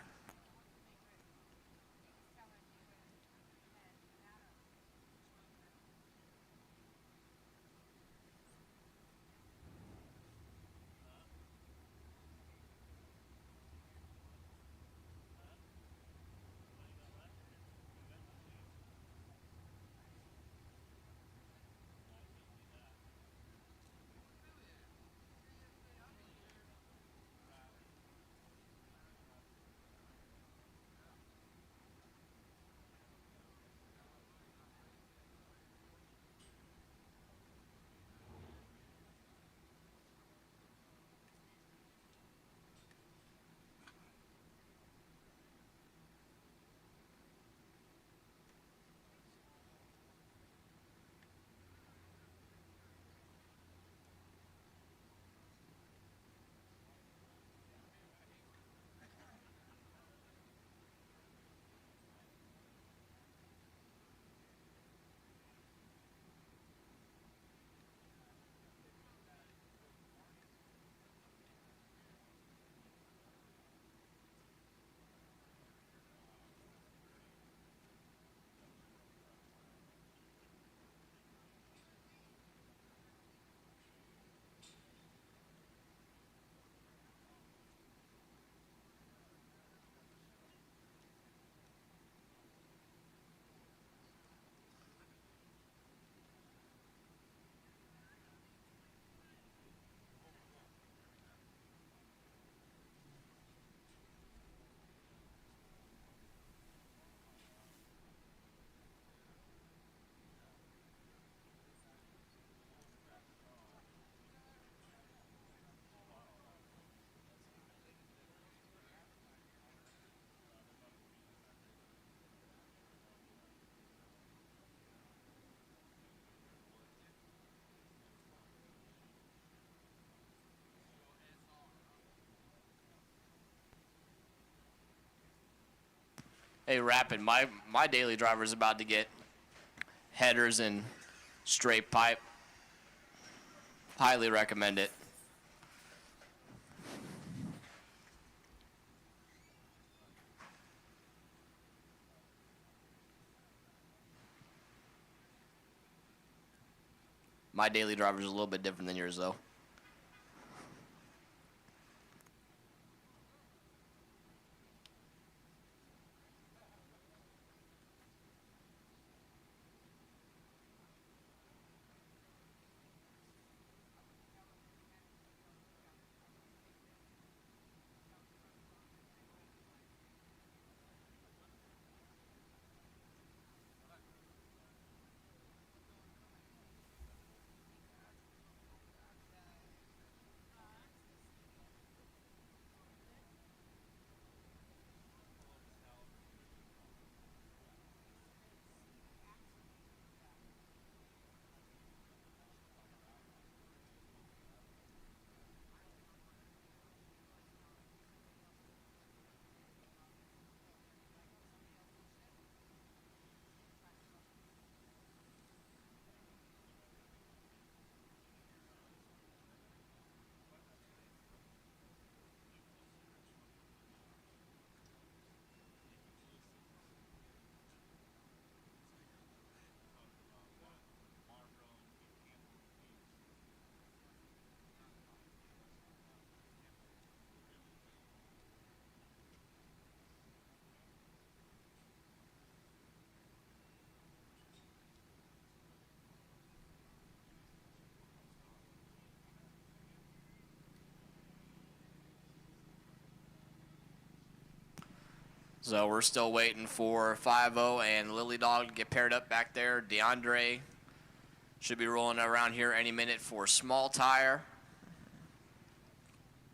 Hey, Rapid, my daily driver is about to get headers and straight pipe. Highly recommend it. My daily driver is a little bit different than yours, though. So we're still waiting for 5-0 and Lily Dog to get paired up back there. DeAndre should be rolling around here any minute for small tire.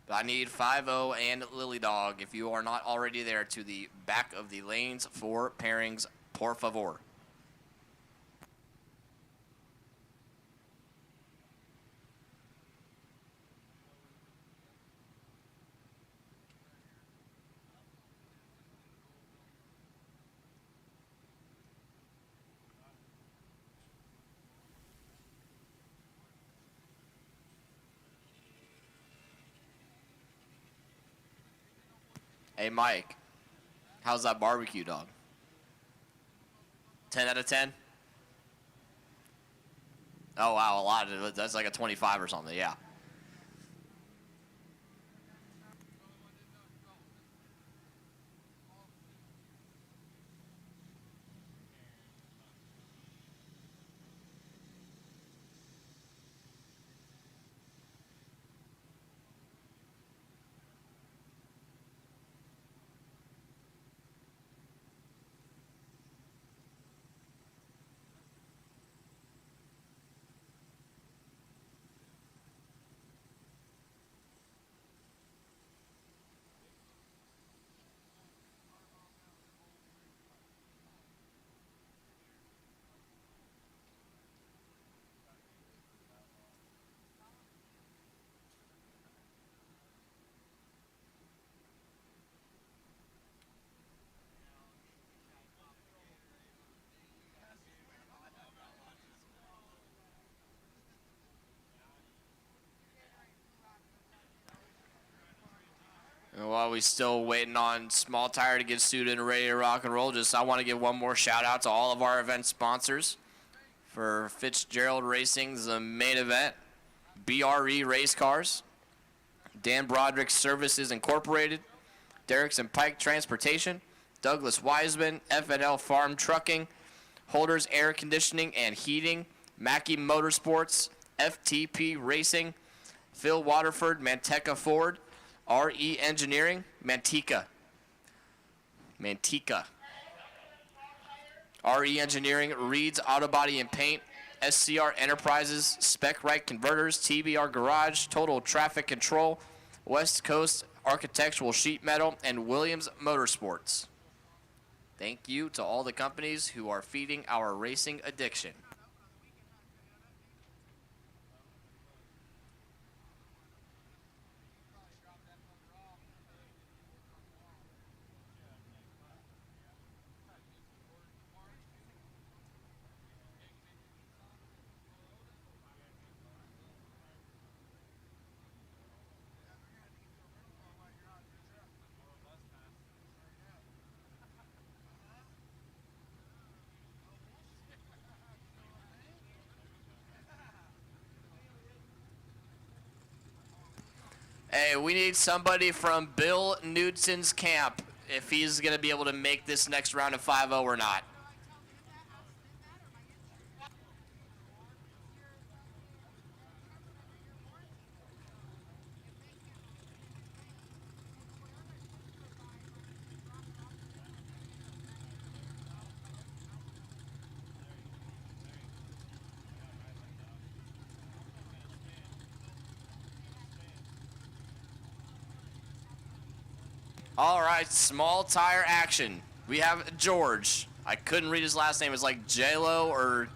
But I need 5-0 and Lily Dog, if you are not already there, to the back of the lanes for pairings, por favor. Hey, Mike, how's that barbecue, dog? 10 out of 10? Oh, wow, a lot. That's like a 25 or something, yeah. And while we still waiting on Small Tire to get suited and ready to rock and roll, I want to give one more shout out to all of our event sponsors for Fitzgerald Racing's the main event. BRE Race Cars, Dan Broderick Services Incorporated, Derrickson Pike Transportation, Douglas Wiseman, F&L Farm Trucking, Holders Air Conditioning and Heating, Mackey Motorsports, FTP Racing, Phil Waterford, Manteca Ford, RE Engineering, Manteca. RE Engineering, Reed's Auto Body and Paint, SCR Enterprises, Spec Right Converters, TBR Garage, Total Traffic Control, West Coast Architectural Sheet Metal, and Williams Motorsports. Thank you to all the companies who are feeding our racing addiction. Hey, we need somebody from Bill Knudson's camp if he's going to be able to make this next round of 5-0 or not. All right, small tire action. We have George. I couldn't read his last name. It's like J-Lo or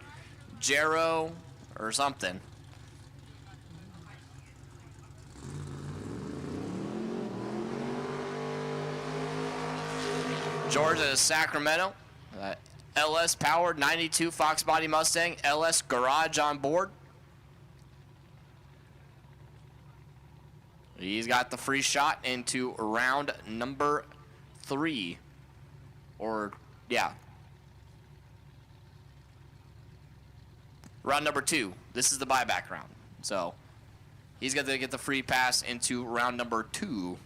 Jero or something. George out of Sacramento. LS powered 92 Fox body Mustang. LS garage on board. He's got the free shot into round number 3. Or, yeah. Round number 2. This is the buyback round. So, he's got to get the free pass into round number 2.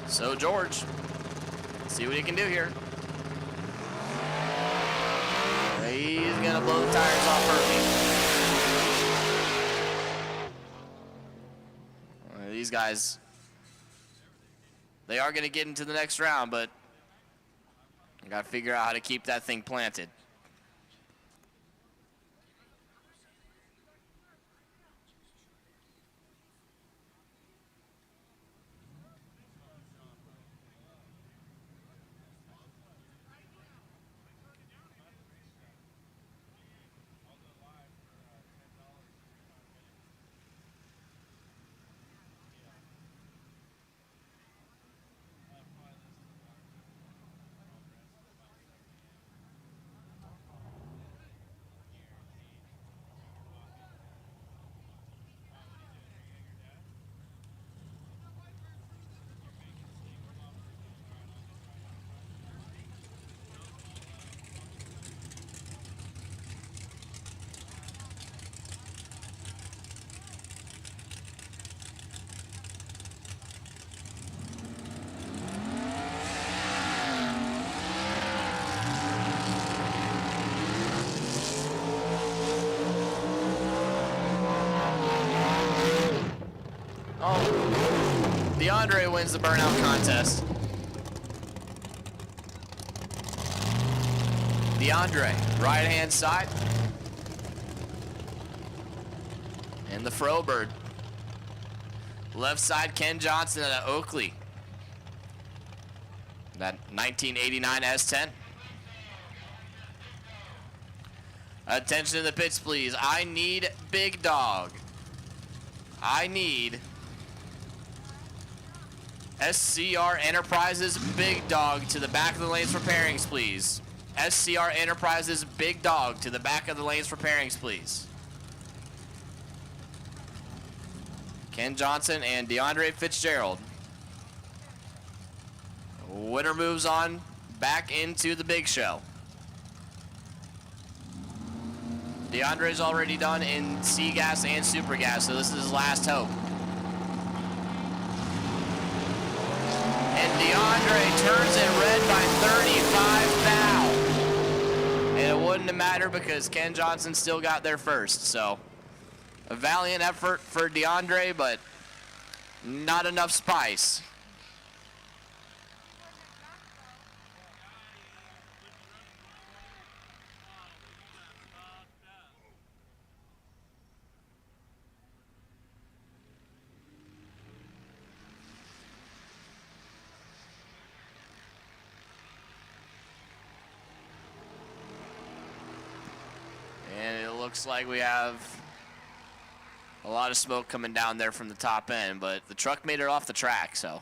So George, see what he can do here. He's gonna blow the tires off early. These guys, they are gonna get into the next round, but I gotta figure out how to keep that thing planted. DeAndre wins the burnout contest. DeAndre, right hand side. And the Frobird. Left side, Ken Jansen out of Oakley. That 1989 S10. Attention to the pits, please. I need Big Dog. I need SCR Enterprises Big Dog to the back of the lanes for pairings, please. SCR Enterprises Big Dog to the back of the lanes for pairings, please. Ken Jansen and DeAndre Fitzgerald. Winner moves on back into the big show. DeAndre's already done in C-Gas and Super Gas, so this is his last hope. And DeAndre turns it red by 35 thou. And it wouldn't have mattered because Ken Jansen still got there first. So a valiant effort for DeAndre, but not enough spice. And it looks like we have a lot of smoke coming down there from the top end, but the truck made it off the track, so.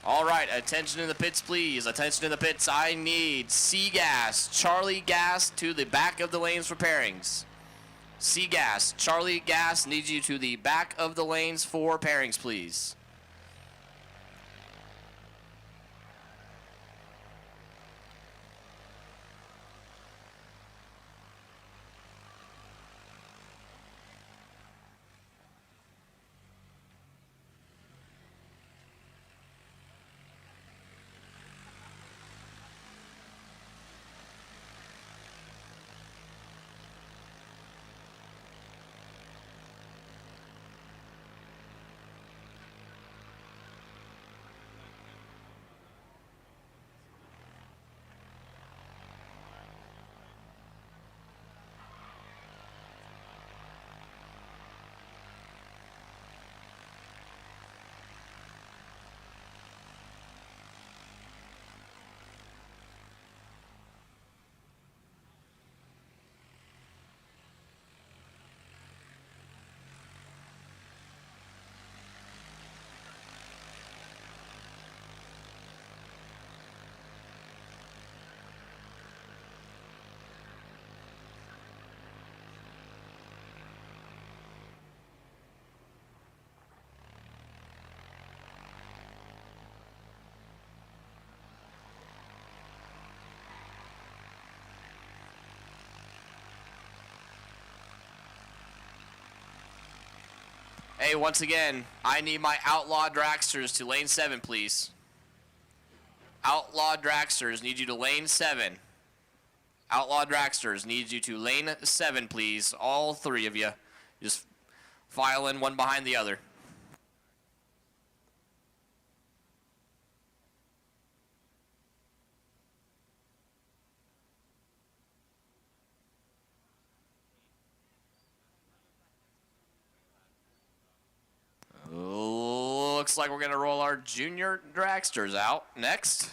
All right, attention in the pits, please. Attention in the pits. I need C gas, Charlie gas to the back of the lanes for pairings. C gas, Charlie gas needs you to the back of the lanes for pairings, please. Hey, once again, I need my Outlaw Dragsters to lane 7, please. Outlaw Dragsters need you to lane 7. Outlaw Dragsters need you to lane 7, please. All 3 of you. Just file in one behind the other. Looks like we're going to roll our junior dragsters out next.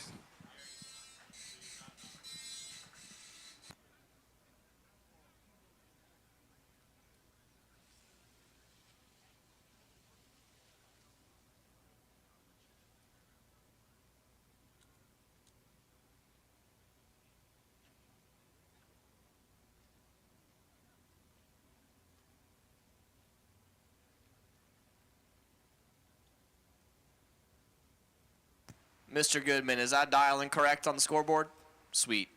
Mr. Goodman, is that dialing correct on the scoreboard? Sweet.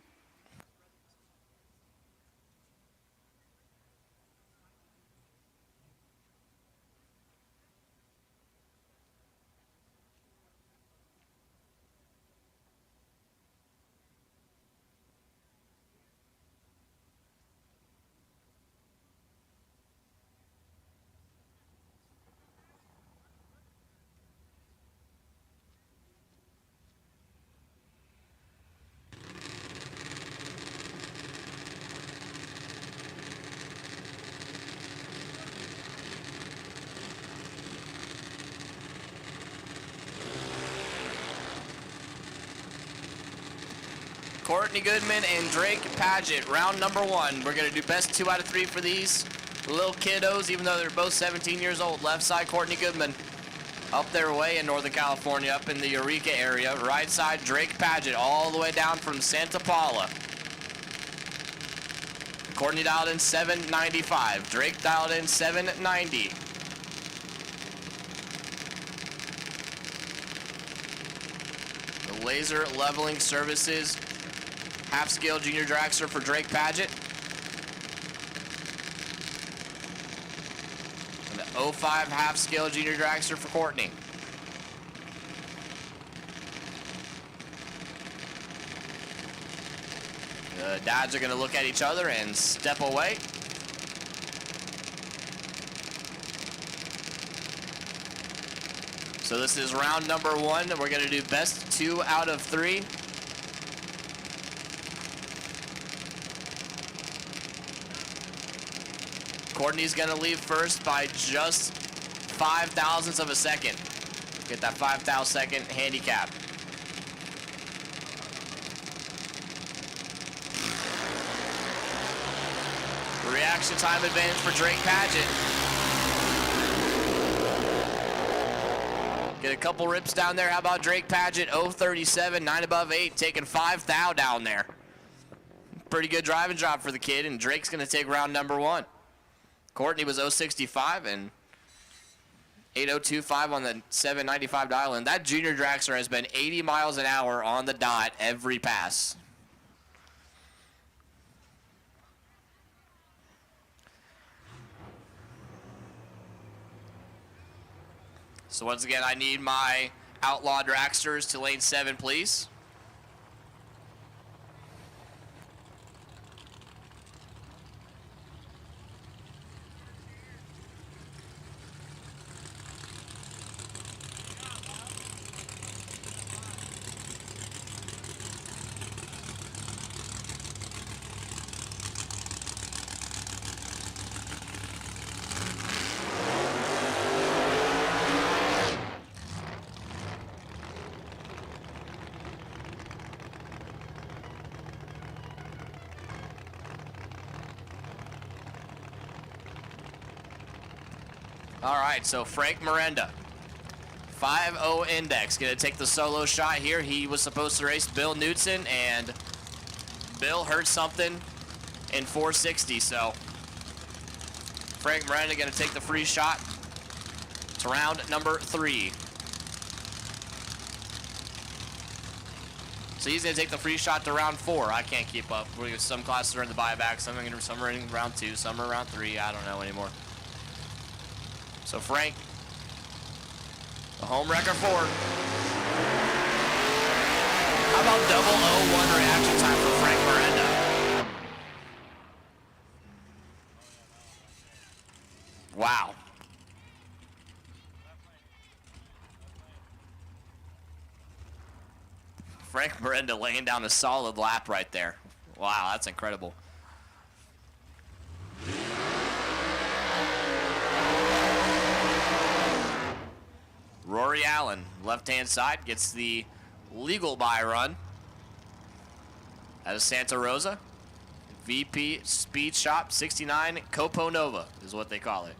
Courtney Goodman and Drake Paget, round number 1. We're going to do best 2 out of 3 for these little kiddos, even though they're both 17 years old. Left side, Courtney Goodman, up their way in Northern California, up in the Eureka area. Right side, Drake Paget, all the way down from Santa Paula. Courtney dialed in 795. Drake dialed in 790. The laser leveling services. Half-scale junior dragster for Drake Paget. And the 05 half-scale junior dragster for Courtney. The dads are going to look at each other and step away. So this is round number 1. We're going to do best 2 out of 3. Courtney's gonna leave first by just 0.005 of a second. Get that 0.005 second handicap. Reaction time advantage for Drake Paget. Get a couple rips down there. How about Drake Paget, 037, 9 above 8, taking 5 thou down there. Pretty good driving job for the kid, and Drake's going to take round number 1. Courtney was 065 and 8025 on the 795 dial, and that junior dragster has been 80 miles an hour on the dot every pass. So once again, I need my outlaw dragsters to lane 7, please. All right, so Frank Miranda, 5-0 index, gonna take the solo shot here. He was supposed to race Bill Knudsen, and Bill hurt something in 460, so Frank Miranda gonna take the free shot to round number 3. So he's gonna take the free shot to round 4. I can't keep up. Some classes are in the buyback, some are in round 2, some are round 3. I don't know anymore. So Frank, the home wrecker Ford. How about double 0-1 reaction time for Frank Miranda? Wow. Frank Miranda laying down a solid lap right there. Wow, that's incredible. Rory Allen, left-hand side, gets the legal buy run out of Santa Rosa. VP Speed Shop 69 Copo Nova is what they call it.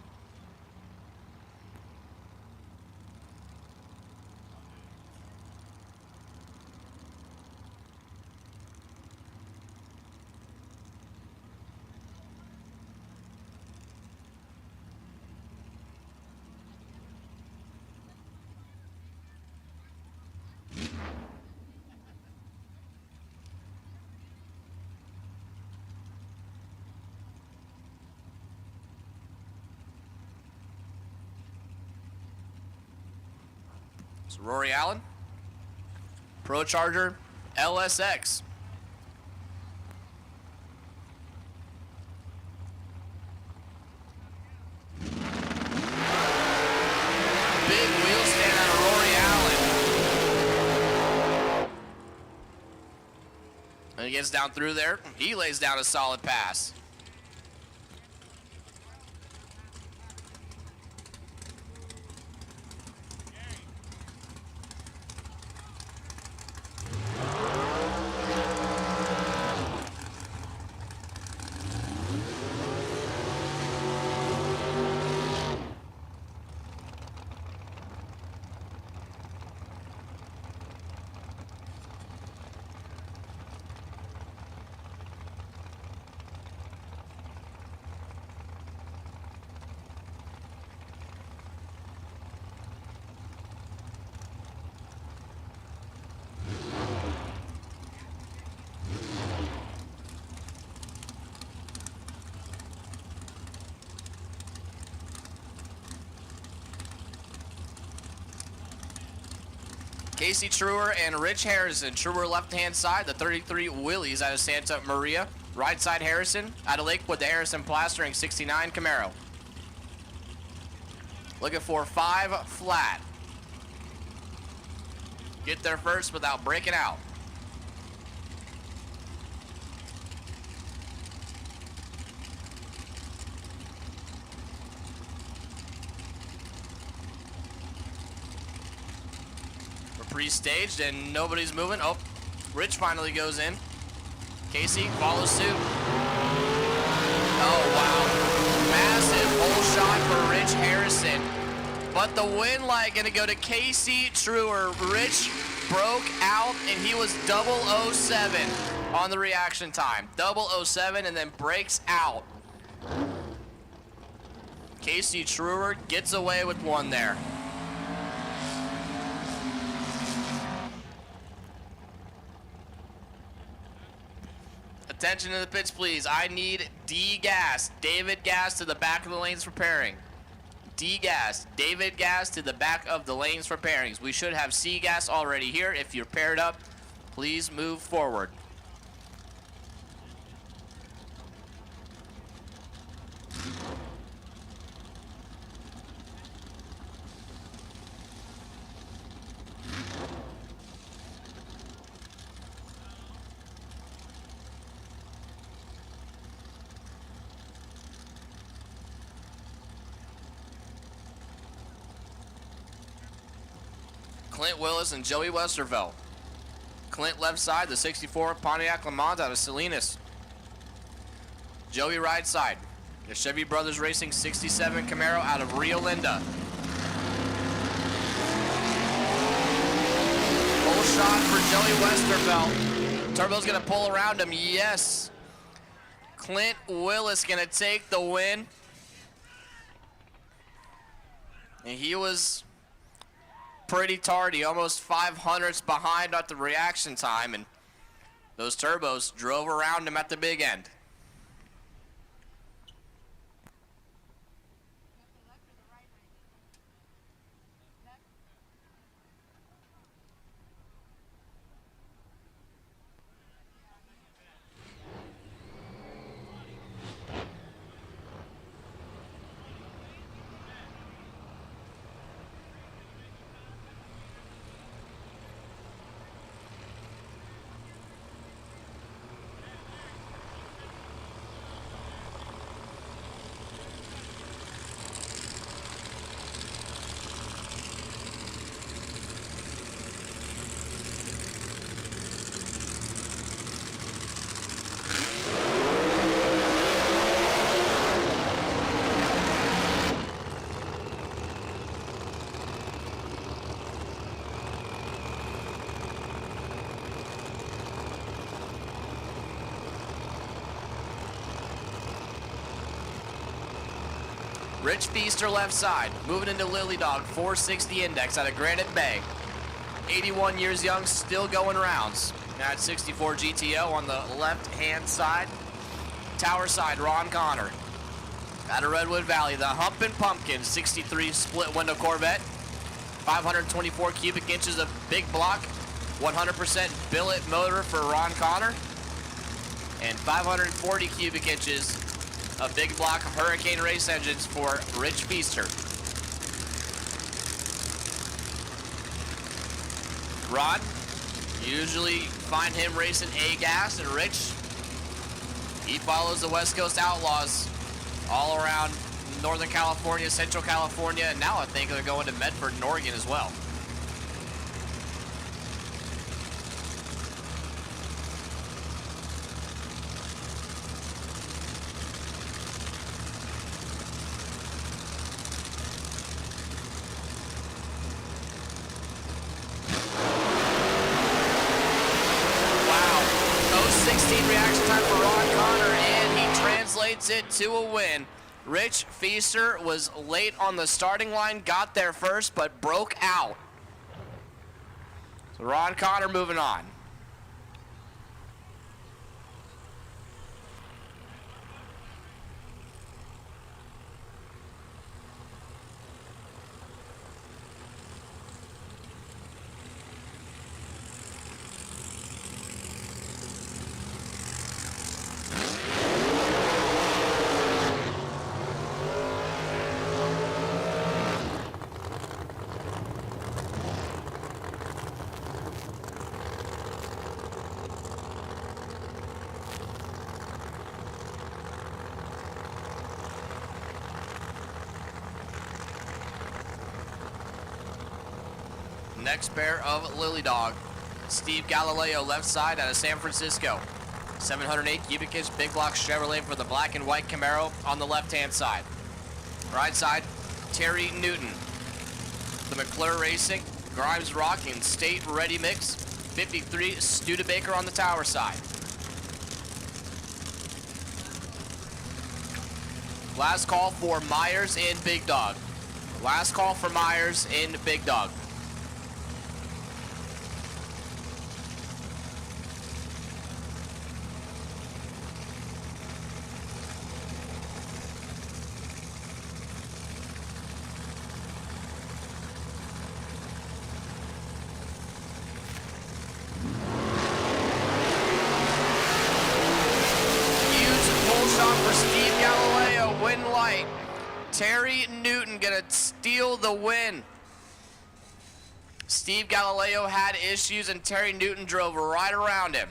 So Rory Allen, Pro Charger LSX. Big wheel stand out of Rory Allen. And he gets down through there. He lays down a solid pass. Casey Truer and Rich Harrison. Truer left-hand side, the 33 Willys out of Santa Maria. Right side Harrison out of Lakewood, the Harrison Plastering 69 Camaro. Looking for 5 flat. Get there first without breaking out. Pre-staged and nobody's moving. Oh, Rich finally goes in. Casey follows suit. Oh, wow. Massive hole shot for Rich Harrison. But the win light gonna go to Casey Truer. Rich broke out, and he was 007 on the reaction time. 007 and then breaks out. Casey Truer gets away with one there. Attention to the pits, please. I need D gas. David Gas to the back of the lanes for pairing. D gas. David Gas to the back of the lanes for pairings. We should have C gas already here. If you're paired up, please move forward. Clint Willis and Joey Westervelt. Clint left side, the 64 Pontiac Lamont out of Salinas. Joey right side, the Chevy Brothers Racing 67 Camaro out of Rio Linda. Full shot for Joey Westervelt. Turbo's gonna pull around him, yes. Clint Willis gonna take the win. And he was pretty tardy, almost 500ths behind at the reaction time, and those turbos drove around him at the big end. Rich Feaster left side, moving into Lily Dog, 460 index out of Granite Bay. 81 years young, still going rounds. At 64 GTO on the left-hand side. Tower side, Ron Connor. Out of Redwood Valley, the Humpin' Pumpkin, 63 split window Corvette. 524 cubic inches of big block, 100% billet motor for Ron Connor. And 540 cubic inches of big block Hurricane race engines for Rich Feaster. Ron, usually find him racing A-gas, and Rich, he follows the West Coast Outlaws all around Northern California, Central California, and now I think they're going to Medford and Oregon as well. Reaction time for Ron Connor, and he translates it to a win. Rich Feaster was late on the starting line, got there first, but broke out. So Ron Connor moving on. Next pair of Lily Dog. Steve Galileo left side out of San Francisco. 708 cubic inch big block Chevrolet for the black and white Camaro on the left hand side. Right side, Terry Newton. the McClure Racing, Grimes Rock, and State Ready Mix. 53, Studebaker on the tower side. Last call for Myers and Big Dog. Last call for Myers and Big Dog. Terry Newton gonna steal the win. Steve Galileo had issues and Terry Newton drove right around him.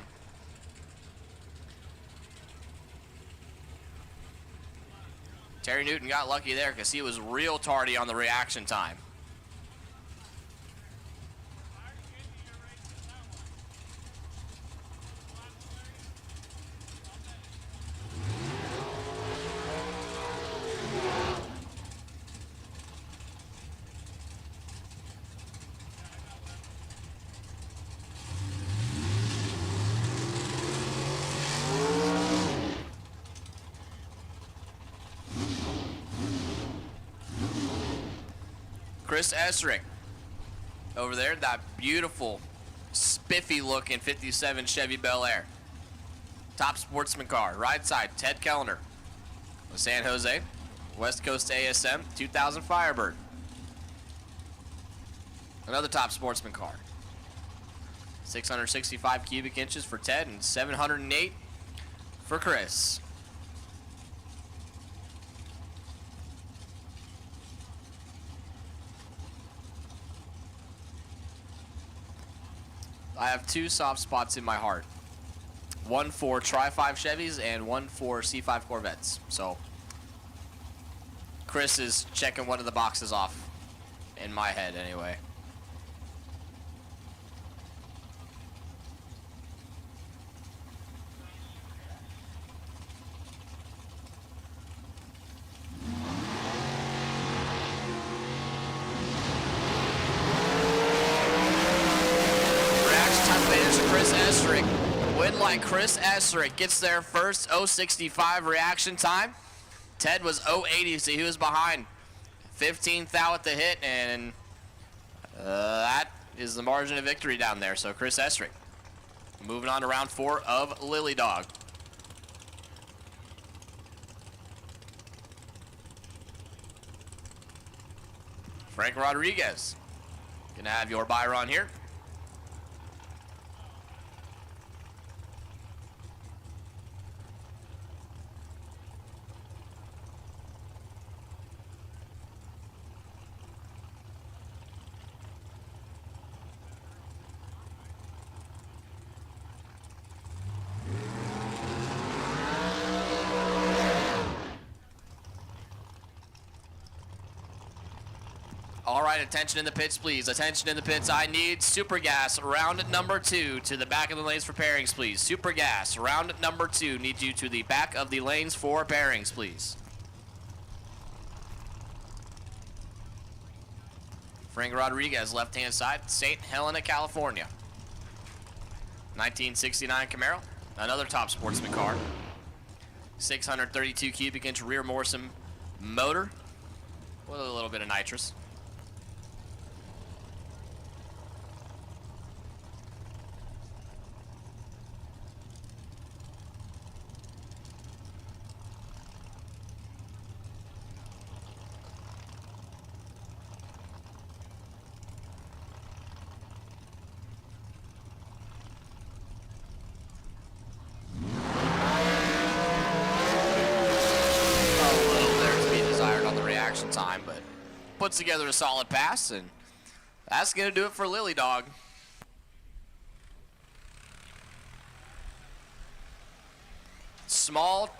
Terry Newton got lucky there because he was real tardy on the reaction time. Chris Essring over there, that beautiful, spiffy looking 57 Chevy Bel Air. Top sportsman car, right side, Ted Kellner. San Jose, West Coast ASM, 2000 Firebird. Another top sportsman car. 665 cubic inches for Ted and 708 for Chris. I have two soft spots in my heart. One for Tri-5 Chevys and one for C5 Corvettes. So Chris is checking one of the boxes off in my head anyway. Chris Essrig gets their first 065 reaction time. Ted was 080, so he was behind. 15th out at the hit, and that is the margin of victory down there. So Chris Essrig moving on to round 4 of Lily Dog. Frank Rodriguez, gonna have your buy run here. All right, attention in the pits, please. Attention in the pits. I need Super Gas, round number 2, to the back of the lanes for pairings, please. Super Gas, round number 2, need you to the back of the lanes for pairings, please. Frank Rodriguez, left-hand side, St. Helena, California. 1969 Camaro, another top sportsman car. 632 cubic inch rear Morrison motor with a little bit of nitrous. Time, but puts together a solid pass, and that's gonna do it for Lily Dog. Small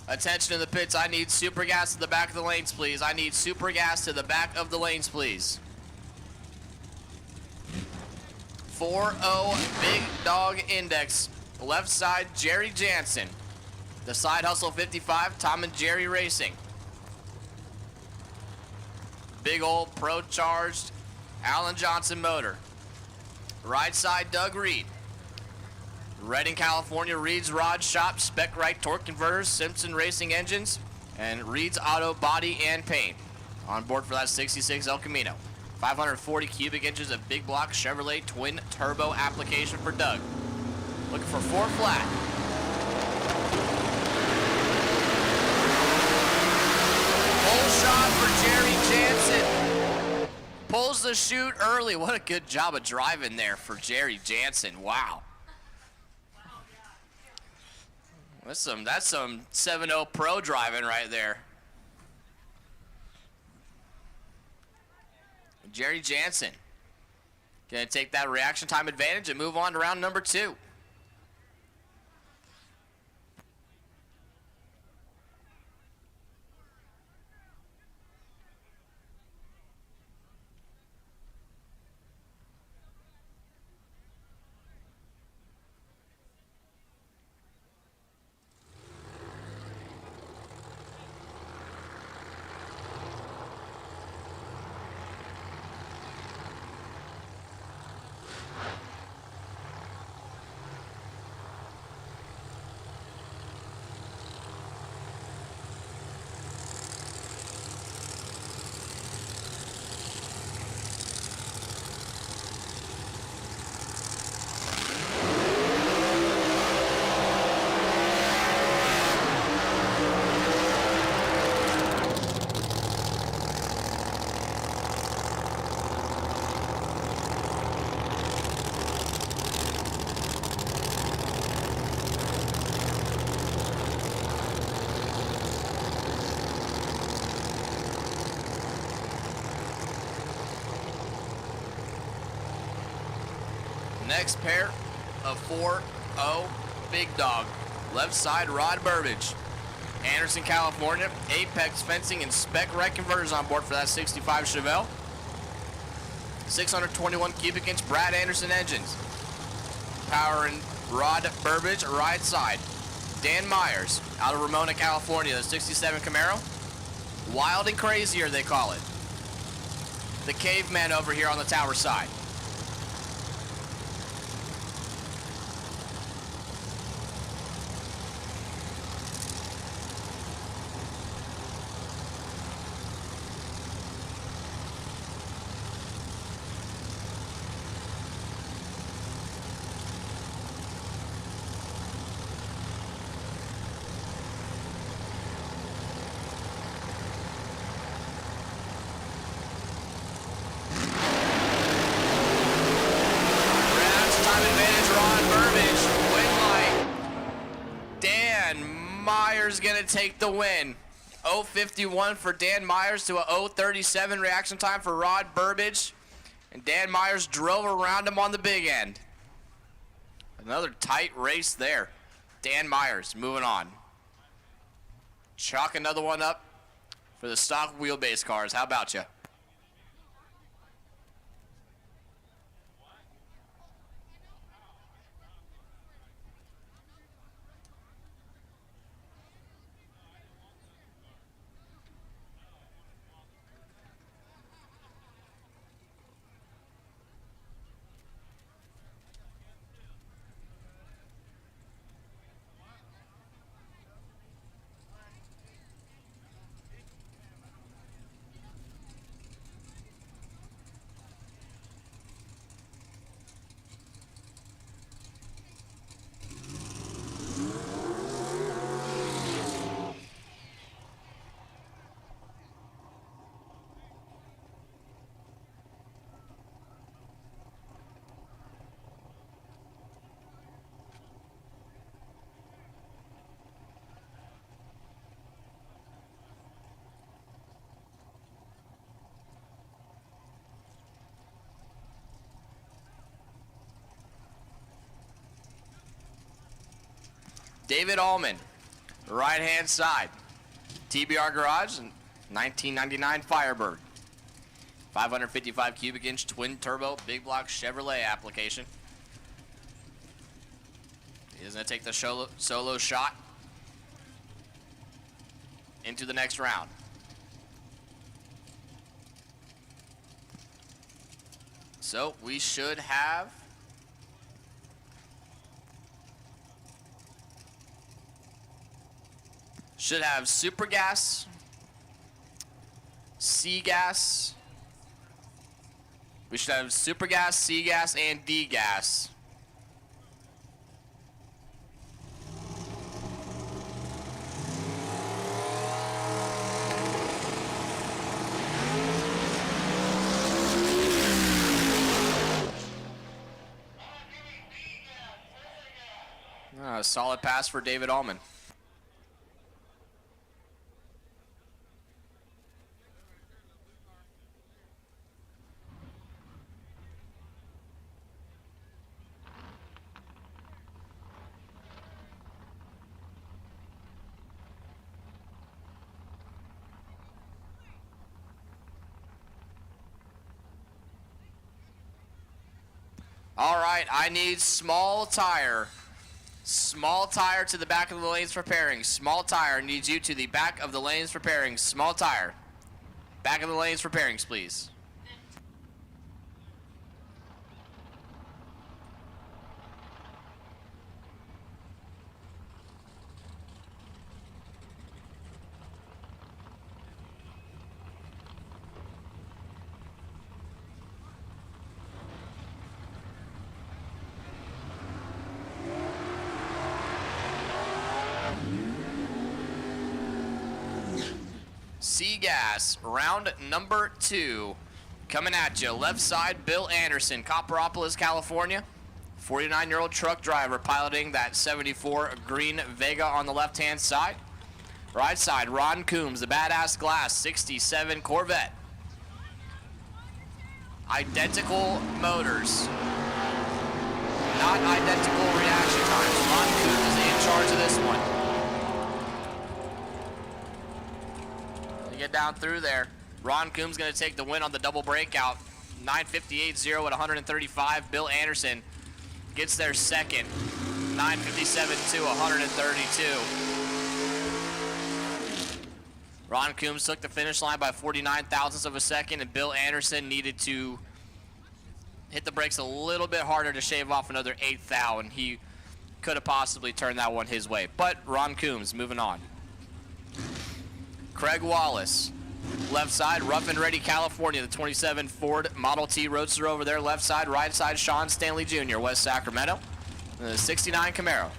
Attention in the pits. I need super gas to the back of the lanes, please. I need super gas to the back of the lanes, please. 4-0 Big Dog Index. Left side, Jerry Jansen. The side hustle 55, Tom and Jerry Racing. Big old pro charged Alan Johnson motor. Right side, Doug Reed. Redding, California, Reed's Rod Shop, Spec Right Torque Converters, Simpson Racing Engines, and Reed's Auto Body and Paint. On board for that 66 El Camino. 540 cubic inches of big block Chevrolet twin turbo application for Doug. Looking for 4 flat. Full shot for Jerry Jansen. Pulls the chute early. What a good job of driving there for Jerry Jansen. Wow. That's some 7-0 pro driving right there. Jerry Jansen gonna take that reaction time advantage and move on to round number 2. Next pair of 4-0 Big Dog. Left side, Rod Burbage. Anderson, California. Apex Fencing and Spec Right Converters on board for that 65 Chevelle. 621 cubic inch Brad Anderson engines. Powering Rod Burbage, right side. Dan Myers, out of Ramona, California. The 67 Camaro. Wild and Crazier, they call it. The caveman over here on the tower side. Myers gonna take the win. 0:51 for Dan Myers to a 0:37 reaction time for Rod Burbage. And Dan Myers drove around him on the big end. Another tight race there. Dan Myers moving on. Chalk another one up for the stock wheelbase cars. How about you? David Allman, right-hand side. TBR Garage, 1999 Firebird. 555 cubic inch twin turbo big block Chevrolet application. He's going to take the solo shot into the next round. So we should have super gas, C gas. We should have super gas, C gas, and D gas. Solid pass for David Allman. All right, I need small tire. Small tire to the back of the lanes for pairings. Small tire needs you to the back of the lanes for pairings. Small tire. Back of the lanes for pairings, please. C-Gas, round number 2. Coming at you, left side, Bill Anderson, Copperopolis, California. 49-year-old truck driver piloting that 74 green Vega on the left-hand side. Right side, Ron Coombs, the Badass Glass 67 Corvette. Identical motors. Not identical reaction times. Ron Coombs is in charge of this one. Get down through there. Ron Coombs going to take the win on the double breakout. 9:58.0 at 135. Bill Anderson gets there second. 9:57.2, 132. Ron Coombs took the finish line by 49 thousandths of a second, and Bill Anderson needed to hit the brakes a little bit harder to shave off another 8th thou, and he could have possibly turned that one his way. But Ron Coombs moving on. Craig Wallace, left side, Rough and Ready, California, the 27 Ford Model T Roadster over there. Left side, right side, Sean Stanley Jr., West Sacramento, the 69 Camaro.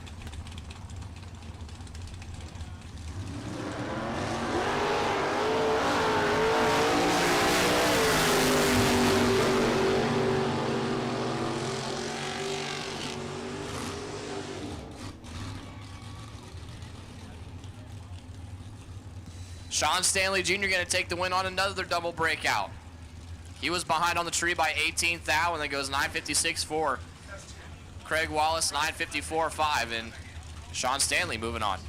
Sean Stanley Jr. going to take the win on another double breakout. He was behind on the tree by 18th thou, and then goes 9:56.4. Craig Wallace, 9:54.5, and Sean Stanley moving on.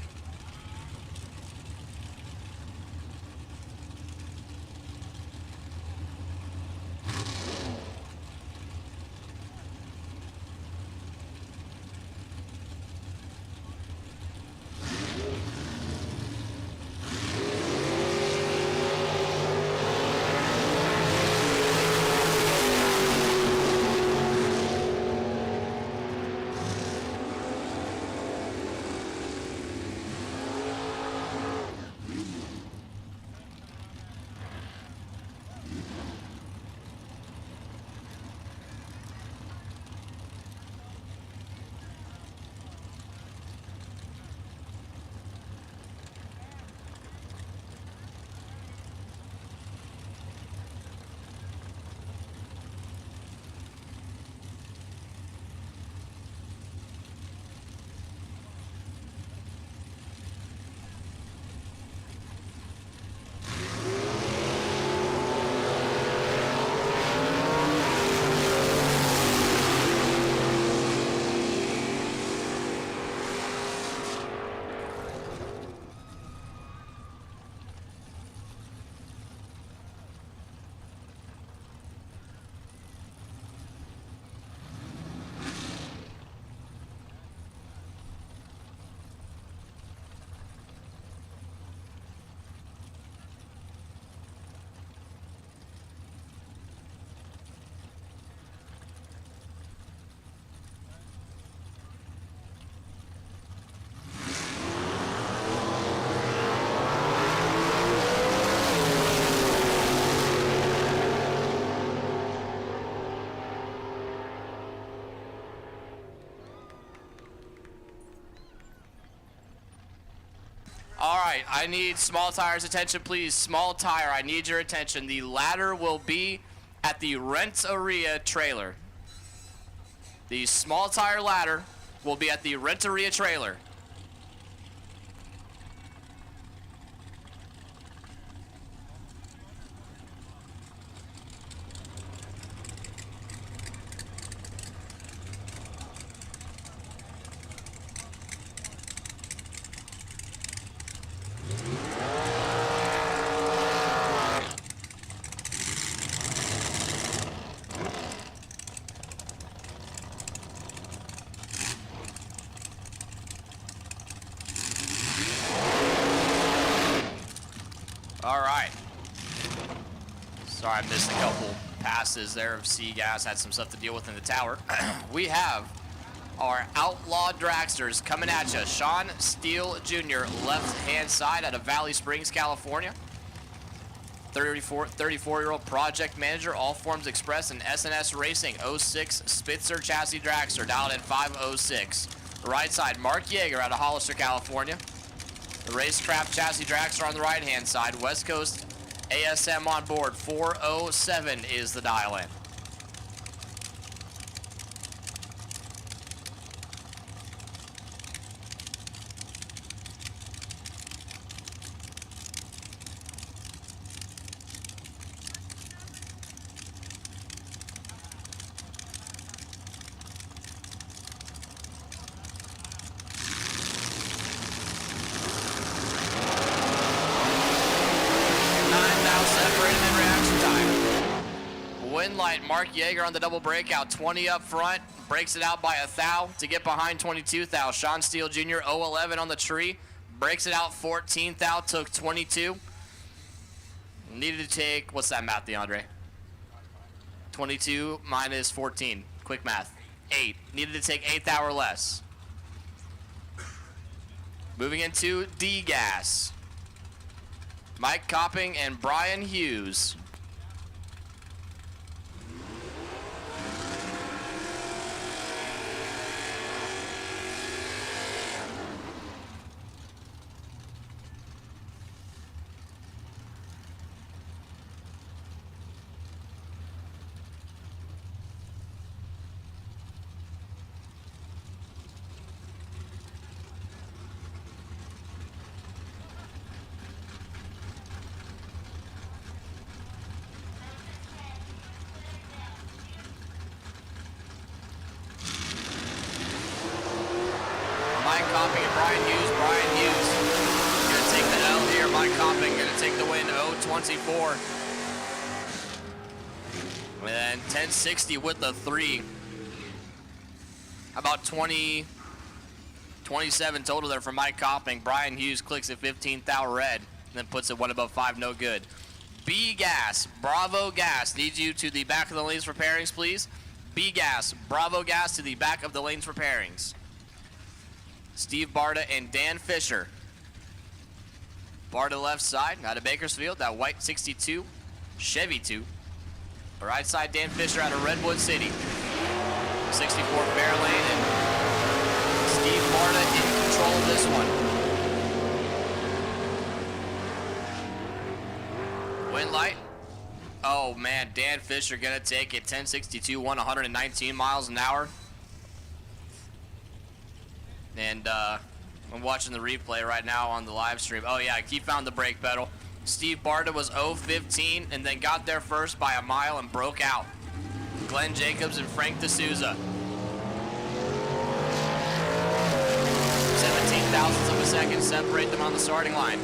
All right, I need small tire's attention, please. Small tire, I need your attention. The ladder will be at the Renteria trailer. The small tire ladder will be at the Renteria trailer. All right. Sorry, I missed a couple passes there of C-Gas. Had some stuff to deal with in the tower. We have our outlaw dragsters coming at you. Sean Steele Jr., left-hand side out of Valley Springs, California. 34-year-old project manager, All Forms Express and SNS Racing, 06 Spitzer chassis dragster, dialed in 506. Right side, Mark Yeager out of Hollister, California. The Racecraft chassis dragster on the right-hand side. West Coast ASM on board. 407 is the dial-in. Light, Mark Yeager on the double breakout, 20 up front, breaks it out by a thou to get behind 22 thou. Sean Steele Jr. 011 on the tree, breaks it out 14 thou, took 22. Needed to take, what's that math, DeAndre? 22 minus 14, quick math, 8. Needed to take 8 thou or less. Moving into D-Gas. Mike Copping and Brian Hughes. Mike Copping and Brian Hughes. Brian Hughes gonna take the L here. Mike Copping gonna take the win. 0-24. And then 1060 with the 3. About 27 total there for Mike Copping. Brian Hughes clicks at 15 thou red, and then puts it 1 above 5, no good. B Gas, Bravo Gas, needs you to the back of the lanes for pairings, please. B Gas, Bravo Gas to the back of the lanes for pairings. Steve Barta and Dan Fisher. Barta left side, out of Bakersfield, that white 62, Chevy 2. Right side, Dan Fisher out of Redwood City. 64 fair lane, and Steve Barta in control of this one. Wind light. Oh man, Dan Fisher gonna take it. 1062, 119 miles an hour. And I'm watching the replay right now on the live stream. Oh yeah, he found the brake pedal. Steve Barta was 0-15 and then got there first by a mile and broke out. Glenn Jacobs and Frank D'Souza. 17 thousandths of a second separate them on the starting line.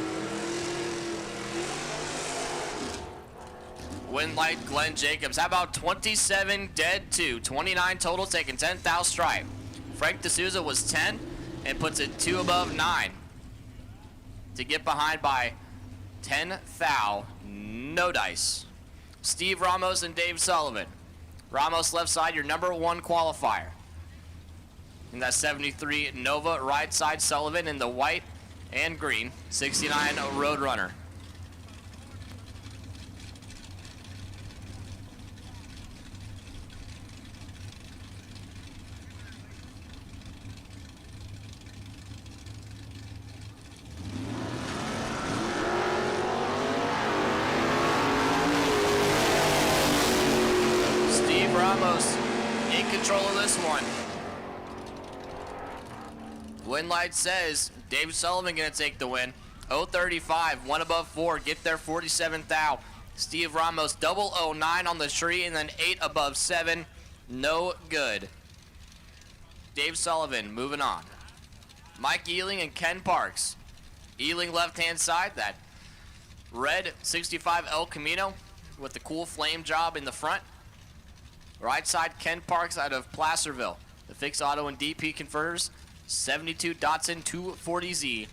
Win light, Glenn Jacobs. How about 27 dead 2, 29 total, taking 10 thou stripe. Frank D'Souza was 10 and puts it 2 above 9 to get behind by 10 thou, no dice. Steve Ramos and Dave Sullivan. Ramos left side, your number 1 qualifier. In that 73 Nova, right side Sullivan in the white and green, 69 Roadrunner. Ramos in control of this one. Win light says Dave Sullivan gonna take the win. 035, 1 above 4, get there 47 thou. Steve Ramos, 009 on the tree, and then 8 above 7, no good. Dave Sullivan moving on. Mike Ealing and Ken Parks. Ealing left-hand side, that red 65 El Camino with the cool flame job in the front. Right side, Ken Parks out of Placerville. The fixed auto and DP converters, 72 Datsun 240Z.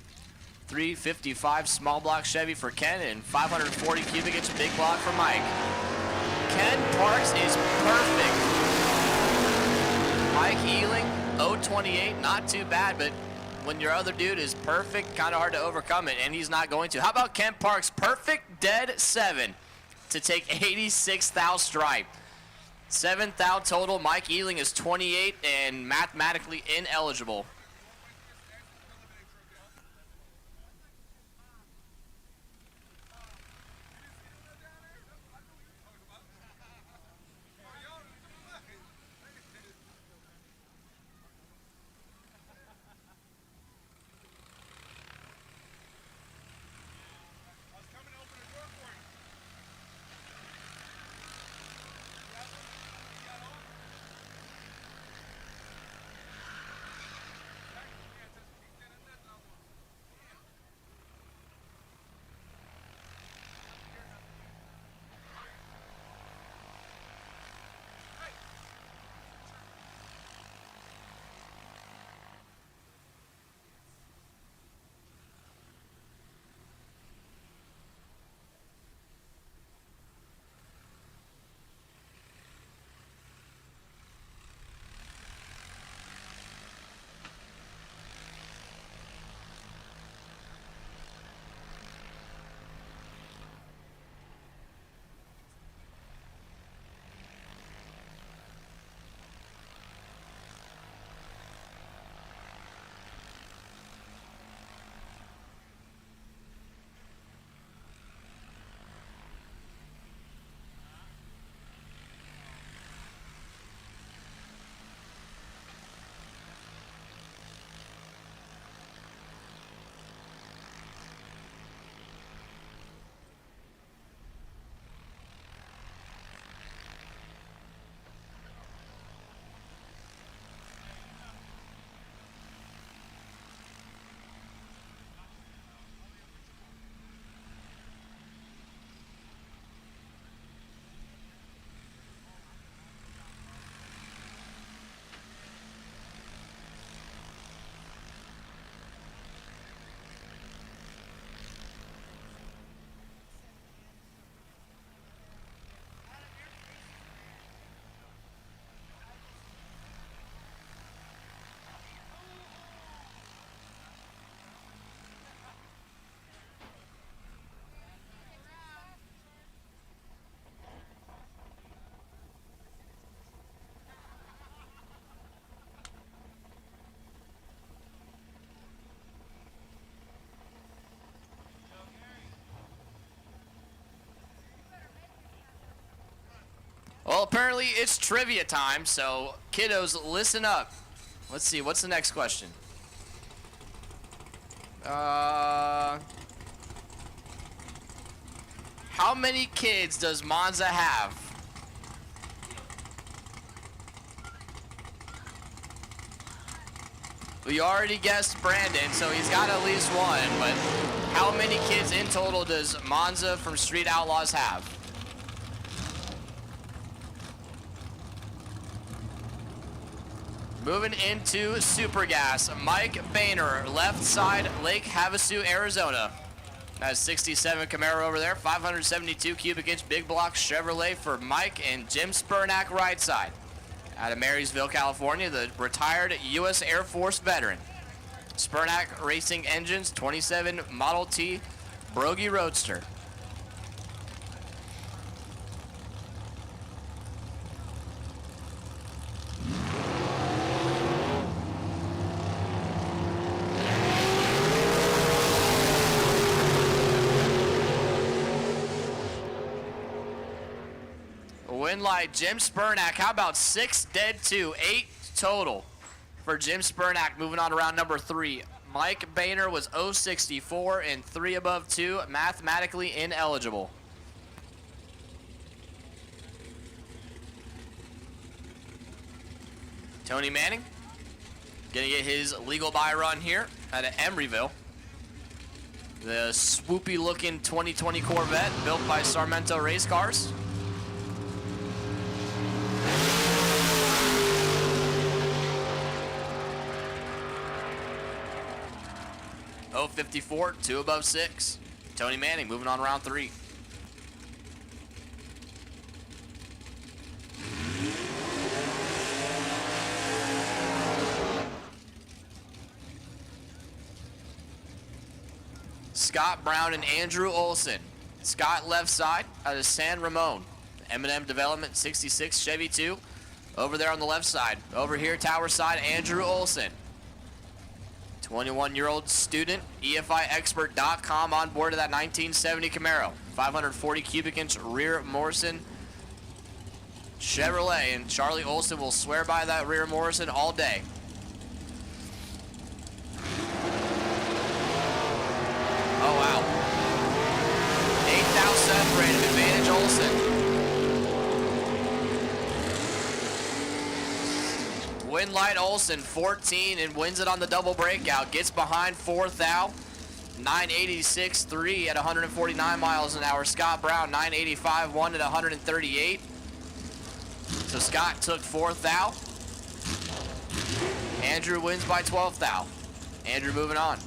355 small block Chevy for Ken and 540 cubic inch big block for Mike. Ken Parks is perfect. Mike Ealing, 028, not too bad, but when your other dude is perfect, kind of hard to overcome it, and he's not going to. How about Ken Parks, perfect dead 7 to take 86 thou stripe. 7 thou total. Mike Ealing is 28 and mathematically ineligible. Well, apparently it's trivia time, so kiddos, listen up. Let's see, what's the next question? How many kids does Monza have? We already guessed Brandon, so he's got at least one, but how many kids in total does Monza from Street Outlaws have? Moving into Super Gas, Mike Boehner, left side, Lake Havasu, Arizona. That's 67 Camaro over there, 572 cubic inch big block Chevrolet for Mike, and Jim Spurnack, right side. Out of Marysville, California, the retired U.S. Air Force veteran. Spurnack Racing Engines, 27 Model T Brogy Roadster. Winlight, Jim Spurnack. How about 6 dead 2, 8 total for Jim Spurnack. Moving on to round number 3. Mike Boehner was 064 and 3 above 2, mathematically ineligible. Tony Manning gonna get his legal buy run here out of Emeryville. The swoopy looking 2020 Corvette built by Sacramento Race Cars. Oh, 54, 2 above 6. Tony Manning moving on round 3. Scott Brown and Andrew Olson. Scott left side out of San Ramon. M&M Development 66 Chevy 2. Over there on the left side. Over here, tower side, Andrew Olson. 21-year-old student, EFIexpert.com on board of that 1970 Camaro. 540 cubic inch rear Morrison Chevrolet, and Charlie Olson will swear by that rear Morrison all day. Oh, wow. 8 thou separated, advantage Olson. Winlight Olson, 14, and wins it on the double breakout. Gets behind 4th thou. 986.3 at 149 miles an hour. Scott Brown, 985.1 at 138. So Scott took 4th thou. Andrew wins by 12th thou. Andrew moving on.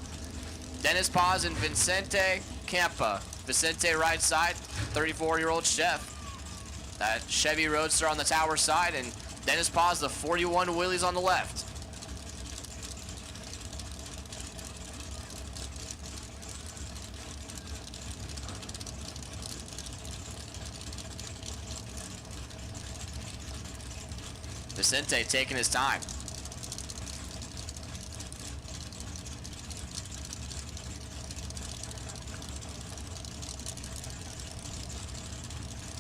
Dennis Paz and Vicente Campa. Vicente right side, 34-year-old chef. That Chevy Roadster on the tower side, and Dennis Paz, the 41 Willys on the left. Vicente taking his time.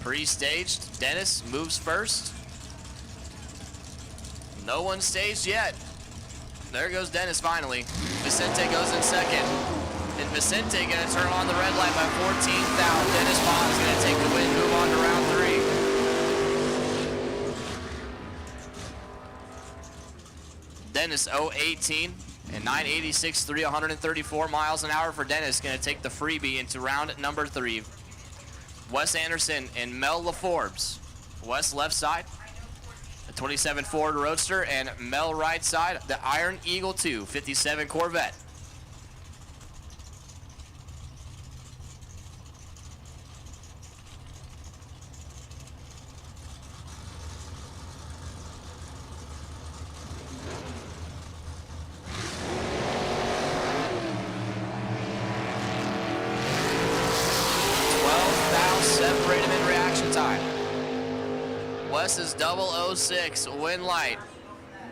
Pre-staged, Dennis moves first. No one staged yet. There goes Dennis finally. Vicente goes in second. And Vicente gonna turn on the red light by 14th out. Dennis Paz gonna take the win, move on to round 3. Dennis 018 and 986.3, 134 miles an hour for Dennis. Gonna take the freebie into round number 3. Wes Anderson and Mel LaForbes. Wes left side, the 27 Ford Roadster, and Mel right side, the Iron Eagle 2, 57 Corvette. Separate him in reaction time. Wes is 006, Winlight.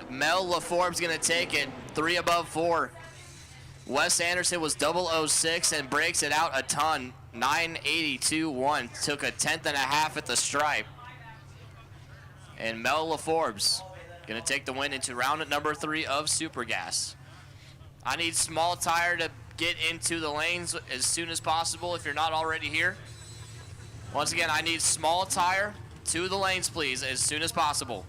Mel LaForbes gonna take it, 3 above 4. Wes Anderson was 006 and breaks it out a ton, 982.1. Took a 10th and a half at the stripe. And Mel LaForbes gonna take the win into round number 3 of Super Gas. I need small tire to get into the lanes as soon as possible if you're not already here. Once again, I need small tire to the lanes, please, as soon as possible.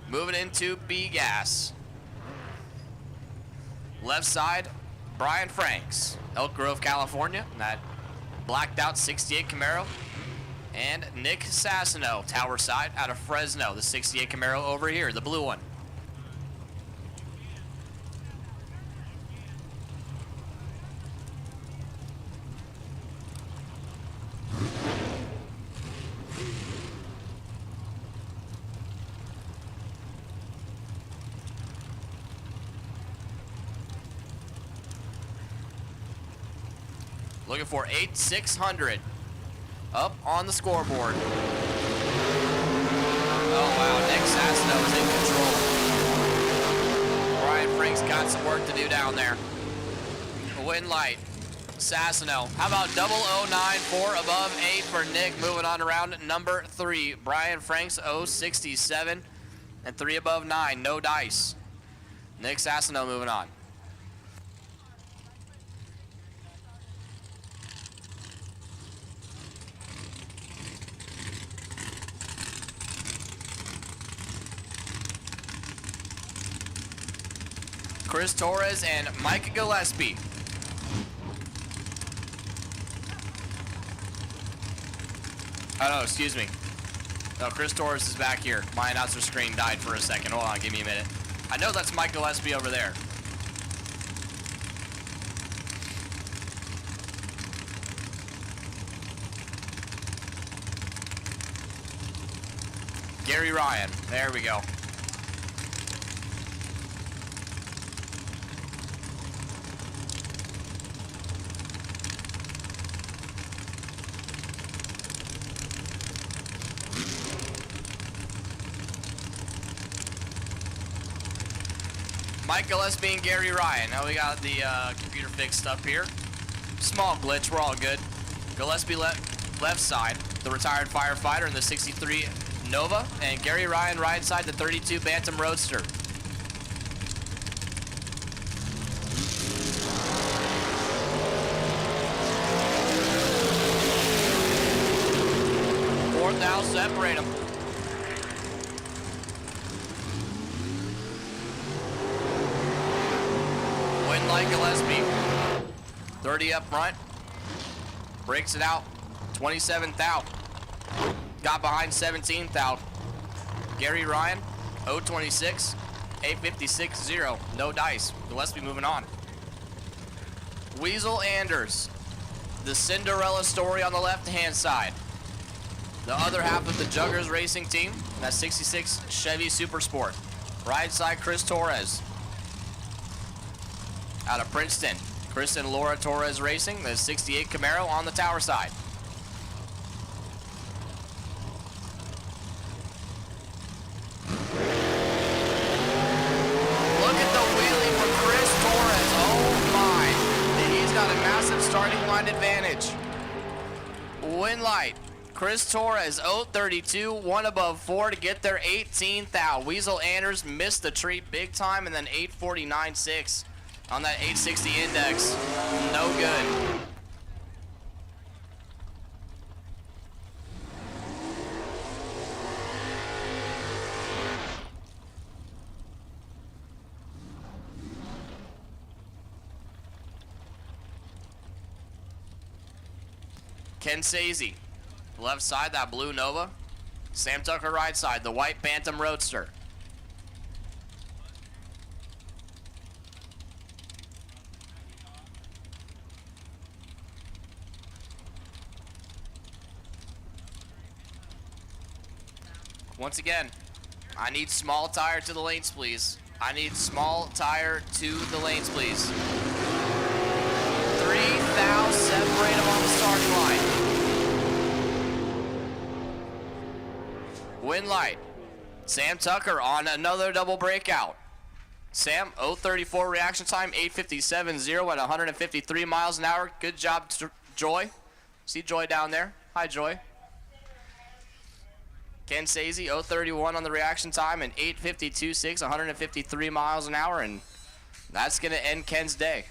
Moving into B gas. Left side, Brian Franks, Elk Grove, California, that blacked out 68 Camaro. And Nick Sassino, tower side, out of Fresno, the 68 Camaro over here, the blue one. Looking for 8,600 up on the scoreboard. Oh, wow. Nick Sassino is in control. Brian Frank's got some work to do down there. Win light. Sassino. How about 0094 above 8 for Nick, moving on to round number 3. Brian Franks 067 and 3 above 9. No dice. Nick Sassino moving on. Chris Torres and Mike Gillespie. Oh, no, excuse me. No, Chris Torres is back here. My announcer screen died for a second. Hold on, give me a minute. I know that's Mike Gillespie over there. Gary Ryan. There we go. Mike Gillespie and Gary Ryan. Now we got the computer fixed up here. Small glitch, we're all good. Gillespie left side, the retired firefighter in the 63 Nova, and Gary Ryan right side, the 32 Bantam Roadster. Fourth now, separate them. Like Gillespie, 30 up front, breaks it out, 27th out, got behind 17th out. Gary Ryan, 026, 856-0, no dice. Gillespie moving on. Weasel Anders, the Cinderella story on the left-hand side. The other half of the Juggers Racing team, that 66 Chevy Super Sport. Right side, Chris Torres. Out of Princeton, Chris and Laura Torres Racing, the 68 Camaro on the tower side. Look at the wheelie from Chris Torres. Oh my. And he's got a massive starting line advantage. Win light. Chris Torres, 032, 1 above 4 to get their 18th out. Weasel Anders missed the treat big time, and then 849.6. On that 860 index, no good. Ken Sazy, left side, that blue Nova. Sam Tucker, right side, the white Bantam Roadster. Once again, I need small tire to the lanes, please. I need small tire to the lanes, please. 3 thou, separate them on the starting line. Win light. Sam Tucker on another double breakout. Sam, 034 reaction time, 857.0 at 153 miles an hour. Good job, Joy. See Joy down there. Hi, Joy. Ken Sazy, 031 on the reaction time, and 852.6, 153 miles an hour, and that's going to end Ken's day.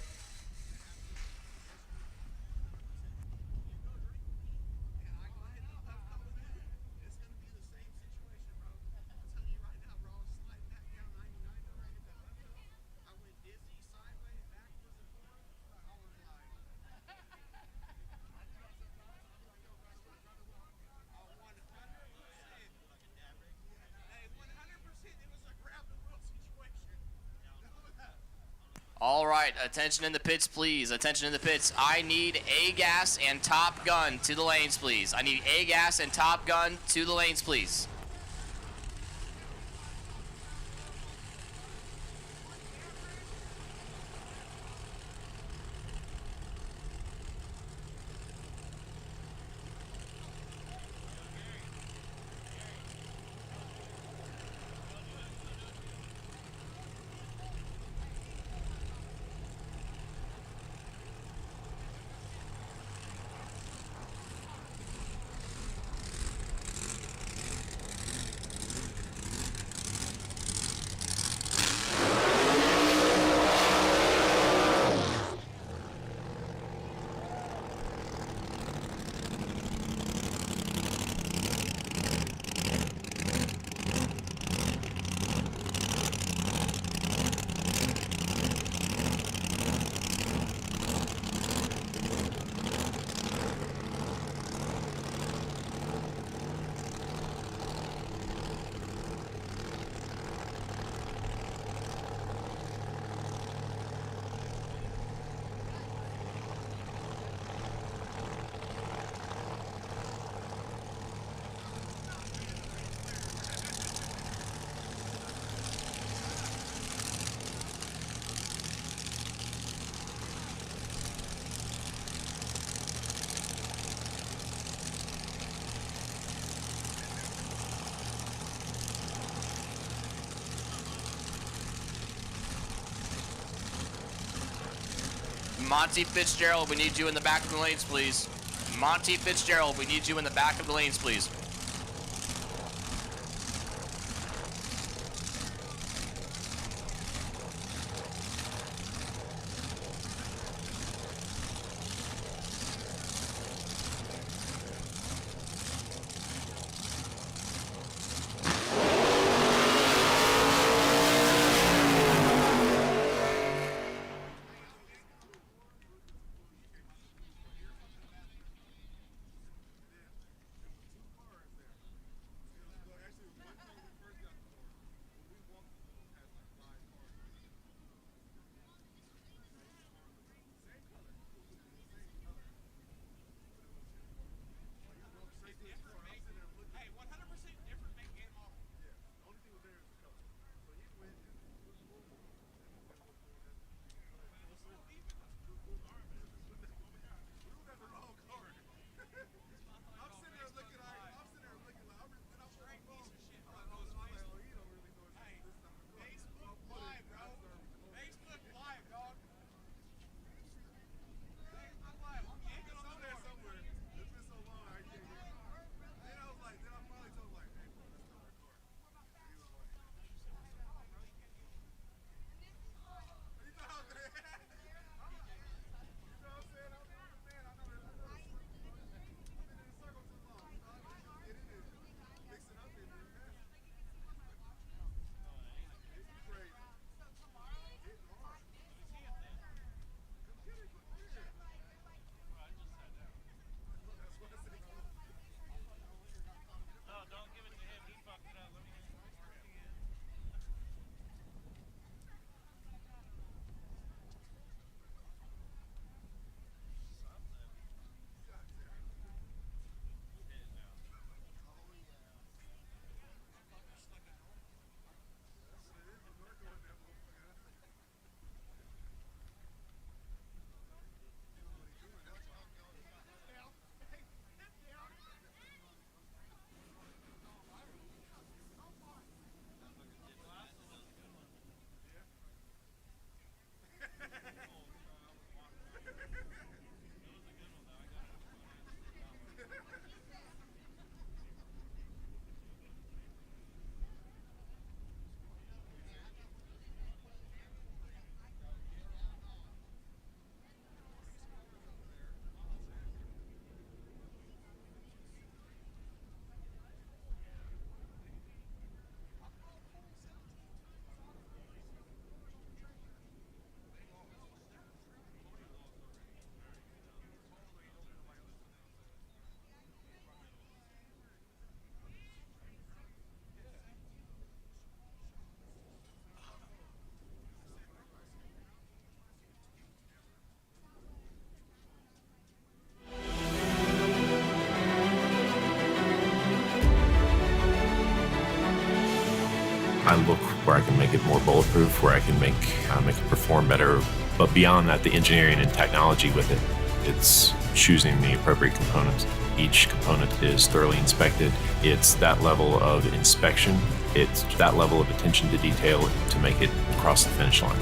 All right, attention in the pits, please. Attention in the pits. I need A-Gas and Top Gun to the lanes, please. I need A-Gas and Top Gun to the lanes, please. Monty Fitzgerald, we need you in the back of the lanes, please. Monty Fitzgerald, we need you in the back of the lanes, please. I look where I can make it more bulletproof, where I can make it perform better. But beyond that, the engineering and technology with it, it's choosing the appropriate components. Each component is thoroughly inspected. It's that level of inspection, it's that level of attention to detail to make it across the finish line.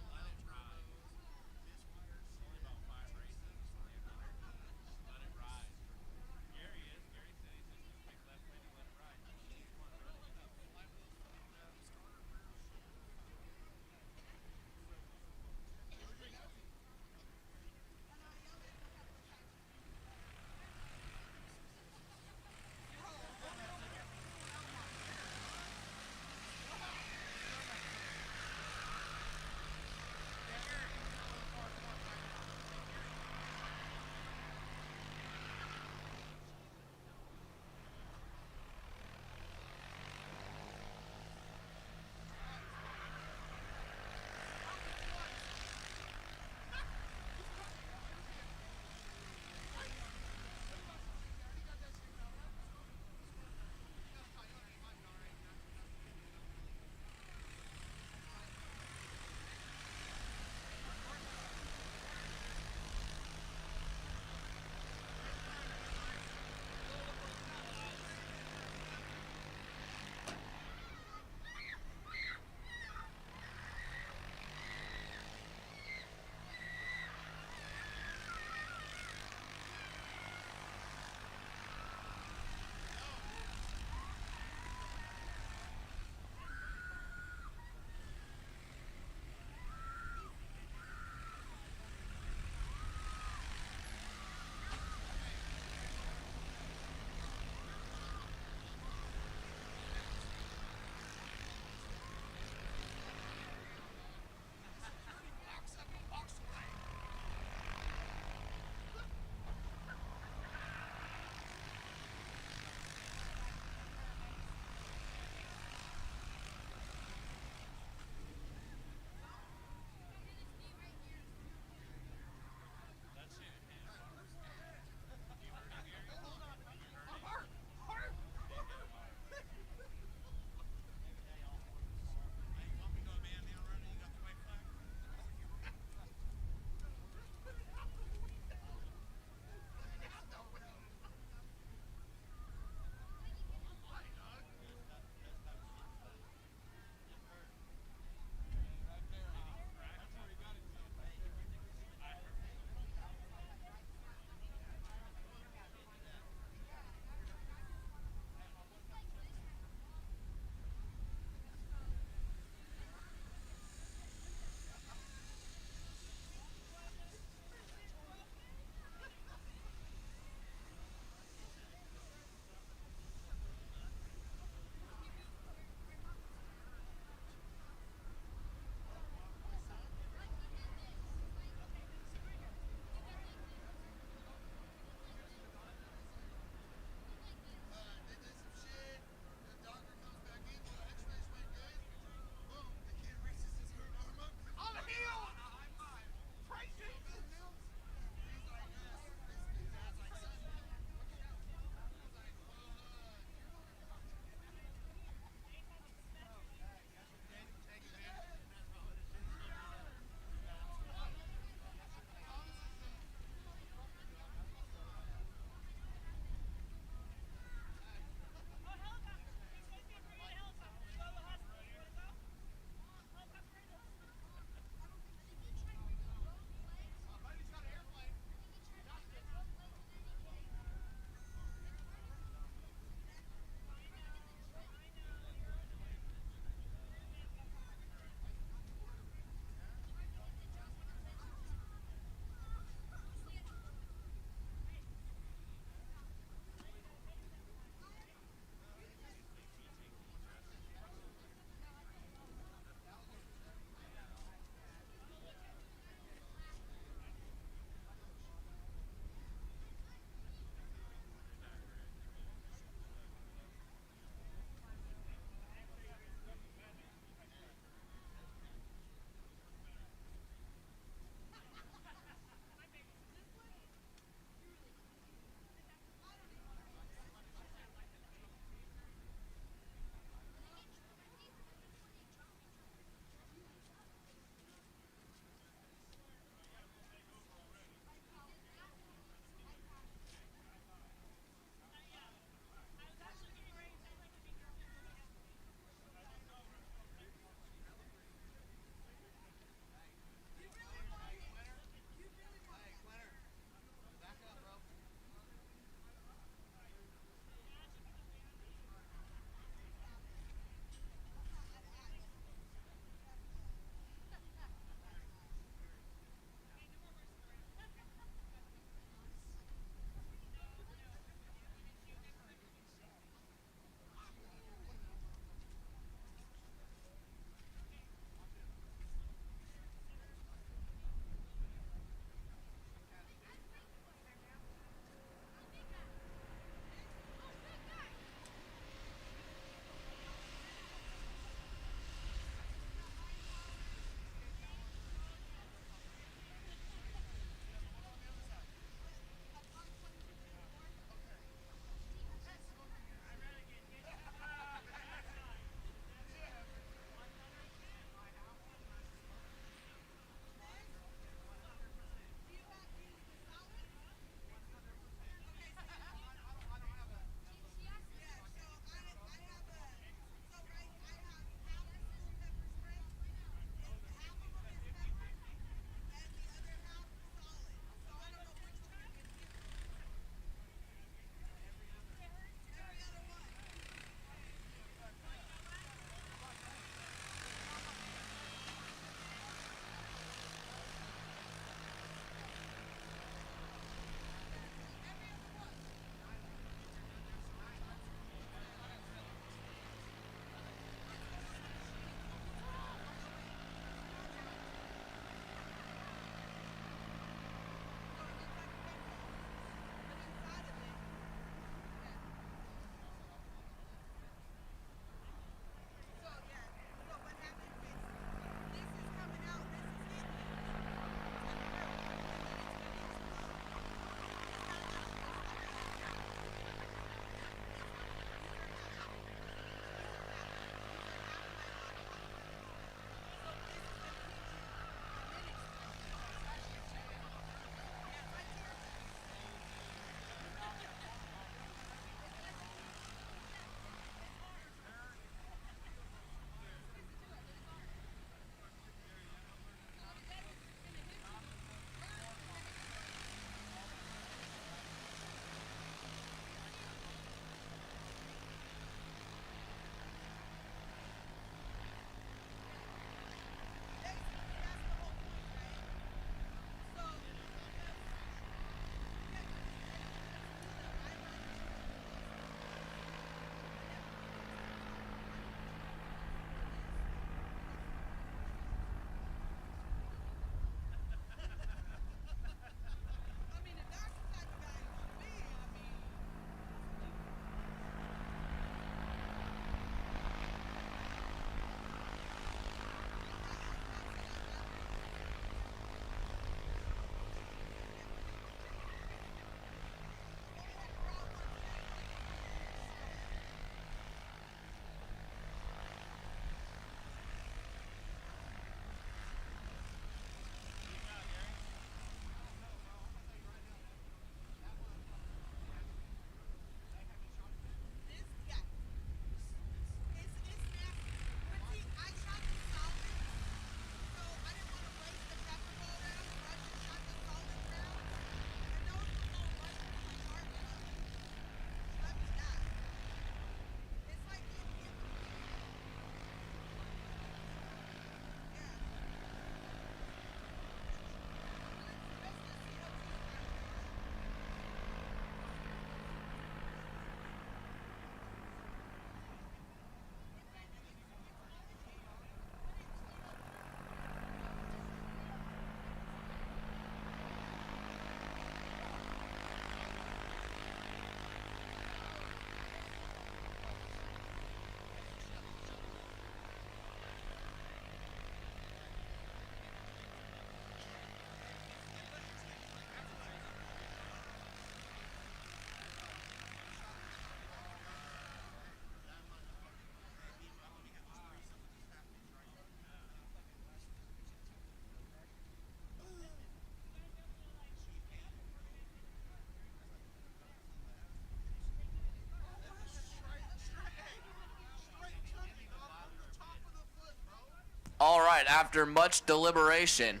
All right, after much deliberation,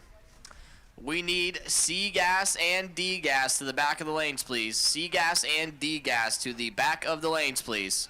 we need C gas and D gas to the back of the lanes, please. C gas and D gas to the back of the lanes, please.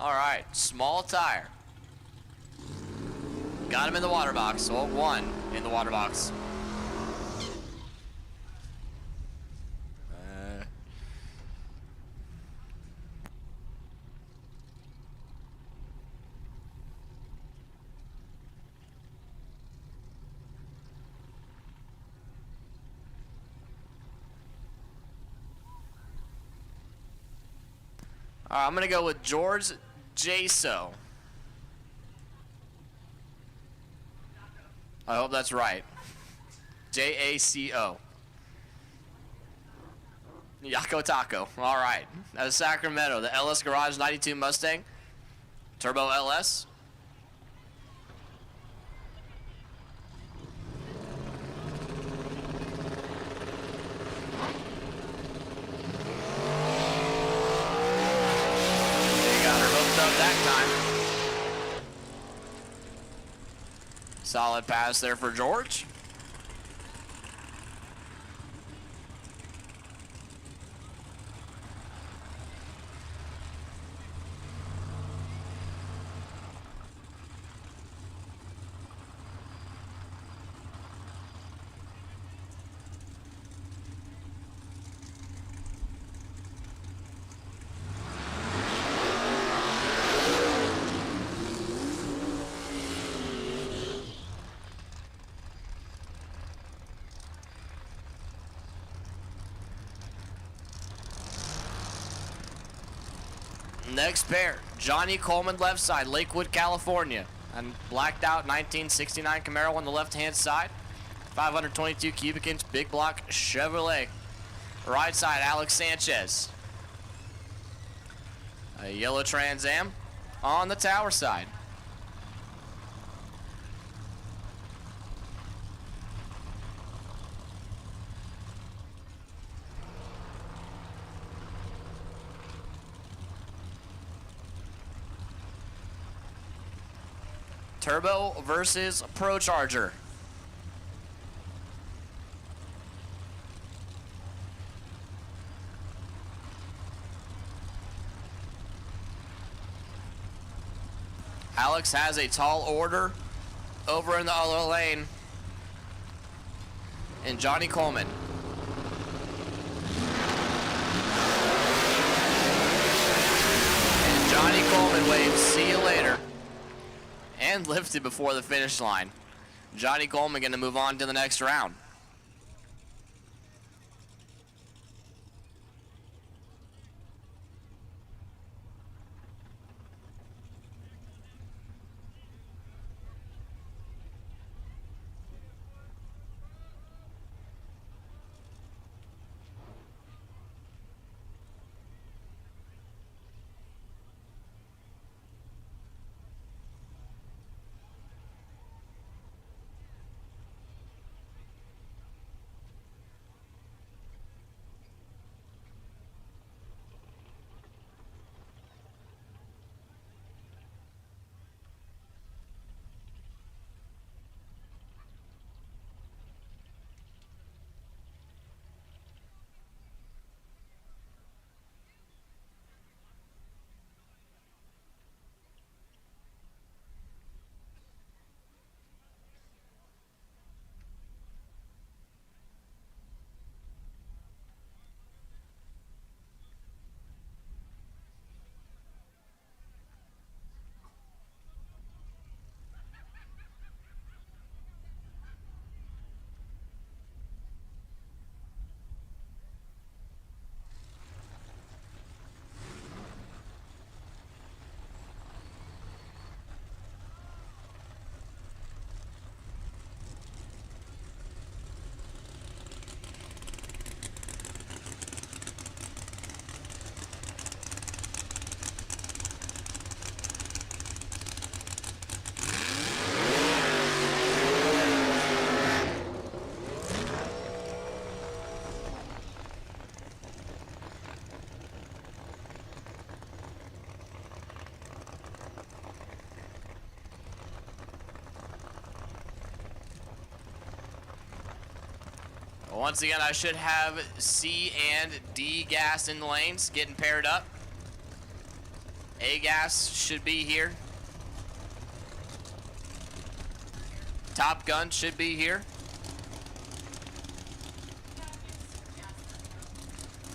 All right, small tire. Got him in the water box. So 1 in the water box. All right, I'm gonna go with George Jaso. I hope that's right. Jaco. Yako Taco. All right. That is Sacramento. The LS Garage 92 Mustang. Turbo LS. They got her hooked up that time. Solid pass there for George. Next pair, Johnny Coleman left side, Lakewood, California. And blacked out 1969 Camaro on the left-hand side. 522 cubic inch big block Chevrolet. Right side, Alex Sanchez. A yellow Trans Am on the tower side. Turbo versus Pro Charger. Alex has a tall order over in the other lane. And Johnny Coleman. And Johnny Coleman waves, see you later. And lifted before the finish line. Johnny Coleman going to move on to the next round. Once again, I should have C and D gas in the lanes, getting paired up. A-gas should be here. Top Gun should be here.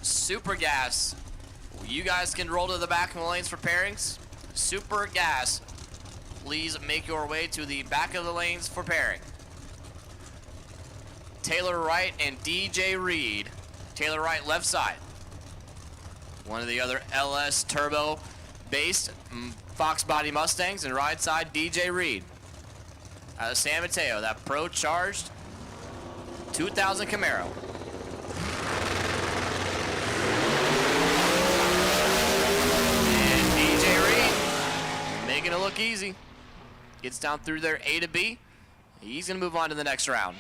Super Gas. You guys can roll to the back of the lanes for pairings. Super Gas. Please make your way to the back of the lanes for pairing. Taylor Wright and DJ Reed. Taylor Wright left side. One of the other LS turbo based Fox body Mustangs, and right side DJ Reed. Out of San Mateo, that pro charged 2000 Camaro. And DJ Reed making it look easy. Gets down through there A to B. He's gonna move on to the next round.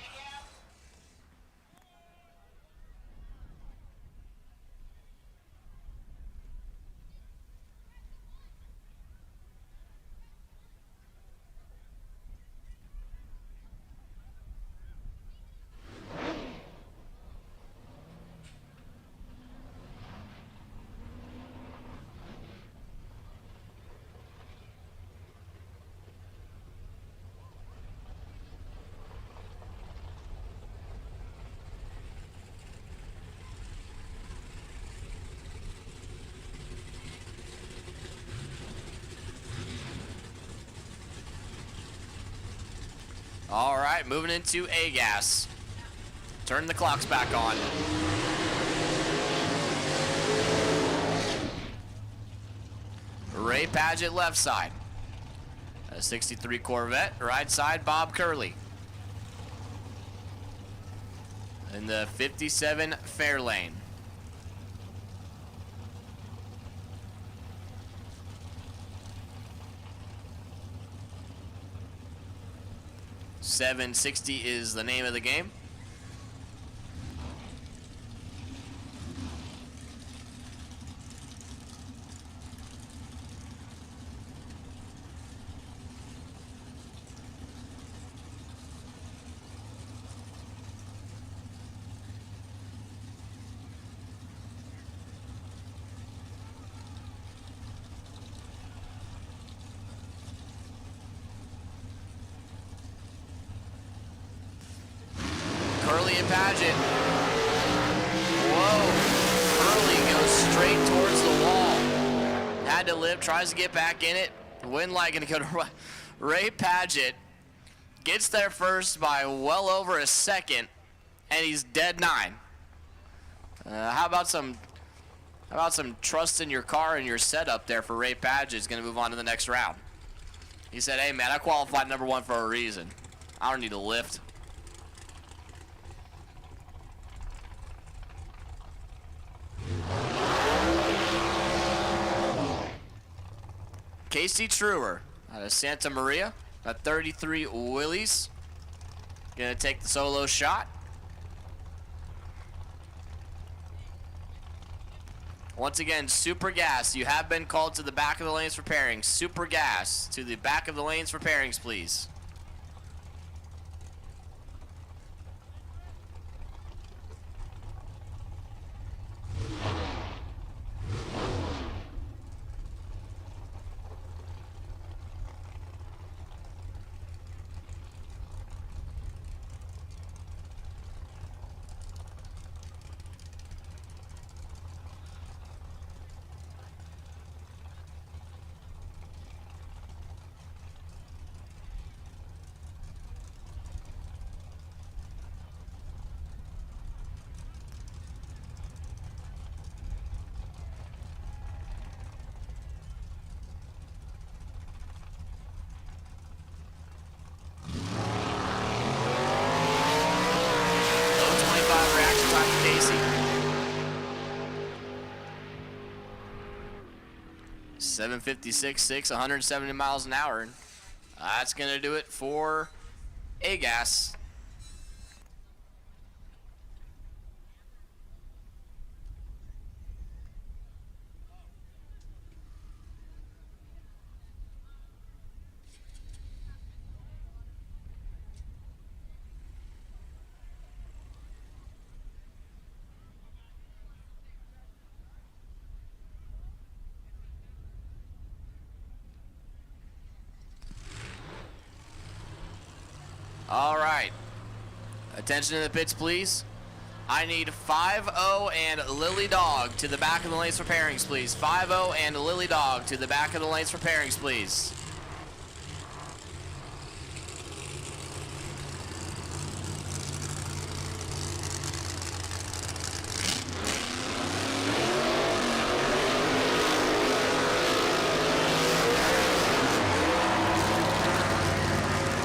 All right, moving into A-gas. Turn the clocks back on. Ray Padgett left side. A 63 Corvette, right side Bob Curley. In the 57 Fairlane. .760 is the name of the game. Curley and Padgett. Whoa. Curley goes straight towards the wall. Had to live, tries to get back in it. Win light gonna go to Ray Padgett. Gets there first by well over a second, and he's dead 9. How about some trust in your car and your setup there for Ray Padgett? Is gonna move on to the next round. He said, "Hey man, I qualified number 1 for a reason. I don't need to lift." Casey Truer out of Santa Maria, a 33 Willys. Gonna take the solo shot. Once again, Super Gas, you have been called to the back of the lanes for pairings. Super Gas, to the back of the lanes for pairings, please. Casey. 756.6, 170 miles an hour. That's going to do it for A-Gas. All right. Attention in the pits, please. I need 5-0 and Lily Dog to the back of the lanes for pairings, please. 5-0 and Lily Dog to the back of the lanes for pairings, please.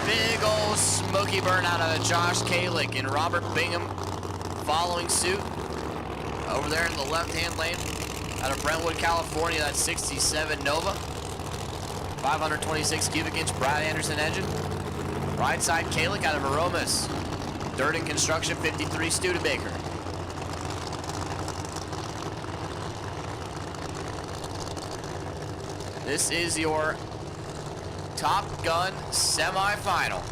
Big old smoky burn out of Josh Kalick and Robert Bingham following suit. Over there in the left-hand lane out of Brentwood, California, that's 67 Nova. 526 cubic inch Brad Anderson engine. Right side Kalick out of Aromas. Dirt and Construction 53 Studebaker. This is your Top Gun semifinal.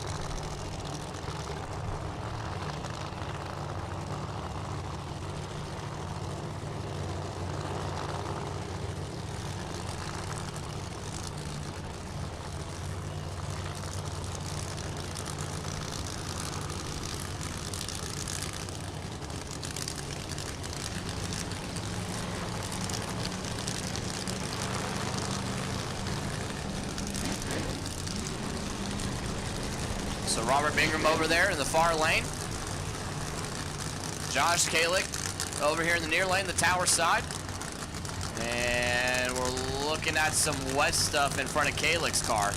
So Robert Bingham over there in the far lane. Josh Kalick over here in the near lane, the tower side. And we're looking at some wet stuff in front of Kalick's car.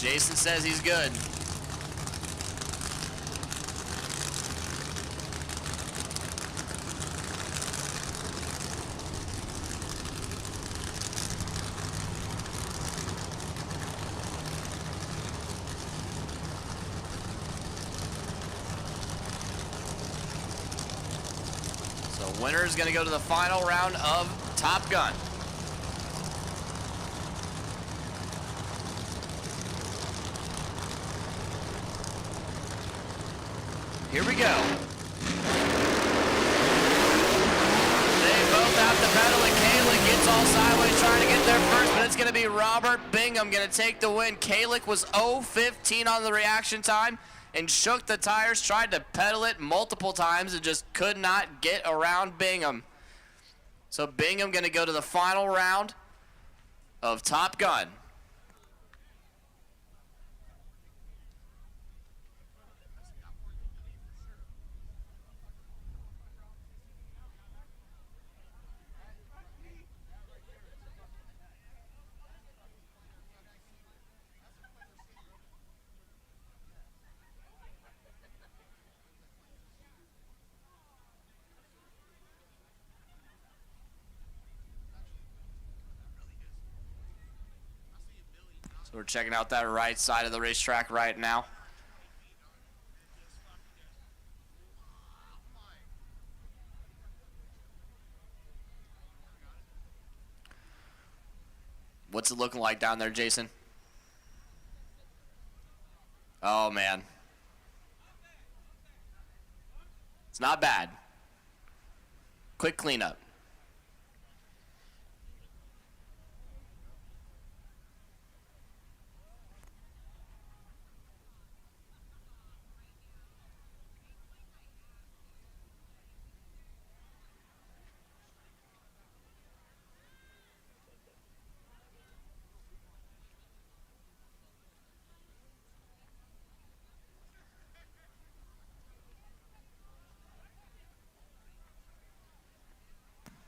Jason says he's good. So winner is going to go to the final round of Top Gun. Here we go. They both have to pedal, and Kalick gets all sideways trying to get there first, but it's going to be Robert Bingham going to take the win. Kalick was 0-15 on the reaction time and shook the tires, tried to pedal it multiple times and just could not get around Bingham. So Bingham going to go to the final round of Top Gun. So we're checking out that right side of the racetrack right now. What's it looking like down there, Jason? Oh, man. It's not bad. Quick cleanup.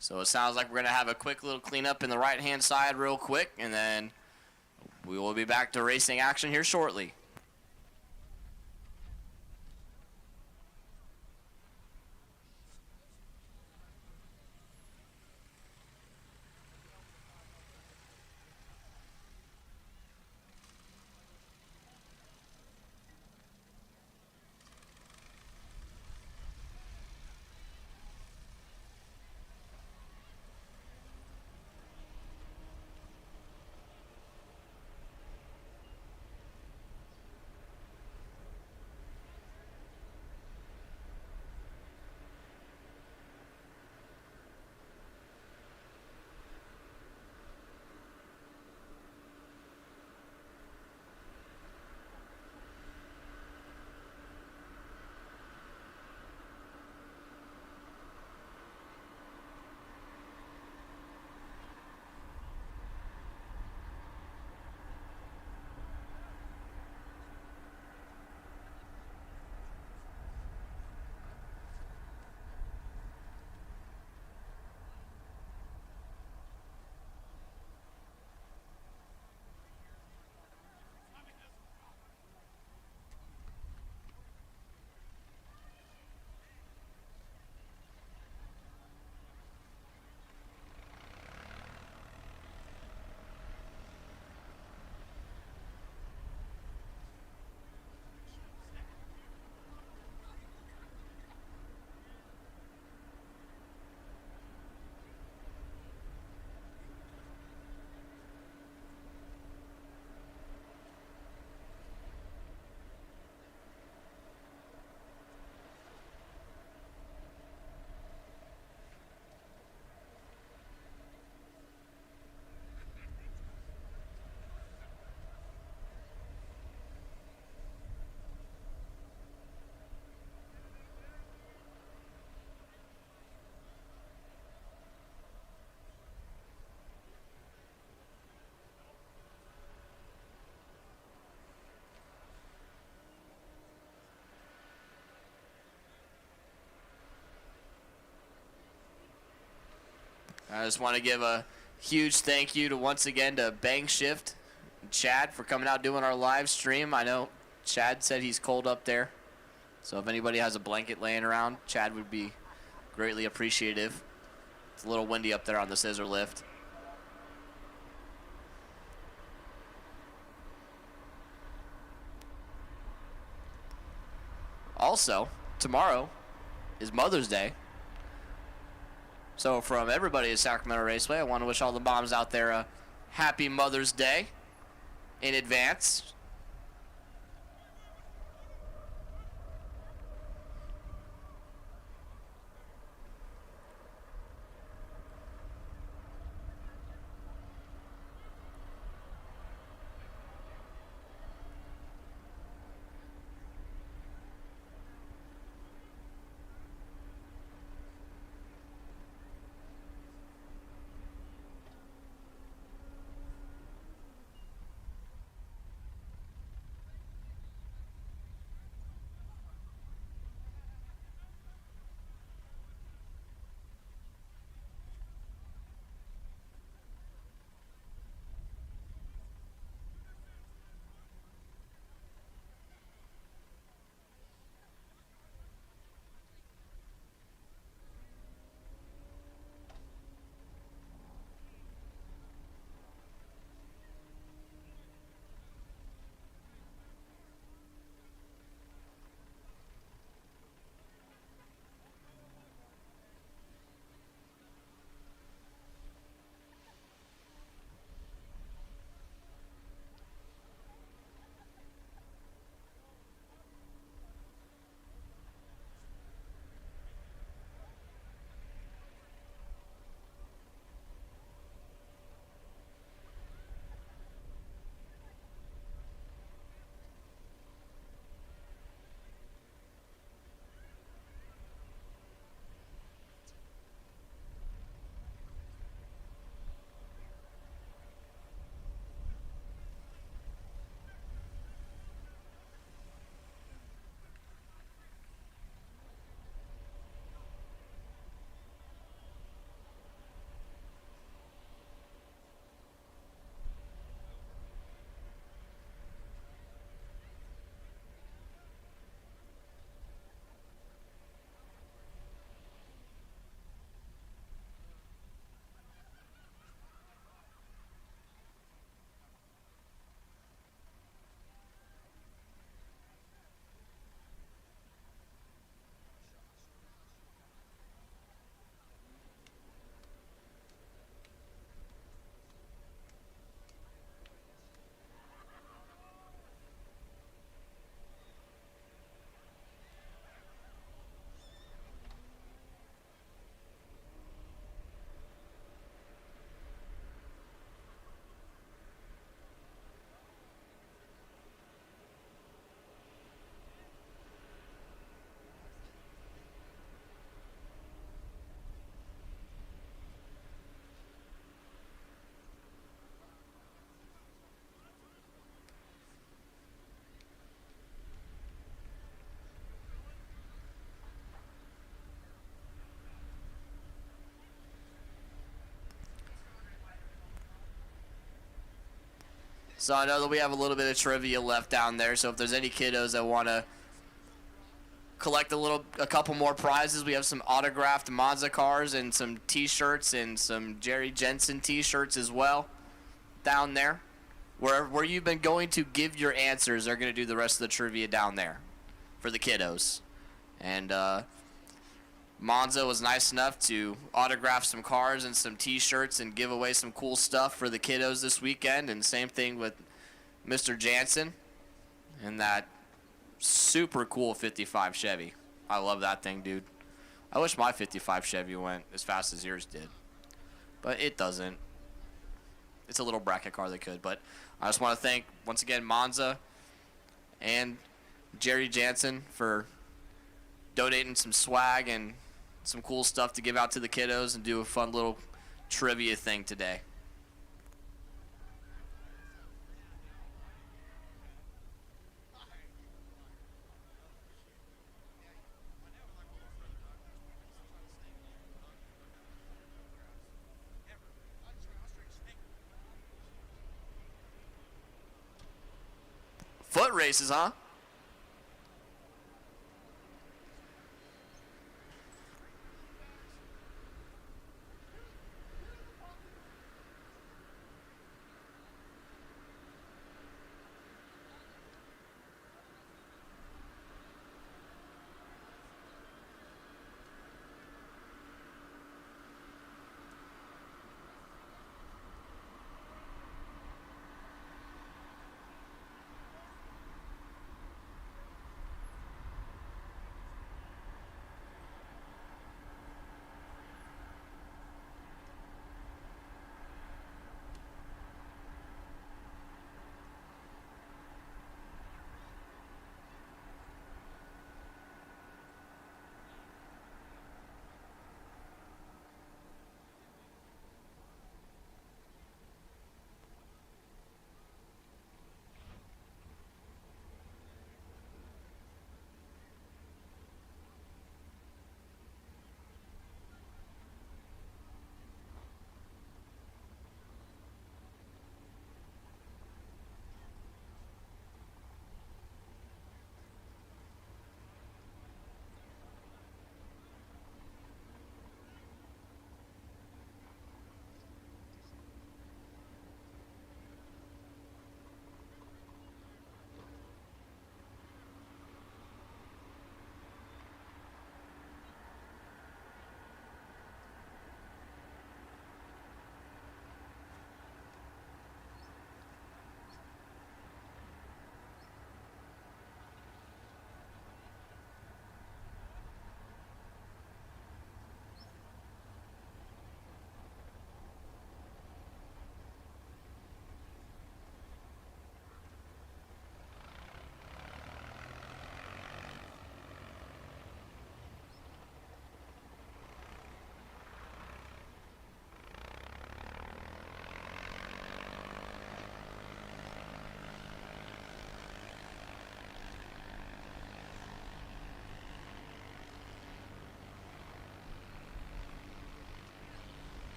So it sounds like we're going to have a quick little cleanup in the right-hand side real quick, and then we will be back to racing action here shortly. I just want to give a huge thank you to once again to Bang Shift and Chad for coming out doing our live stream. I know Chad said he's cold up there, so if anybody has a blanket laying around, Chad would be greatly appreciative. It's a little windy up there on the scissor lift. Also, tomorrow is Mother's Day. So from everybody at Sacramento Raceway, I want to wish all the moms out there a happy Mother's Day in advance. So I know that we have a little bit of trivia left down there, so if there's any kiddos that want to collect a couple more prizes, we have some autographed Monza cars and some t-shirts and some Jerry Jansen t-shirts as well down there. Where you've been going to give your answers, they're going to do the rest of the trivia down there for the kiddos. And Monza was nice enough to autograph some cars and some t-shirts and give away some cool stuff for the kiddos this weekend. And same thing with Mr. Jansen and that super cool 55 Chevy. I love that thing, dude. I wish my 55 Chevy went as fast as yours did, but it doesn't. It's a little bracket car that could. But I just want to thank once again Monza and Jerry Jansen for donating some swag and some cool stuff to give out to the kiddos and do a fun little trivia thing today. Foot races, huh?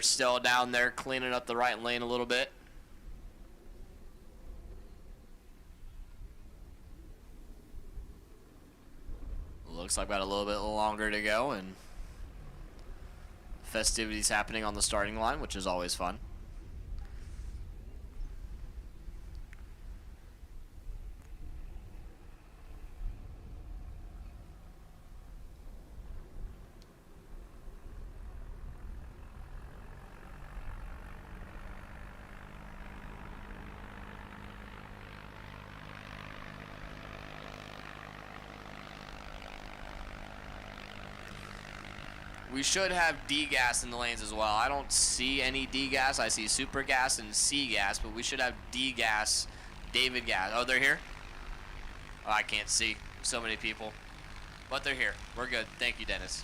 We're still down there cleaning up the right lane a little bit. Looks like about a little bit longer to go, and festivities happening on the starting line, which is always fun. We should have D gas in the lanes as well. I don't see any D gas. I see super gas and C gas, but we should have D gas, David gas. Oh, they're here? Oh, I can't see. So many people. But they're here. We're good. Thank you, Dennis.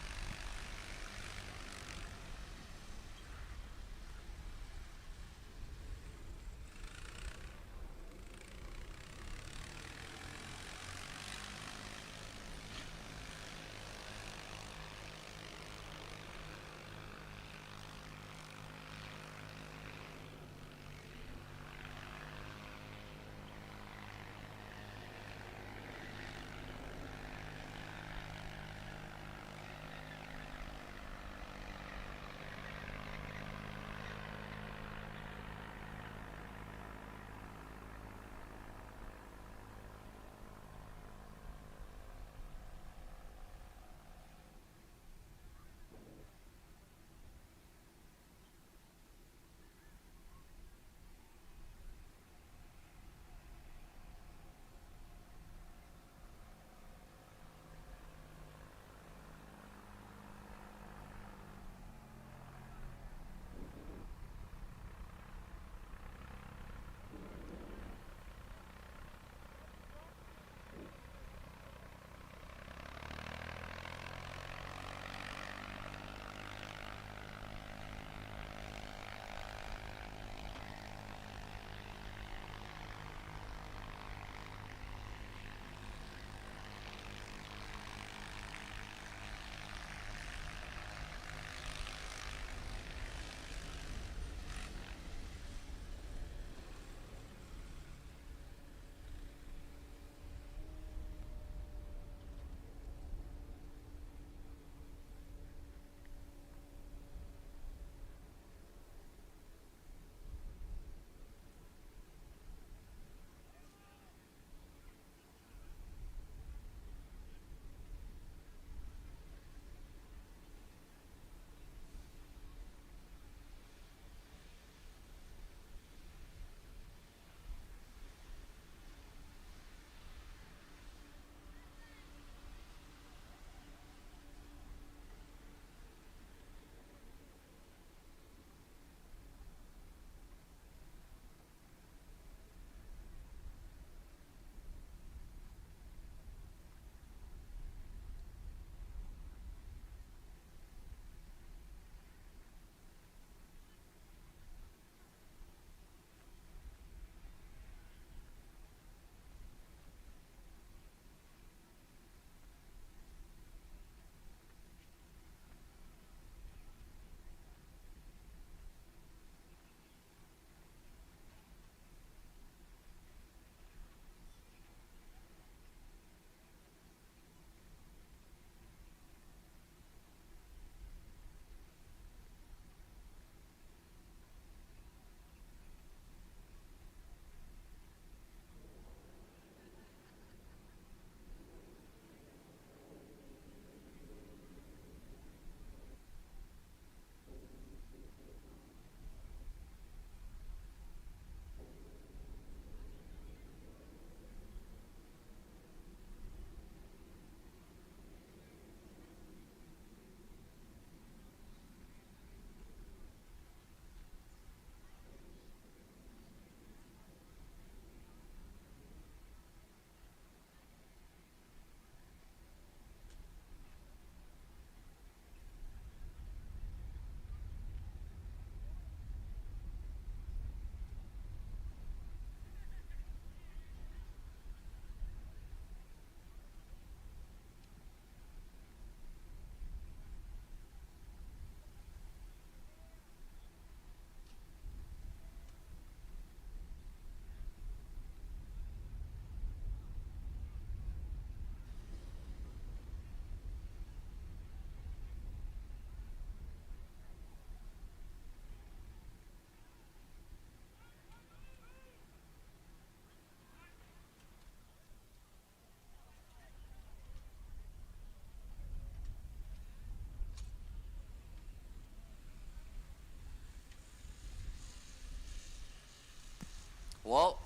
Well,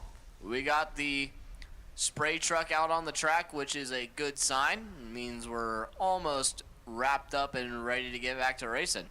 we got the spray truck out on the track, which is a good sign. It means we're almost wrapped up and ready to get back to racing.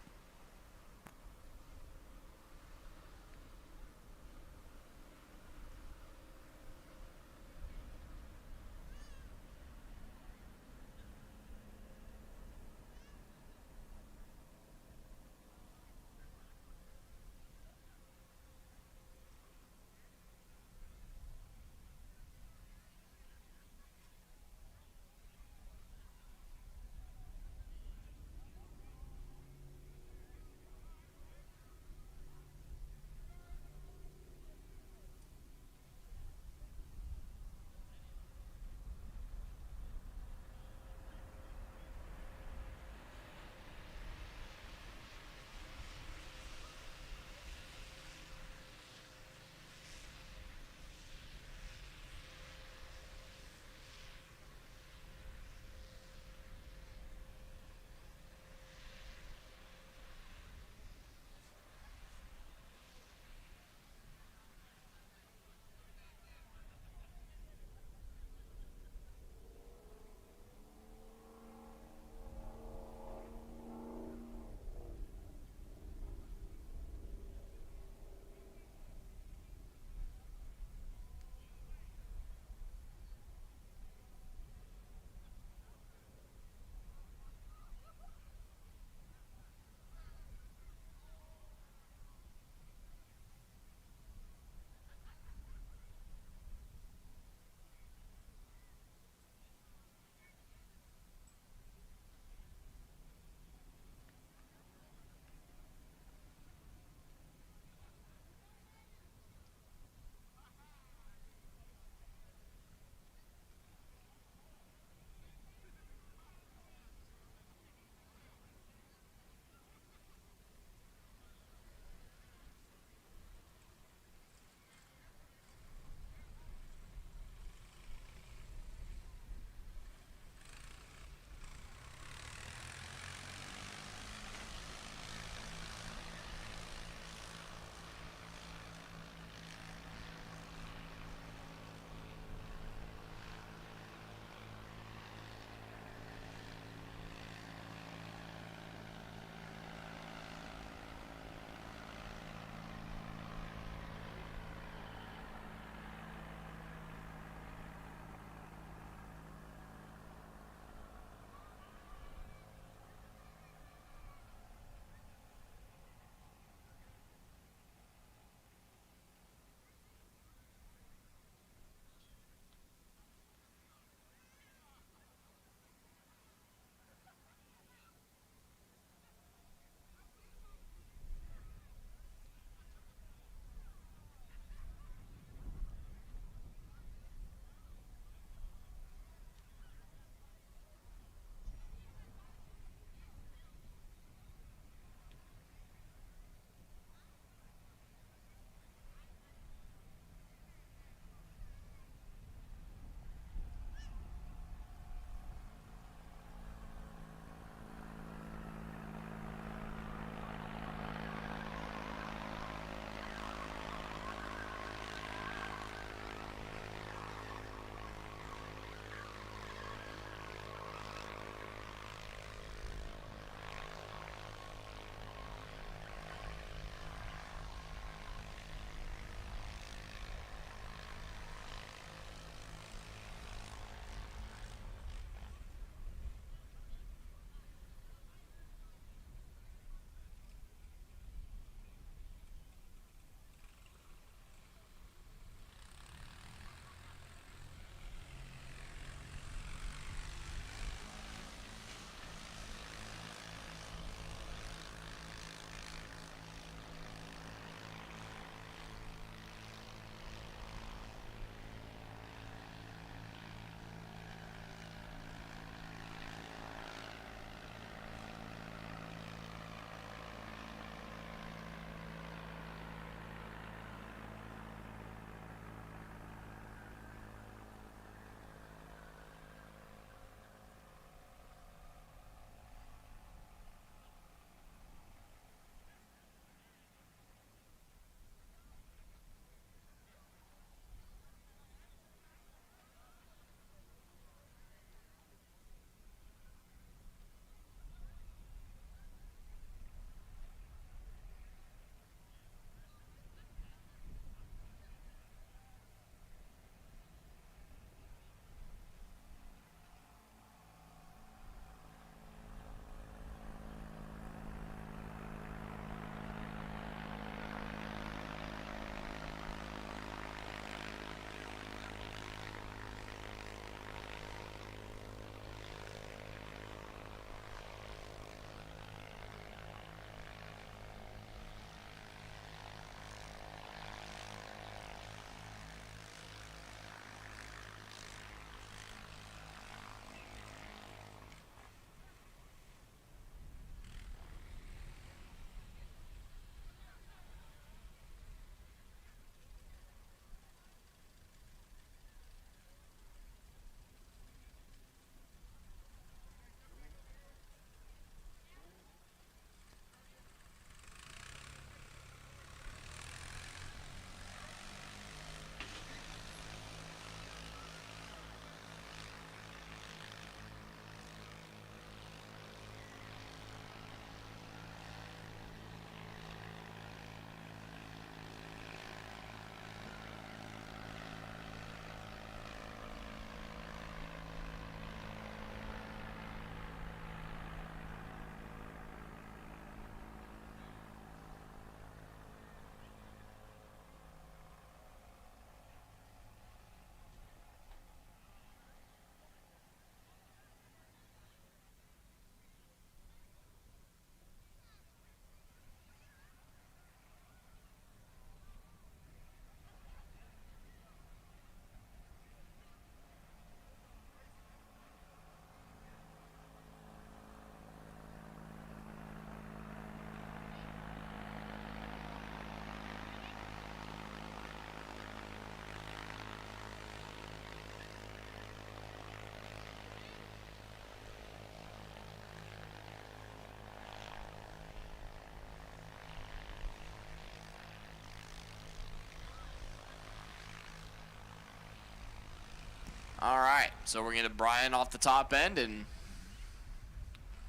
right, so we're going to Brian off the top end, and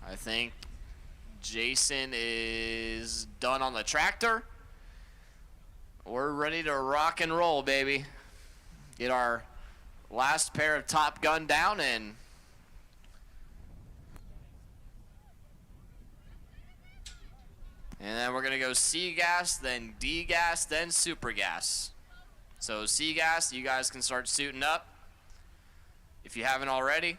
I think Jason is done on the tractor. We're ready to rock and roll, baby. Get our last pair of Top Gun down, and then we're gonna go C gas, then D gas, then super gas. So C gas, you guys can start suiting up if you haven't already.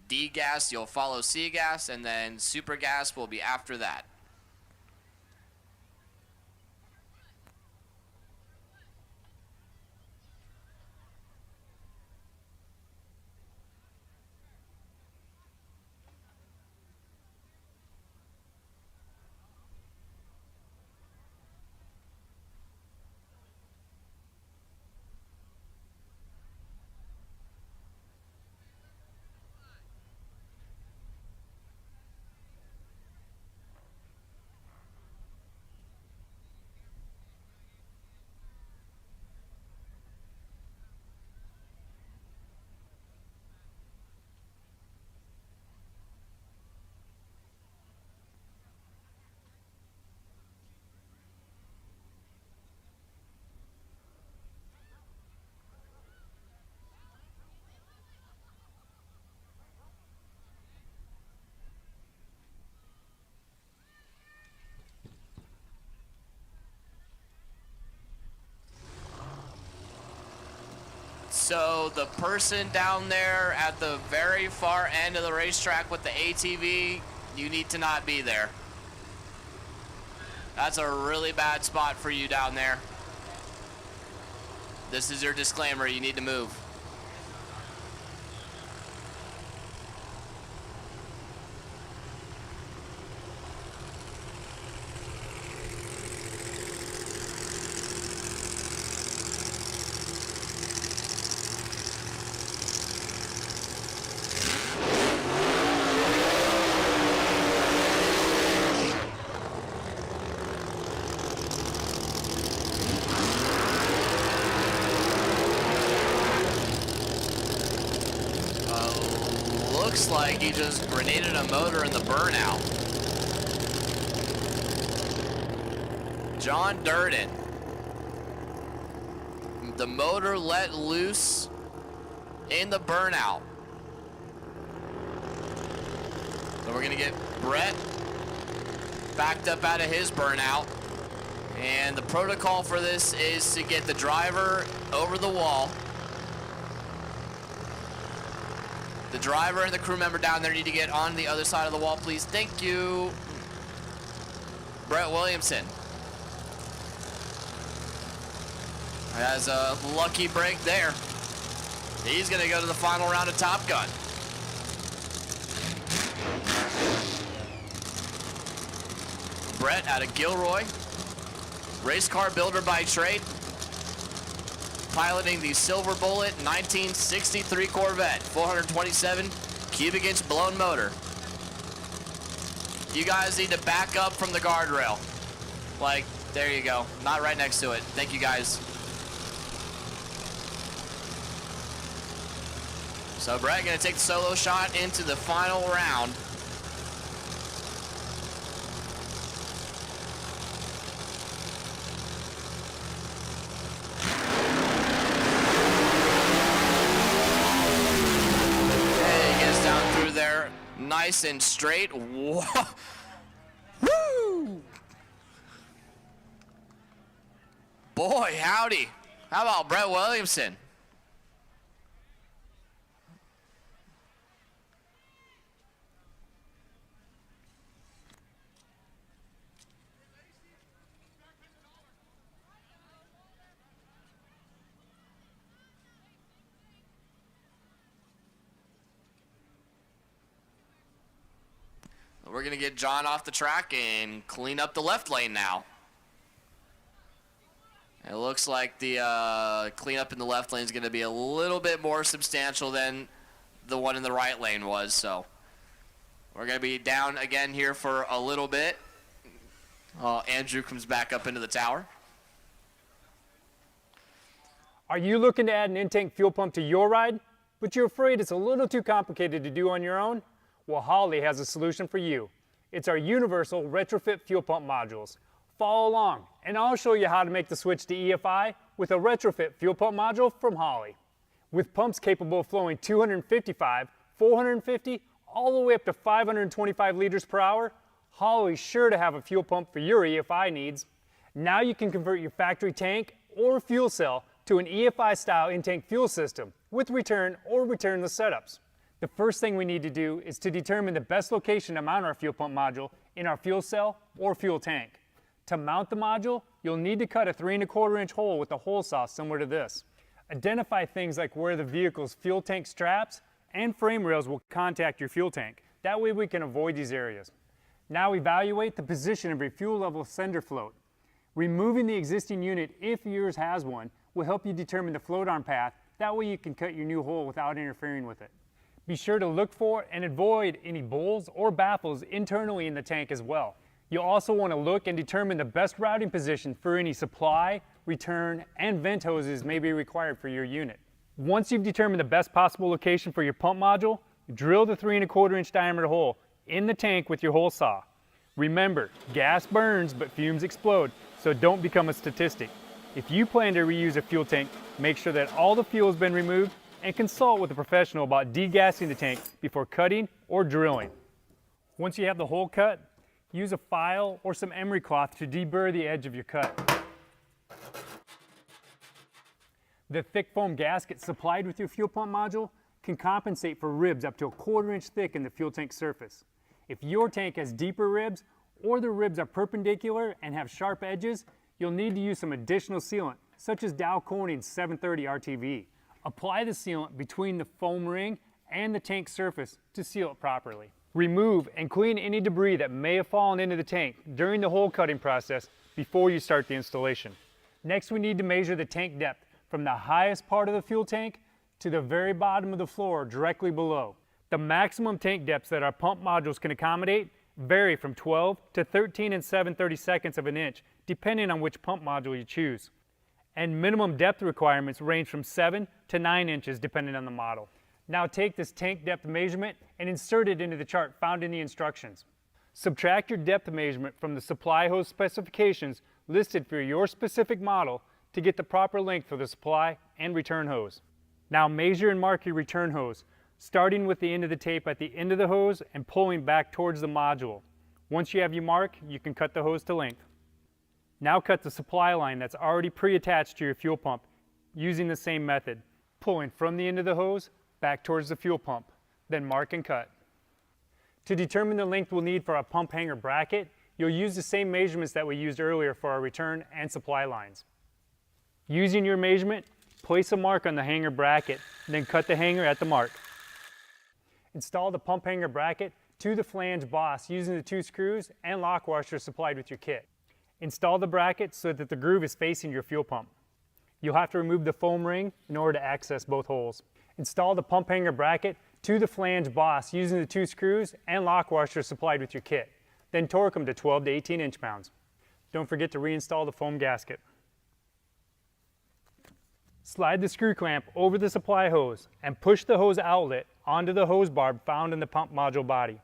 D gas, you'll follow C gas, and then super gas will be after that. So the person down there at the very far end of the racetrack with the ATV, you need to not be there. That's a really bad spot for you down there. This is your disclaimer, you need to move. Looks like he just grenaded a motor in the burnout. John Durden. The motor let loose in the burnout. So we're gonna get Brett backed up out of his burnout. And the protocol for this is to get the driver over the wall. The driver and the crew member down there need to get on the other side of the wall, please. Thank you. Brett Williamson has a lucky break there. He's going to go to the final round of Top Gun. Brett out of Gilroy, race car builder by trade, piloting the Silver Bullet 1963 Corvette, 427 cubic inch blown motor. You guys need to back up from the guardrail. Like, there you go. Not right next to it. Thank you guys. So Brett gonna take the solo shot into the final round. Nice and straight. Whoa. Woo! Boy, howdy. How about Brett Williamson? We're going to get John off the track and clean up the left lane now. It looks like the cleanup in the left lane is going to be a little bit more substantial than the one in the right lane was. So we're going to be down again here for a little bit. Andrew comes back up into the tower. Are you looking to add an in-tank fuel pump to your ride, but you're afraid it's a little too complicated to do on your own? Well, Holley has a solution for you. It's our universal retrofit fuel pump modules. Follow along, and I'll show you how to make the switch to EFI with a retrofit fuel pump module from Holley. With pumps capable of flowing 255, 450, all the way up to 525 liters per hour, Holley's sure to have a fuel pump for your EFI needs. Now you can convert your factory tank or fuel cell to an EFI-style in-tank fuel system with return or returnless setups. The first thing we need to do is to determine the best location to mount our fuel pump module in our fuel cell or fuel tank. To mount the module, you'll need to cut a 3¼ inch hole with a hole saw similar to this. Identify things like where the vehicle's fuel tank straps and frame rails will contact your fuel tank. That way we can avoid these areas. Now evaluate the position of your fuel level sender float. Removing the existing unit, if yours has one, will help you determine the float arm path. That way you can cut your new hole without interfering with it. Be sure to look for and avoid any bowls or baffles internally in the tank as well. You'll also want to look and determine the best routing position for any supply, return, and vent hoses may be required for your unit. Once you've determined the best possible location for your pump module, drill the 3¼ inch diameter hole in the tank with your hole saw. Remember, gas burns but fumes explode, so don't become a statistic. If you plan to reuse a fuel tank, make sure that all the fuel has been removed and consult with a professional about degassing the tank before cutting or drilling. Once you have the hole cut, use a file or some emery cloth to deburr the edge of your cut. The thick foam gasket supplied with your fuel pump module can compensate for ribs up to 1/4 inch thick in the fuel tank surface. If your tank has deeper ribs or the ribs are perpendicular and have sharp edges, you'll need to use some additional sealant, such as Dow Corning's 730 RTV. Apply the sealant between the foam ring and the tank surface to seal it properly. Remove and clean any debris that may have fallen into the tank during the hole cutting process before you start the installation. Next, we need to measure the tank depth from the highest part of the fuel tank to the very bottom of the floor directly below. The maximum tank depths that our pump modules can accommodate vary from 12 to 13 7/32 of an inch, depending on which pump module you choose. And minimum depth requirements range from 7 to 9 inches depending on the model. Now take this tank depth measurement and insert it into the chart found in the instructions. Subtract your depth measurement from the supply hose specifications listed for your specific model to get the proper length for the supply and return hose. Now measure and mark your return hose, starting with the end of the tape at the end of the hose and pulling back towards the module. Once you have your mark, you can cut the hose to length. Now cut the supply line that's already pre-attached to your fuel pump using the same method, pulling from the end of the hose back towards the fuel pump, then mark and cut. To determine the length we'll need for our pump hanger bracket, you'll use the same measurements that we used earlier for our return and supply lines. Using your measurement, place a mark on the hanger bracket, then cut the hanger at the mark. Install the pump hanger bracket to the flange boss using the 2 screws and lock washers supplied with your kit. Install the bracket so that the groove is facing your fuel pump. You'll have to remove the foam ring in order to access both holes. Install the pump hanger bracket to the flange boss using the 2 screws and lock washers supplied with your kit. Then torque them to 12 to 18 inch-pounds. Don't forget to reinstall the foam gasket. Slide the screw clamp over the supply hose and push the hose outlet onto the hose barb found in the pump module body.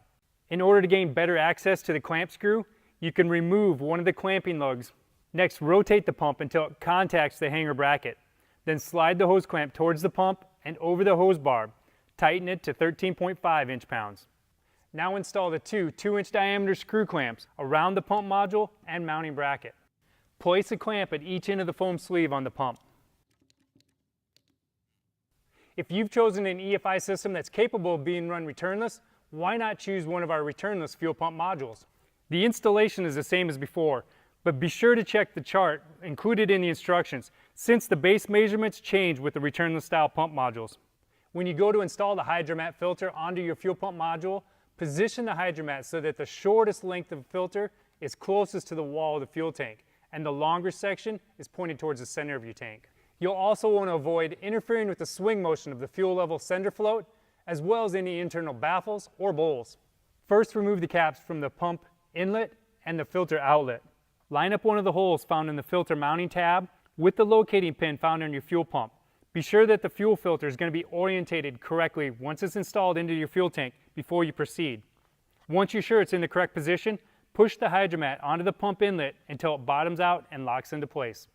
In order to gain better access to the clamp screw, you can remove one of the clamping lugs. Next, rotate the pump until it contacts the hanger bracket. Then slide the hose clamp towards the pump and over the hose barb. Tighten it to 13.5 inch-pounds. Now install the 2 2-inch diameter screw clamps around the pump module and mounting bracket. Place a clamp at each end of the foam sleeve on the pump. If you've chosen an EFI system that's capable of being run returnless, why not choose one of our returnless fuel pump modules? The installation is the same as before, but be sure to check the chart included in the instructions since the base measurements change with the returnless style pump modules. When you go to install the hydromat filter onto your fuel pump module, position the hydromat so that the shortest length of filter is closest to the wall of the fuel tank and the longer section is pointed towards the center of your tank. You'll also want to avoid interfering with the swing motion of the fuel level sender float, as well as any internal baffles or bowls. First, remove the caps from the pump inlet and the filter outlet. Line up one of the holes found in the filter mounting tab, with the locating pin found on your fuel pump. Be sure that the fuel filter is going to be orientated correctly once it's installed into your fuel tank before you proceed. Once you're sure it's in the correct position, push the hydromat onto the pump inlet until it bottoms out and locks into place.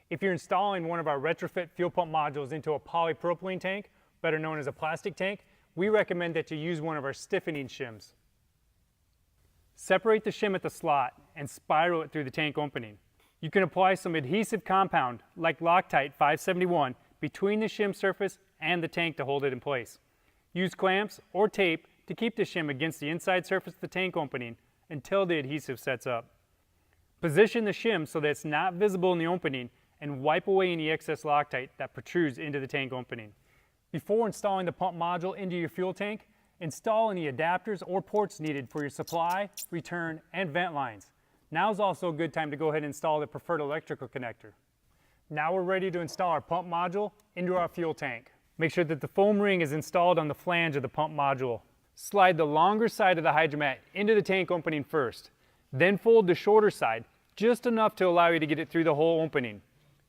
If you're installing one of our retrofit fuel pump modules into a polypropylene tank, better known as a plastic tank, we recommend that you use one of our stiffening shims. Separate the shim at the slot and spiral it through the tank opening. You can apply some adhesive compound like Loctite 571 between the shim surface and the tank to hold it in place. Use clamps or tape to keep the shim against the inside surface of the tank opening until the adhesive sets up. Position the shim so that it's not visible in the opening and wipe away any excess Loctite that protrudes into the tank opening. Before installing the pump module into your fuel tank, install any adapters or ports needed for your supply, return, and vent lines. Now's also a good time to go ahead and install the preferred electrical connector. Now we're ready to install our pump module into our fuel tank. Make sure that the foam ring is installed on the flange of the pump module. Slide the longer side of the hydromat into the tank opening first. Then fold the shorter side, just enough to allow you to get it through the whole opening.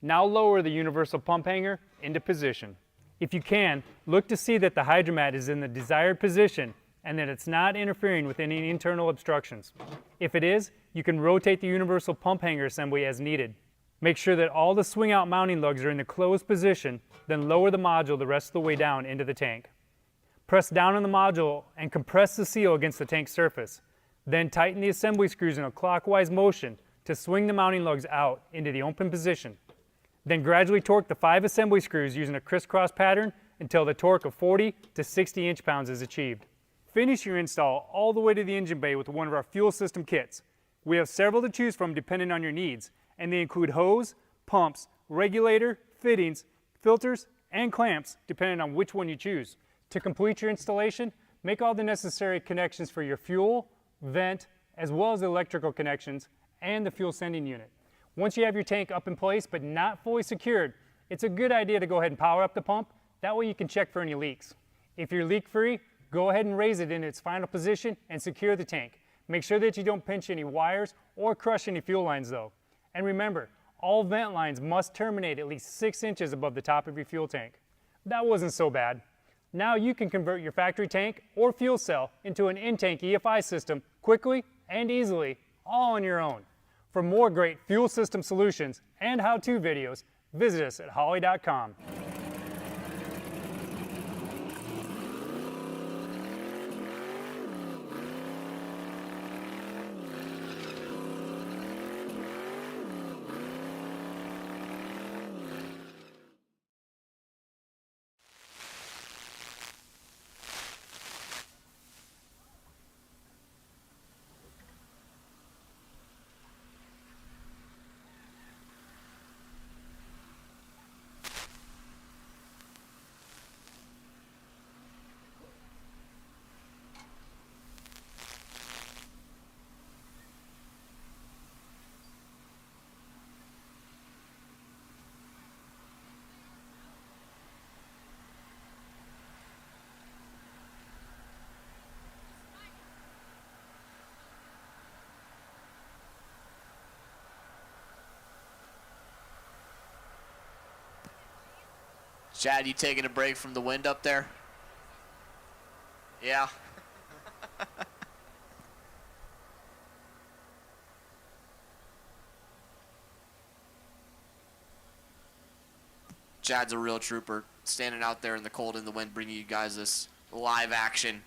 Now lower the universal pump hanger into position. If you can, look to see that the hydromat is in the desired position and that it's not interfering with any internal obstructions. If it is, you can rotate the universal pump hanger assembly as needed. Make sure that all the swing out mounting lugs are in the closed position, then lower the module the rest of the way down into the tank. Press down on the module and compress the seal against the tank surface. Then tighten the assembly screws in a clockwise motion to swing the mounting lugs out into the open position. Then gradually torque the 5 assembly screws using a crisscross pattern until the torque of 40 to 60 inch-pounds is achieved. Finish your install all the way to the engine bay with one of our fuel system kits. We have several to choose from depending on your needs, and they include hose, pumps, regulator, fittings, filters, and clamps depending on which one you choose. To complete your installation, make all the necessary connections for your fuel, vent, as well as the electrical connections and the fuel sending unit. Once you have your tank up in place but not fully secured, it's a good idea to go ahead and power up the pump. That way you can check for any leaks. If you're leak-free, go ahead and raise it in its final position and secure the tank. Make sure that you don't pinch any wires or crush any fuel lines though. And remember, all vent lines must terminate at least 6 inches above the top of your fuel tank. That wasn't so bad. Now you can convert your factory tank or fuel cell into an in-tank EFI system quickly and easily, all on your own. For more great fuel system solutions and how-to videos, visit us at holley.com. Chad, you taking a break from the wind up there? Yeah. Chad's a real trooper, standing out there in the cold and the wind, bringing you guys this live action.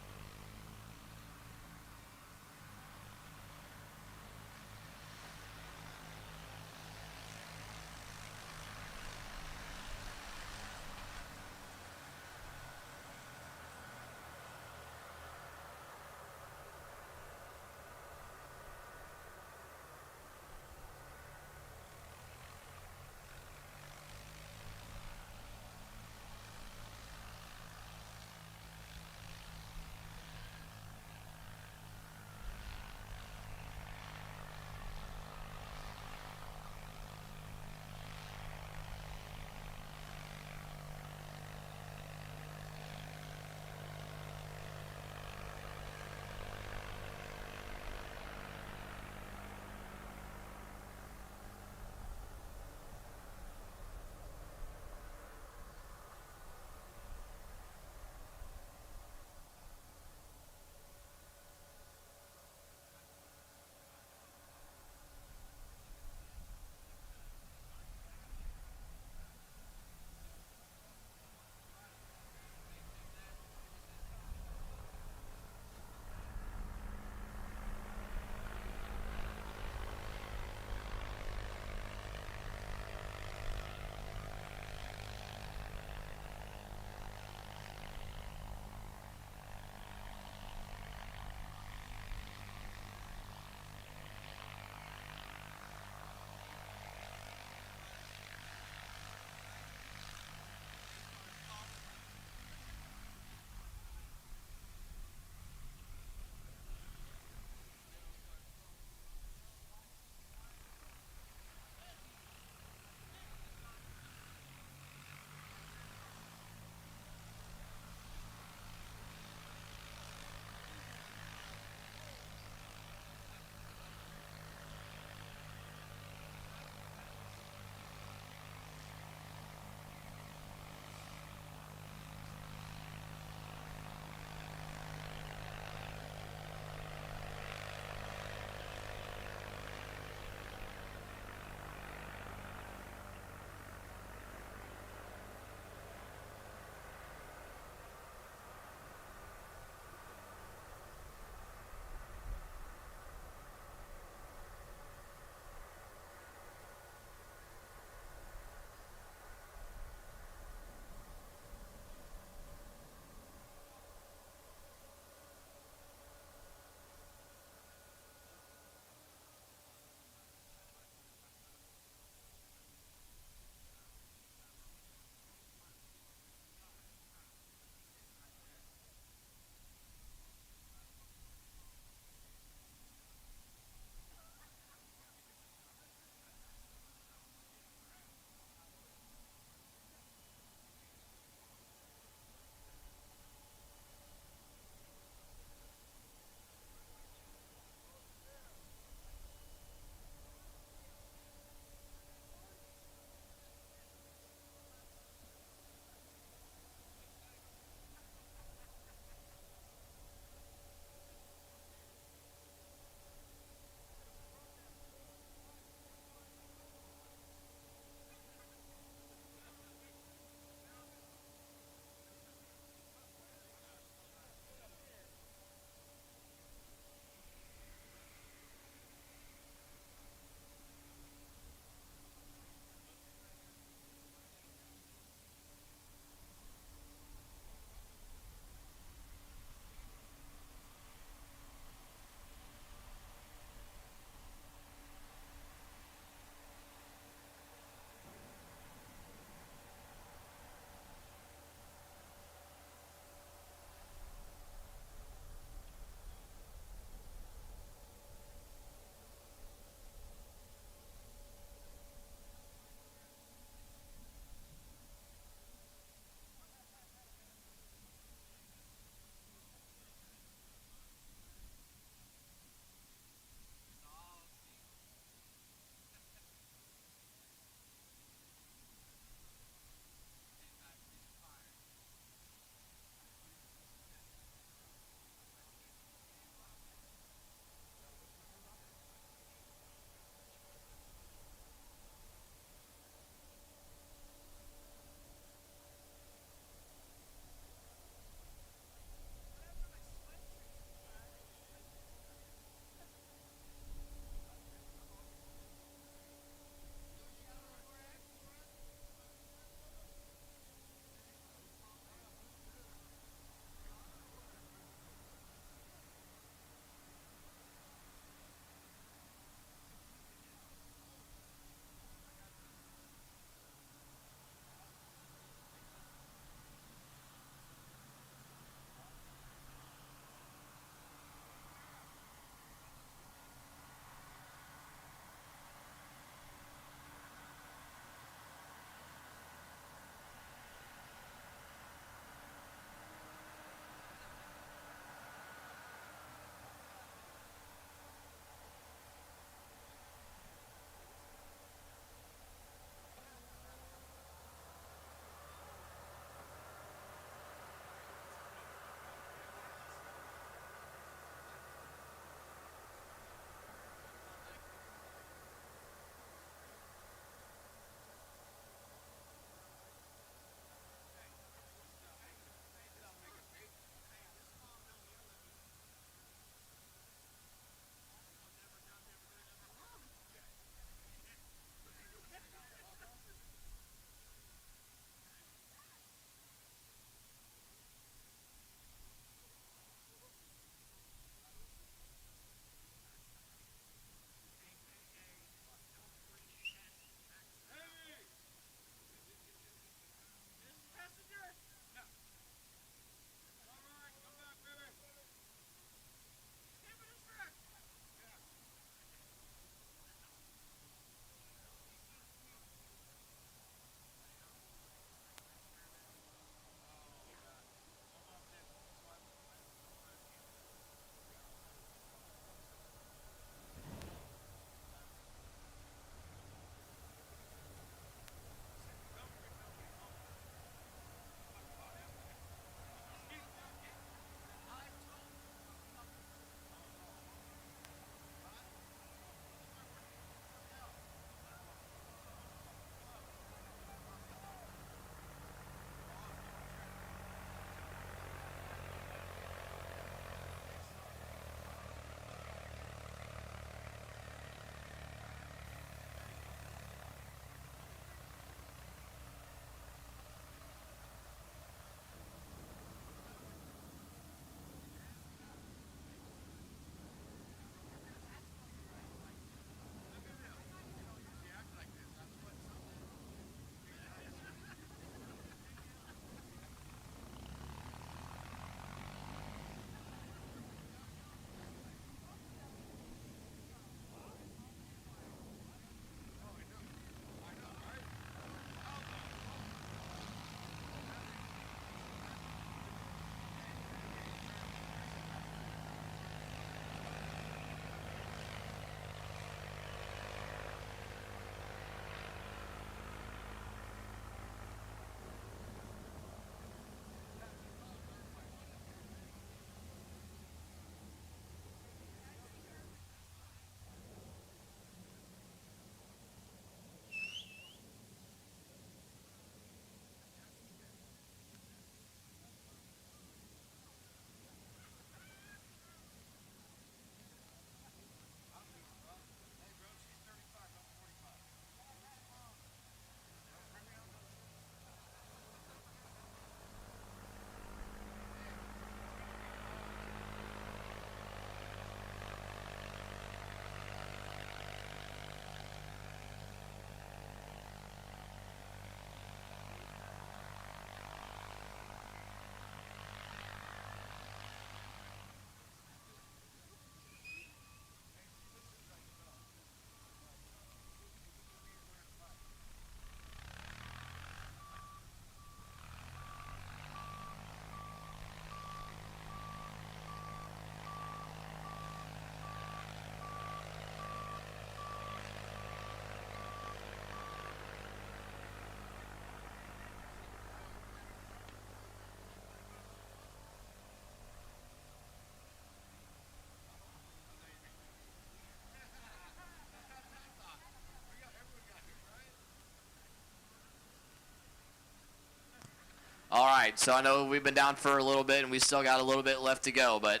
All right, so I know we've been down for a little bit and we still got a little bit left to go, but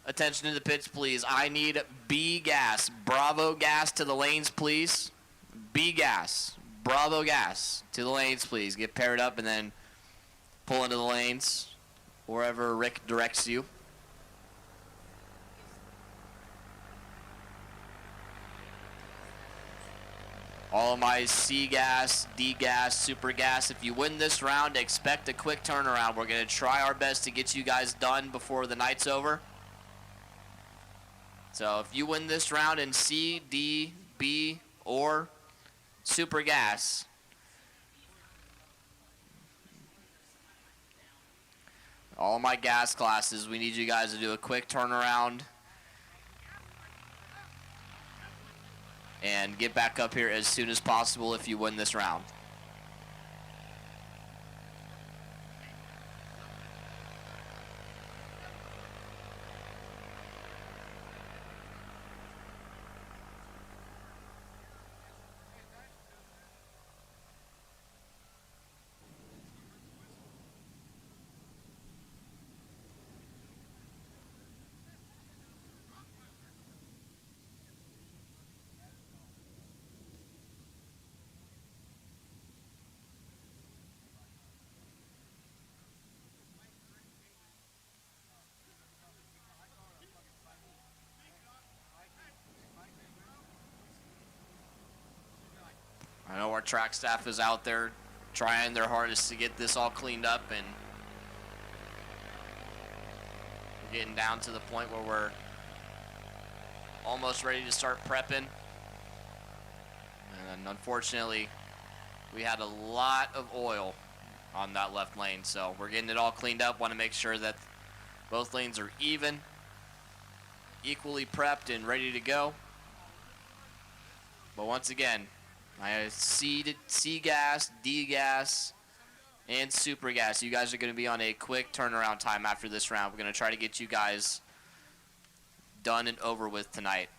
attention to the pits, please. I need B gas. Bravo gas to the lanes, please. B gas. Bravo gas to the lanes, please. Get paired up and then pull into the lanes wherever Rick directs you. All of my C gas, D gas, super gas. If you win this round, expect a quick turnaround. We're going to try our best to get you guys done before the night's over. So if you win this round in C, D, B, or super gas, all my gas classes, we need you guys to do a quick turnaround and get back up here as soon as possible if you win this round. I know our track staff is out there trying their hardest to get this all cleaned up, and we're getting down to the point where we're almost ready to start prepping. And unfortunately, we had a lot of oil on that left lane, so we're getting it all cleaned up. Want to make sure that both lanes are even, equally prepped and ready to go. But once again, I have C gas, D gas, and super gas. You guys are going to be on a quick turnaround time after this round. We're going to try to get you guys done and over with tonight.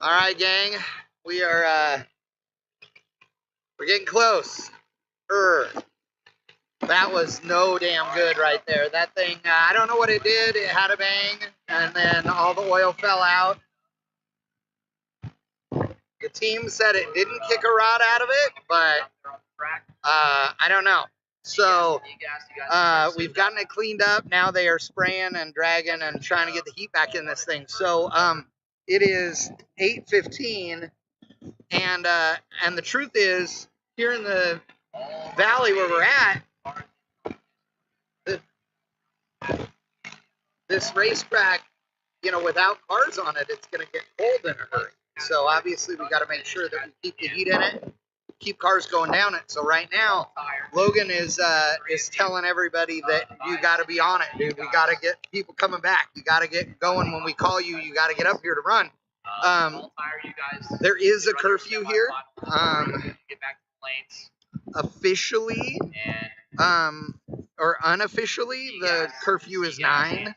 All right, gang. We are we're getting close. That was no damn good right there. That thing, I don't know what it did. It had a bang, and then all the oil fell out. The team said it didn't kick a rod out of it, but I don't know. So we've gotten it cleaned up. Now they are spraying and dragging and trying to get the heat back in this thing. So it is 8:15, and the truth is, here in the valley where we're at, this racetrack, you know, without cars on it, it's going to get cold in a hurry. So obviously we got to make sure that we keep the heat in it, keep cars going down it. So right now, Logan is telling everybody that you got to be on it, dude. We got to get people coming back. You got to get going when we call you. You got to get up here to run. There is a curfew here. Officially, or unofficially, the curfew is 9.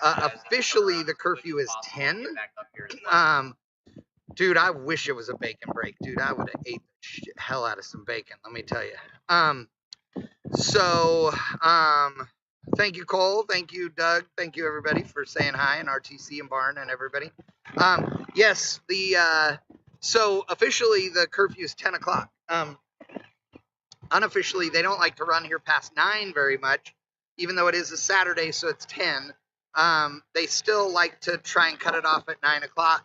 Officially, the curfew is 10. Dude, I wish it was a bacon break. Dude, I would have ate the hell out of some bacon, let me tell you. Thank you, Cole. Thank you, Doug. Thank you, everybody, for saying hi, and RTC and Barn and everybody. Yes, so officially, the curfew is 10 o'clock. Unofficially, they don't like to run here past 9 very much, even though it is a Saturday, so it's 10. They still like to try and cut it off at 9 o'clock.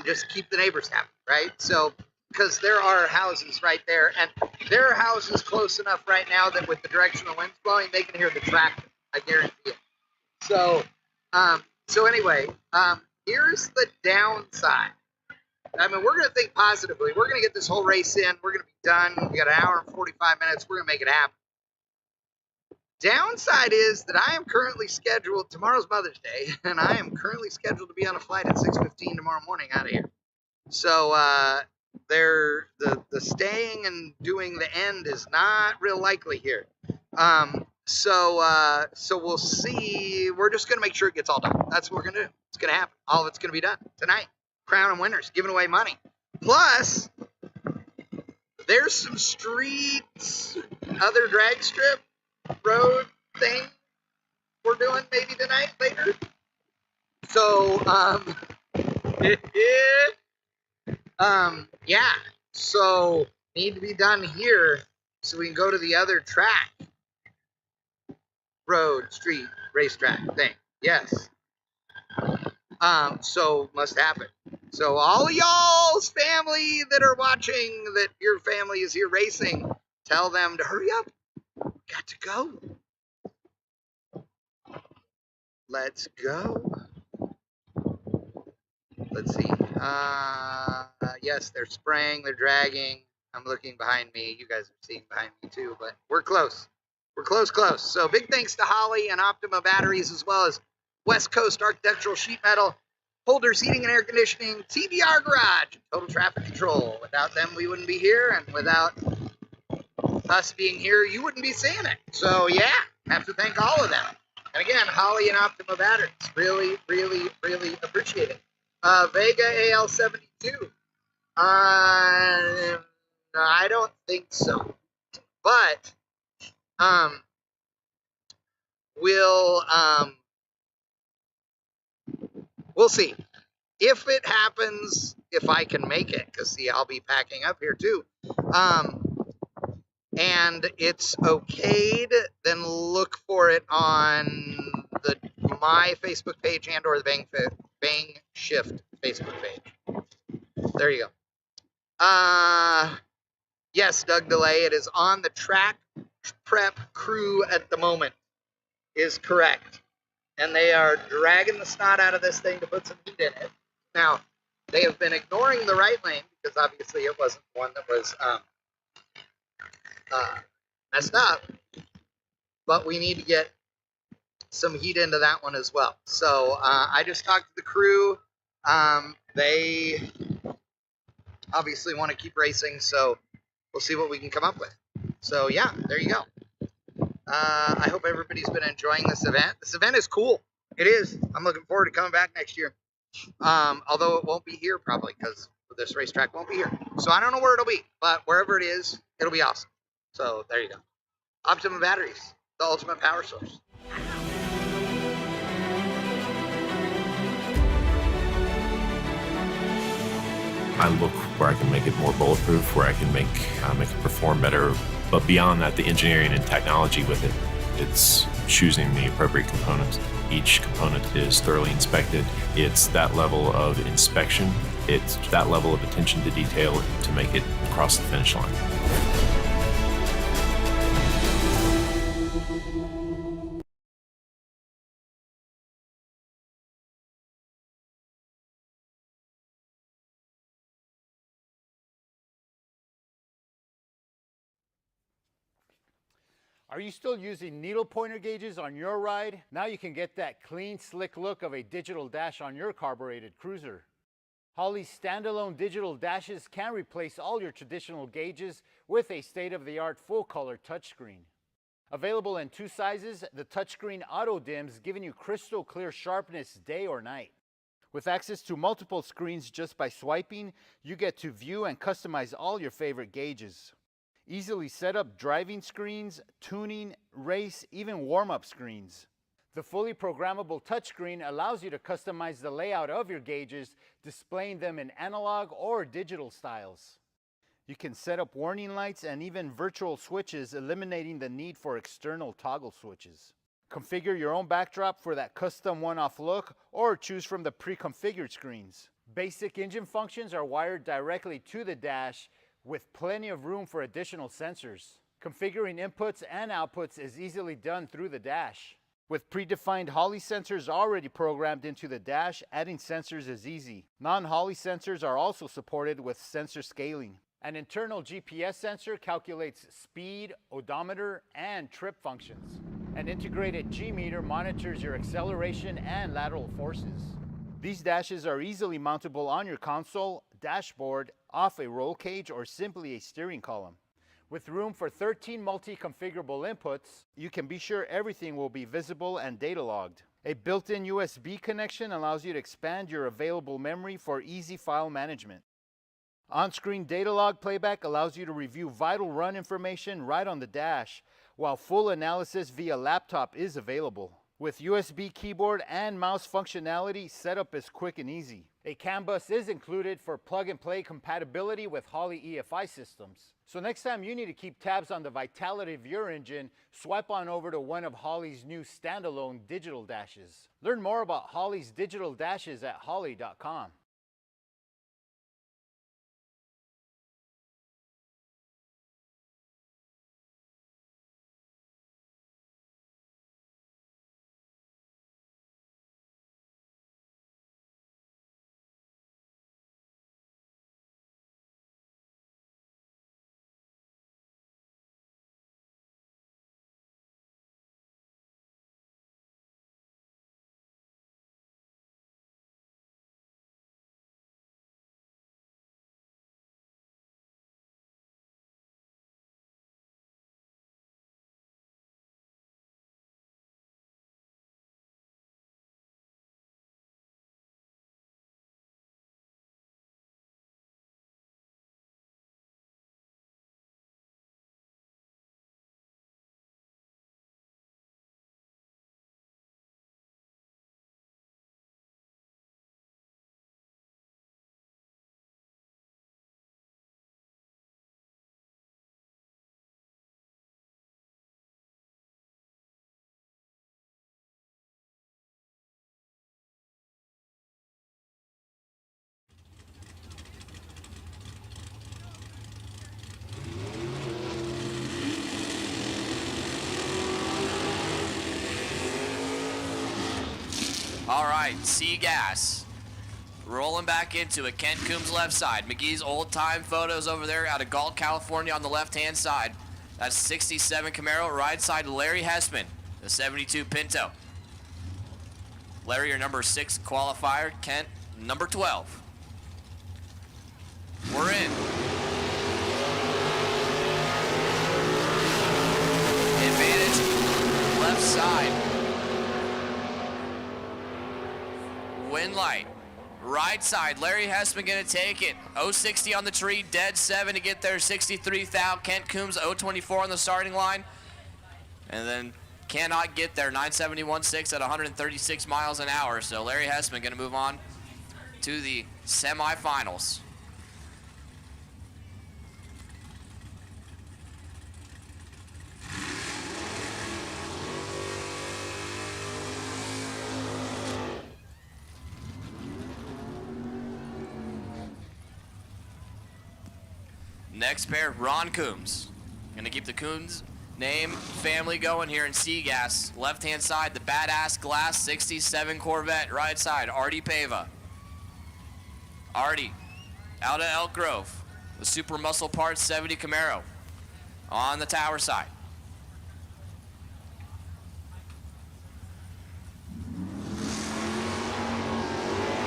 Just keep the neighbors happy, right? So, because there are houses right there, and there are houses close enough right now that with the direction the wind's blowing, they can hear the tractor. I guarantee it. So, anyway, here's the downside. I mean, we're going to think positively. We're going to get this whole race in. We're going to be done. We got an hour and 45 minutes. We're going to make it happen. Downside is that I am currently scheduled, tomorrow's Mother's Day, and I am currently scheduled to be on a flight at 6:15 tomorrow morning out of here. So the staying and doing the end is not real likely here. So we'll see. We're just going to make sure it gets all done. That's what we're going to do. It's going to happen. All of it's going to be done tonight. Crowning winners, giving away money. Plus, there's some streets, other drag strip road thing we're doing maybe tonight, later. So, yeah. So, need to be done here so we can go to the other track. Road, street, racetrack thing. Yes. So must happen. So all of y'all's family that are watching, that your family is here racing, tell them to hurry up. Got to go. Let's go. Let's see. Yes, they're spraying, they're dragging. I'm looking behind me. You guys are seeing behind me too, but we're close. We're close. So big thanks to Holly and Optima Batteries, as well as West Coast Architectural Sheet Metal, Holders Heating and Air Conditioning, TBR Garage, Total Traffic Control. Without them, we wouldn't be here, and without us being here, you wouldn't be seeing it. So yeah, have to thank all of them. And again, Holly and Optima Batteries, really appreciate it. Vega AL72. I don't think so, but we'll see. If it happens, if I can make it, because see, I'll be packing up here too. And it's okayed, then look for it on my Facebook page and or the Bang Shift Facebook page. There you go. Yes, Doug Delay, it is on the track prep crew at the moment, is correct. And they are dragging the snot out of this thing to put some heat in it. Now, they have been ignoring the right lane because obviously it wasn't one that was messed up. But we need to get some heat into that one as well. So I just talked to the crew. They obviously want to keep racing, so we'll see what we can come up with. So yeah, there you go. I hope everybody's been enjoying this event. This event is cool. It is. I'm looking forward to coming back next year. Although it won't be here probably because this racetrack won't be here. So I don't know where it'll be, but wherever it is, it'll be awesome. So there you go. Optimum batteries, the ultimate power source. I look where I can make it more bulletproof, where I can make it perform better. But beyond that, the engineering and technology with it, it's choosing the appropriate components. Each component is thoroughly inspected. It's that level of inspection, it's that level of attention to detail to make it across the finish line. Are you still using needle pointer gauges on your ride? Now you can get that clean, slick look of a digital dash on your carbureted cruiser. Holley's standalone digital dashes can replace all your traditional gauges with a state-of-the-art full-color touchscreen. Available in 2 sizes, the touchscreen auto dims, giving you crystal clear sharpness day or night. With access to multiple screens just by swiping, you get to view and customize all your favorite gauges. Easily set up driving screens, tuning, race, even warm-up screens. The fully programmable touchscreen allows you to customize the layout of your gauges, displaying them in analog or digital styles. You can set up warning lights and even virtual switches, eliminating the need for external toggle switches. Configure your own backdrop for that custom one-off look, or choose from the pre-configured screens. Basic engine functions are wired directly to the dash, with plenty of room for additional sensors. Configuring inputs and outputs is easily done through the dash. With predefined Holley sensors already programmed into the dash, adding sensors is easy. Non-Holley sensors are also supported with sensor scaling. An internal GPS sensor calculates speed, odometer, and trip functions. An integrated G-meter monitors your acceleration and lateral forces. These dashes are easily mountable on your console, dashboard, off a roll cage, or simply a steering column. With room for 13 multi-configurable inputs, you can be sure everything will be visible and data logged. A built-in USB connection allows you to expand your available memory for easy file management. On-screen data log playback allows you to review vital run information right on the dash, while full analysis via laptop is available. With USB keyboard and mouse functionality, setup is quick and easy. A CAN bus is included for plug-and-play compatibility with Holley EFI systems. So next time you need to keep tabs on the vitality of your engine, swipe on over to one of Holley's new standalone digital dashes. Learn more about Holley's digital dashes at holley.com. All right, C gas. Rolling back into it. Kent Coombs left side. McGee's old time photos over there out of Galt, California on the left hand side. That's 67 Camaro. Right side Larry Hessman, the 72 Pinto. Larry, your number 6 qualifier. Kent, number 12. We're in. Advantage left side. Wind light. Right side, Larry Hessman gonna take it. 060 on the tree, dead 7 to get there, 63 thou. Kent Coombs 024 on the starting line. And then cannot get there, 971.6 at 136 miles an hour. So Larry Hessman gonna move on to the semifinals. Next pair, Ron Coombs. Gonna keep the Coombs name, family going here in C-Gas. Left-hand side, the badass glass 67 Corvette. Right side, Artie Pava. Artie, out of Elk Grove. The Super Muscle Parts 70 Camaro. On the tower side.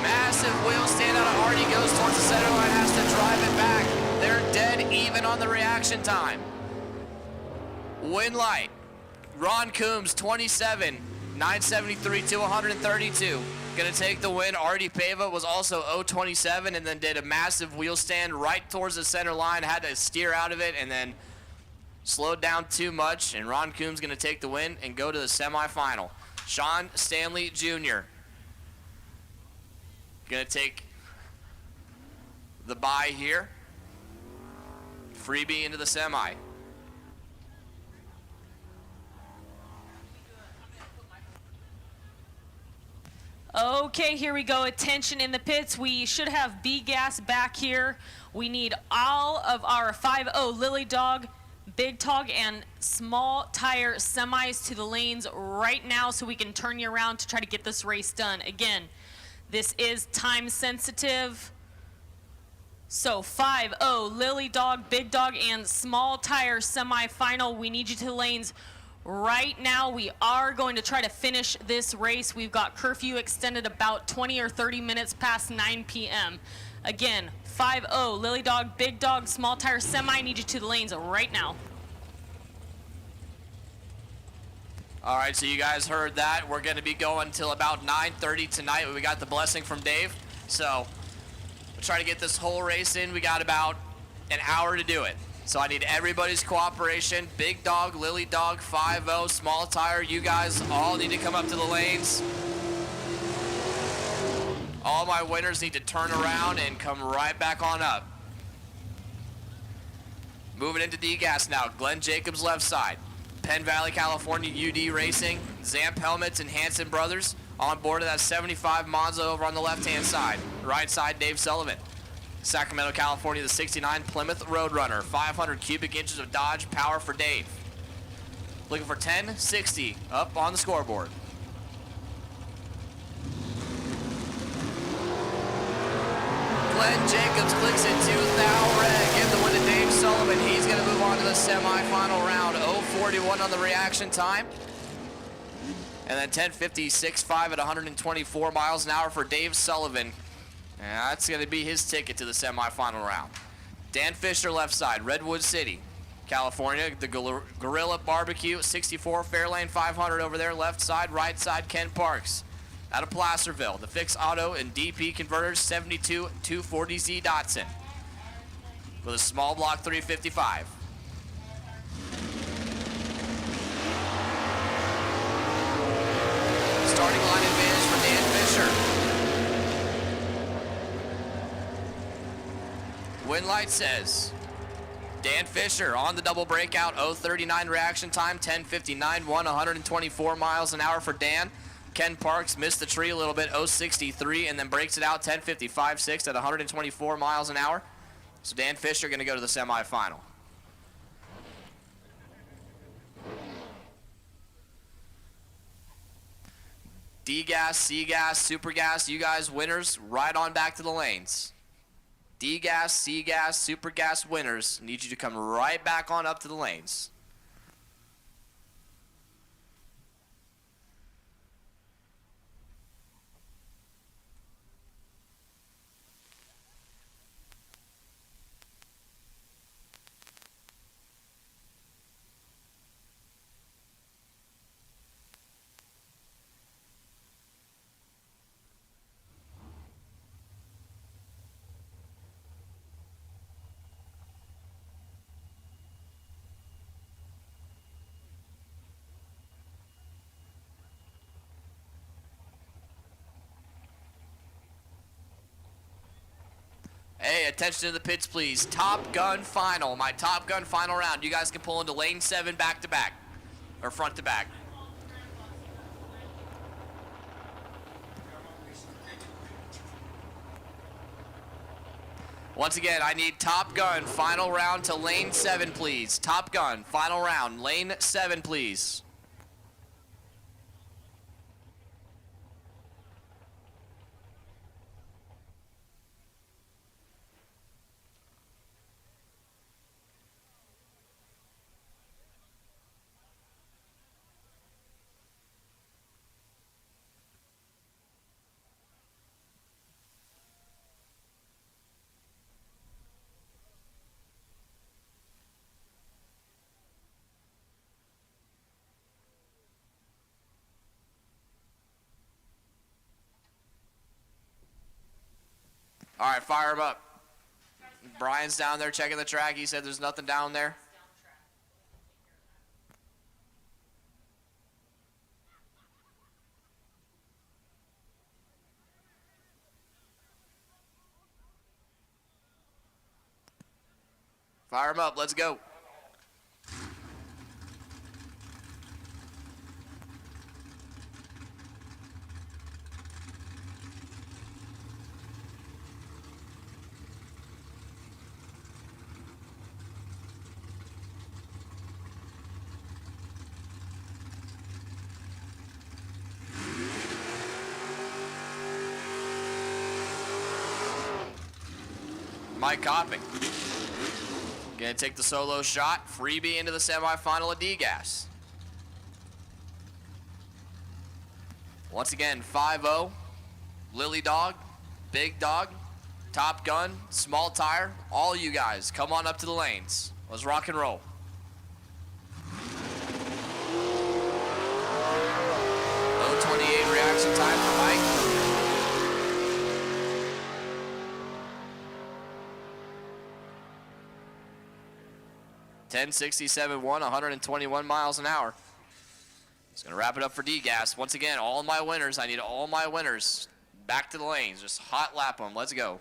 Massive wheel stand out of Artie, goes towards the center line, has to drive it back. They're dead even on the reaction time. Win light. Ron Coombs, 27, 973 to 132. Gonna take the win. Artie Pava was also 027 and then did a massive wheel stand right towards the center line, had to steer out of it and then slowed down too much. And Ron Coombs gonna take the win and go to the semifinal. Sean Stanley Jr. gonna take the bye here. Freebie into the semi. Okay, here we go. Attention in the pits. We should have B-Gas back here. We need all of our 5.0 Lily Dog, Big Dog, and small tire semis to the lanes right now so we can turn you around to try to get this race done. Again, this is time sensitive. So 5.0 Lily Dog, Big Dog, and small tire semi-final. We need you to the lanes right now. We are going to try to finish this race. We've got curfew extended about 20 or 30 minutes past 9 p.m. Again, 5.0 Lily Dog, Big Dog, small tire semi. Need you to the lanes right now. All right, so you guys heard that. We're going to be going till about 9:30 tonight. We got the blessing from Dave. So we'll try to get this whole race in. We got about an hour to do it. So I need everybody's cooperation. Big Dog, Lily Dog, 5.0, small tire. You guys all need to come up to the lanes. All my winners need to turn around and come right back on up. Moving into D-Gas now. Glenn Jacobs left side. Penn Valley, California, UD Racing. Zamp Helmets and Hansen Brothers on board of that 75 Monza over on the left-hand side. Right side, Dave Sullivan. Sacramento, California, the 69 Plymouth Roadrunner. 500 cubic inches of Dodge power for Dave. Looking for 1060 up on the scoreboard. Glenn Jacobs clicks into Thou Red. Give the win to Dave Sullivan. He's going to move on to the semifinal round. 0:41 on the reaction time. And then 10:56.5 at 124 miles an hour for Dave Sullivan. And that's going to be his ticket to the semifinal round. Dan Fisher left side, Redwood City, California. The Gorilla Barbecue, 64 Fairlane 500 over there, left side. Right side, Ken Parks. Out of Placerville, the Fix Auto and DP Converters, 72 240Z Datsun with a small block 355. Starting line advantage for Dan Fisher. Win light says Dan Fisher on the double breakout, 0:39 reaction time, 10:59, 124 miles an hour for Dan. Ken Parks missed the tree a little bit, 0:63, and then breaks it out, 10:55.6 at 124 miles an hour. So Dan Fisher going to go to the semifinal. D-Gas, C-Gas, Super Gas, you guys winners, right on back to the lanes. D-Gas, C-Gas, Super Gas winners, need you to come right back on up to the lanes. Hey, attention to the pits, please. Top Gun final. My Top Gun final round. You guys can pull into lane 7 back to back. Or front to back. Once again, I need Top Gun final round to lane 7, please. Top Gun final round. Lane 7, please. All right, fire him up. Brian's down there checking the track. He said there's nothing down there. Fire him up. Let's go. Mike Copping. Gonna take the solo shot. Freebie into the semifinal of D-Gas. Once again, 5-0. Lily Dog, Big Dog, Top Gun, Small Tire. All you guys, come on up to the lanes. Let's rock and roll. Low 28 reaction time for Mike. 1067.1, 121 miles an hour. It's gonna wrap it up for D-Gas. Once again, all my winners. I need all my winners back to the lanes. Just hot lap them. Let's go.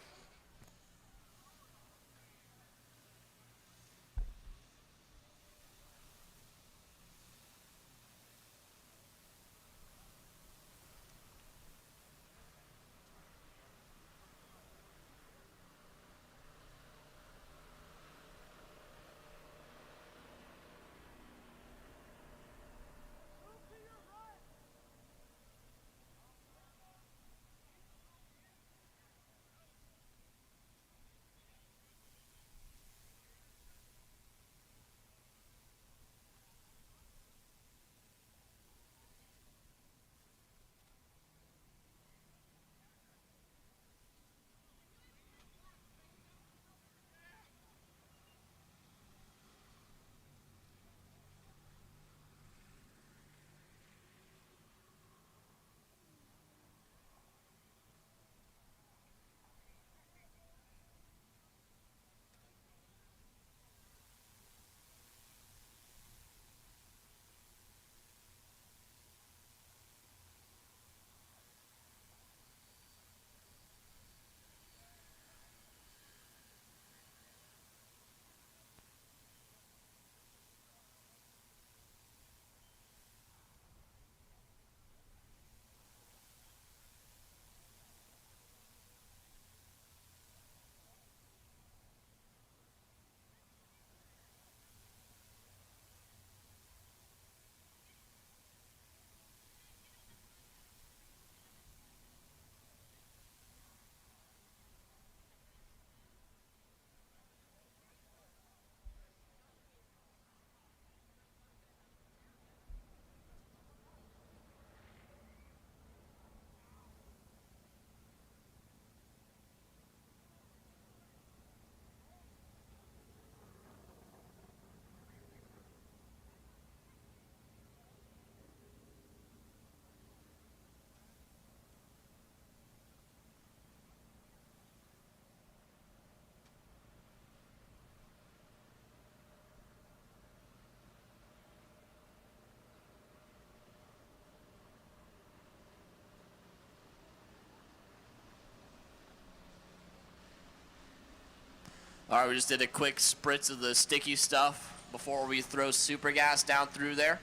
All right, we just did a quick spritz of the sticky stuff before we throw super gas down through there.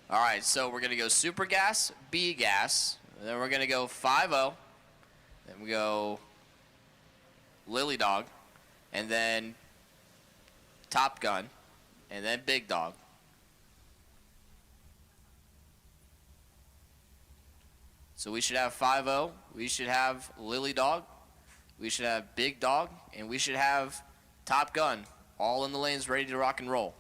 All right, so we're gonna go super gas, B gas, and then we're gonna go 5-0, then we go Lily Dog, and then Top Gun, and then Big Dog. So we should have 5-0, we should have Lily Dog, we should have Big Dog, and we should have Top Gun, all in the lanes ready to rock and roll.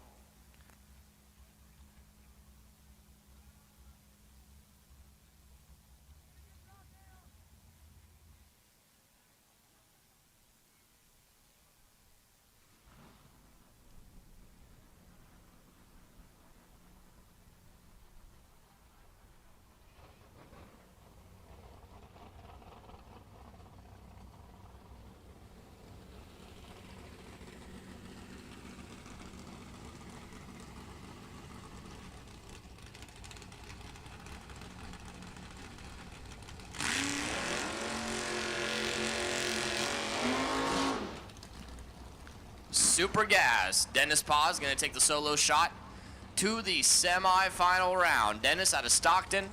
Super gas. Dennis Paz going to take the solo shot to the semi-final round. Dennis out of Stockton.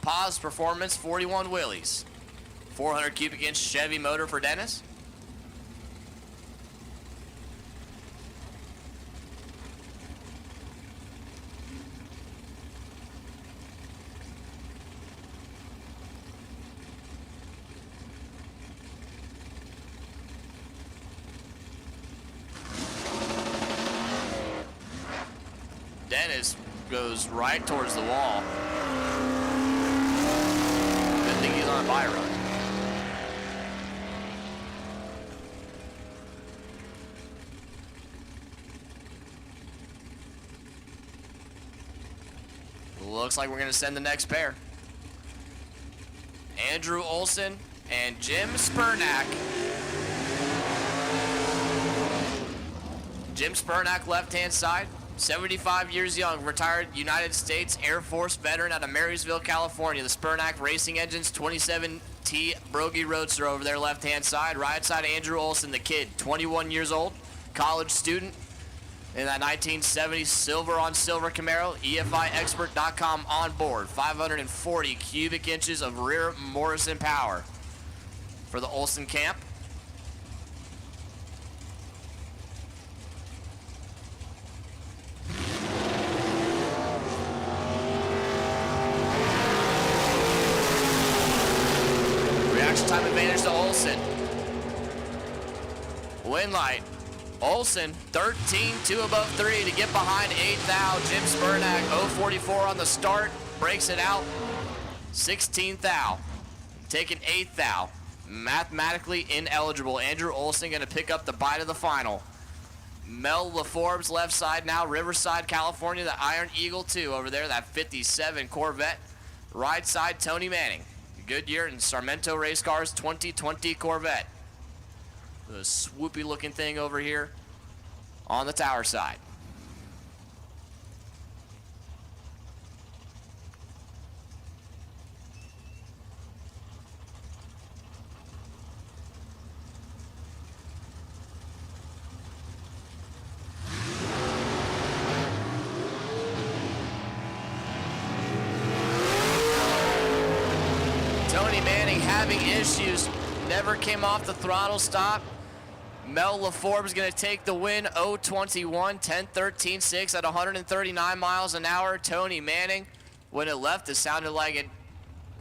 Paz performance 41 wheelies. 400 cubic inch Chevy motor for Dennis. Dennis goes right towards the wall. Good thing he's on a bye run. Looks like we're going to send the next pair. Andrew Olson and Jim Spurnack. Jim Spurnack, left-hand side. 75 years young, retired United States Air Force veteran out of Marysville, California. The Spurnack Racing Engines 27T Brogy Roadster over there, left-hand side. Right side, Andrew Olson, the kid, 21 years old, college student in that 1970 silver on silver Camaro. EFIexpert.com on board. 540 cubic inches of rear Morrison power for the Olson camp. Time advantage to Olson. Win light. Olson 13-2 above 3 to get behind 8th thou. Jim Spurnack 0.44 on the start. Breaks it out. 16th thou. Taking 8th thou. Mathematically ineligible. Andrew Olson going to pick up the bite of the final. Mel LaForbes left side now. Riverside, California. The Iron Eagle 2 over there. That 57 Corvette. Right side, Tony Manning. Goodyear and Sacramento Race Cars 2020 Corvette. The swoopy looking thing over here on the tower side. Tony Manning having issues, never came off the throttle stop. Mel LaForbes going to take the win, 0.21, 10.13.6 at 139 miles an hour. Tony Manning, when it left, it sounded like it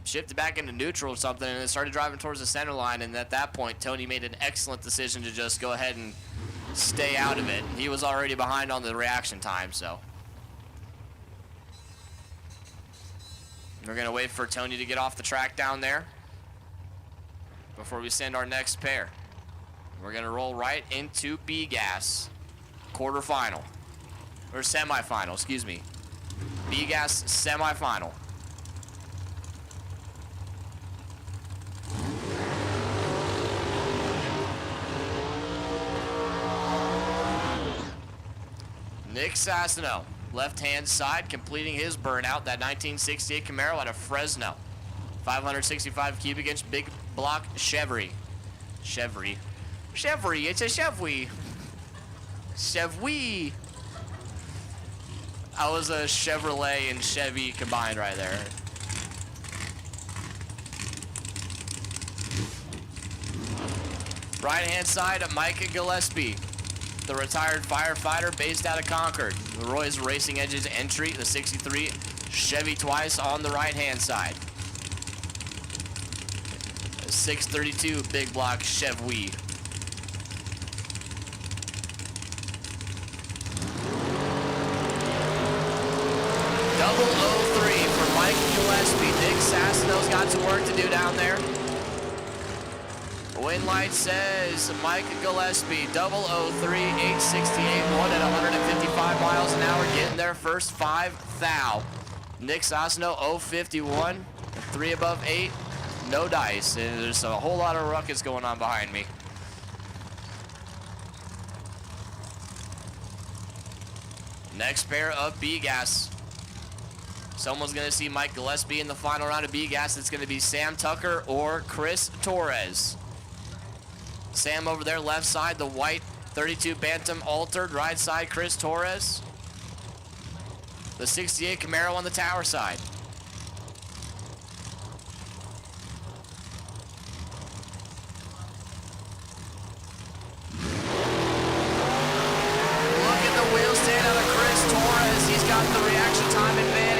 shifted back into neutral or something, and it started driving towards the center line, and at that point, Tony made an excellent decision to just go ahead and stay out of it. He was already behind on the reaction time, so. We're going to wait for Tony to get off the track down there before we send our next pair. We're going to roll right into B-Gas quarterfinal, or semifinal, excuse me. B-Gas semifinal. Nick Sassino, left-hand side, completing his burnout, that 1968 Camaro out of Fresno. 565 cubic inch big block Chevy. Chevy. It's a Chevy. Chevy. I was a Chevrolet and Chevy combined right there. Right hand side, Mike Gillespie, the retired firefighter based out of Concord. The Roy's Racing Edges entry, the 63 Chevy twice on the right hand side. 632 big block Chevy. Double 03 for Mike Gillespie. Nick Sassano's got some work to do down there. Wind light says Mike Gillespie, 003, 868, 1 at 155 miles an hour, getting their first 5 thou. Nick Sassano, 051, 3 above 8, no dice. And there's a whole lot of ruckus going on behind me. Next pair of B-gas. Someone's going to see Mike Gillespie in the final round of B-gas. It's going to be Sam Tucker or Chris Torres. Sam over there, left side, the white 32 Bantam altered. Right side, Chris Torres. The 68 Camaro on the tower side. Look at the wheel stand out of Chris Torres. He's got the reaction time advantage.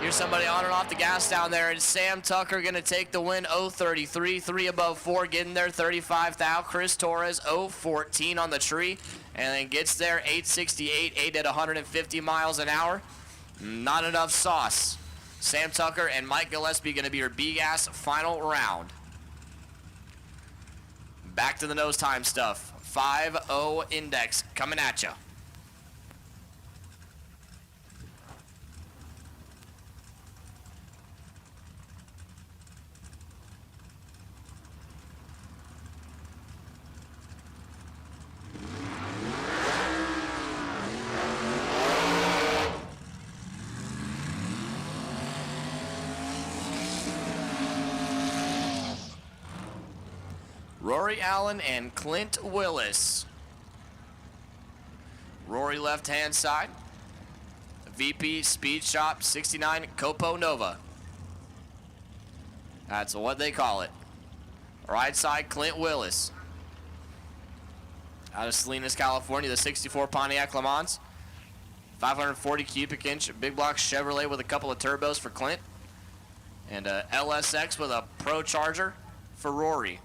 Here's somebody on and off the gas down there, and Sam Tucker going to take the win, 033, 3 above 4, getting there 35 thou. Chris Torres, 014 on the tree, and then gets there 868, 8 at 150 miles an hour. Not enough sauce. Sam Tucker and Mike Gillespie going to be your B-gas final round. Back to the nose time stuff. 5-0 index coming at you. Rory Allen and Clint Willis. Rory left-hand side. VP Speed Shop 69 Copo Nova. That's what they call it. Right side, Clint Willis. Out of Salinas, California, the 64 Pontiac Le Mans. 540 cubic inch big block Chevrolet with a couple of turbos for Clint. And a LSX with a Pro Charger for Rory.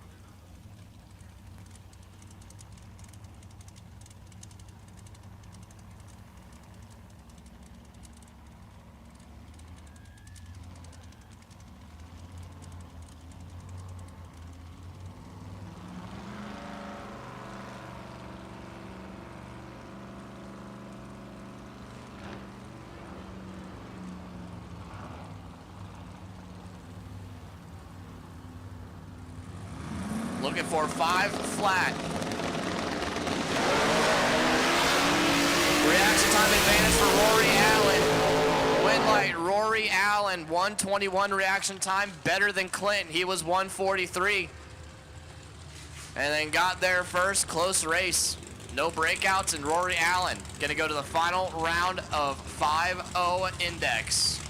Looking for 5 flat. Reaction time advantage for Rory Allen. Wind light, Rory Allen, 121 reaction time, better than Clint. He was 143. And then got there first, close race. No breakouts, and Rory Allen gonna go to the final round of 5-0 index.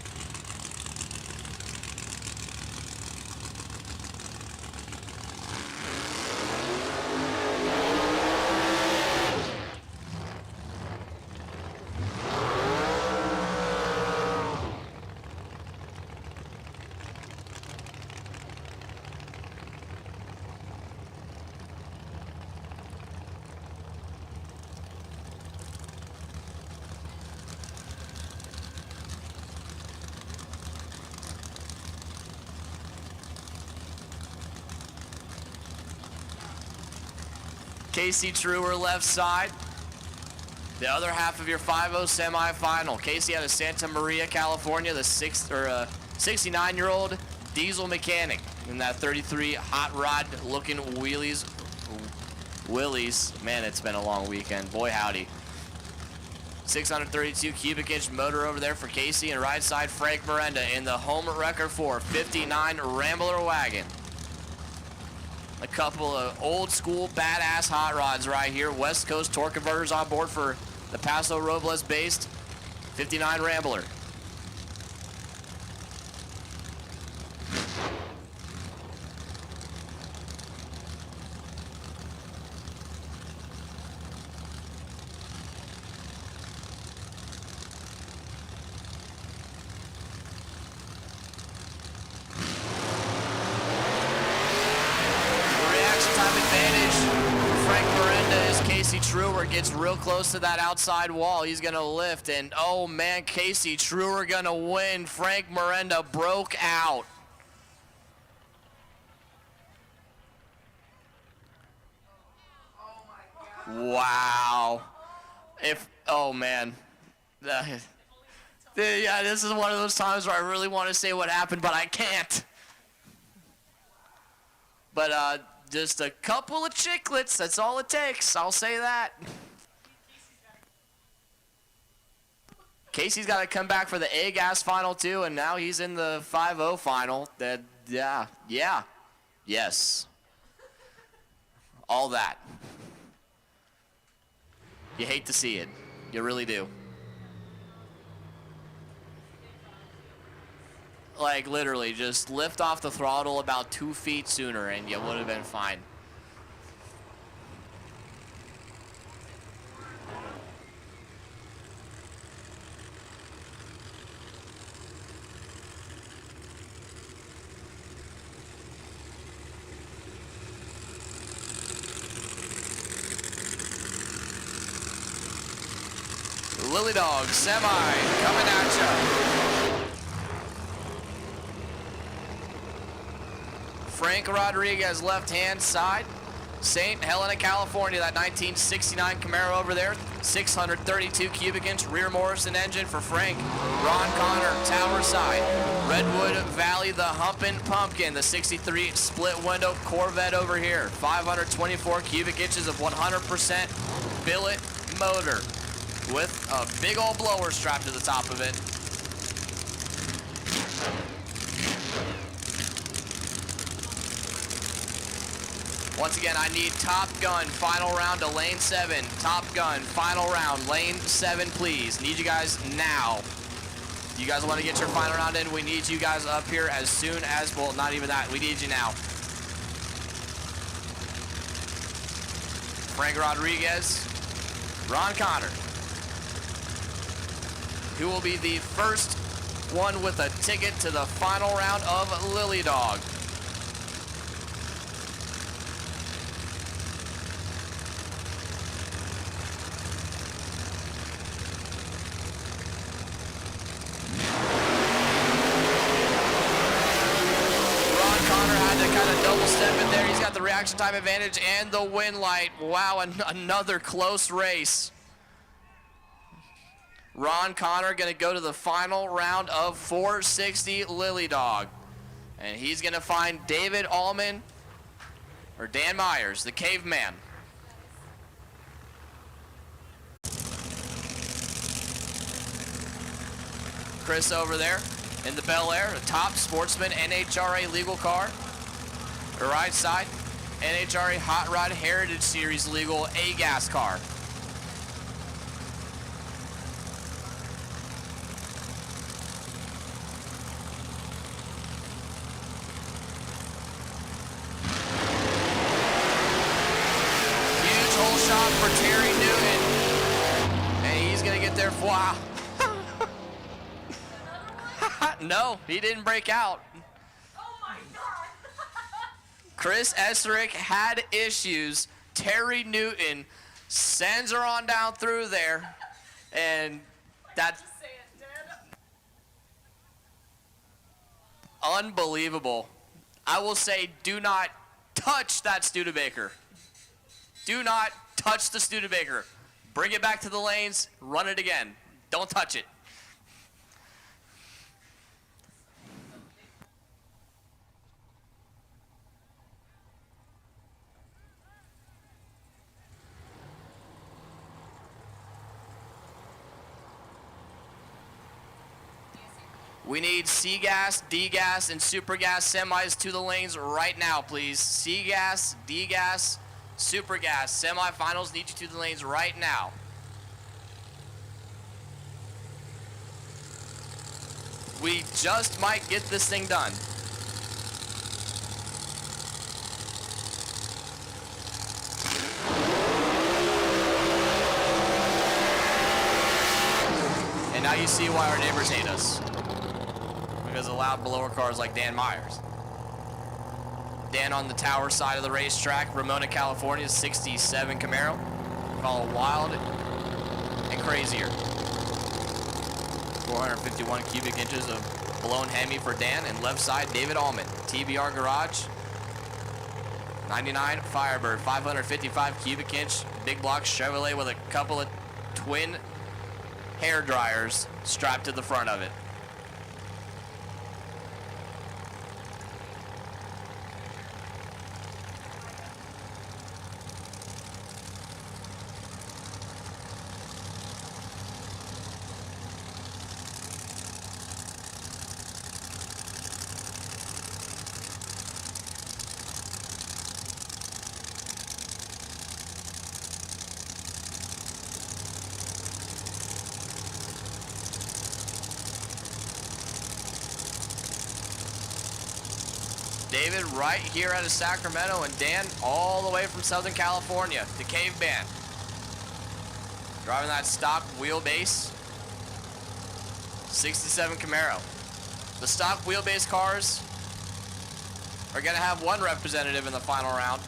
Casey Truer left side. The other half of your 5-0 semifinal. Casey out of Santa Maria, California, the 69-year-old diesel mechanic in that 33 hot rod looking Willies. Man, it's been a long weekend. Boy, howdy. 632 cubic inch motor over there for Casey, and right side Frank Miranda in the home wrecker for 59 Rambler wagon. A couple of old school badass hot rods right here. West Coast torque converters on board for the Paso Robles based 59 Rambler. Truer gets real close to that outside wall. He's gonna lift, and oh man, Casey Truer gonna win. Frank Miranda broke out. Wow. Oh man. Yeah, this is one of those times where I really want to say what happened, but I can't. But just a couple of chiclets, that's all it takes, I'll say that. Casey's got to come back for the A-Gas final too, and now he's in the 5-0 final. Yes. All that. You hate to see it. You really do. Like literally just lift off the throttle about 2 feet sooner and you would have been fine. Lily Dog semi coming at ya. Frank Rodriguez, left-hand side. St. Helena, California, that 1969 Camaro over there. 632 cubic inch rear Morrison engine for Frank. Ron Connor, tower side. Redwood Valley, the Humpin' Pumpkin, the 63 split window Corvette over here. 524 cubic inches of 100% billet motor with a big old blower strapped to the top of it. Once again, I need Top Gun, final round to lane 7. Top Gun, final round, lane 7, please. Need you guys now. You guys want to get your final round in? We need you guys up here as soon as, well, not even that. We need you now. Frank Rodriguez, Ron Connor, who will be the first one with a ticket to the final round of Lily Dog. Double step in there. He's got the reaction time advantage and the win light. Wow, another close race. Ron Connor going to go to the final round of 460 Lily Dog. And he's going to find David Allman, or Dan Myers, the caveman. Chris over there in the Bel Air, a top sportsman NHRA legal car. The right side, NHRA Hot Rod Heritage Series legal A-Gas car. Huge hole shot for Terry Newton. And he's going to get there. Wow. No, he didn't break out. Chris Esserick had issues. Terry Newton sends her on down through there, and that's unbelievable. I will say, do not touch that Studebaker. Do not touch the Studebaker. Bring it back to the lanes, run it again. Don't touch it. We need C-Gas, D-Gas, and Super Gas semis to the lanes right now, please. C-Gas, D-Gas, Super Gas. Semifinals need you to the lanes right now. We just might get this thing done. And now you see why our neighbors hate us. Because of loud blower cars like Dan Myers. Dan on the tower side of the racetrack, Ramona, California, 67 Camaro. Follow wild and crazier. 451 cubic inches of blown Hemi for Dan, and left side David Allman. TBR Garage, 99 Firebird, 555 cubic inch big block Chevrolet with a couple of twin hair dryers strapped to the front of it. David right here out of Sacramento, and Dan all the way from Southern California, the Caveman. Driving that stock wheelbase 67 Camaro. The stock wheelbase cars are gonna have one representative in the final round.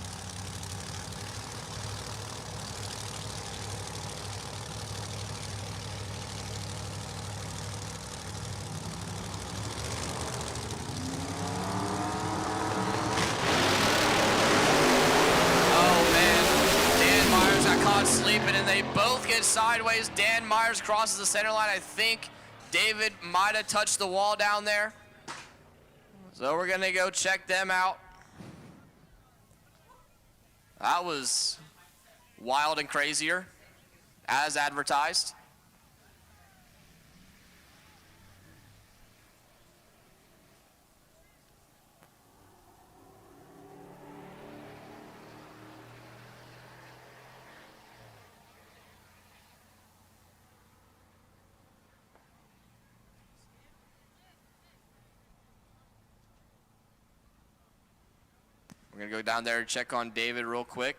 Sleeping, and they both get sideways. Dan Myers crosses the center line. I think David might have touched the wall down there. So we're gonna go check them out. That was wild and crazier, as advertised. We're gonna go down there and check on David real quick.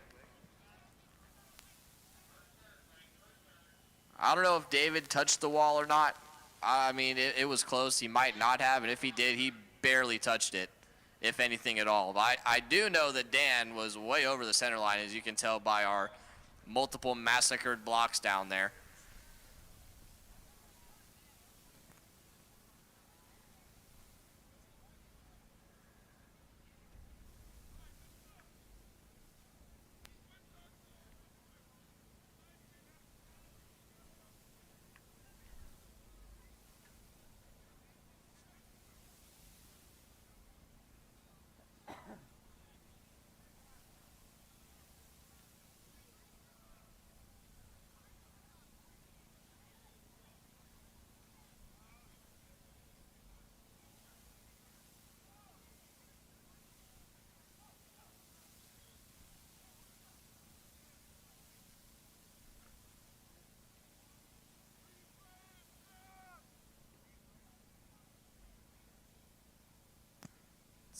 I don't know if David touched the wall or not. I mean, it was close. He might not have, and if he did, he barely touched it, if anything at all. But I do know that Dan was way over the center line, as you can tell by our multiple massacred blocks down there.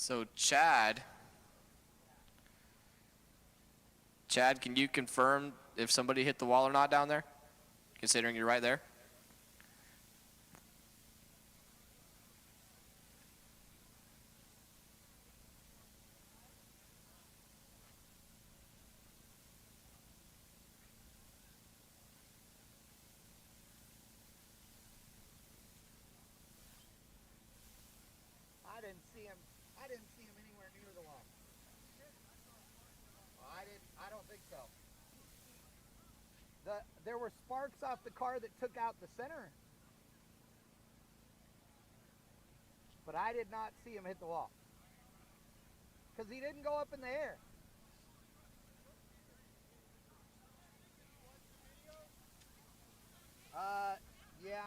So Chad, can you confirm if somebody hit the wall or not down there, considering you're right there? I didn't see him anywhere near the wall. I don't think so. There were sparks off the car that took out the center. But I did not see him hit the wall. Because he didn't go up in the air. Yeah.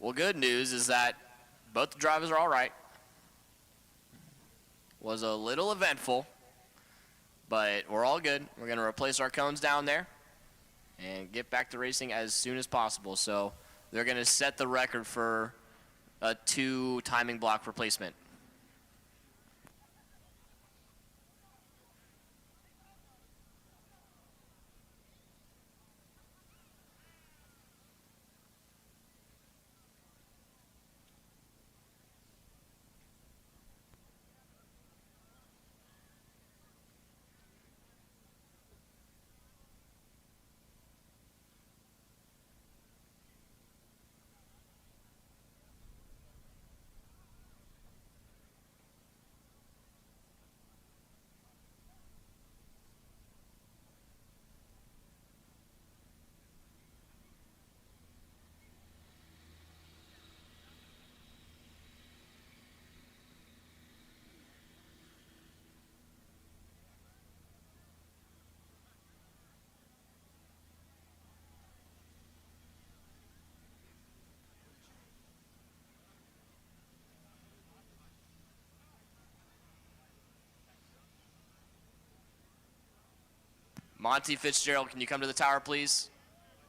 Well, good news is that both the drivers are all right. Was a little eventful, but we're all good. We're going to replace our cones down there and get back to racing as soon as possible. So they're going to set the record for a 2 timing block replacement. Monty Fitzgerald, can you come to the tower, please?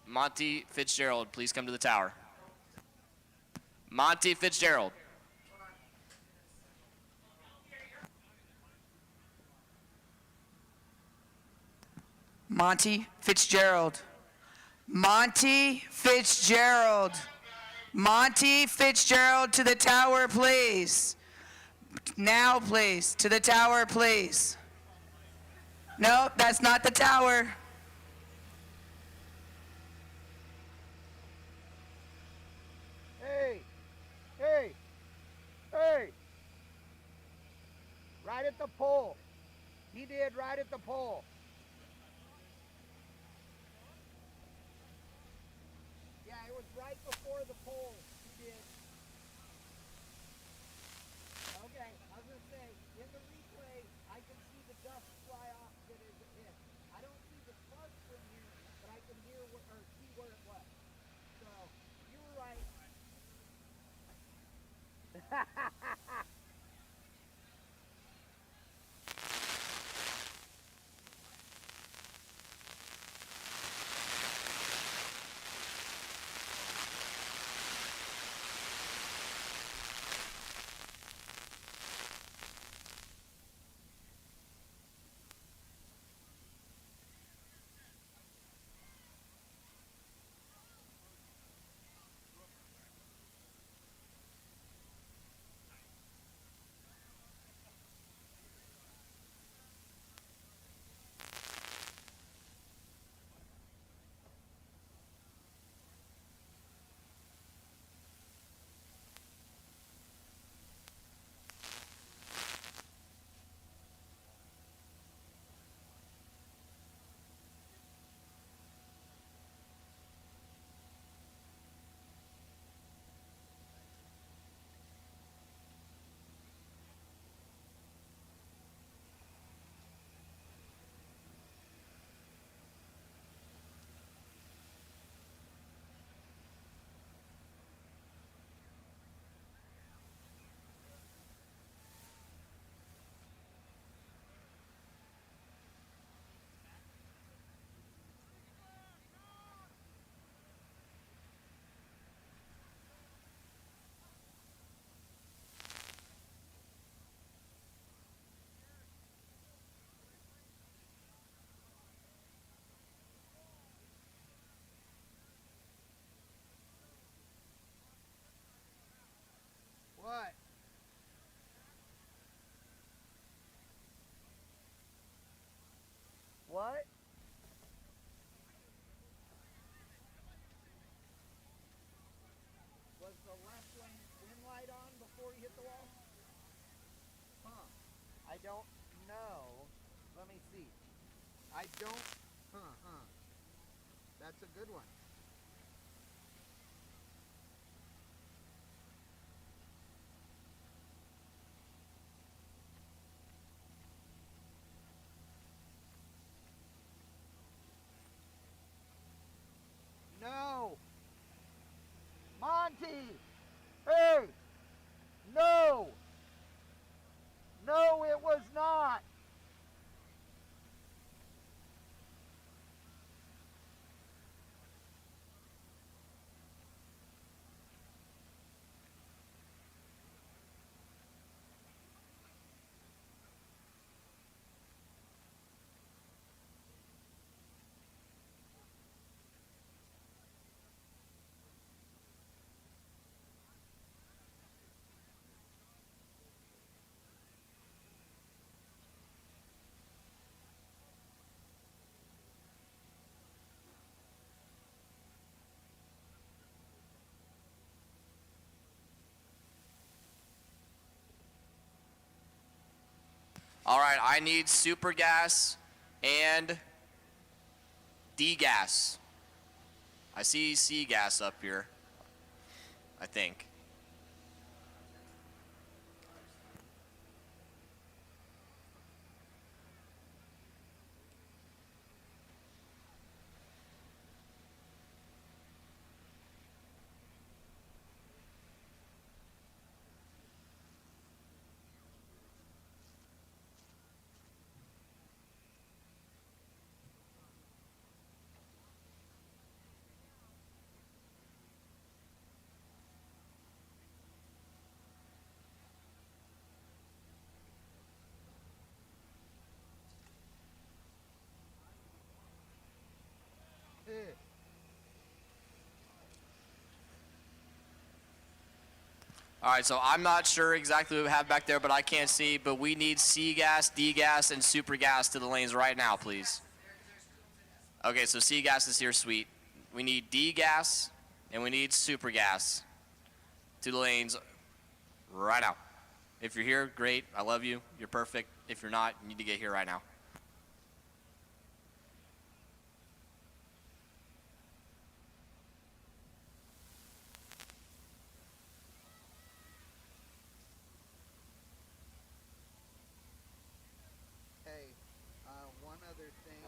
Monty Fitzgerald, please come to the tower. Monty Fitzgerald. Monty Fitzgerald. Monty Fitzgerald. Monty Fitzgerald to the tower, please. Now, please. To the tower, please. No, that's not the tower. Hey! Hey! Hey! Right at the pole. He did right at the pole. Yeah, it was right before the pole. He did. Okay, I was going to say, in the replay, I can see the dust fly off that is a hit. I don't see the sparks from here, but I can hear or see where it was. So, you were right. What? What? Was the left lane wind light on before he hit the wall? Huh. I don't know. Let me see. I don't. That's a good one. No! Monty! All right, I need super gas and D gas. I see C gas up here, I think. All right, so I'm not sure exactly what we have back there, but I can't see. But we need C gas, D gas, and super gas to the lanes right now, please. Okay, so C gas is here, sweet. We need D gas, and we need super gas to the lanes right now. If you're here, great. I love you. You're perfect. If you're not, you need to get here right now. Hey, one other thing.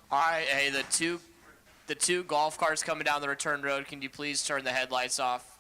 All right, hey, the two golf carts coming down the return road, can you please turn the headlights off?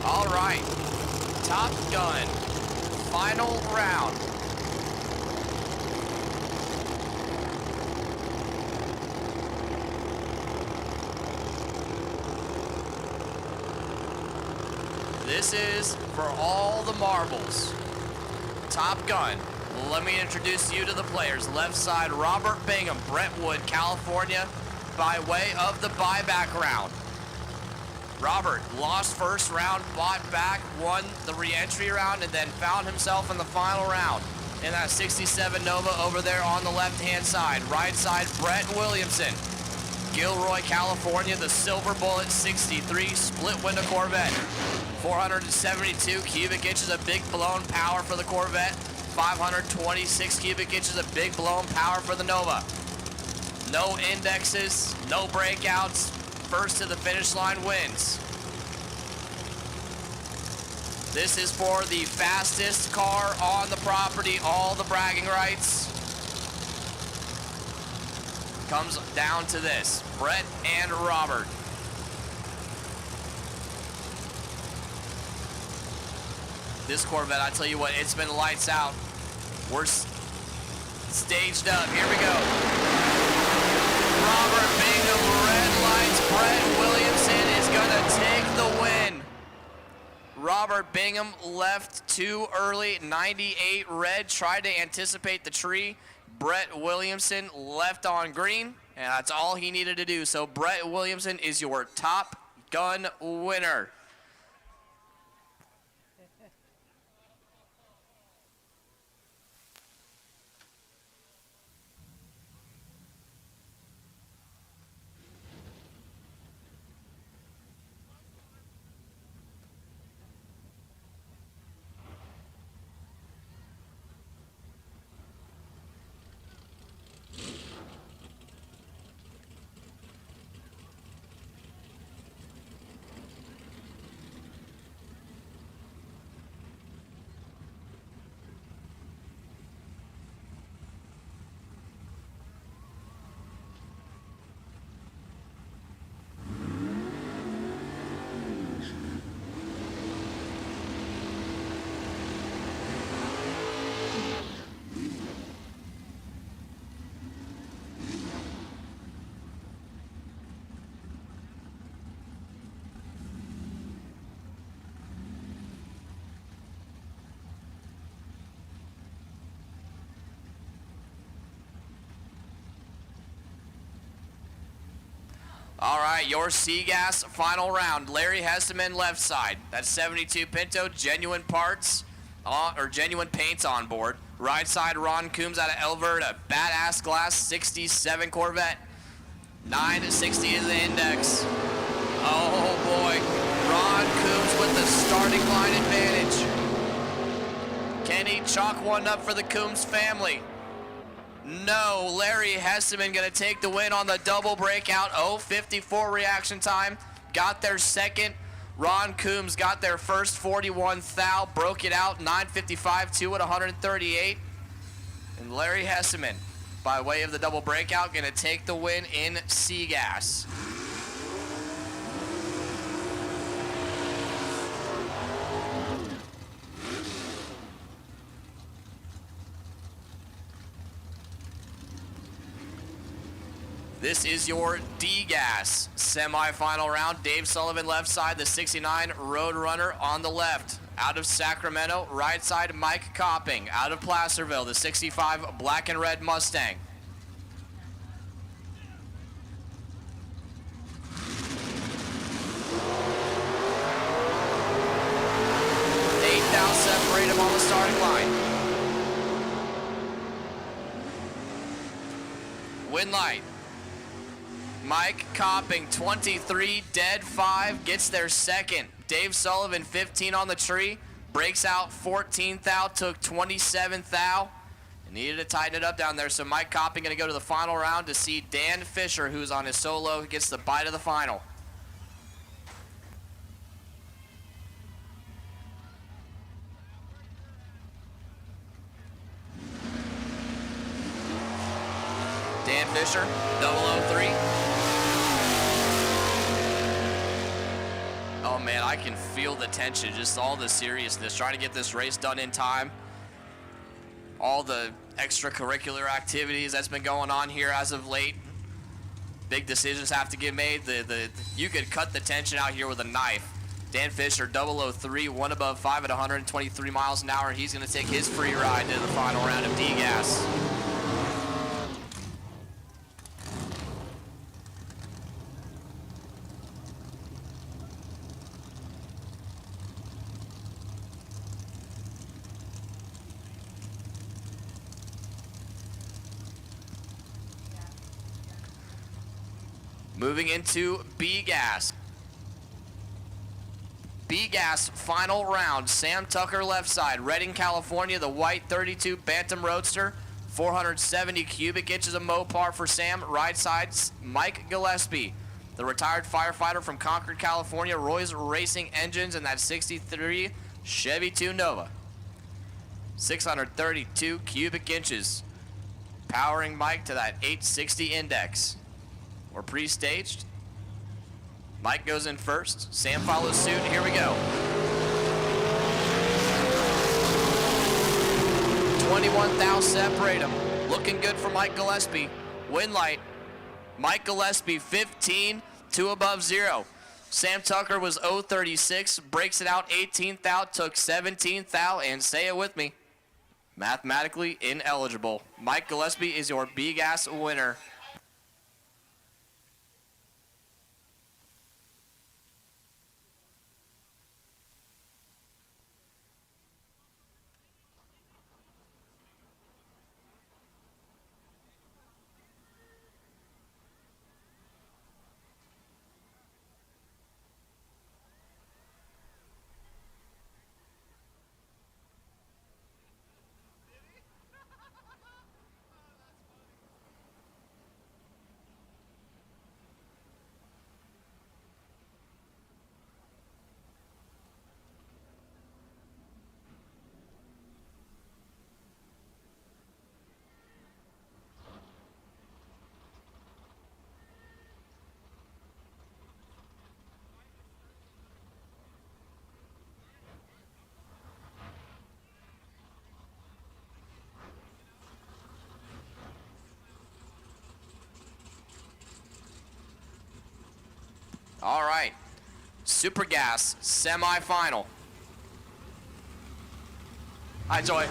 All right, Top Gun, final round. This is for all the marbles. Top Gun, let me introduce you to the players. Left side, Robert Bingham, Brentwood, California, by way of the buyback round. Robert lost first round, bought back, won the re-entry round, and then found himself in the final round in that 67 Nova over there on the left-hand side. Right side, Brett Williamson, Gilroy, California, the Silver Bullet 63 split window Corvette. 472 cubic inches of big blown power for the Corvette. 526 cubic inches of big blown power for the Nova. No indexes, no breakouts. First to the finish line wins. This is for the fastest car on the property, all the bragging rights. Comes down to this, Brett and Robert. This Corvette, I tell you what, it's been lights out. We're staged up, here we go. Robert Bingham, red lights, Brett Williamson is gonna take the win. Robert Bingham left too early, 98 red, tried to anticipate the tree. Brett Williamson left on green, and that's all he needed to do. So Brett Williamson is your Top Gun winner. All right, your C-Gas final round. Larry Hesteman left side. That's 72 Pinto, genuine parts, or genuine paints on board. Right side, Ron Coombs out of Alberta. Badass glass 67 Corvette. 960 is the index. Oh boy, Ron Coombs with the starting line advantage. Can he chalk one up for the Coombs family? No, Larry Hesteman gonna take the win on the double breakout. 0.54 reaction time. Got their second. Ron Coombs got their first 41 thou, broke it out 9.55, 2 at 138. And Larry Hesteman by way of the double breakout, gonna take the win in C-Gas. This is your D-Gas semifinal round. Dave Sullivan left side, the 69 Roadrunner on the left. Out of Sacramento, right side Mike Copping. Out of Placerville, the 65 Black and Red Mustang. Separate him on the starting line. Win light. Mike Copping, 23, dead 5, gets their second. Dave Sullivan, 15 on the tree, breaks out 14th thou, took 27th thou. Needed to tighten it up down there, so Mike Copping going to go to the final round to see Dan Fisher, who's on his solo, who gets the bite of the final. Dan Fisher, 003. Oh man, I can feel the tension, just all the seriousness, trying to get this race done in time. All the extracurricular activities that's been going on here as of late. Big decisions have to get made. You could cut the tension out here with a knife. Dan Fisher, 003, one above 5 at 123 miles an hour. He's going to take his free ride to the final round of D-Gas. Moving into B-Gas. B-Gas final round. Sam Tucker left side. Redding, California, the white 32 Bantam Roadster. 470 cubic inches of Mopar for Sam. Right side, Mike Gillespie, the retired firefighter from Concord, California. Roy's Racing engines in that 63 Chevy 2 Nova. 632 cubic inches. Powering Mike to that 860 index. We're pre-staged. Mike goes in first. Sam follows suit. Here we go. 21 thou separate them. Looking good for Mike Gillespie. Win light. Mike Gillespie 15, 2 above 0. Sam Tucker was 036, breaks it out 18th thou, took 17th thou, and say it with me, mathematically ineligible. Mike Gillespie is your B-Gas winner. All right, Super Gas semifinal. Hi, Joy.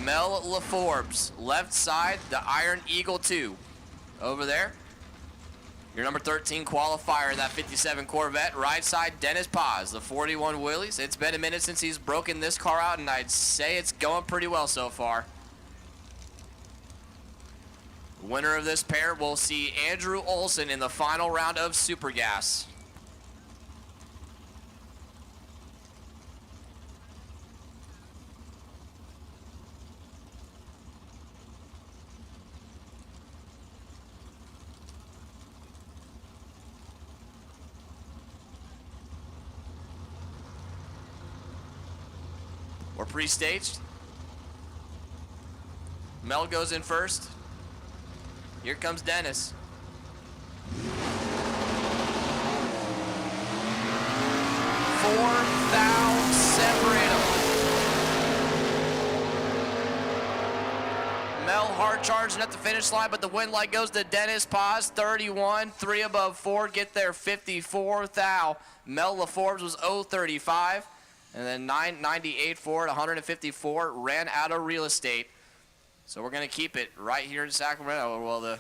Mel LaForbes, left side, the Iron Eagle 2. Over there, your number 13 qualifier in that 57 Corvette. Right side, Dennis Paz, the 41 Willys. It's been a minute since he's broken this car out, and I'd say it's going pretty well so far. Winner of this pair will see Andrew Olson in the final round of Super Gas. or pre-staged. Mel goes in first. Here comes Dennis. Four thou separate them. Mel hard charging at the finish line, but the win light goes to Dennis. Paz 31, 3 above 4, get there 54 thou. Mel LaForbes was 035, and then 998 Ford 154 ran out of real estate. So we're gonna keep it right here in Sacramento. Well, the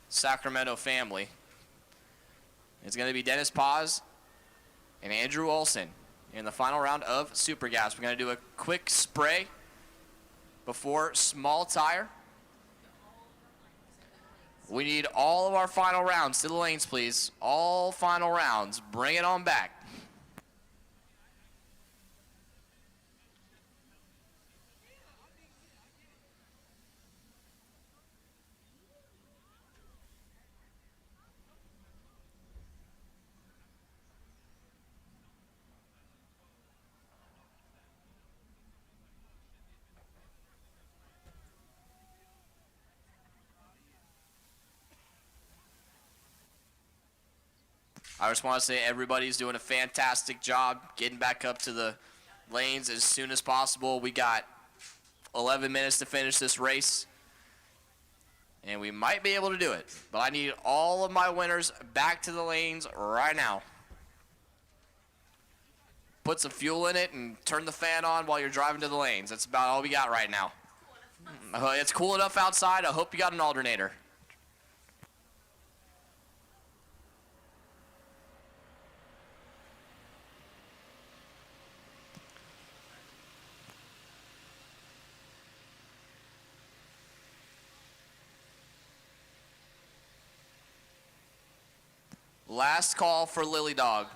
Sacramento family. It's gonna be Dennis Paz and Andrew Olson in the final round of Super Gas. We're gonna do a quick spray before small tire. We need all of our final rounds to the lanes, please. All final rounds. Bring it on back. I just want to say everybody's doing a fantastic job getting back up to the lanes as soon as possible. We got 11 minutes to finish this race, and we might be able to do it. But I need all of my winners back to the lanes right now. Put some fuel in it and turn the fan on while you're driving to the lanes. That's about all we got right now. It's cool enough outside. I hope you got an alternator. Last call for Lily Dog.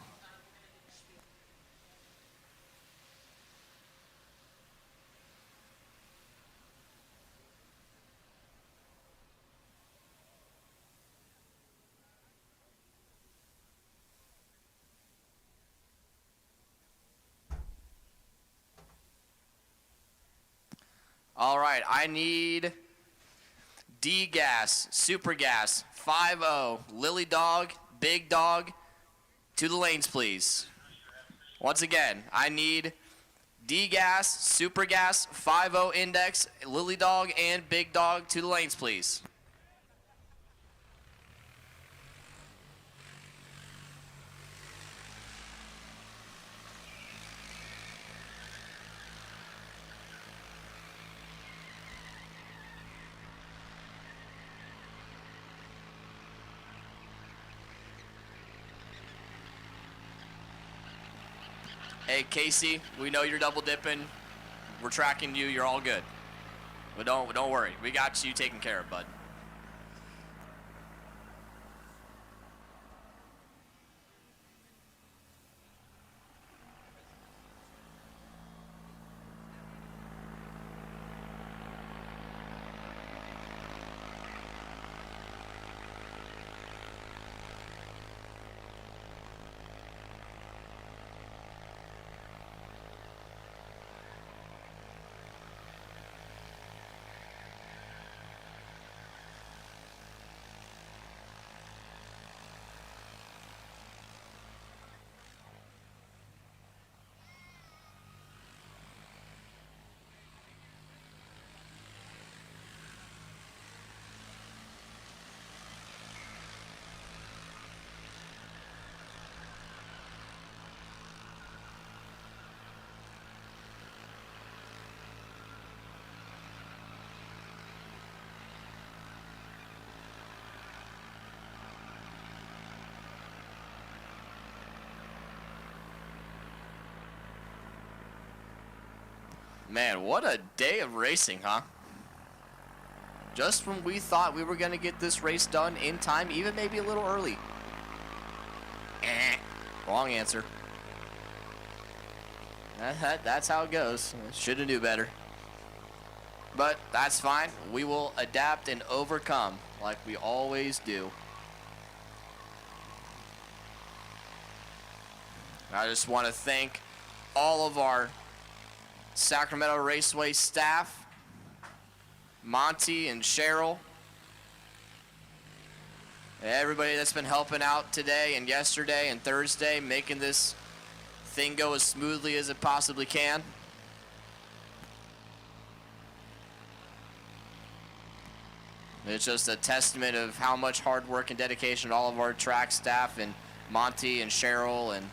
All right, I need D Gas, Super Gas, 5-0, Lily Dog, Big Dog, to the lanes, please. Once again, I need D-Gas, Super Gas, 5-0 Index, Lily Dog, and Big Dog to the lanes, please. Hey, Casey, we know you're double dipping. We're tracking you. You're all good. But don't worry. We got you taken care of, bud. Man, what a day of racing, huh? Just when we thought we were going to get this race done in time, even maybe a little early. Wrong answer. That's how it goes. Should have knew better. But that's fine. We will adapt and overcome like we always do. I just want to thank all of our Sacramento Raceway staff, Monty and Cheryl, everybody that's been helping out today and yesterday and Thursday, making this thing go as smoothly as it possibly can. It's just a testament of how much hard work and dedication all of our track staff and Monty and Cheryl and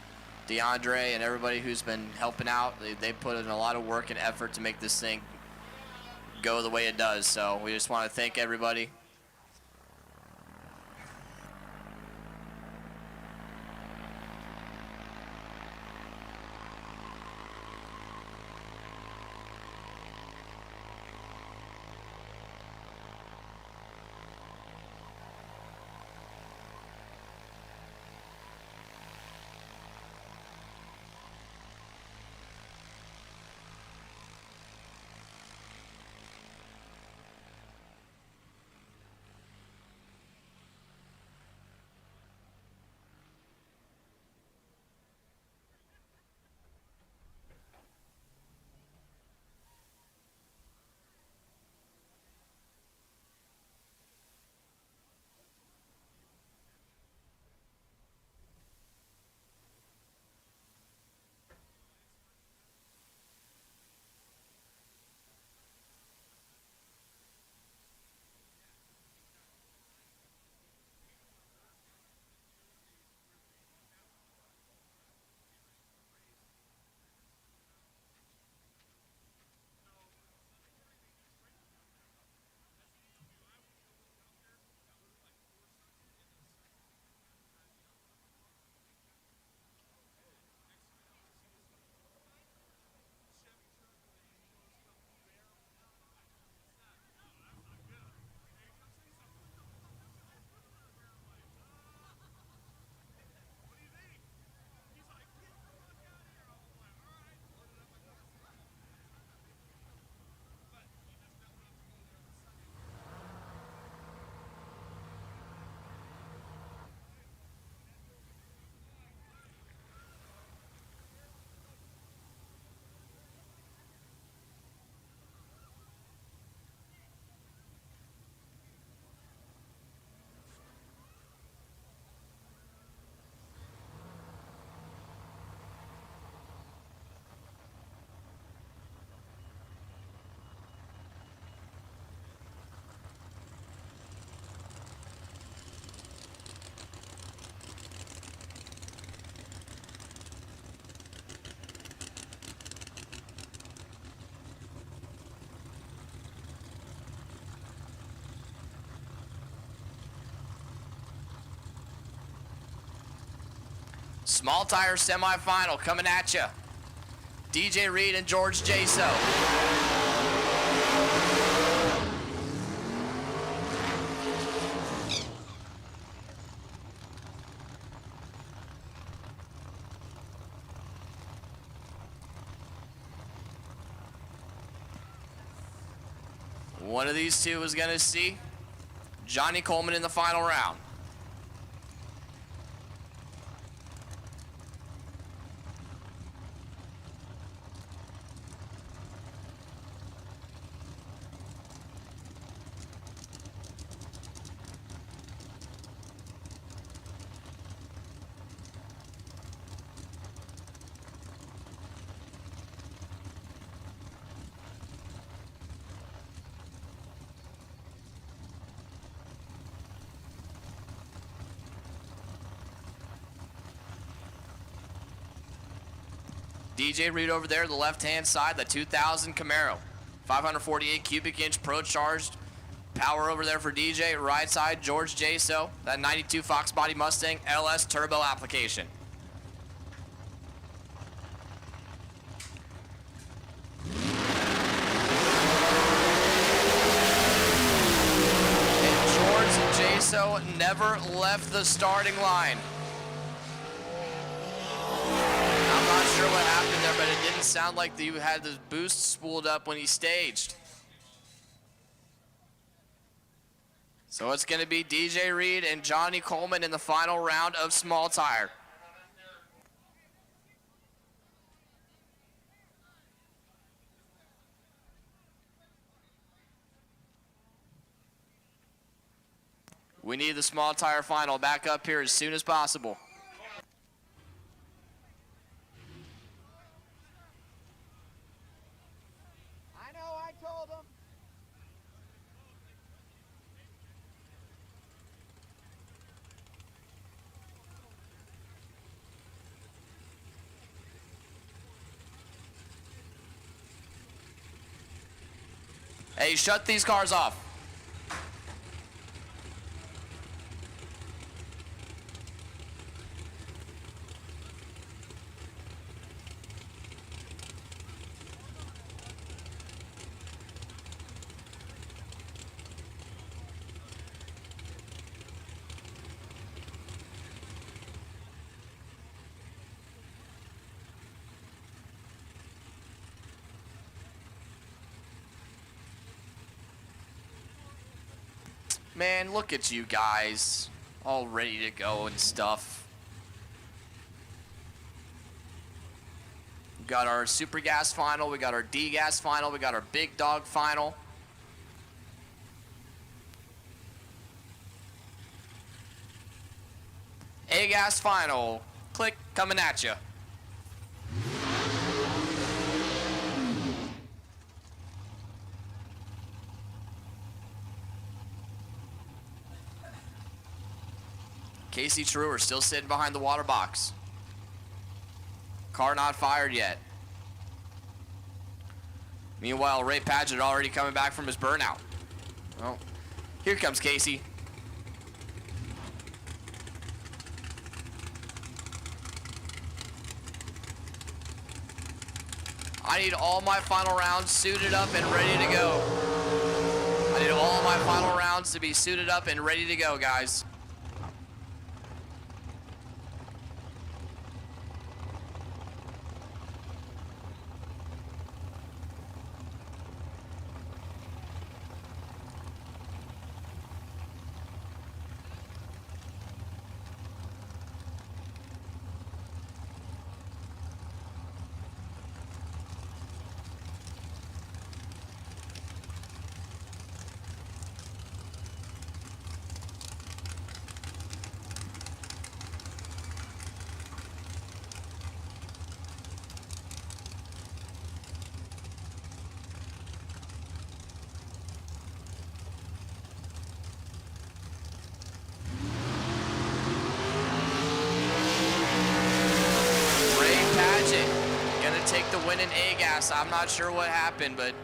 DeAndre and everybody who's been helping out. They put in a lot of work and effort to make this thing go the way it does. So we just want to thank everybody. Small tire semifinal coming at you. DJ Reed and George Jaso. One of these two is going to see Johnny Coleman in the final round. DJ Reed over there, the left-hand side, the 2000 Camaro. 548 cubic inch pro-charged power over there for DJ. Right side, George Jaso, that 92 Fox Body Mustang LS turbo application. And George Jaso never left the starting line. I'm not sure what happened there, but it didn't sound like you had the boost spooled up when he staged. So it's going to be DJ Reed and Johnny Coleman in the final round of small tire. We need the small tire final back up here as soon as possible. I know, I told him. Hey, shut these cars off. Man, look at you guys, all ready to go and stuff. We got our super gas final, we got our D gas final, we got our big dog final. A gas final, click, coming at you. Casey Truer still sitting behind the water box. Car not fired yet. Meanwhile, Ray Padgett already coming back from his burnout. Oh, here comes Casey. I need all my final rounds suited up and ready to go. I need all my final rounds to be suited up and ready to go, guys. Take the win in A-gas. I'm not sure what happened, but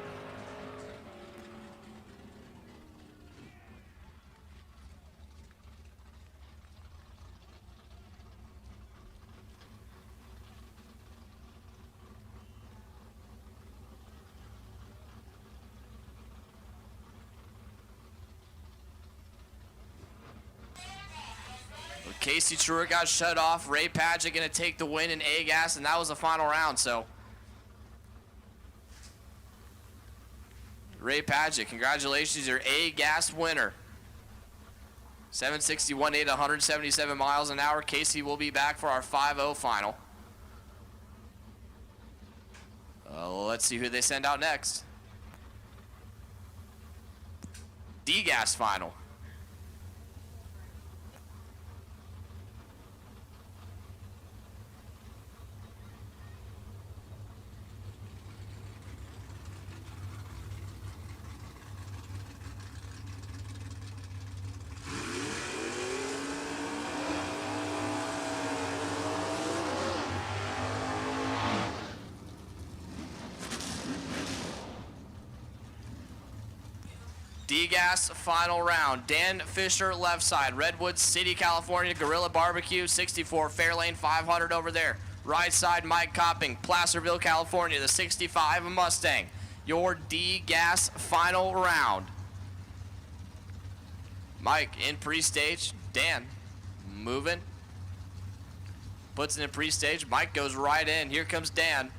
Casey Truer got shut off. Ray Padgett gonna take the win in A-gas, and that was the final round. So Ray Padgett, congratulations, you're A-gas winner. 761.8, 177 miles an hour. Casey will be back for our 5-0 final. Let's see who they send out next. D-gas final. D-gas final round. Dan Fisher left side. Redwood City, California, Gorilla Barbecue, 64 Fairlane 500 over there. Right side, Mike Copping, Placerville, California, the 65 Mustang. Your D-gas final round. Mike in pre-stage. Dan moving. Puts it in pre-stage. Mike goes right in. Here comes Dan.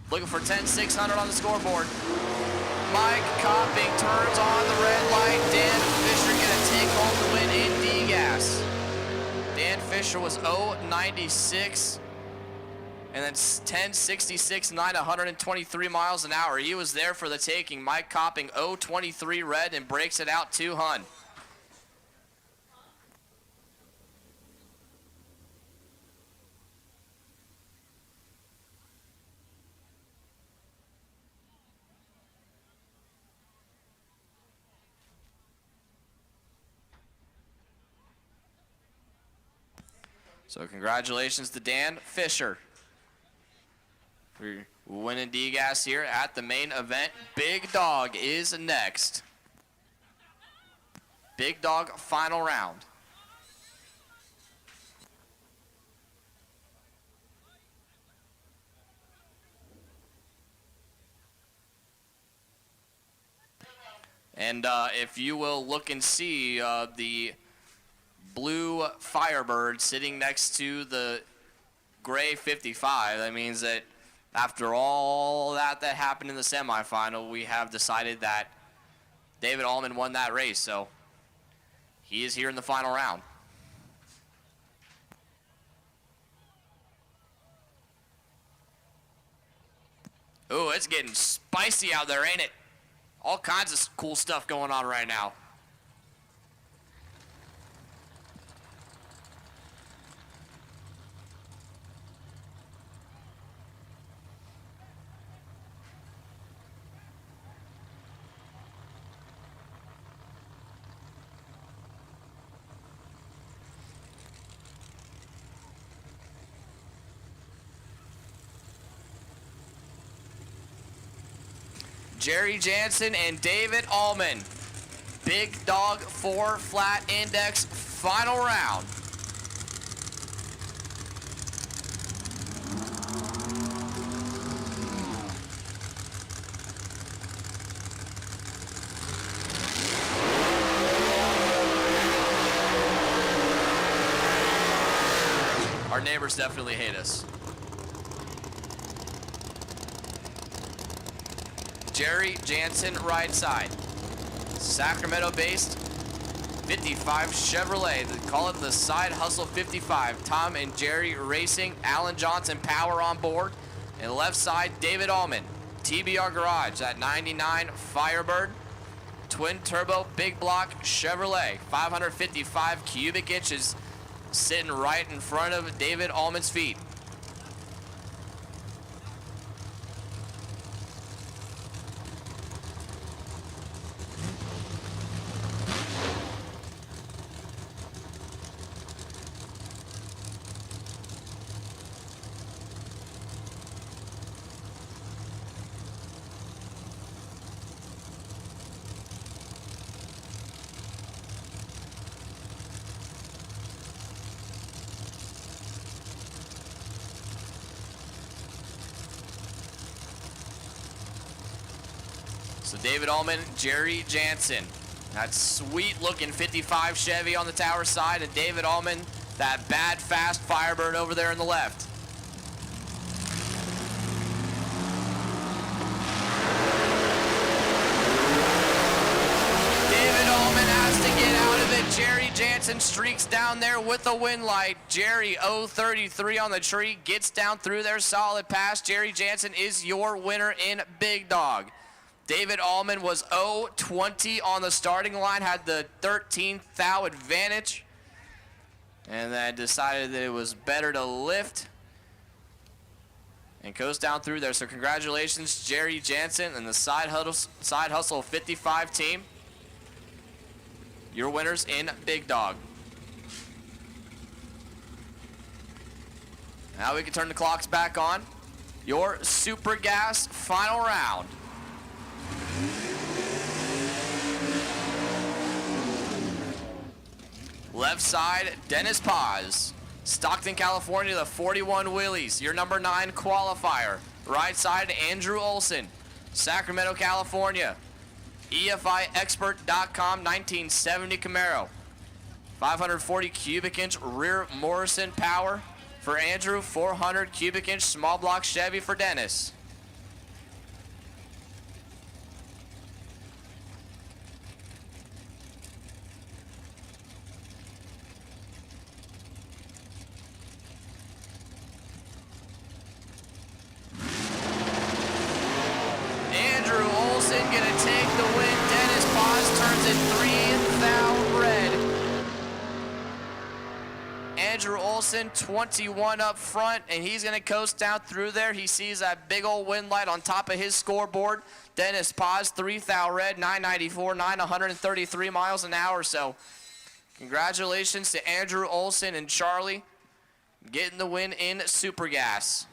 Looking for 10-600 on the scoreboard. Mike Copping turns on the red light. Dan Fisher gonna take home the win in D-gas. Dan Fisher was 0.96 and then 10.66.9, 123 miles an hour. He was there for the taking. Mike Copping 0.23 red and breaks it out 200. So congratulations to Dan Fisher for winning D-Gas here at the main event. Big Dog is next. Big Dog final round. And if you will look and see the blue Firebird sitting next to the gray 55, that means that after all that happened in the semifinal, we have decided that David Allman won that race. So he is here in the final round. Ooh, it's getting spicy out there, ain't it? All kinds of cool stuff going on right now. Jerry Jansen and David Allman. Big Dog 4 flat index final round. Our neighbors definitely hate us. Jerry Jansen, right side. Sacramento-based 55 Chevrolet. They call it the Side Hustle 55. Tom and Jerry Racing. Alan Johnson power on board. And left side, David Allman. TBR Garage, that 99 Firebird. Twin turbo, big block Chevrolet. 555 cubic inches sitting right in front of David Allman's feet. So David Allman, Jerry Jansen. That sweet looking 55 Chevy on the tower side, and David Allman, that bad fast Firebird over there on the left. David Allman has to get out of it. Jerry Jansen streaks down there with the wind light. Jerry 033 on the tree, gets down through there, solid pass. Jerry Jansen is your winner in Big Dog. David Allman was 0-20 on the starting line, had the 13th thou advantage, and then decided that it was better to lift and goes down through there. So congratulations, Jerry Jansen and the Side Hustle 55 team. Your winners in Big Dog. Now we can turn the clocks back on. Your Super Gas final round. Left side, Dennis Paz. Stockton, California, the 41 Willys, your number 9 qualifier. Right side, Andrew Olson. Sacramento, California. EFIexpert.com 1970 Camaro. 540 cubic inch rear Morrison power for Andrew. 400 cubic inch small block Chevy for Dennis. Andrew Olson gonna take the win. Dennis Paz turns it 3 thou red. Andrew Olson 21 up front, and he's gonna coast down through there. He sees that big old wind light on top of his scoreboard. Dennis Paz 3 thou red, 994, 133 miles an hour. So congratulations to Andrew Olson and Charlie. getting the win in Super Gas.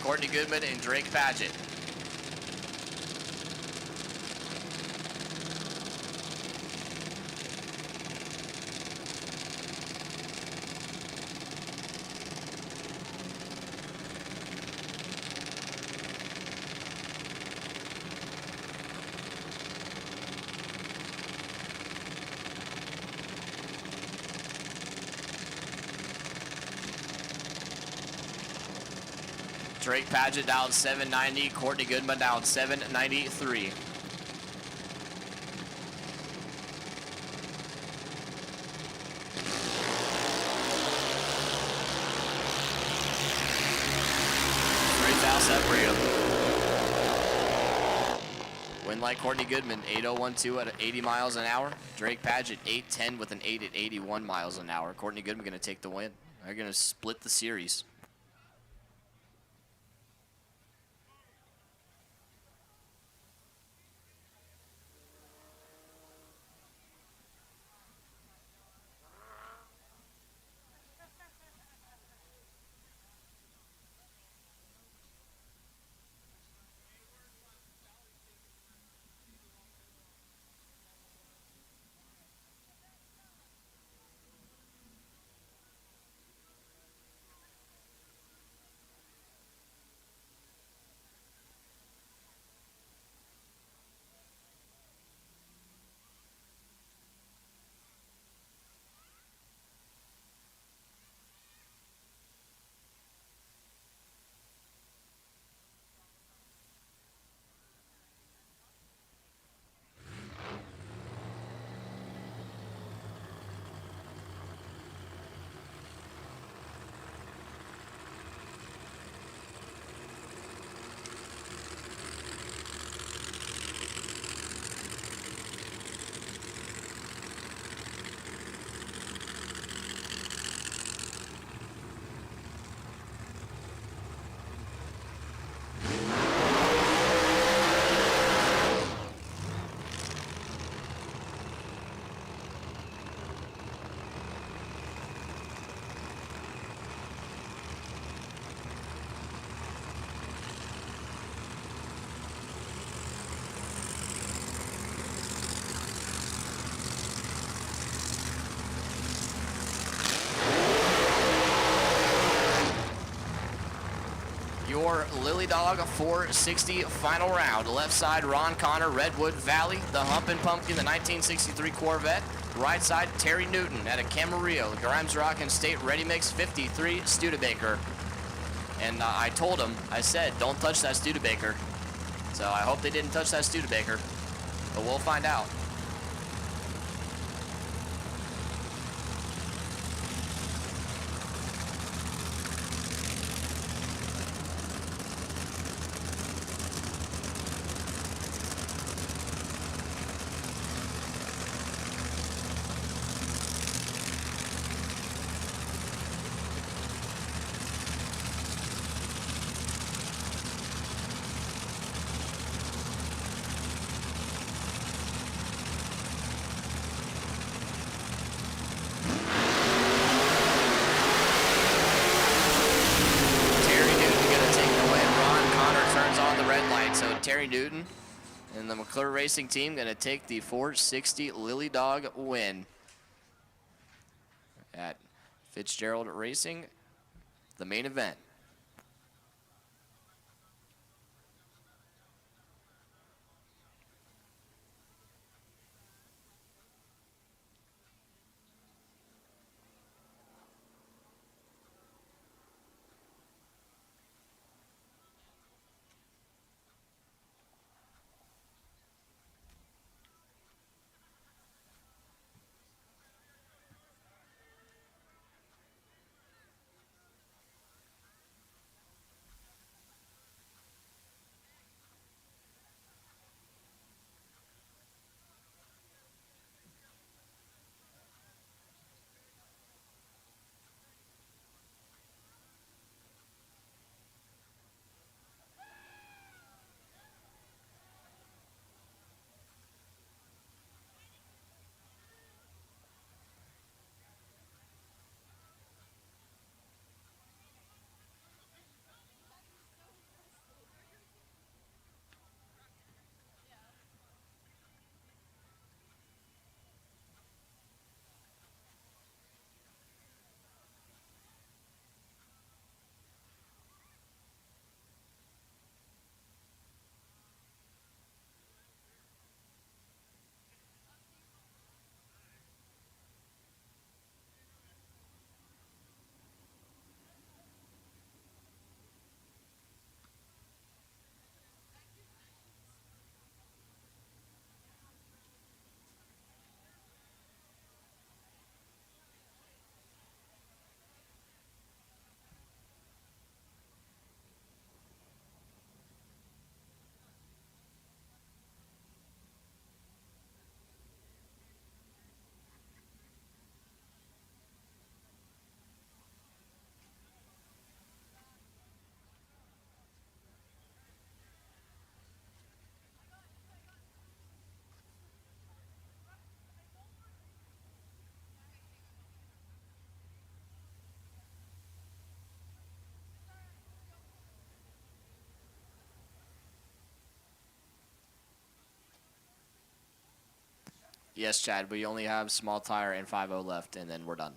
Courtney Goodman and Drake Padgett. Drake Padgett down 790, Courtney Goodman down 793. Separate them. Win like Courtney Goodman, 8:012 at 80 miles an hour. Drake Padgett, 8:10 with an 8 at 81 miles an hour. Courtney Goodman going to take the win. They're going to split the series. Your Lily Dog 460 final round. Left side, Ron Connor, Redwood Valley. The Humpin' Pumpkin, the 1963 Corvette. Right side, Terry Newton at a Camarillo. Grimes Rock and State Ready Mix 53 Studebaker. And I told him, I said, don't touch that Studebaker. So I hope they didn't touch that Studebaker. But we'll find out. Terry Newton and the McClure Racing team going to take the 460 Lily Dog win at Fitzgerald Racing, the main event. Yes, Chad, we only have small tire and 5.0 left, and then we're done.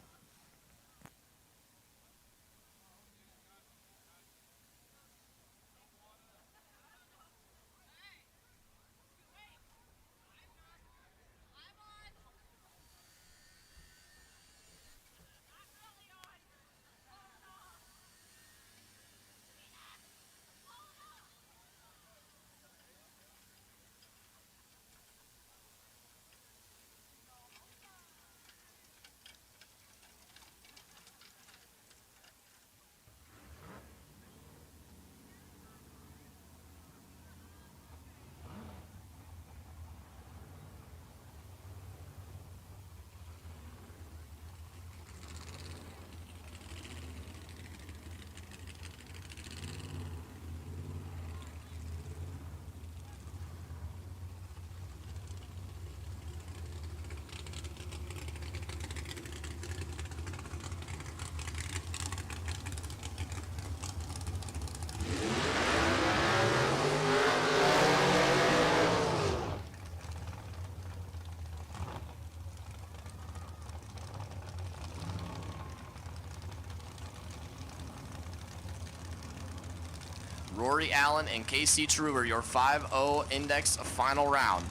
Rory Allen and KC Truer, your 5.0 index final round.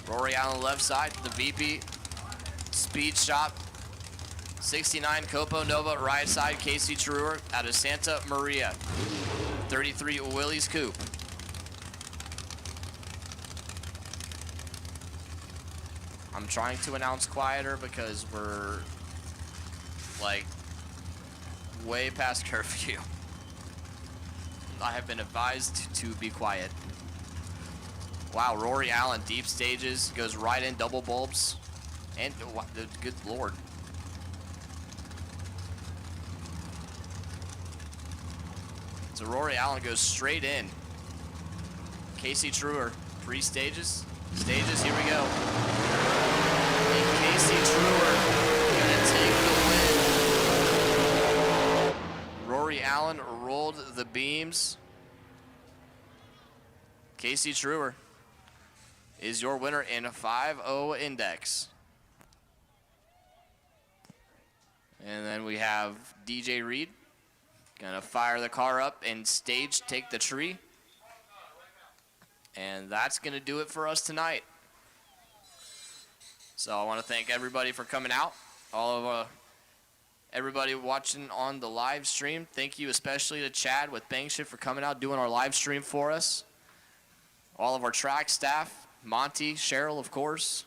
Rory Allen left side, the VP, Speed Shop. 69 Copo Nova right side, KC Truer out of Santa Maria. 33 Willie's Coupe. I'm trying to announce quieter because we're like way past curfew. I have been advised to be quiet. Wow, Rory Allen, deep stages, goes right in, double bulbs. And, good lord. So Rory Allen goes straight in. KC Truer, pre-stages. Stages, here we go. And KC Truer gonna take the win. Rory Allen rolled the beams. Casey Truer is your winner in a 5-0 index. And then we have DJ Reed. Gonna fire the car up and stage take the tree. And that's gonna do it for us tonight. So I want to thank everybody for coming out. All of everybody watching on the live stream. Thank you especially to Chad with Bangship for coming out, doing our live stream for us. All of our track staff, Monty, Cheryl, of course.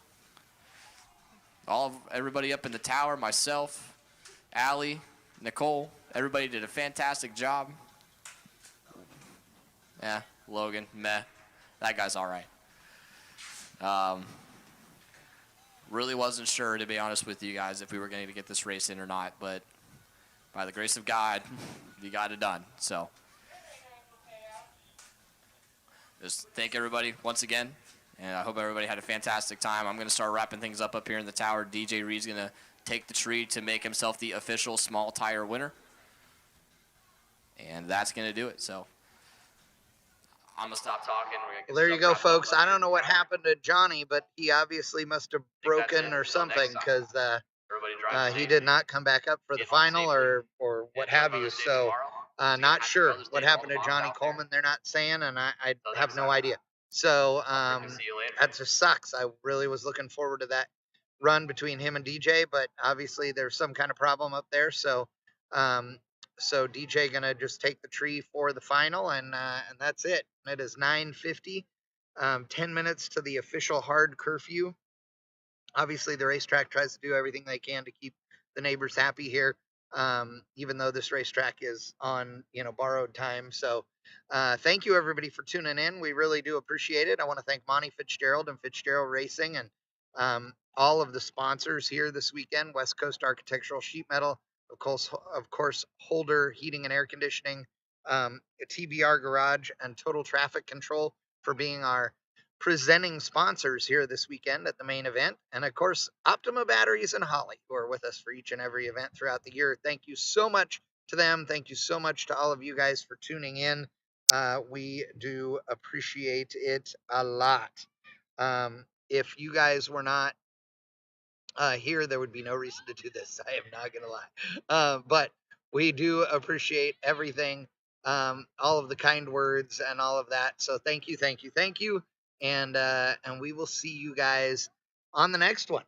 Everybody up in the tower, myself, Allie, Nicole. Everybody did a fantastic job. Yeah, Logan, meh. That guy's all right. Really wasn't sure, to be honest with you guys, if we were going to get this race in or not, but by the grace of God, we got it done. So just thank everybody once again, and I hope everybody had a fantastic time. I'm going to start wrapping things up here in the tower. DJ Reed's going to take the tree to make himself the official small tire winner, and that's going to do it. So I'm going to stop talking. Well, there you go, folks. I don't know what happened to Johnny, but he obviously must have broken or something, because he did not come back up for the final or what have you. So not sure what happened to Johnny Coleman. They're not saying, and I have no idea. So that just sucks. I really was looking forward to that run between him and DJ, but obviously there's some kind of problem up there. So so DJ gonna just take the tree for the final, and that's it. It is 9:50, 10 minutes to the official hard curfew. Obviously, the racetrack tries to do everything they can to keep the neighbors happy here, even though this racetrack is on, borrowed time. So thank you, everybody, for tuning in. We really do appreciate it. I want to thank Monty Fitzgerald and Fitzgerald Racing, and all of the sponsors here this weekend: West Coast Architectural Sheet Metal, of course, Holder Heating and Air Conditioning, TBR Garage, and Total Traffic Control for being our presenting sponsors here this weekend at the main event. And of course, Optima Batteries and Holly, who are with us for each and every event throughout the year. Thank you so much to them. Thank you so much to all of you guys for tuning in. We do appreciate it a lot. If you guys were not here, there would be no reason to do this. I am not going to lie. But we do appreciate everything, all of the kind words and all of that. So thank you, thank you, thank you. And we will see you guys on the next one.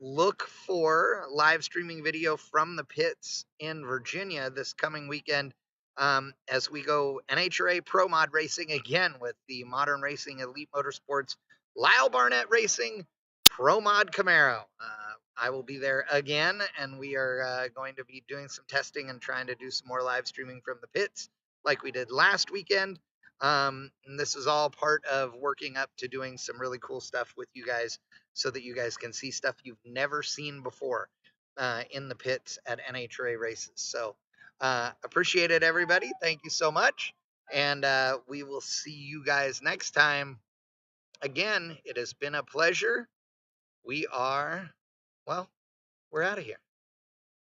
Look for live streaming video from the pits in Virginia this coming weekend, as we go NHRA Pro Mod Racing again with the Modern Racing Elite Motorsports Lyle Barnett Racing Pro Mod Camaro. I will be there again, and we are going to be doing some testing and trying to do some more live streaming from the pits like we did last weekend. And this is all part of working up to doing some really cool stuff with you guys, so that you guys can see stuff you've never seen before in the pits at NHRA races. So appreciate it, everybody. Thank you so much. And we will see you guys next time. Again, it has been a pleasure. We're out of here.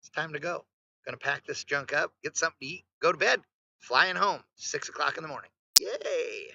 It's time to go. Gonna pack this junk up, get something to eat, go to bed, flying home, 6 o'clock in the morning. Yay!